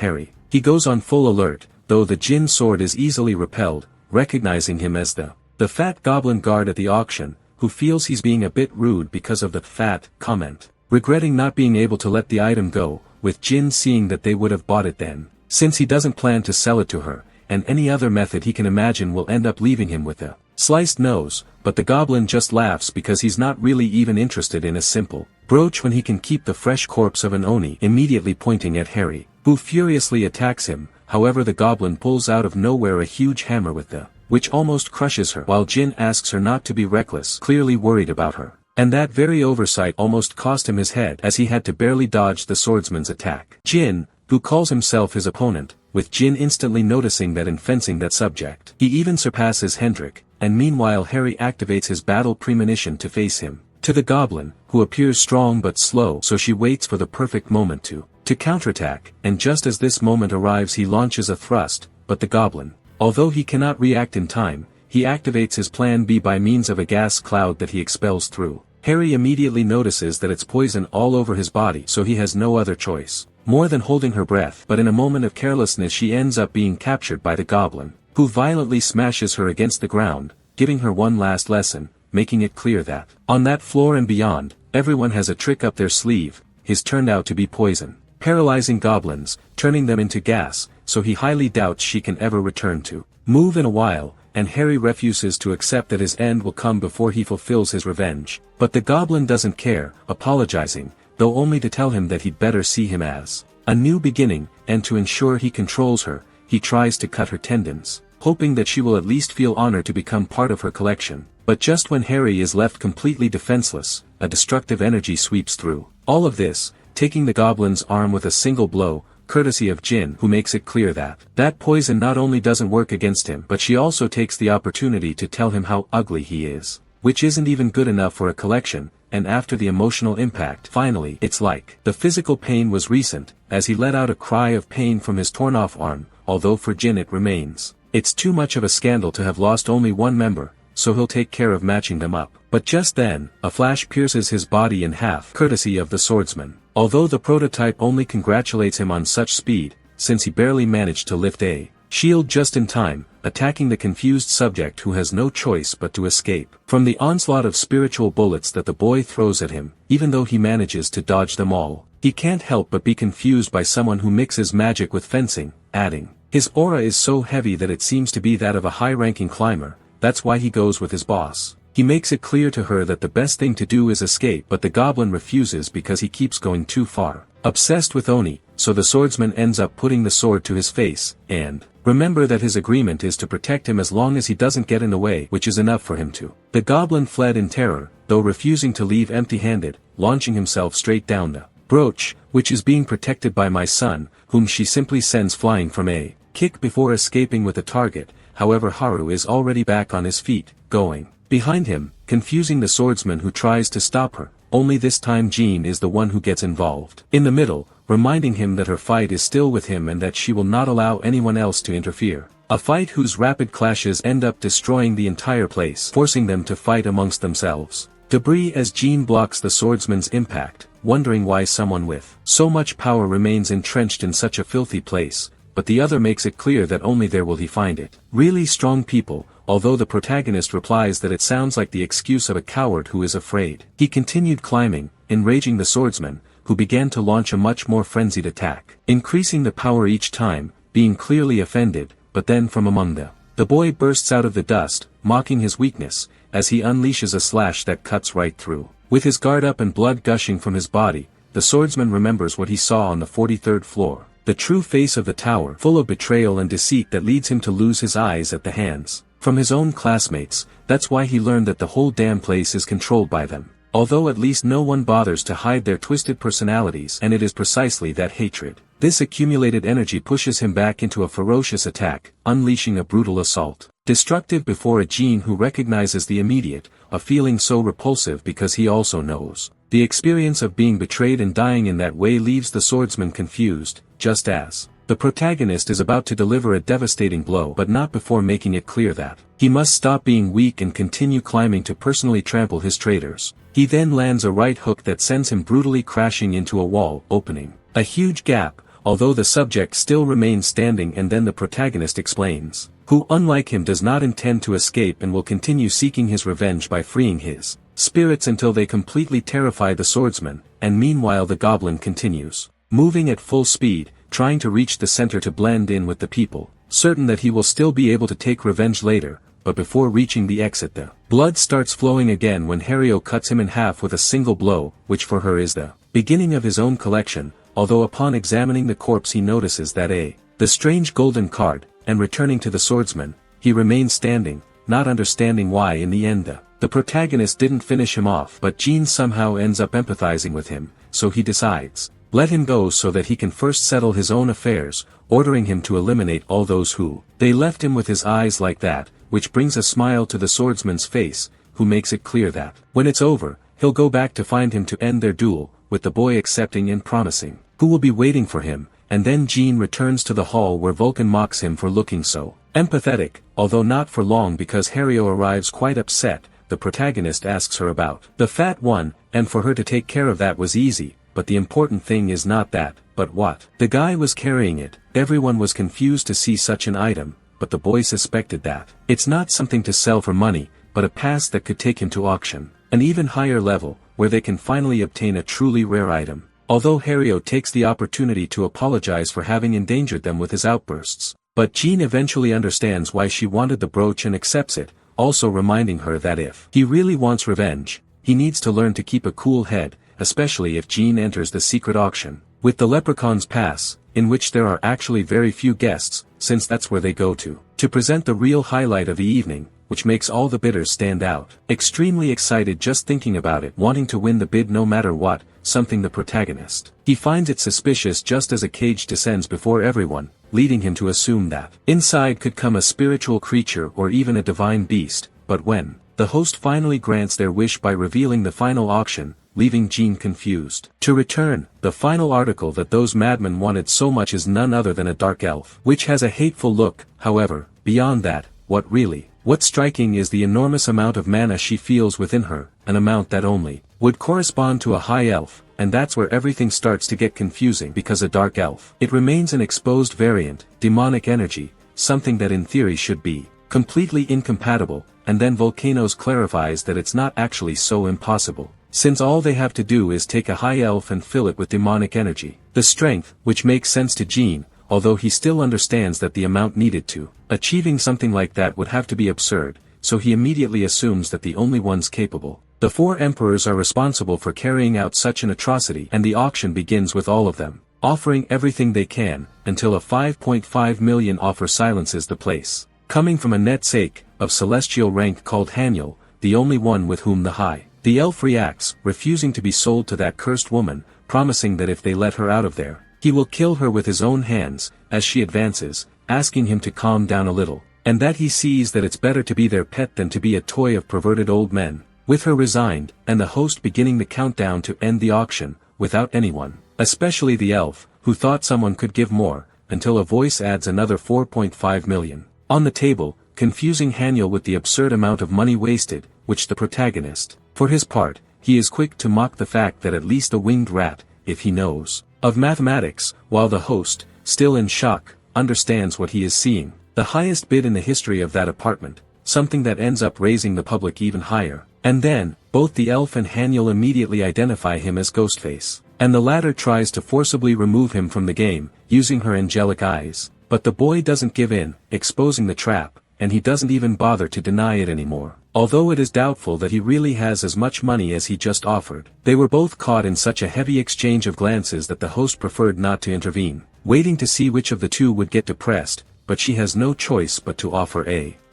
he goes on full alert, though the Jin sword is easily repelled, recognizing him as the fat goblin guard at the auction, who feels he's being a bit rude because of the fat comment. Regretting not being able to let the item go, with Jin seeing that they would have bought it then, since he doesn't plan to sell it to her, and any other method he can imagine will end up leaving him with a sliced nose, but the goblin just laughs because he's not really even interested in a simple brooch when he can keep the fresh corpse of an Oni immediately pointing at Harry, who furiously attacks him. However, the goblin pulls out of nowhere a huge hammer with the which almost crushes her while Jin asks her not to be reckless, clearly worried about her. And that very oversight almost cost him his head as he had to barely dodge the swordsman's attack. Jin, who calls himself his opponent, with Jin instantly noticing that in fencing that subject, he even surpasses Hendrik, and meanwhile Harry activates his battle premonition to face him. To the goblin, who appears strong but slow, so she waits for the perfect moment to counterattack, and just as this moment arrives he launches a thrust, but the goblin, although he cannot react in time, he activates his plan B by means of a gas cloud that he expels through. Harry immediately notices that it's poison all over his body, so he has no other choice more than holding her breath, but in a moment of carelessness she ends up being captured by the goblin, who violently smashes her against the ground, giving her one last lesson, making it clear that, on that floor and beyond, everyone has a trick up their sleeve. His turned out to be poison, paralyzing goblins, turning them into gas, so he highly doubts she can ever return to move in a while, and Harry refuses to accept that his end will come before he fulfills his revenge. But the goblin doesn't care, apologizing, though only to tell him that he'd better see him as a new beginning, and to ensure he controls her, he tries to cut her tendons, hoping that she will at least feel honored to become part of her collection. But just when Harry is left completely defenseless, a destructive energy sweeps through. All of this, taking the goblin's arm with a single blow, courtesy of Jin, who makes it clear that that poison not only doesn't work against him, but she also takes the opportunity to tell him how ugly he is, which isn't even good enough for a collection. And after the emotional impact, finally, it's like the physical pain was recent, as he let out a cry of pain from his torn-off arm, although for Jin it remains. It's too much of a scandal to have lost only one member, so he'll take care of matching them up. But just then, a flash pierces his body in half, courtesy of the swordsman. Although the prototype only congratulates him on such speed, since he barely managed to lift a shield just in time, attacking the confused subject who has no choice but to escape from the onslaught of spiritual bullets that the boy throws at him. Even though he manages to dodge them all, he can't help but be confused by someone who mixes magic with fencing, adding, his aura is so heavy that it seems to be that of a high-ranking climber. That's why he goes with his boss. He makes it clear to her that the best thing to do is escape, but the goblin refuses because he keeps going too far. Obsessed with Oni, so the swordsman ends up putting the sword to his face, and remember that his agreement is to protect him as long as he doesn't get in the way, which is enough for him to. The goblin fled in terror, though refusing to leave empty-handed, launching himself straight down the brooch, which is being protected by my son, whom she simply sends flying from a kick before escaping with the target. However, Haru is already back on his feet, going behind him, confusing the swordsman who tries to stop her. Only this time Jean is the one who gets involved in the middle, reminding him that her fight is still with him and that she will not allow anyone else to interfere. A fight whose rapid clashes end up destroying the entire place, forcing them to fight amongst themselves. Debris as Jean blocks the swordsman's impact, wondering why someone with so much power remains entrenched in such a filthy place, but the other makes it clear that only there will he find it. Really strong people, although the protagonist replies that it sounds like the excuse of a coward who is afraid. He continued climbing, enraging the swordsman, who began to launch a much more frenzied attack, increasing the power each time, being clearly offended, but then from among the boy bursts out of the dust, mocking his weakness, as he unleashes a slash that cuts right through. With his guard up and blood gushing from his body, the swordsman remembers what he saw on the 43rd floor, the true face of the tower, full of betrayal and deceit that leads him to lose his eyes at the hands from his own classmates. That's why he learned that the whole damn place is controlled by them. Although at least no one bothers to hide their twisted personalities, and it is precisely that hatred. This accumulated energy pushes him back into a ferocious attack, unleashing a brutal assault. Destructive before a Jean who recognizes the immediate, a feeling so repulsive because he also knows. The experience of being betrayed and dying in that way leaves the swordsman confused, just as the protagonist is about to deliver a devastating blow, but not before making it clear that he must stop being weak and continue climbing to personally trample his traitors. He then lands a right hook that sends him brutally crashing into a wall, opening a huge gap, although the subject still remains standing, and then the protagonist explains, who unlike him does not intend to escape and will continue seeking his revenge by freeing his spirits until they completely terrify the swordsman, and meanwhile the goblin continues moving at full speed, trying to reach the center to blend in with the people, certain that he will still be able to take revenge later, but before reaching the exit the blood starts flowing again when Hario cuts him in half with a single blow, which for her is the beginning of his own collection, although upon examining the corpse he notices that the strange golden card, and returning to the swordsman, he remains standing, not understanding why in the end the protagonist didn't finish him off, but Jean somehow ends up empathizing with him, so he decides, let him go so that he can first settle his own affairs, ordering him to eliminate all those who they left him with his eyes like that, which brings a smile to the swordsman's face, who makes it clear that, when it's over, he'll go back to find him to end their duel, with the boy accepting and promising, who will be waiting for him, and then Jean returns to the hall where Vulcan mocks him for looking so empathetic, although not for long because Hario arrives quite upset. The protagonist asks her about the fat one, and for her to take care of that was easy, but the important thing is not that, but what the guy was carrying it. Everyone was confused to see such an item, but the boy suspected that it's not something to sell for money, but a pass that could take him to auction, an even higher level, where they can finally obtain a truly rare item. Although Hario takes the opportunity to apologize for having endangered them with his outbursts, but Jean eventually understands why she wanted the brooch and accepts it, also reminding her that if he really wants revenge, he needs to learn to keep a cool head, especially if Jean enters the secret auction with the leprechaun's pass, in which there are actually very few guests, since that's where they go to present the real highlight of the evening, which makes all the bidders stand out. Extremely excited just thinking about it, wanting to win the bid no matter what, something the protagonist. He finds it suspicious just as a cage descends before everyone, leading him to assume that inside could come a spiritual creature or even a divine beast, but when the host finally grants their wish by revealing the final auction, leaving Jean confused. To return, the final article that those madmen wanted so much is none other than a dark elf, which has a hateful look. However, beyond that, what's striking is the enormous amount of mana she feels within her, an amount that only would correspond to a high elf, and that's where everything starts to get confusing because a dark elf, it remains an exposed variant, demonic energy, something that in theory should be completely incompatible, and then Volcanoes clarifies that it's not actually so impossible, since all they have to do is take a high elf and fill it with demonic energy. The strength, which makes sense to Jean, although he still understands that the amount needed to achieving something like that would have to be absurd, so he immediately assumes that the only ones capable, the 4 emperors, are responsible for carrying out such an atrocity, and the auction begins with all of them offering everything they can, until a 5.5 million offer silences the place, coming from a net sake of celestial rank called Haniel, the only one with whom the elf reacts, refusing to be sold to that cursed woman, promising that if they let her out of there, he will kill her with his own hands. As she advances, asking him to calm down a little, and that he sees that it's better to be their pet than to be a toy of perverted old men. With her resigned, and the host beginning the countdown to end the auction, without anyone, especially the elf, who thought someone could give more, until a voice adds another 4.5 million on the table, confusing Haniel with the absurd amount of money wasted, which the protagonist, for his part, he is quick to mock the fact that at least a winged rat, if he knows of mathematics, while the host, still in shock, understands what he is seeing, the highest bid in the history of that apartment, something that ends up raising the public even higher. And then, both the elf and Haniel immediately identify him as Ghostface, and the latter tries to forcibly remove him from the game, using her angelic eyes. But the boy doesn't give in, exposing the trap, and he doesn't even bother to deny it anymore. Although it is doubtful that he really has as much money as he just offered. They were both caught in such a heavy exchange of glances that the host preferred not to intervene, waiting to see which of the two would get depressed, but she has no choice but to offer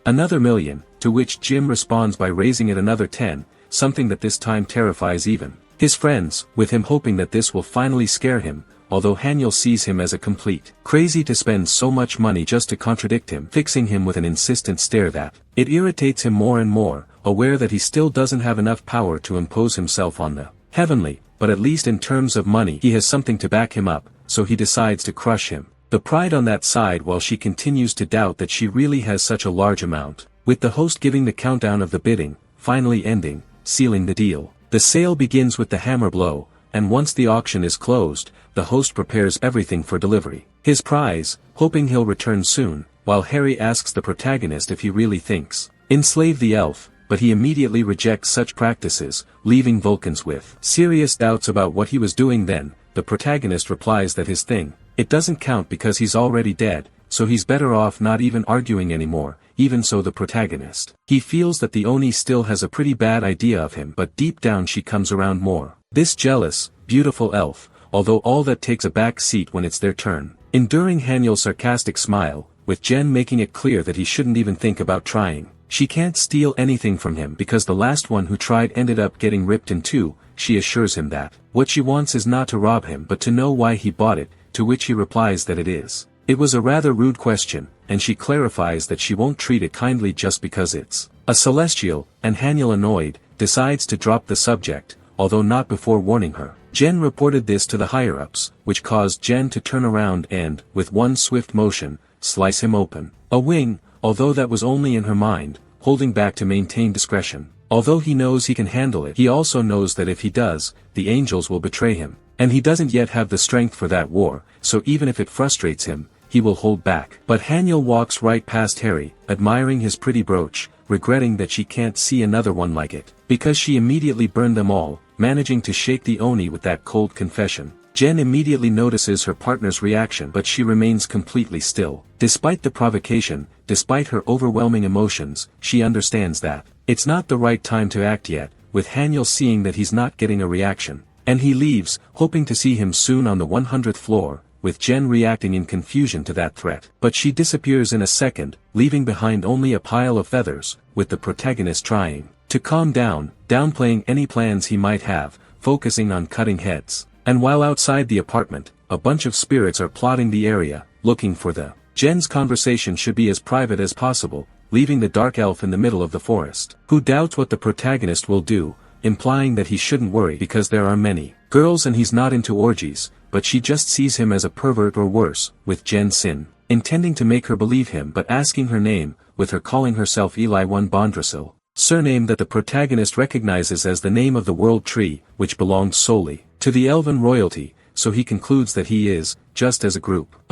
another million, to which Jim responds by raising it another 10, something that this time terrifies even his friends, with him hoping that this will finally scare him, although Haniel sees him as a complete crazy to spend so much money just to contradict him, fixing him with an insistent stare that it irritates him more and more, aware that he still doesn't have enough power to impose himself on the heavenly, but at least in terms of money he has something to back him up, so he decides to crush him. The pride on that side while she continues to doubt that she really has such a large amount, with the host giving the countdown of the bidding, finally ending, sealing the deal. The sale begins with the hammer blow, and once the auction is closed, the host prepares everything for delivery. His prize, hoping he'll return soon, while Harry asks the protagonist if he really thinks enslave the elf, but he immediately rejects such practices, leaving Vulcans with serious doubts about what he was doing then. the protagonist replies that his thing, it doesn't count because he's already dead, so he's better off not even arguing anymore. Even so, the protagonist, he feels that the Oni still has a pretty bad idea of him, but deep down she comes around more. This jealous, beautiful elf, although all that takes a back seat when it's their turn. Enduring Haniel's sarcastic smile, with Jen making it clear that he shouldn't even think about trying. She can't steal anything from him because the last one who tried ended up getting ripped in two. She assures him that what she wants is not to rob him but to know why he bought it, to which he replies that it is. It was a rather rude question, and she clarifies that she won't treat it kindly just because it's a celestial, and Haniel, annoyed, decides to drop the subject, although not before warning her. Jen reported this to the higher-ups, which caused Jen to turn around and, with one swift motion, slice him open. A wing, although that was only in her mind, holding back to maintain discretion. Although he knows he can handle it, he also knows that if he does, the angels will betray him. And he doesn't yet have the strength for that war, so even if it frustrates him, he will hold back. But Haniel walks right past Harry, admiring his pretty brooch, regretting that she can't see another one like it, because she immediately burned them all, managing to shake the Oni with that cold confession. Jen immediately notices her partner's reaction, but she remains completely still. Despite the provocation, despite her overwhelming emotions, she understands that it's not the right time to act yet, with Haniel seeing that he's not getting a reaction. And he leaves, hoping to see him soon on the 100th floor, with Jen reacting in confusion to that threat. But she disappears in a second, leaving behind only a pile of feathers, with the protagonist trying to calm down, downplaying any plans he might have, focusing on cutting heads. And while outside the apartment, a bunch of spirits are plotting the area, looking for the Jen's conversation should be as private as possible, leaving the dark elf in the middle of the forest, who doubts what the protagonist will do, implying that he shouldn't worry because there are many girls and he's not into orgies, but she just sees him as a pervert or worse, with Jen Sin, intending to make her believe him but asking her name, with her calling herself Eli 1 Bondrasil, surname that the protagonist recognizes as the name of the world tree, which belongs solely to the elven royalty, so he concludes that he is, just as a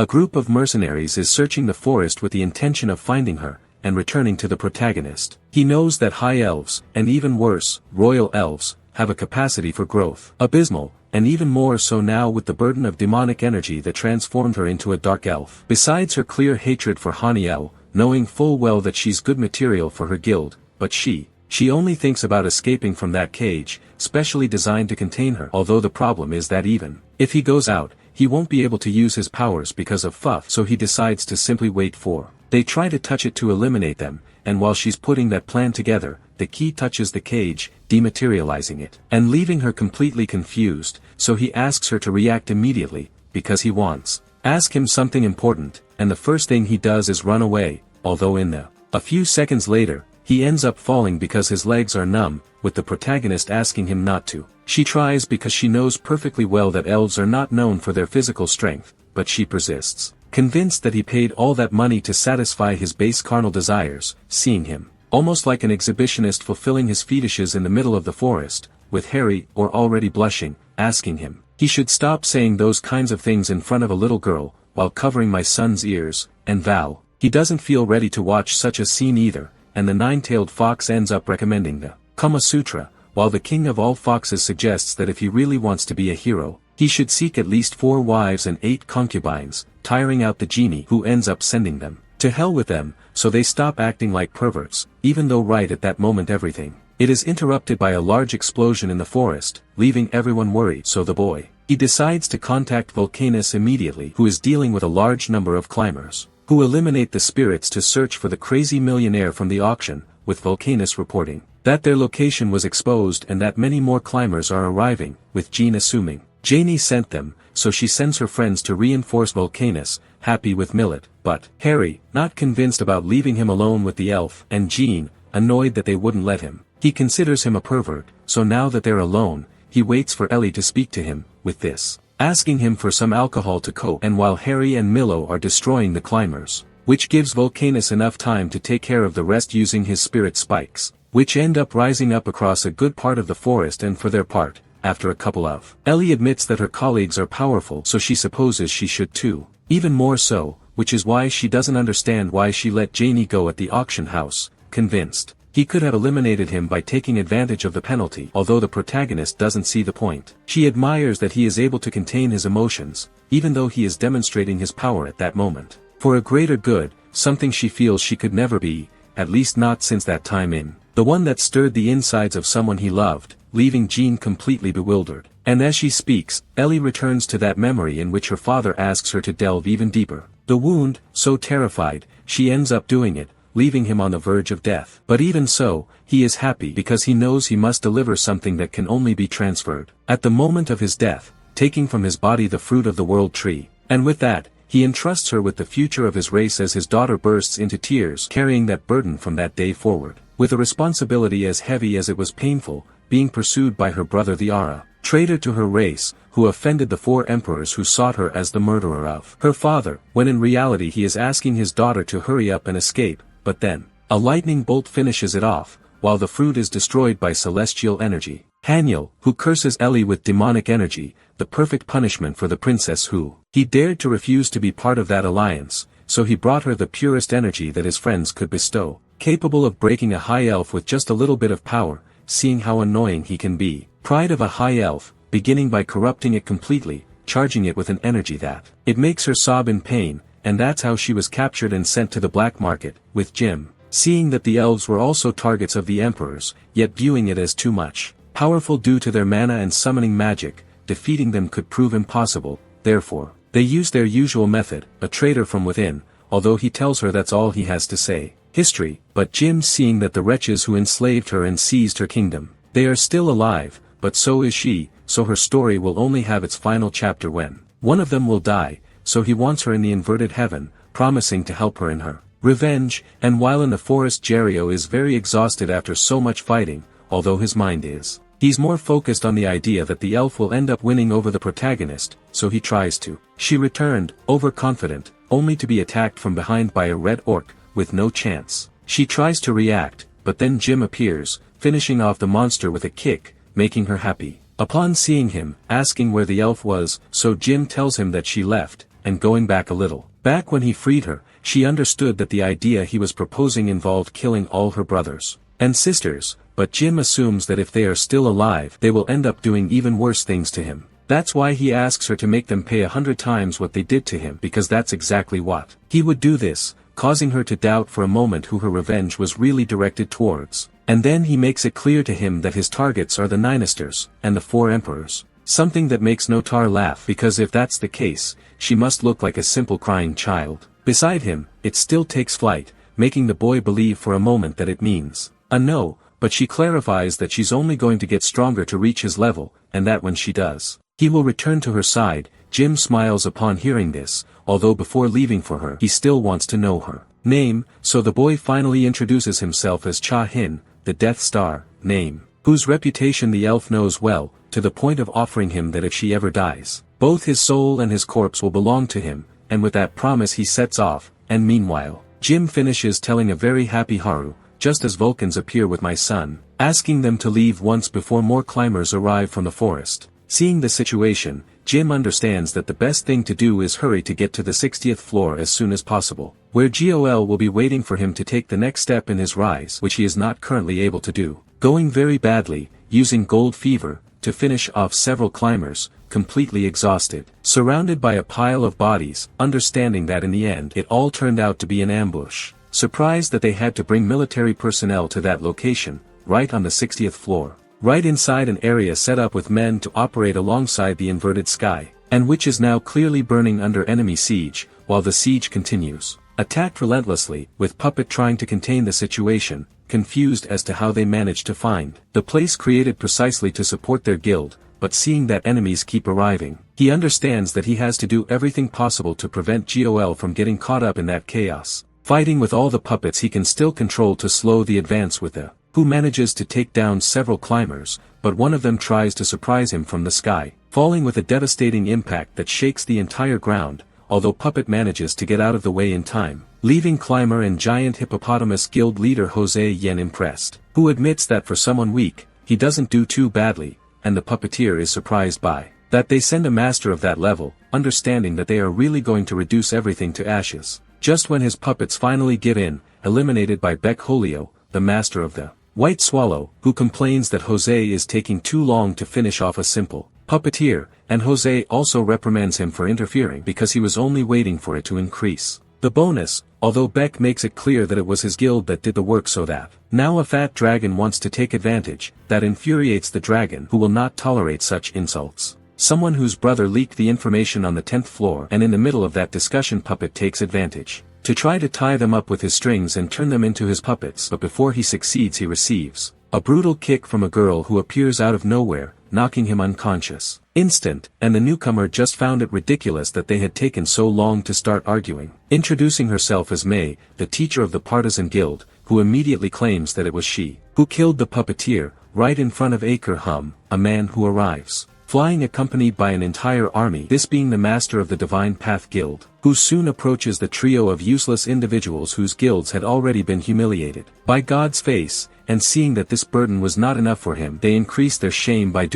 group of mercenaries is searching the forest with the intention of finding her, and returning to the protagonist. He knows that high elves, and even worse, royal elves, have a capacity for growth abysmal, and even more so now with the burden of demonic energy that transformed her into a dark elf. Besides her clear hatred for Haniel, knowing full well that she's good material for her guild, but she only thinks about escaping from that cage, specially designed to contain her. Although the problem is that even if he goes out, he won't be able to use his powers because of Fuff, so he decides to simply wait for they try to touch it to eliminate them, and while she's putting that plan together, the key touches the cage, dematerializing it, and leaving her completely confused, so he asks her to react immediately, because he wants ask him something important, and the first thing he does is run away, although a few seconds later, he ends up falling because his legs are numb, with the protagonist asking him not to. She tries because she knows perfectly well that elves are not known for their physical strength, but she persists, convinced that he paid all that money to satisfy his base carnal desires, seeing him, almost like an exhibitionist fulfilling his fetishes in the middle of the forest, with Harry, or already blushing, asking him he should stop saying those kinds of things in front of a little girl, while covering my son's ears, and Val. He doesn't feel ready to watch such a scene either, and the nine-tailed fox ends up recommending the Kama Sutra, while the king of all foxes suggests that if he really wants to be a hero, he should seek at least 4 wives and 8 concubines, tiring out the genie who ends up sending them to hell with them, so they stop acting like perverts, even though right at that moment everything it is interrupted by a large explosion in the forest, leaving everyone worried. So the boy, he decides to contact Vulcanus immediately, who is dealing with a large number of climbers, who eliminate the spirits to search for the crazy millionaire from the auction, with Vulcanus reporting that their location was exposed and that many more climbers are arriving, with Jean assuming Janie sent them, so she sends her friends to reinforce Vulcanus, happy with Millet, but Harry, not convinced about leaving him alone with the elf, and Jean, annoyed that they wouldn't let him. He considers him a pervert, so now that they're alone, he waits for Ellie to speak to him, with this, asking him for some alcohol to cope. And while Harry and Milo are destroying the climbers, which gives Vulcanus enough time to take care of the rest using his spirit spikes, which end up rising up across a good part of the forest. And for their part, after a couple of, Ellie admits that her colleagues are powerful, so she supposes she should too, even more so, which is why she doesn't understand why she let Janie go at the auction house, convinced He could have eliminated him by taking advantage of the penalty, although the protagonist doesn't see the point. She admires that he is able to contain his emotions, even though he is demonstrating his power at that moment. For a greater good, something she feels she could never be, at least not since that time in the one that stirred the insides of someone he loved, leaving Jean completely bewildered. And as she speaks, Ellie returns to that memory in which her father asks her to delve even deeper. The wound, so terrified, she ends up doing it, leaving him on the verge of death. But even so, he is happy because he knows he must deliver something that can only be transferred. At the moment of his death, taking from his body the fruit of the world tree. And with that, he entrusts her with the future of his race as his daughter bursts into tears, carrying that burden from that day forward. With a responsibility as heavy as it was painful, being pursued by her brother the Ara, traitor to her race, who offended the 4 emperors who sought her as the murderer of her father, when in reality he is asking his daughter to hurry up and escape, but then, a lightning bolt finishes it off, while the fruit is destroyed by celestial energy. Haniel, who curses Ellie with demonic energy, the perfect punishment for the princess who he dared to refuse to be part of that alliance, so he brought her the purest energy that his friends could bestow, capable of breaking a high elf with just a little bit of power, seeing how annoying he can be. Pride of a high elf, beginning by corrupting it completely, charging it with an energy that it makes her sob in pain, and that's how she was captured and sent to the black market, with Jim, seeing that the elves were also targets of the emperors, yet viewing it as too much powerful due to their mana and summoning magic. Defeating them could prove impossible, therefore, they use their usual method, a traitor from within, although he tells her that's all he has to say. History, but Jim, seeing that the wretches who enslaved her and seized her kingdom, they are still alive, but so is she, so her story will only have its final chapter when one of them will die, so he wants her in the inverted heaven, promising to help her in her revenge. And while in the forest, Jerio is very exhausted after so much fighting, although his mind is he's more focused on the idea that the elf will end up winning over the protagonist, so he tries to. She returned, overconfident, only to be attacked from behind by a red orc, with no chance. She tries to react, but then Jim appears, finishing off the monster with a kick, making her happy. Upon seeing him, asking where the elf was, so Jim tells him that she left, and going back a little. Back when he freed her, she understood that the idea he was proposing involved killing all her brothers and sisters, but Jim assumes that if they are still alive they will end up doing even worse things to him. That's why he asks her to make them pay 100 times what they did to him, because that's exactly what he would do this, causing her to doubt for a moment who her revenge was really directed towards. And then he makes it clear to him that his targets are the Ninisters, and the 4 emperors. Something that makes Notar laugh, because if that's the case, she must look like a simple crying child. Beside him, it still takes flight, making the boy believe for a moment that it means a no, but she clarifies that she's only going to get stronger to reach his level, and that when she does, he will return to her side. Jim smiles upon hearing this, although before leaving for her he still wants to know her name, so the boy finally introduces himself as Cha Hin, the Death Star, name, whose reputation the elf knows well, to the point of offering him that if she ever dies, both his soul and his corpse will belong to him, and with that promise he sets off, and meanwhile, Jim finishes telling a very happy Haru, just as Vulcans appear with my son, asking them to leave once before more climbers arrive from the forest. Seeing the situation, Jim understands that the best thing to do is hurry to get to the 60th floor as soon as possible, where Gol will be waiting for him to take the next step in his rise, which he is not currently able to do. Going very badly, using gold fever, to finish off several climbers, completely exhausted, surrounded by a pile of bodies, understanding that in the end it all turned out to be an ambush. Surprised that they had to bring military personnel to that location, right on the 60th floor. Right inside an area set up with men to operate alongside the inverted sky, and which is now clearly burning under enemy siege, while the siege continues. Attacked relentlessly, with Puppet trying to contain the situation, confused as to how they managed to find the place created precisely to support their guild, but seeing that enemies keep arriving, he understands that he has to do everything possible to prevent Gol from getting caught up in that chaos. Fighting with all the puppets he can still control to slow the advance with the who manages to take down several climbers, but one of them tries to surprise him from the sky, falling with a devastating impact that shakes the entire ground, although Puppet manages to get out of the way in time, leaving climber and giant hippopotamus guild leader Jose Yen impressed, who admits that for someone weak, he doesn't do too badly, and the puppeteer is surprised by that they send a master of that level, understanding that they are really going to reduce everything to ashes. Just when his puppets finally give in, eliminated by Beck Holio, the master of the White Swallow, who complains that Jose is taking too long to finish off a simple puppeteer, and Jose also reprimands him for interfering because he was only waiting for it to increase the bonus, although Beck makes it clear that it was his guild that did the work so that now a fat dragon wants to take advantage. That infuriates the dragon, who will not tolerate such insults. Someone whose brother leaked the information on the 10th floor, and in the middle of that discussion Puppet takes advantage to try to tie them up with his strings and turn them into his puppets, but before he succeeds he receives a brutal kick from a girl who appears out of nowhere, knocking him unconscious. Instant, and the newcomer just found it ridiculous that they had taken so long to start arguing. Introducing herself as May, the teacher of the partisan guild, who immediately claims that it was she who killed the puppeteer, right in front of Aker Hum, a man who arrives flying accompanied by an entire army, this being the master of the Divine Path Guild, who soon approaches the trio of useless individuals whose guilds had already been humiliated by God's face, and seeing that this burden was not enough for him, they increase their shame by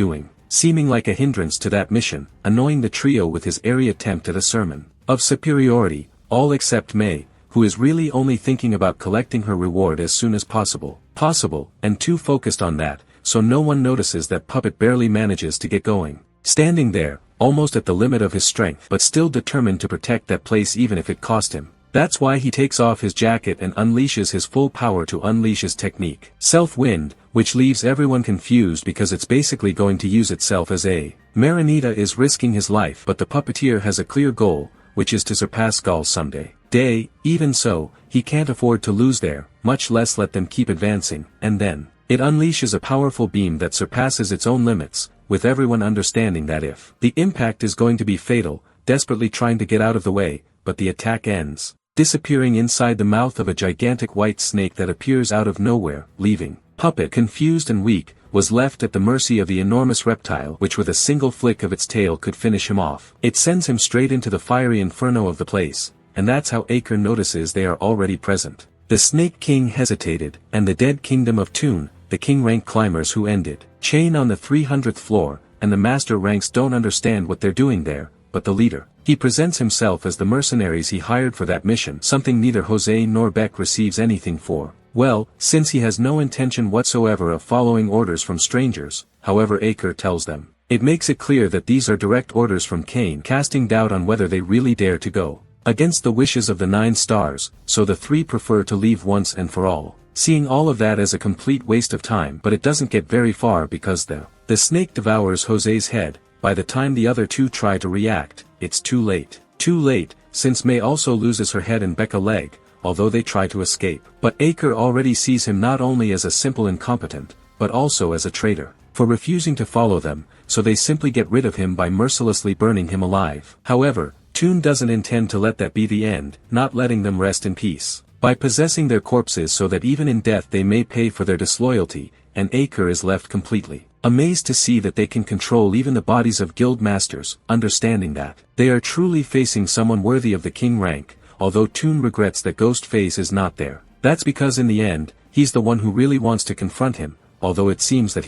seeming like a hindrance to that mission, annoying the trio with his airy attempt at a sermon of superiority, all except May, who is really only thinking about collecting her reward as soon as possible, and too focused on that, so no one notices that Puppet barely manages to get going, standing there, almost at the limit of his strength but still determined to protect that place even if it cost him. That's why he takes off his jacket and unleashes his full power to unleash his technique, Self-Wind, which leaves everyone confused because it's basically going to use itself as a Marinita is risking his life, but the puppeteer has a clear goal, which is to surpass Gaul someday. Even so, he can't afford to lose there, much less let them keep advancing, and then it unleashes a powerful beam that surpasses its own limits, with everyone understanding that if the impact is going to be fatal, desperately trying to get out of the way, but the attack ends disappearing inside the mouth of a gigantic white snake that appears out of nowhere, leaving Puppet, confused and weak, was left at the mercy of the enormous reptile which with a single flick of its tail could finish him off. It sends him straight into the fiery inferno of the place, and that's how Aker notices they are already present. The Snake King hesitated, and the dead kingdom of Toon, the king rank climbers who ended chain on the 300th floor, and the master ranks don't understand what they're doing there, but the leader. He presents himself as the mercenaries he hired for that mission, something neither Jose nor Beck receives anything for. Well, since he has no intention whatsoever of following orders from strangers, however Aker tells them, it makes it clear that these are direct orders from Cain, casting doubt on whether they really dare to go against the wishes of the 9 stars, so the 3 prefer to leave once and for all. Seeing all of that as a complete waste of time, but it doesn't get very far because the snake devours Jose's head. By the time the other 2 try to react, it's too late. Too late, since May also loses her head and Beck a leg, although they try to escape. But Aker already sees him not only as a simple incompetent, but also as a traitor, for refusing to follow them, so they simply get rid of him by mercilessly burning him alive. However, Toon doesn't intend to let that be the end, not letting them rest in peace by possessing their corpses so that even in death they may pay for their disloyalty, and Aker is left completely amazed to see that they can control even the bodies of guild masters, understanding that they are truly facing someone worthy of the king rank, although Toon regrets that Ghostface is not there. That's because in the end, he's the one who really wants to confront him, although it seems that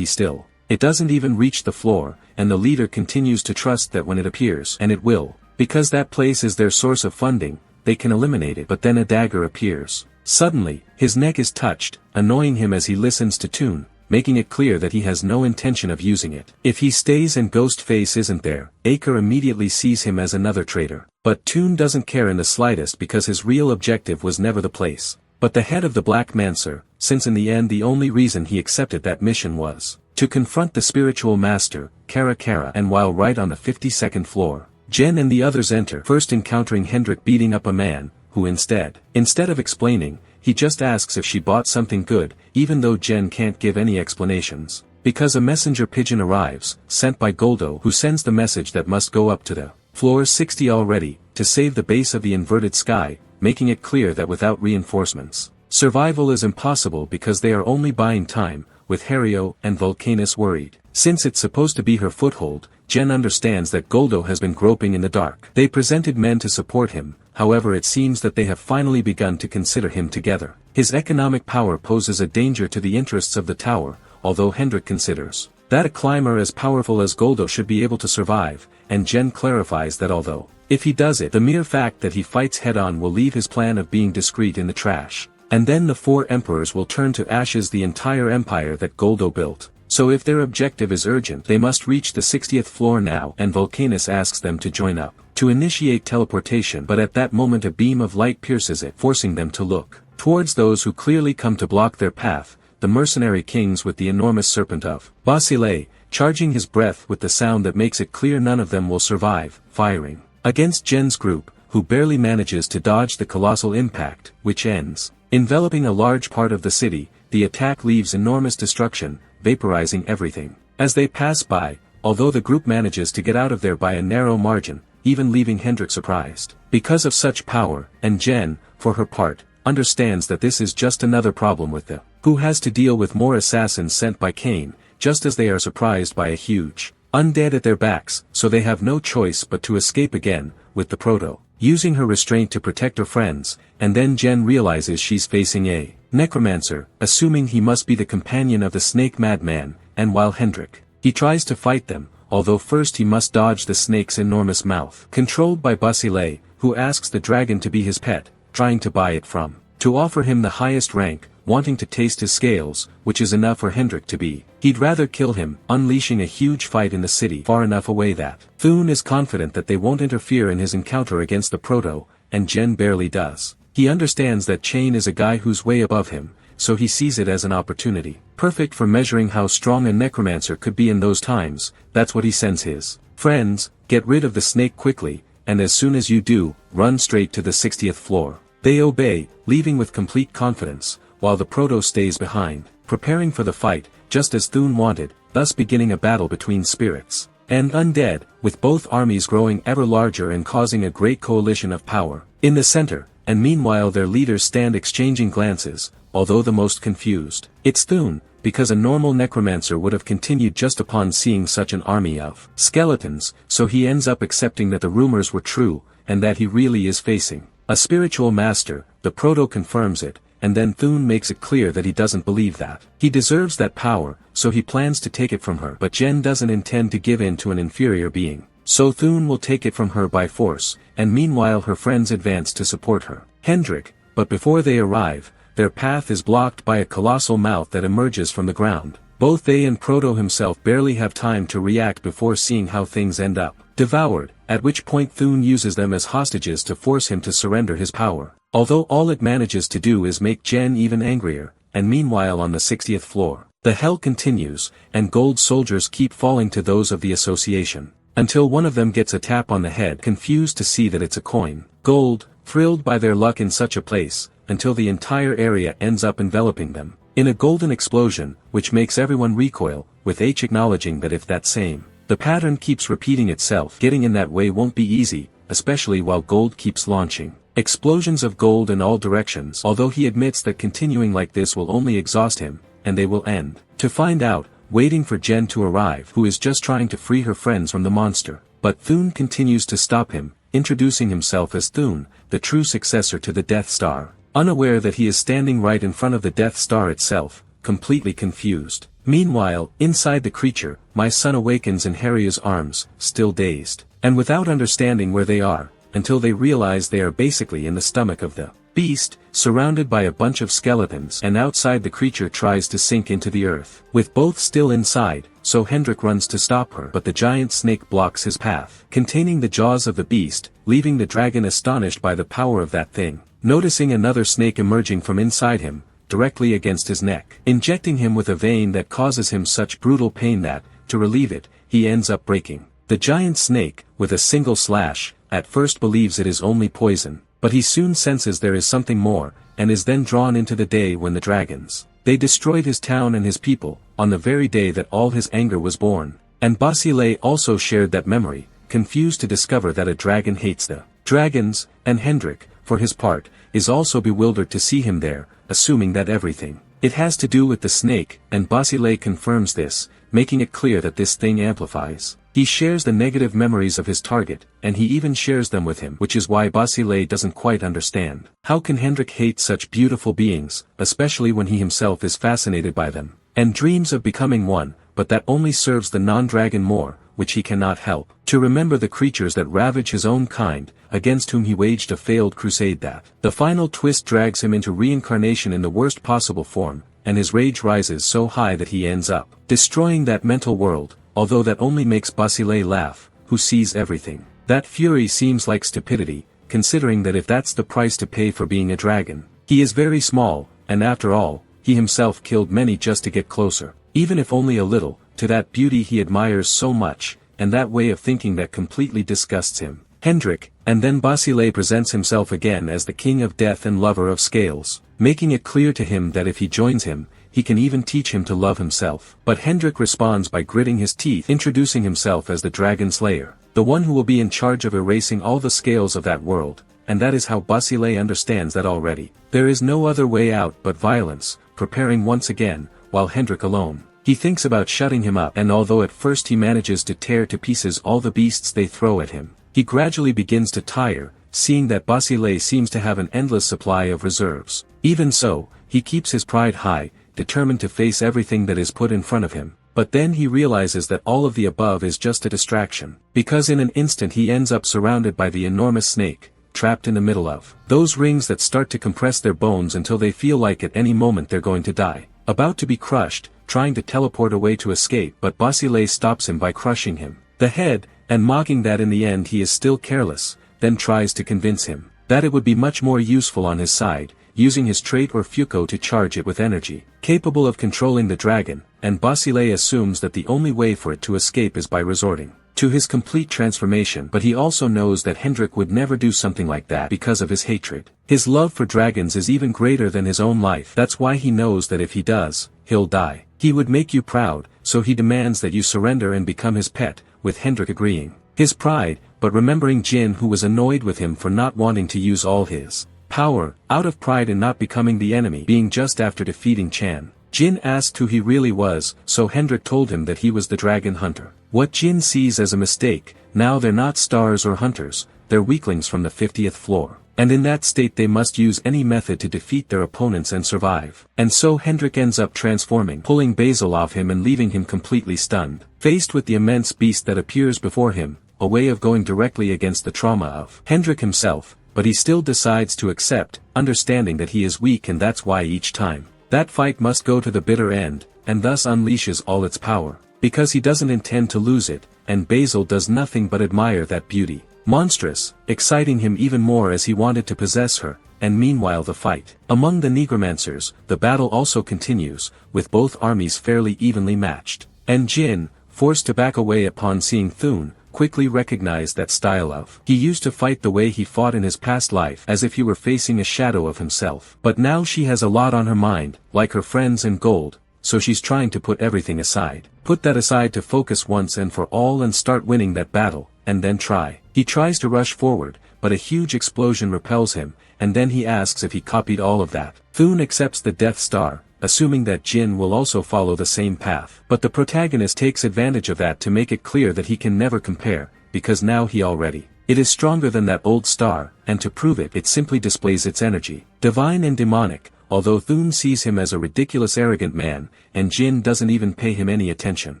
it doesn't even reach the floor, and the leader continues to trust that when it appears, and it will, because that place is their source of funding, they can eliminate it. But then a dagger appears. Suddenly, his neck is touched, annoying him as he listens to Toon, making it clear that he has no intention of using it. If he stays and Ghostface isn't there, Aker immediately sees him as another traitor. But Toon doesn't care in the slightest because his real objective was never the place, but the head of the Black Mancer, since in the end the only reason he accepted that mission was to confront the spiritual master, Kara, and while right on the 52nd floor, Jen and the others enter, first encountering Hendrik beating up a man, who instead of explaining, he just asks if she bought something good, even though Jen can't give any explanations, because a messenger pigeon arrives, sent by Goldo, who sends the message that must go up to the floor 60 already, to save the base of the inverted sky, making it clear that without reinforcements, survival is impossible because they are only buying time, with Hario and Vulcanus worried. Since it's supposed to be her foothold, Jen understands that Goldo has been groping in the dark. They presented men to support him, however it seems that they have finally begun to consider him together. His economic power poses a danger to the interests of the tower, although Hendrik considers that a climber as powerful as Goldo should be able to survive, and Jen clarifies that although, if he does it, the mere fact that he fights head-on will leave his plan of being discreet in the trash. And then the 4 emperors will turn to ashes the entire empire that Goldo built. So if their objective is urgent, they must reach the 60th floor now, and Vulcanus asks them to join up, to initiate teleportation, but at that moment a beam of light pierces it, forcing them to look towards those who clearly come to block their path, the mercenary kings with the enormous serpent of Basile, charging his breath with the sound that makes it clear none of them will survive, firing against Jen's group, who barely manages to dodge the colossal impact, which ends enveloping a large part of the city. The attack leaves enormous destruction, vaporizing everything as they pass by, although the group manages to get out of there by a narrow margin, even leaving Hendrik surprised because of such power, and Jen, for her part, understands that this is just another problem with the who has to deal with more assassins sent by Cain, just as they are surprised by a huge undead at their backs, so they have no choice but to escape again, with the Proto using her restraint to protect her friends, and then Jen realizes she's facing a necromancer, assuming he must be the companion of the snake madman, and while Hendrik, he tries to fight them, although first he must dodge the snake's enormous mouth, controlled by Basile, who asks the dragon to be his pet, trying to buy it from, to offer him the highest rank, wanting to taste his scales, which is enough for Hendrik to be. He'd rather kill him, unleashing a huge fight in the city far enough away that Thune is confident that they won't interfere in his encounter against the Proto, and Jen barely does. He understands that Chain is a guy who's way above him, so he sees it as an opportunity, perfect for measuring how strong a necromancer could be in those times. That's what he sends his friends: get rid of the snake quickly, and as soon as you do, run straight to the 60th floor. They obey, leaving with complete confidence, while the Proto stays behind, preparing for the fight, just as Thune wanted, thus beginning a battle between spirits and undead, with both armies growing ever larger and causing a great coalition of power in the center, and meanwhile their leaders stand exchanging glances, although the most confused. It's Thune, because a normal necromancer would have continued just upon seeing such an army of skeletons, so he ends up accepting that the rumors were true, and that he really is facing a spiritual master. The Proto confirms it, and then Thune makes it clear that he doesn't believe that he deserves that power, so he plans to take it from her. But Jen doesn't intend to give in to an inferior being, so Thune will take it from her by force, and meanwhile her friends advance to support her. Hendrik, but before they arrive, their path is blocked by a colossal mouth that emerges from the ground. Both they and Proto himself barely have time to react before seeing how things end up devoured, at which point Thune uses them as hostages to force him to surrender his power, although all it manages to do is make Jen even angrier. And meanwhile on the 60th floor, the hell continues, and gold soldiers keep falling to those of the association, until one of them gets a tap on the head, confused to see that it's a coin. Gold, thrilled by their luck in such a place, until the entire area ends up enveloping them in a golden explosion, which makes everyone recoil, with H acknowledging that if that same the pattern keeps repeating itself, getting in that way won't be easy, especially while gold keeps launching explosions of gold in all directions, although he admits that continuing like this will only exhaust him, and they will end. To find out, waiting for Jen to arrive, who is just trying to free her friends from the monster. But Thune continues to stop him, introducing himself as Thune, the true successor to the Death Star, unaware that he is standing right in front of the Death Star itself, completely confused. Meanwhile, inside the creature, my son awakens in Harria's arms, still dazed, and without understanding where they are, until they realize they are basically in the stomach of the beast, surrounded by a bunch of skeletons, and outside the creature tries to sink into the earth, with both still inside, so Hendrik runs to stop her, but the giant snake blocks his path, containing the jaws of the beast, leaving the dragon astonished by the power of that thing, noticing another snake emerging from inside him, directly against his neck, injecting him with a vein that causes him such brutal pain that, to relieve it, he ends up breaking. The giant snake, with a single slash, at first believes it is only poison, but he soon senses there is something more, and is then drawn into the day when the dragons, they destroyed his town and his people, on the very day that all his anger was born. And Basile also shared that memory, confused to discover that a dragon hates the dragons, and Hendrik, for his part, is also bewildered to see him there, assuming that everything it has to do with the snake, and Basile confirms this, making it clear that this thing amplifies. He shares the negative memories of his target, and he even shares them with him, which is why Basile doesn't quite understand. How can Hendrik hate such beautiful beings, especially when he himself is fascinated by them, and dreams of becoming one, but that only serves the non-dragon more, which he cannot help. To remember the creatures that ravage his own kind, against whom he waged a failed crusade that. The final twist drags him into reincarnation in the worst possible form, and his rage rises so high that he ends up destroying that mental world, although that only makes Basile laugh, who sees everything. That fury seems like stupidity, considering that if that's the price to pay for being a dragon, he is very small, and after all, he himself killed many just to get closer, even if only a little, to that beauty he admires so much, and that way of thinking that completely disgusts him. Hendrik, and then Basile presents himself again as the king of death and lover of scales, making it clear to him that if he joins him, he can even teach him to love himself. But Hendrik responds by gritting his teeth, introducing himself as the Dragon Slayer, the one who will be in charge of erasing all the scales of that world, and that is how Basile understands that already. There is no other way out but violence, preparing once again, while Hendrik alone. He thinks about shutting him up, and although at first he manages to tear to pieces all the beasts they throw at him, he gradually begins to tire, seeing that Basile seems to have an endless supply of reserves. Even so, he keeps his pride high, determined to face everything that is put in front of him. But then he realizes that all of the above is just a distraction, because in an instant he ends up surrounded by the enormous snake, trapped in the middle of those rings that start to compress their bones until they feel like at any moment they're going to die, about to be crushed, trying to teleport away to escape, but Basile stops him by crushing him the head, and mocking that in the end he is still careless, then tries to convince him that it would be much more useful on his side, using his trait or Fuko to charge it with energy, capable of controlling the dragon, and Basile assumes that the only way for it to escape is by resorting to his complete transformation. But he also knows that Hendrik would never do something like that because of his hatred. His love for dragons is even greater than his own life. That's why he knows that if he does, he'll die. He would make you proud, so he demands that you surrender and become his pet, with Hendrik agreeing. His pride, but remembering Jin, who was annoyed with him for not wanting to use all his power, out of pride in not becoming the enemy, being just after defeating Chan. Jin asked who he really was, so Hendrik told him that he was the dragon hunter. What Jin sees as a mistake, now they're not stars or hunters, they're weaklings from the 50th floor. And in that state they must use any method to defeat their opponents and survive. And so Hendrik ends up transforming, pulling Basil off him and leaving him completely stunned. Faced with the immense beast that appears before him, a way of going directly against the trauma of Hendrik himself, but he still decides to accept, understanding that he is weak, and that's why each time that fight must go to the bitter end, and thus unleashes all its power, because he doesn't intend to lose it, and Basil does nothing but admire that beauty. Monstrous, exciting him even more as he wanted to possess her, and meanwhile the fight among the Negromancers, the battle also continues, with both armies fairly evenly matched. And Jin, forced to back away upon seeing Thun, quickly recognized that style of he used to fight the way he fought in his past life, as if he were facing a shadow of himself. But now she has a lot on her mind, like her friends and gold, so she's trying to put everything aside. Put that aside to focus once and for all and start winning that battle, and then try. He tries to rush forward, but a huge explosion repels him, and then he asks if he copied all of that. Thun accepts the Death Star, assuming that Jin will also follow the same path. But the protagonist takes advantage of that to make it clear that he can never compare, because now he already it is stronger than that old star, and to prove it, it simply displays its energy, divine and demonic, although Thun sees him as a ridiculous arrogant man, and Jin doesn't even pay him any attention,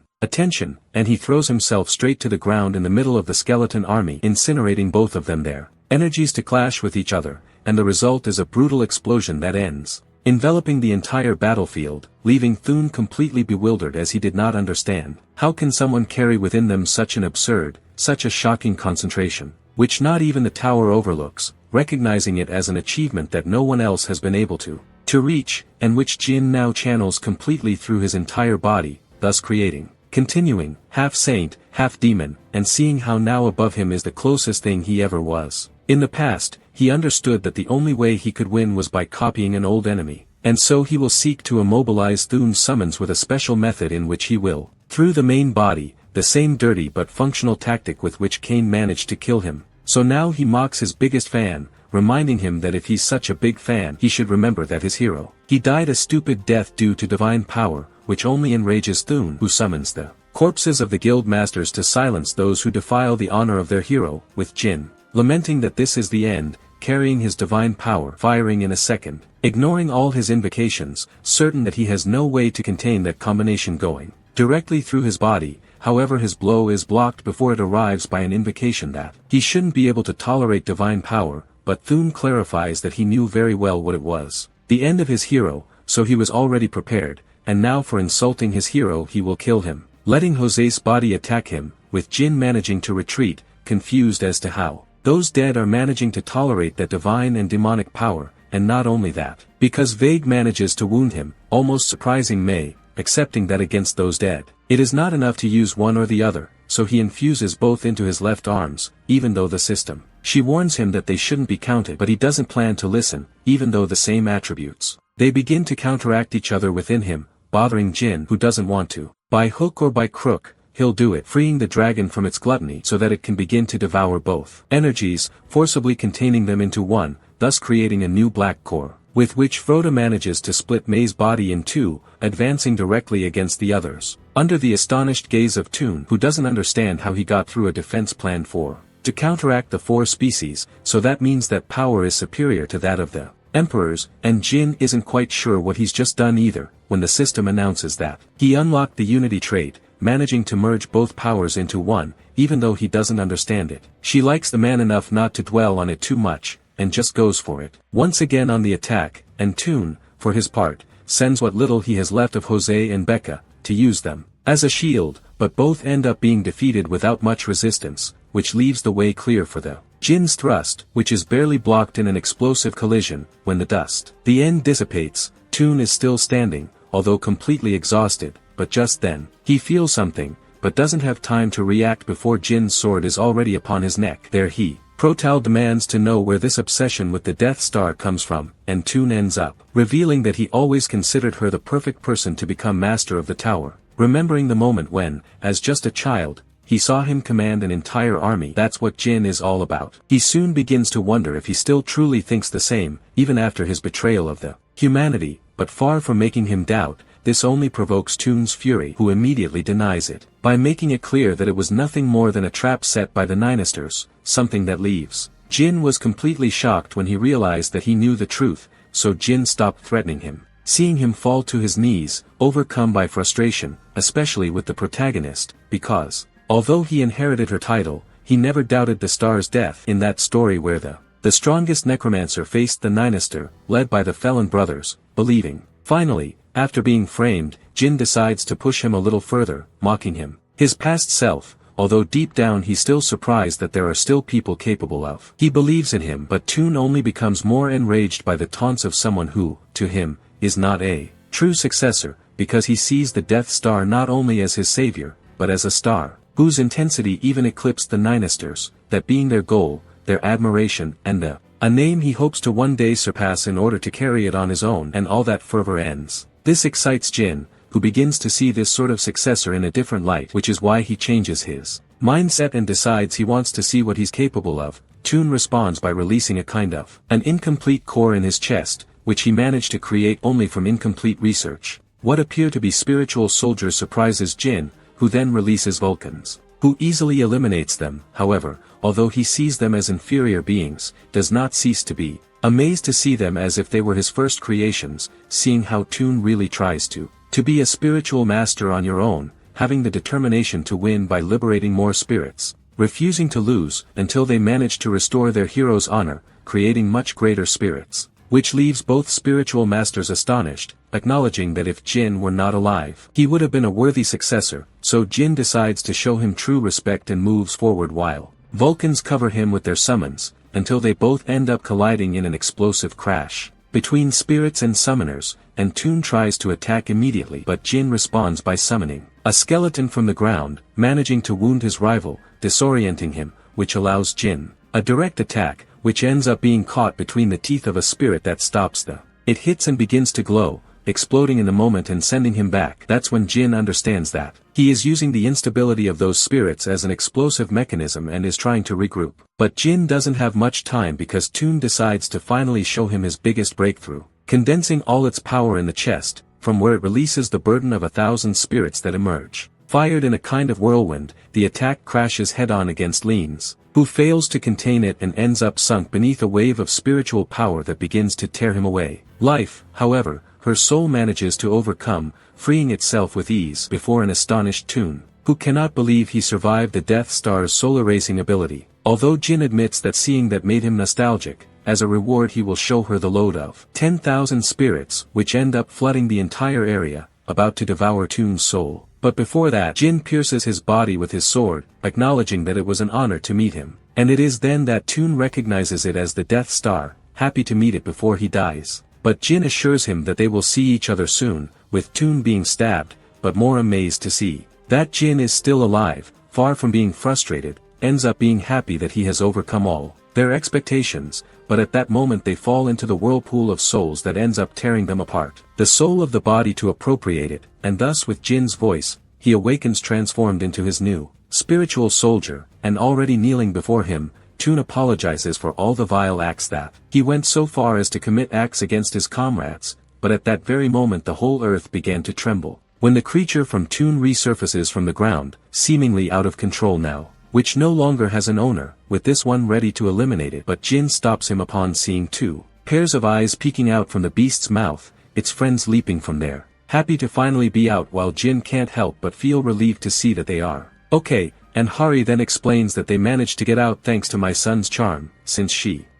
and he throws himself straight to the ground in the middle of the skeleton army, incinerating both of them there. Energies to clash with each other, and the result is a brutal explosion that ends, enveloping the entire battlefield, leaving Thun completely bewildered as he did not understand. How can someone carry within them such an absurd, such a shocking concentration, which not even the tower overlooks, recognizing it as an achievement that no one else has been able to reach, and which Jin now channels completely through his entire body, thus creating, continuing, half saint, half demon, and seeing how now above him is the closest thing he ever was. In the past, he understood that the only way he could win was by copying an old enemy, and so he will seek to immobilize Thun's summons with a special method in which he will, through the main body, the same dirty but functional tactic with which Cain managed to kill him. So now he mocks his biggest fan, reminding him that if he's such a big fan, he should remember that his hero, he died a stupid death due to divine power, which only enrages Thun, who summons the corpses of the guild masters to silence those who defile the honor of their hero, with Jin, lamenting that this is the end, carrying his divine power, firing in a second, ignoring all his invocations, certain that he has no way to contain that combination going directly through his body, however his blow is blocked before it arrives by an invocation that he shouldn't be able to tolerate divine power, but Thune clarifies that he knew very well what it was. The end of his hero, so he was already prepared, and now for insulting his hero he will kill him, letting Jose's body attack him, with Jin managing to retreat, confused as to how those dead are managing to tolerate that divine and demonic power, and not only that, because Vague manages to wound him, almost surprising Mei, accepting that against those dead, it is not enough to use one or the other, so he infuses both into his left arms, even though the system. She warns him that they shouldn't be counted, but he doesn't plan to listen, even though the same attributes. They begin to counteract each other within him, bothering Jin who doesn't want to. By hook or by crook, he'll do it, freeing the dragon from its gluttony so that it can begin to devour both energies, forcibly containing them into one, thus creating a new black core, with which Froda manages to split Mei's body in two, advancing directly against the others, under the astonished gaze of Thune, who doesn't understand how he got through a defense plan to counteract the four species, so that means that power is superior to that of the emperors, and Jin isn't quite sure what he's just done either, when the system announces that he unlocked the unity trait, managing to merge both powers into one, even though he doesn't understand it. She likes the man enough not to dwell on it too much, and just goes for it. Once again on the attack, and Thune, for his part, sends what little he has left of Jose and Becca, to use them as a shield, but both end up being defeated without much resistance, which leaves the way clear for the Jin's thrust, which is barely blocked in an explosive collision. When the dust, the end dissipates, Thune is still standing, although completely exhausted, but just then, he feels something, but doesn't have time to react before Jin's sword is already upon his neck. There he, Protal demands to know where this obsession with the Death Star comes from, and Thune ends up revealing that he always considered her the perfect person to become master of the tower, remembering the moment when, as just a child, he saw him command an entire army. That's what Jin is all about. He soon begins to wonder if he still truly thinks the same, even after his betrayal of the humanity, but far from making him doubt, this only provokes Thune's fury, who immediately denies it, by making it clear that it was nothing more than a trap set by the Ninisters, something that leaves. Jin was completely shocked when he realized that he knew the truth, so Jin stopped threatening him. Seeing him fall to his knees, overcome by frustration, especially with the protagonist, because, although he inherited her title, he never doubted the star's death in that story where the strongest necromancer faced the Ninister, led by the Felon brothers, believing. Finally, after being framed, Jin decides to push him a little further, mocking him, his past self, although deep down he's still surprised that there are still people capable of. He believes in him, but Thune only becomes more enraged by the taunts of someone who, to him, is not a true successor, because he sees the Death Star not only as his savior, but as a star, whose intensity even eclipsed the Ninisters, that being their goal, their admiration, and a name he hopes to one day surpass in order to carry it on his own, and all that fervor ends. This excites Jin, who begins to see this sort of successor in a different light, which is why he changes his mindset and decides he wants to see what he's capable of. Thune responds by releasing a kind of an incomplete core in his chest, which he managed to create only from incomplete research. What appear to be spiritual soldiers surprises Jin, who then releases Vulcans, who easily eliminates them. However, although he sees them as inferior beings, does not cease to be amazed to see them as if they were his first creations, seeing how Thune really tries to be a spiritual master on your own, having the determination to win by liberating more spirits, refusing to lose, until they manage to restore their hero's honor, creating much greater spirits, which leaves both spiritual masters astonished, acknowledging that if Jin were not alive, he would have been a worthy successor. So Jin decides to show him true respect and moves forward while Vulcans cover him with their summons, until they both end up colliding in an explosive crash between spirits and summoners, and Thune tries to attack immediately, but Jin responds by summoning a skeleton from the ground, managing to wound his rival, disorienting him, which allows Jin a direct attack, which ends up being caught between the teeth of a spirit that stops it hits and begins to glow, exploding in a moment and sending him back. That's when Jin understands that he is using the instability of those spirits as an explosive mechanism and is trying to regroup. But Jin doesn't have much time because Thune decides to finally show him his biggest breakthrough, condensing all its power in the chest, from where it releases the burden of 1,000 spirits that emerge. Fired in a kind of whirlwind, the attack crashes head-on against Leans, who fails to contain it and ends up sunk beneath a wave of spiritual power that begins to tear him away. Life, however, her soul manages to overcome, freeing itself with ease before an astonished Thune, who cannot believe he survived the Death Star's solar racing ability. Although Jin admits that seeing that made him nostalgic, as a reward he will show her the load of 10,000 spirits which end up flooding the entire area, about to devour Toon's soul. But before that Jin pierces his body with his sword, acknowledging that it was an honor to meet him. And it is then that Toon recognizes it as the Death Star, happy to meet it before he dies. But Jin assures him that they will see each other soon, with Toon being stabbed, but more amazed to see that Jin is still alive, far from being frustrated, ends up being happy that he has overcome all their expectations, but at that moment they fall into the whirlpool of souls that ends up tearing them apart. The soul of the body to appropriate it, and thus with Jin's voice, he awakens transformed into his new spiritual soldier, and already kneeling before him, Toon apologizes for all the vile acts that he went so far as to commit acts against his comrades, but at that very moment the whole earth began to tremble. When the creature from Toon resurfaces from the ground, seemingly out of control now, which no longer has an owner, with this one ready to eliminate it, but Jin stops him upon seeing two pairs of eyes peeking out from the beast's mouth, its friends leaping from there, happy to finally be out, while Jin can't help but feel relieved to see that they are okay, and Hari then explains that they managed to get out thanks to my son's charm, since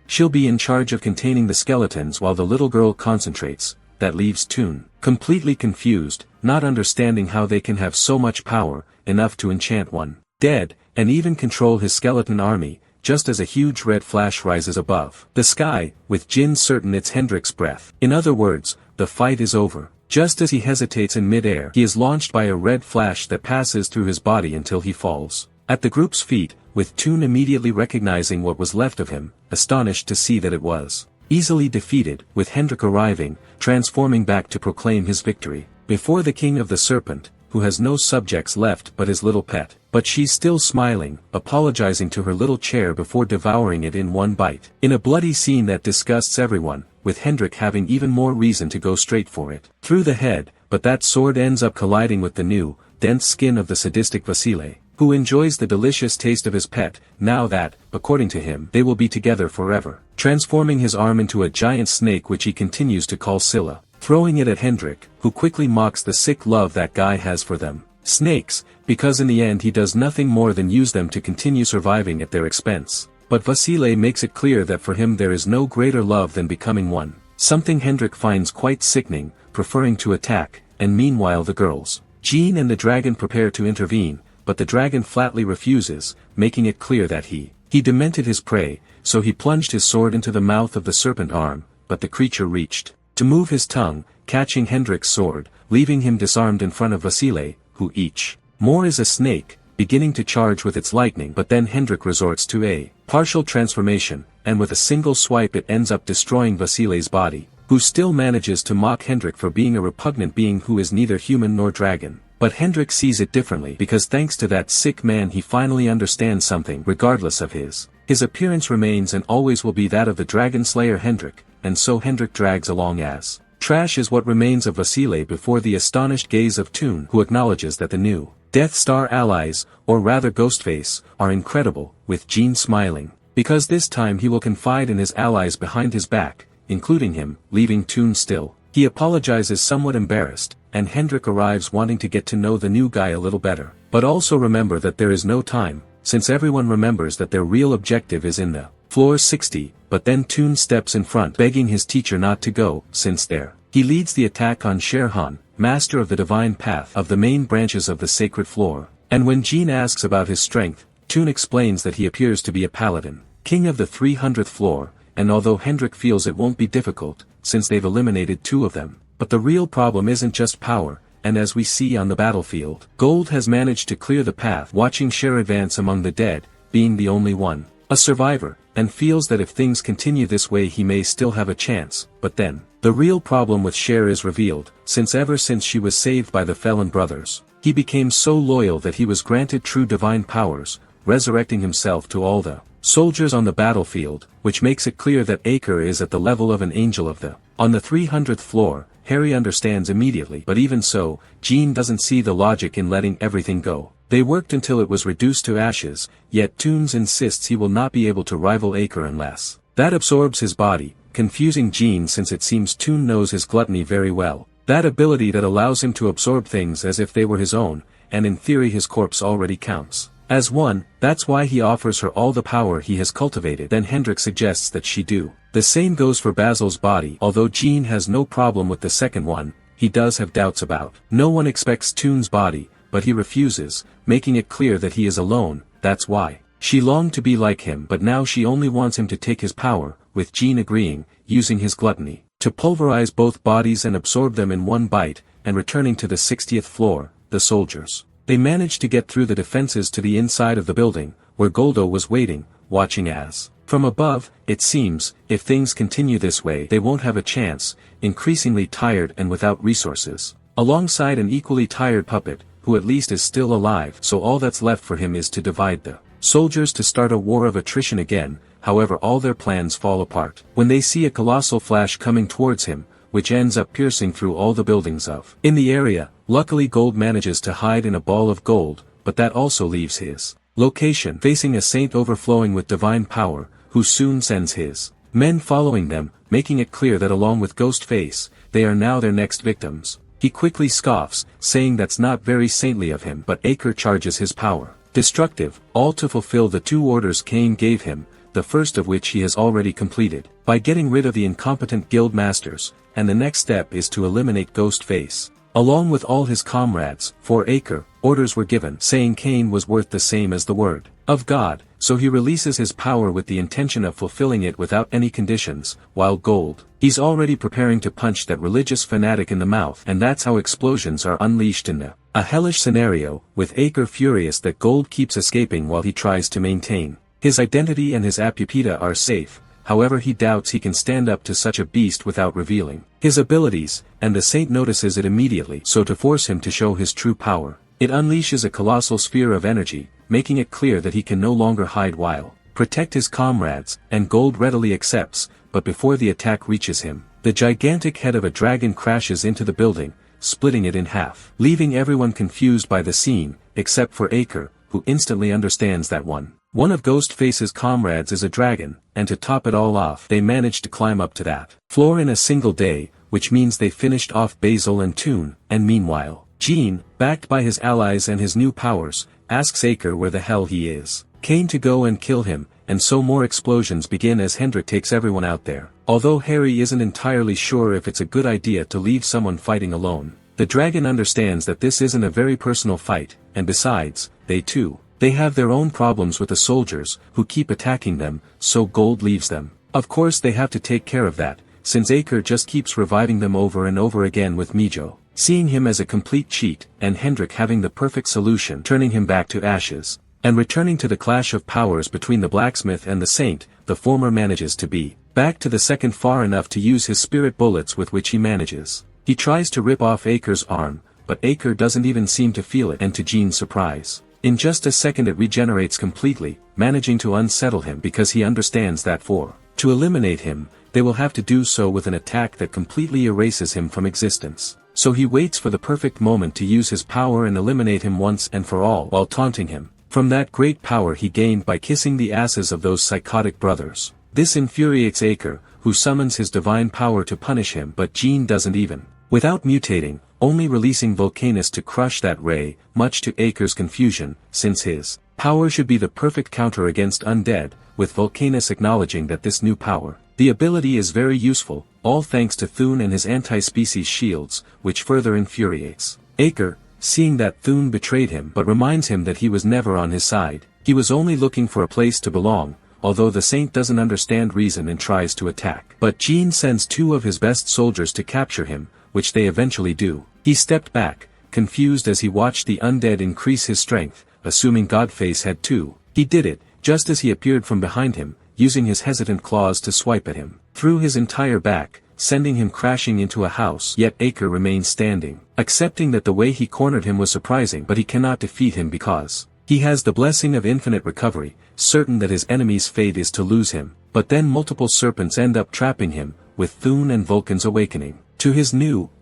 she'll be in charge of containing the skeletons while the little girl concentrates. That leaves Toon completely confused, not understanding how they can have so much power, enough to enchant one dead, and even control his skeleton army, just as a huge red flash rises above the sky, with Jin certain it's Hendrik's breath. In other words, the fight is over. Just as he hesitates in mid-air, he is launched by a red flash that passes through his body until he falls at the group's feet, with Toon immediately recognizing what was left of him, astonished to see that it was easily defeated, with Hendrik arriving, transforming back to proclaim his victory before the King of the Serpent, who has no subjects left but his little pet. But she's still smiling, apologizing to her little chair before devouring it in one bite. In a bloody scene that disgusts everyone, with Hendrik having even more reason to go straight for it through the head, but that sword ends up colliding with the new, dense skin of the sadistic Vasile, who enjoys the delicious taste of his pet, now that, according to him, they will be together forever, transforming his arm into a giant snake which he continues to call Scylla, throwing it at Hendrik, who quickly mocks the sick love that guy has for them. Snakes, because in the end he does nothing more than use them to continue surviving at their expense. But Vasile makes it clear that for him there is no greater love than becoming one, something Hendrik finds quite sickening, preferring to attack, and meanwhile the girls, Jean and the dragon, prepare to intervene, but the dragon flatly refuses, making it clear that he demented his prey, so he plunged his sword into the mouth of the serpent arm, but the creature reached to move his tongue, catching Hendrik's sword, leaving him disarmed in front of Vasile, who each more is a snake, beginning to charge with its lightning. But then Hendrik resorts to a partial transformation, and with a single swipe it ends up destroying Vasile's body, who still manages to mock Hendrik for being a repugnant being who is neither human nor dragon. But Hendrik sees it differently, because thanks to that sick man he finally understands something. Regardless of his appearance remains and always will be that of the dragon slayer Hendrik, and so Hendrik drags along as trash is what remains of Vasile before the astonished gaze of Toon, who acknowledges that the new Death Star allies, or rather Ghostface, are incredible, with Jean smiling, because this time he will confide in his allies behind his back, including him, leaving Toon still. He apologizes somewhat embarrassed, and Hendrik arrives wanting to get to know the new guy a little better. But also remember that there is no time, since everyone remembers that their real objective is in the floor 60, but then Toon steps in front begging his teacher not to go, since there he leads the attack on Sherhan, master of the divine path of the main branches of the sacred floor. And when Jean asks about his strength, Toon explains that he appears to be a paladin, king of the 300th floor, and although Hendrik feels it won't be difficult, since they've eliminated 2 of them, but the real problem isn't just power, and as we see on the battlefield, Gold has managed to clear the path, watching Cher advance among the dead, being the only one a survivor, and feels that if things continue this way he may still have a chance. But then, the real problem with Cher is revealed, since ever since she was saved by the Felon brothers, he became so loyal that he was granted true divine powers, resurrecting himself to all the soldiers on the battlefield, which makes it clear that Aker is at the level of an angel of the on the 300th floor. Harry understands immediately, but even so, Jean doesn't see the logic in letting everything go. They worked until it was reduced to ashes, yet Toons insists he will not be able to rival Aker unless that absorbs his body, confusing Jean since it seems Toon knows his gluttony very well, that ability that allows him to absorb things as if they were his own, and in theory his corpse already counts as one. That's why he offers her all the power he has cultivated. Then Hendrik suggests that she do the same. Goes for Basil's body. Although Jean has no problem with the second one, he does have doubts about. No one expects Toon's body, but he refuses, making it clear that he is alone. That's why she longed to be like him, but now she only wants him to take his power, with Jean agreeing, using his gluttony, to pulverize both bodies and absorb them in one bite. And returning to the 60th floor, the soldiers. They managed to get through the defenses to the inside of the building, where Goldo was waiting, watching as. From above, it seems, if things continue this way they won't have a chance, increasingly tired and without resources. Alongside an equally tired puppet, who at least is still alive, so all that's left for him is to divide the soldiers to start a war of attrition again. However, all their plans fall apart when they see a colossal flash coming towards him, which ends up piercing through all the buildings in the area. Luckily Gold manages to hide in a ball of gold, but that also leaves his location facing a saint overflowing with divine power, who soon sends his men following them, making it clear that along with Ghostface, they are now their next victims. He quickly scoffs, saying that's not very saintly of him, but Aker charges his power destructive, all to fulfill the 2 orders Cain gave him, the first of which he has already completed, by getting rid of the incompetent guild masters, and the next step is to eliminate Ghostface, along with all his comrades. For Aker, orders were given saying Cain was worth the same as the word of God, so he releases his power with the intention of fulfilling it without any conditions, while Gold, he's already preparing to punch that religious fanatic in the mouth, and that's how explosions are unleashed in a hellish scenario, with Aker furious that Gold keeps escaping while he tries to maintain his identity and his Apupita are safe. However, he doubts he can stand up to such a beast without revealing his abilities, and the saint notices it immediately, so to force him to show his true power, it unleashes a colossal sphere of energy, making it clear that he can no longer hide while protect his comrades, and Gold readily accepts, but before the attack reaches him, the gigantic head of a dragon crashes into the building, splitting it in half, leaving everyone confused by the scene, except for Aker, who instantly understands that one of Ghostface's comrades is a dragon, and to top it all off they managed to climb up to that floor in a single day, which means they finished off Basil and Toon, and meanwhile, Jean, backed by his allies and his new powers, asks Aker where the hell he is. Cain to go and kill him, and so more explosions begin as Hendrik takes everyone out there. Although Harry isn't entirely sure if it's a good idea to leave someone fighting alone, the dragon understands that this isn't a very personal fight, and besides, they have their own problems with the soldiers, who keep attacking them, so Gold leaves them. Of course they have to take care of that, since Aker just keeps reviving them over and over again with Mijo, seeing him as a complete cheat, and Hendrik having the perfect solution, turning him back to ashes. And returning to the clash of powers between the blacksmith and the saint, the former manages to be back to the second far enough to use his spirit bullets, with which he manages. He tries to rip off Aker's arm, but Aker doesn't even seem to feel it, and to Jean's surprise, in just a second it regenerates completely, managing to unsettle him because he understands that to eliminate him, they will have to do so with an attack that completely erases him from existence. So he waits for the perfect moment to use his power and eliminate him once and for all, while taunting him from that great power he gained by kissing the asses of those psychotic brothers. This infuriates Aker, who summons his divine power to punish him, but Jean doesn't even, without mutating, only releasing Volcanus to crush that ray, much to Aker's confusion, since his power should be the perfect counter against undead, with Volcanus acknowledging that this new power, the ability is very useful, all thanks to Thune and his anti-species shields, which further infuriates Aker, seeing that Thune betrayed him but reminds him that he was never on his side. He was only looking for a place to belong, although the saint doesn't understand reason and tries to attack. But Jean sends 2 of his best soldiers to capture him, which they eventually do. He stepped back, confused as he watched the undead increase his strength, assuming Godface had too. He did it, just as he appeared from behind him, using his hesitant claws to swipe at him through his entire back, sending him crashing into a house. Yet Aker remains standing, accepting that the way he cornered him was surprising, but he cannot defeat him because he has the blessing of infinite recovery, certain that his enemy's fate is to lose him. But then multiple serpents end up trapping him, with Thune and Vulcan's awakening to his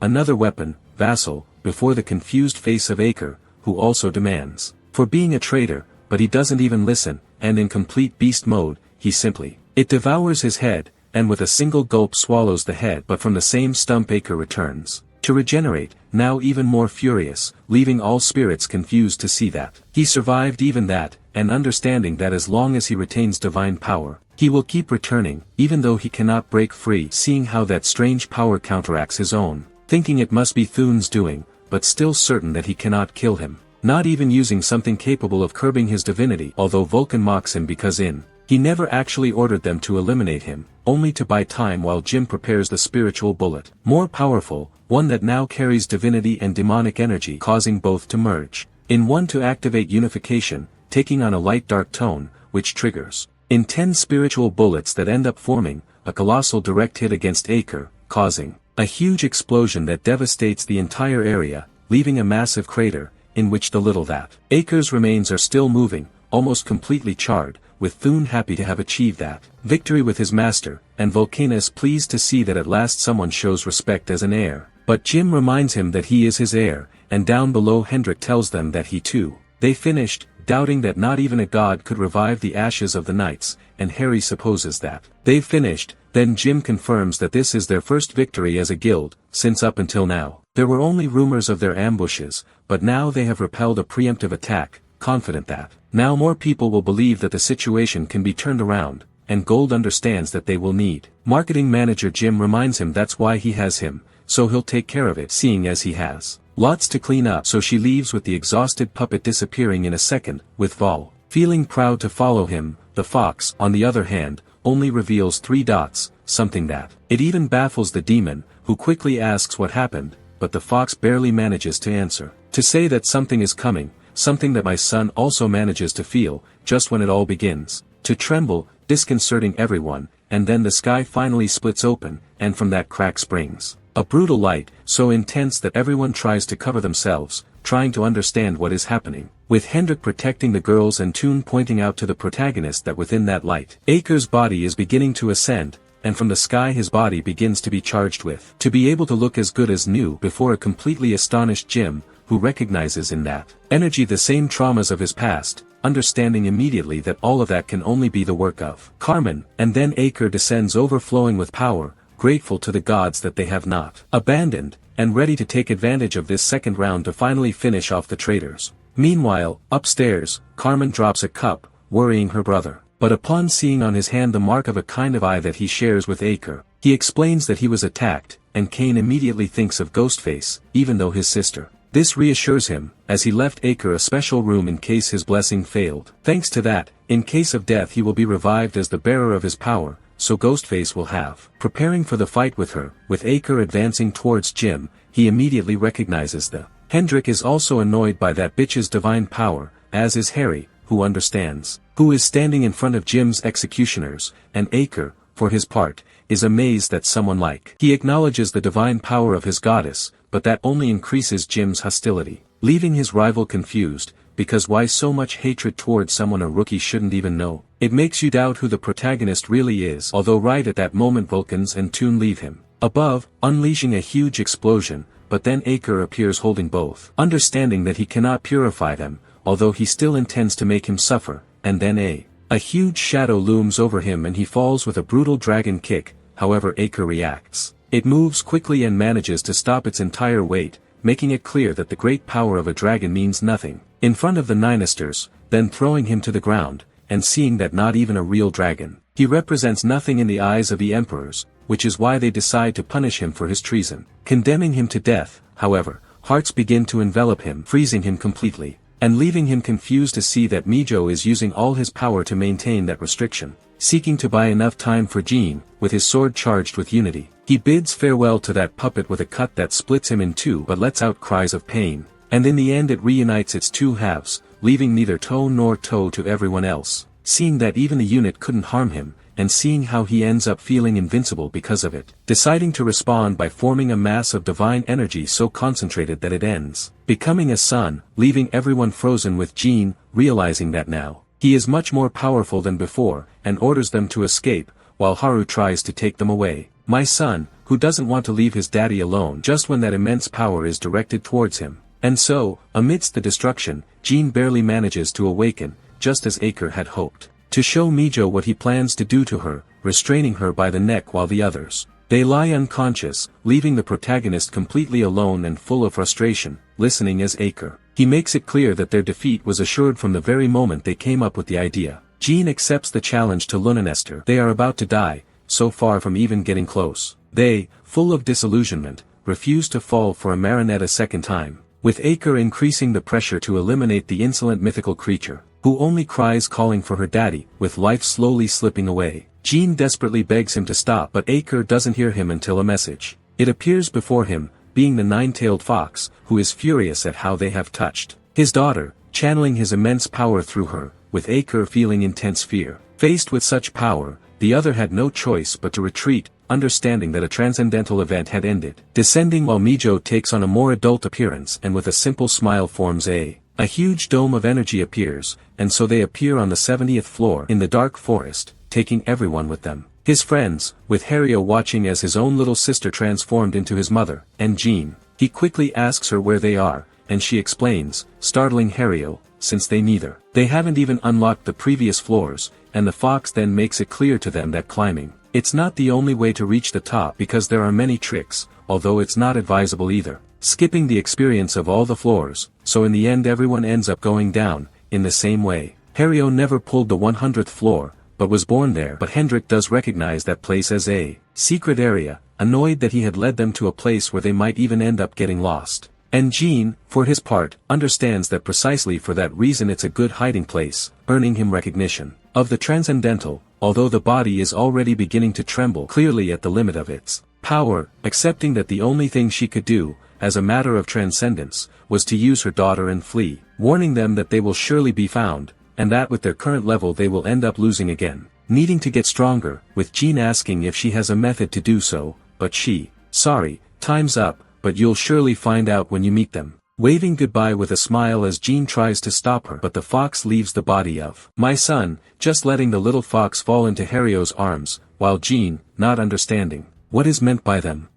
another weapon, Vassal, before the confused face of Aker, who also demands for being a traitor, but he doesn't even listen, and in complete beast mode, he simply, it devours his head, and with a single gulp swallows the head. But from the same stump Aker returns to regenerate, now even more furious, leaving all spirits confused to see that he survived even that, and understanding that as long as he retains divine power, he will keep returning, even though he cannot break free, seeing how that strange power counteracts his own, thinking it must be Thune's doing, but still certain that he cannot kill him, not even using something capable of curbing his divinity, although Vulcan mocks him because he never actually ordered them to eliminate him, only to buy time while Jim prepares the spiritual bullet. More powerful, one that now carries divinity and demonic energy, causing both to merge in one to activate unification, taking on a light dark tone, which triggers in 10 spiritual bullets that end up forming a colossal direct hit against Acre, causing a huge explosion that devastates the entire area, leaving a massive crater, in which the little that Acre's remains are still moving, almost completely charred, with Thune happy to have achieved that victory with his master, and Vulcanus pleased to see that at last someone shows respect as an heir. But Jim reminds him that he is his heir, and down below Hendrik tells them that he too. They finished, doubting that not even a god could revive the ashes of the knights, and Harry supposes that they've finished. Then Jim confirms that this is their first victory as a guild, since up until now, there were only rumors of their ambushes, but now they have repelled a preemptive attack, confident that now more people will believe that the situation can be turned around, and Gold understands that they will need. Marketing manager Jim reminds him that's why he has him, so he'll take care of it, seeing as he has lots to clean up. So she leaves with the exhausted puppet disappearing in a second, with Vol feeling proud to follow him. The fox, on the other hand, only reveals 3 dots, something that it even baffles the demon, who quickly asks what happened, but the fox barely manages to answer. To say that something is coming, something that my son also manages to feel, just when it all begins to tremble, disconcerting everyone, and then the sky finally splits open, and from that crack springs a brutal light, so intense that everyone tries to cover themselves, trying to understand what is happening, with Hendrik protecting the girls and Thune pointing out to the protagonist that within that light, Acre's body is beginning to ascend, and from the sky his body begins to be charged with to be able to look as good as new before a completely astonished Jim, who recognizes in that energy the same traumas of his past, understanding immediately that all of that can only be the work of Carmen, and then Acre descends overflowing with power, grateful to the gods that they have not abandoned, and ready to take advantage of this second round to finally finish off the traitors. Meanwhile, upstairs, Carmen drops a cup, worrying her brother, but upon seeing on his hand the mark of a kind of eye that he shares with Acre, he explains that he was attacked, and Kane immediately thinks of Ghostface, even though his sister. This reassures him, as he left Acre a special room in case his blessing failed. Thanks to that, in case of death he will be revived as the bearer of his power, so Ghostface will have. Preparing for the fight with her, with Acre advancing towards Jim, he immediately recognizes the Hendrik is also annoyed by that bitch's divine power, as is Harry, who understands, who is standing in front of Jim's executioners, and Acre, for his part, is amazed that someone like he acknowledges the divine power of his goddess, but that only increases Jim's hostility, leaving his rival confused, because why so much hatred towards someone a rookie shouldn't even know? It makes you doubt who the protagonist really is, although right at that moment Vulcans and Thune leave him above, unleashing a huge explosion, but then Acre appears holding both, understanding that he cannot purify them, although he still intends to make him suffer, and then a huge shadow looms over him and he falls with a brutal dragon kick. However Acre reacts. It moves quickly and manages to stop its entire weight, making it clear that the great power of a dragon means nothing in front of the Ninisters, then throwing him to the ground, and seeing that not even a real dragon, he represents nothing in the eyes of the emperors, which is why they decide to punish him for his treason, condemning him to death. However, hearts begin to envelop him, freezing him completely, and leaving him confused to see that Mijo is using all his power to maintain that restriction, seeking to buy enough time for Jean, with his sword charged with unity. He bids farewell to that puppet with a cut that splits him in two but lets out cries of pain, and in the end it reunites its two halves, leaving neither toe nor toe to everyone else, seeing that even the unit couldn't harm him, and seeing how he ends up feeling invincible because of it, deciding to respond by forming a mass of divine energy so concentrated that it ends becoming a sun, leaving everyone frozen with Jean, realizing that now he is much more powerful than before, and orders them to escape, while Haru tries to take them away. My son, who doesn't want to leave his daddy alone just when that immense power is directed towards him. And so, amidst the destruction, Jean barely manages to awaken, just as Acre had hoped, to show Mijo what he plans to do to her, restraining her by the neck while the others They lie unconscious, leaving the protagonist completely alone and full of frustration, listening as Aker. He makes it clear that their defeat was assured from the very moment they came up with the idea. Jean accepts the challenge to Lunanester. They are about to die, so far from even getting close. They, full of disillusionment, refuse to fall for a marionette a second time, with Aker increasing the pressure to eliminate the insolent mythical creature, who only cries calling for her daddy, with life slowly slipping away. Jean desperately begs him to stop, but Aker doesn't hear him until a message. It appears before him, being the nine-tailed fox, who is furious at how they have touched his daughter, channeling his immense power through her, with Aker feeling intense fear. Faced with such power, the other had no choice but to retreat, understanding that a transcendental event had ended. Descending while Mijo takes on a more adult appearance and with a simple smile forms a huge dome of energy appears, and so they appear on the 70th floor in the dark forest, taking everyone with them. His friends, with Hario watching as his own little sister transformed into his mother, and Jean. He quickly asks her where they are, and she explains, startling Hario, since they haven't even unlocked the previous floors, and the fox then makes it clear to them that climbing, it's not the only way to reach the top because there are many tricks, although it's not advisable either. Skipping the experience of all the floors, so in the end everyone ends up going down, in the same way. Hario never pulled the 100th floor, but was born there. But Hendrik does recognize that place as a secret area, annoyed that he had led them to a place where they might even end up getting lost. And Jean, for his part, understands that precisely for that reason it's a good hiding place, earning him recognition of the transcendental, although the body is already beginning to tremble clearly at the limit of its power, accepting that the only thing she could do, as a matter of transcendence, was to use her daughter and flee, warning them that they will surely be found, and that with their current level they will end up losing again, needing to get stronger, with Jean asking if she has a method to do so, but she, sorry, time's up, but you'll surely find out when you meet them. Waving goodbye with a smile as Jean tries to stop her, but the fox leaves the body of my son, just letting the little fox fall into Hario's arms, while Jean, not understanding what is meant by them,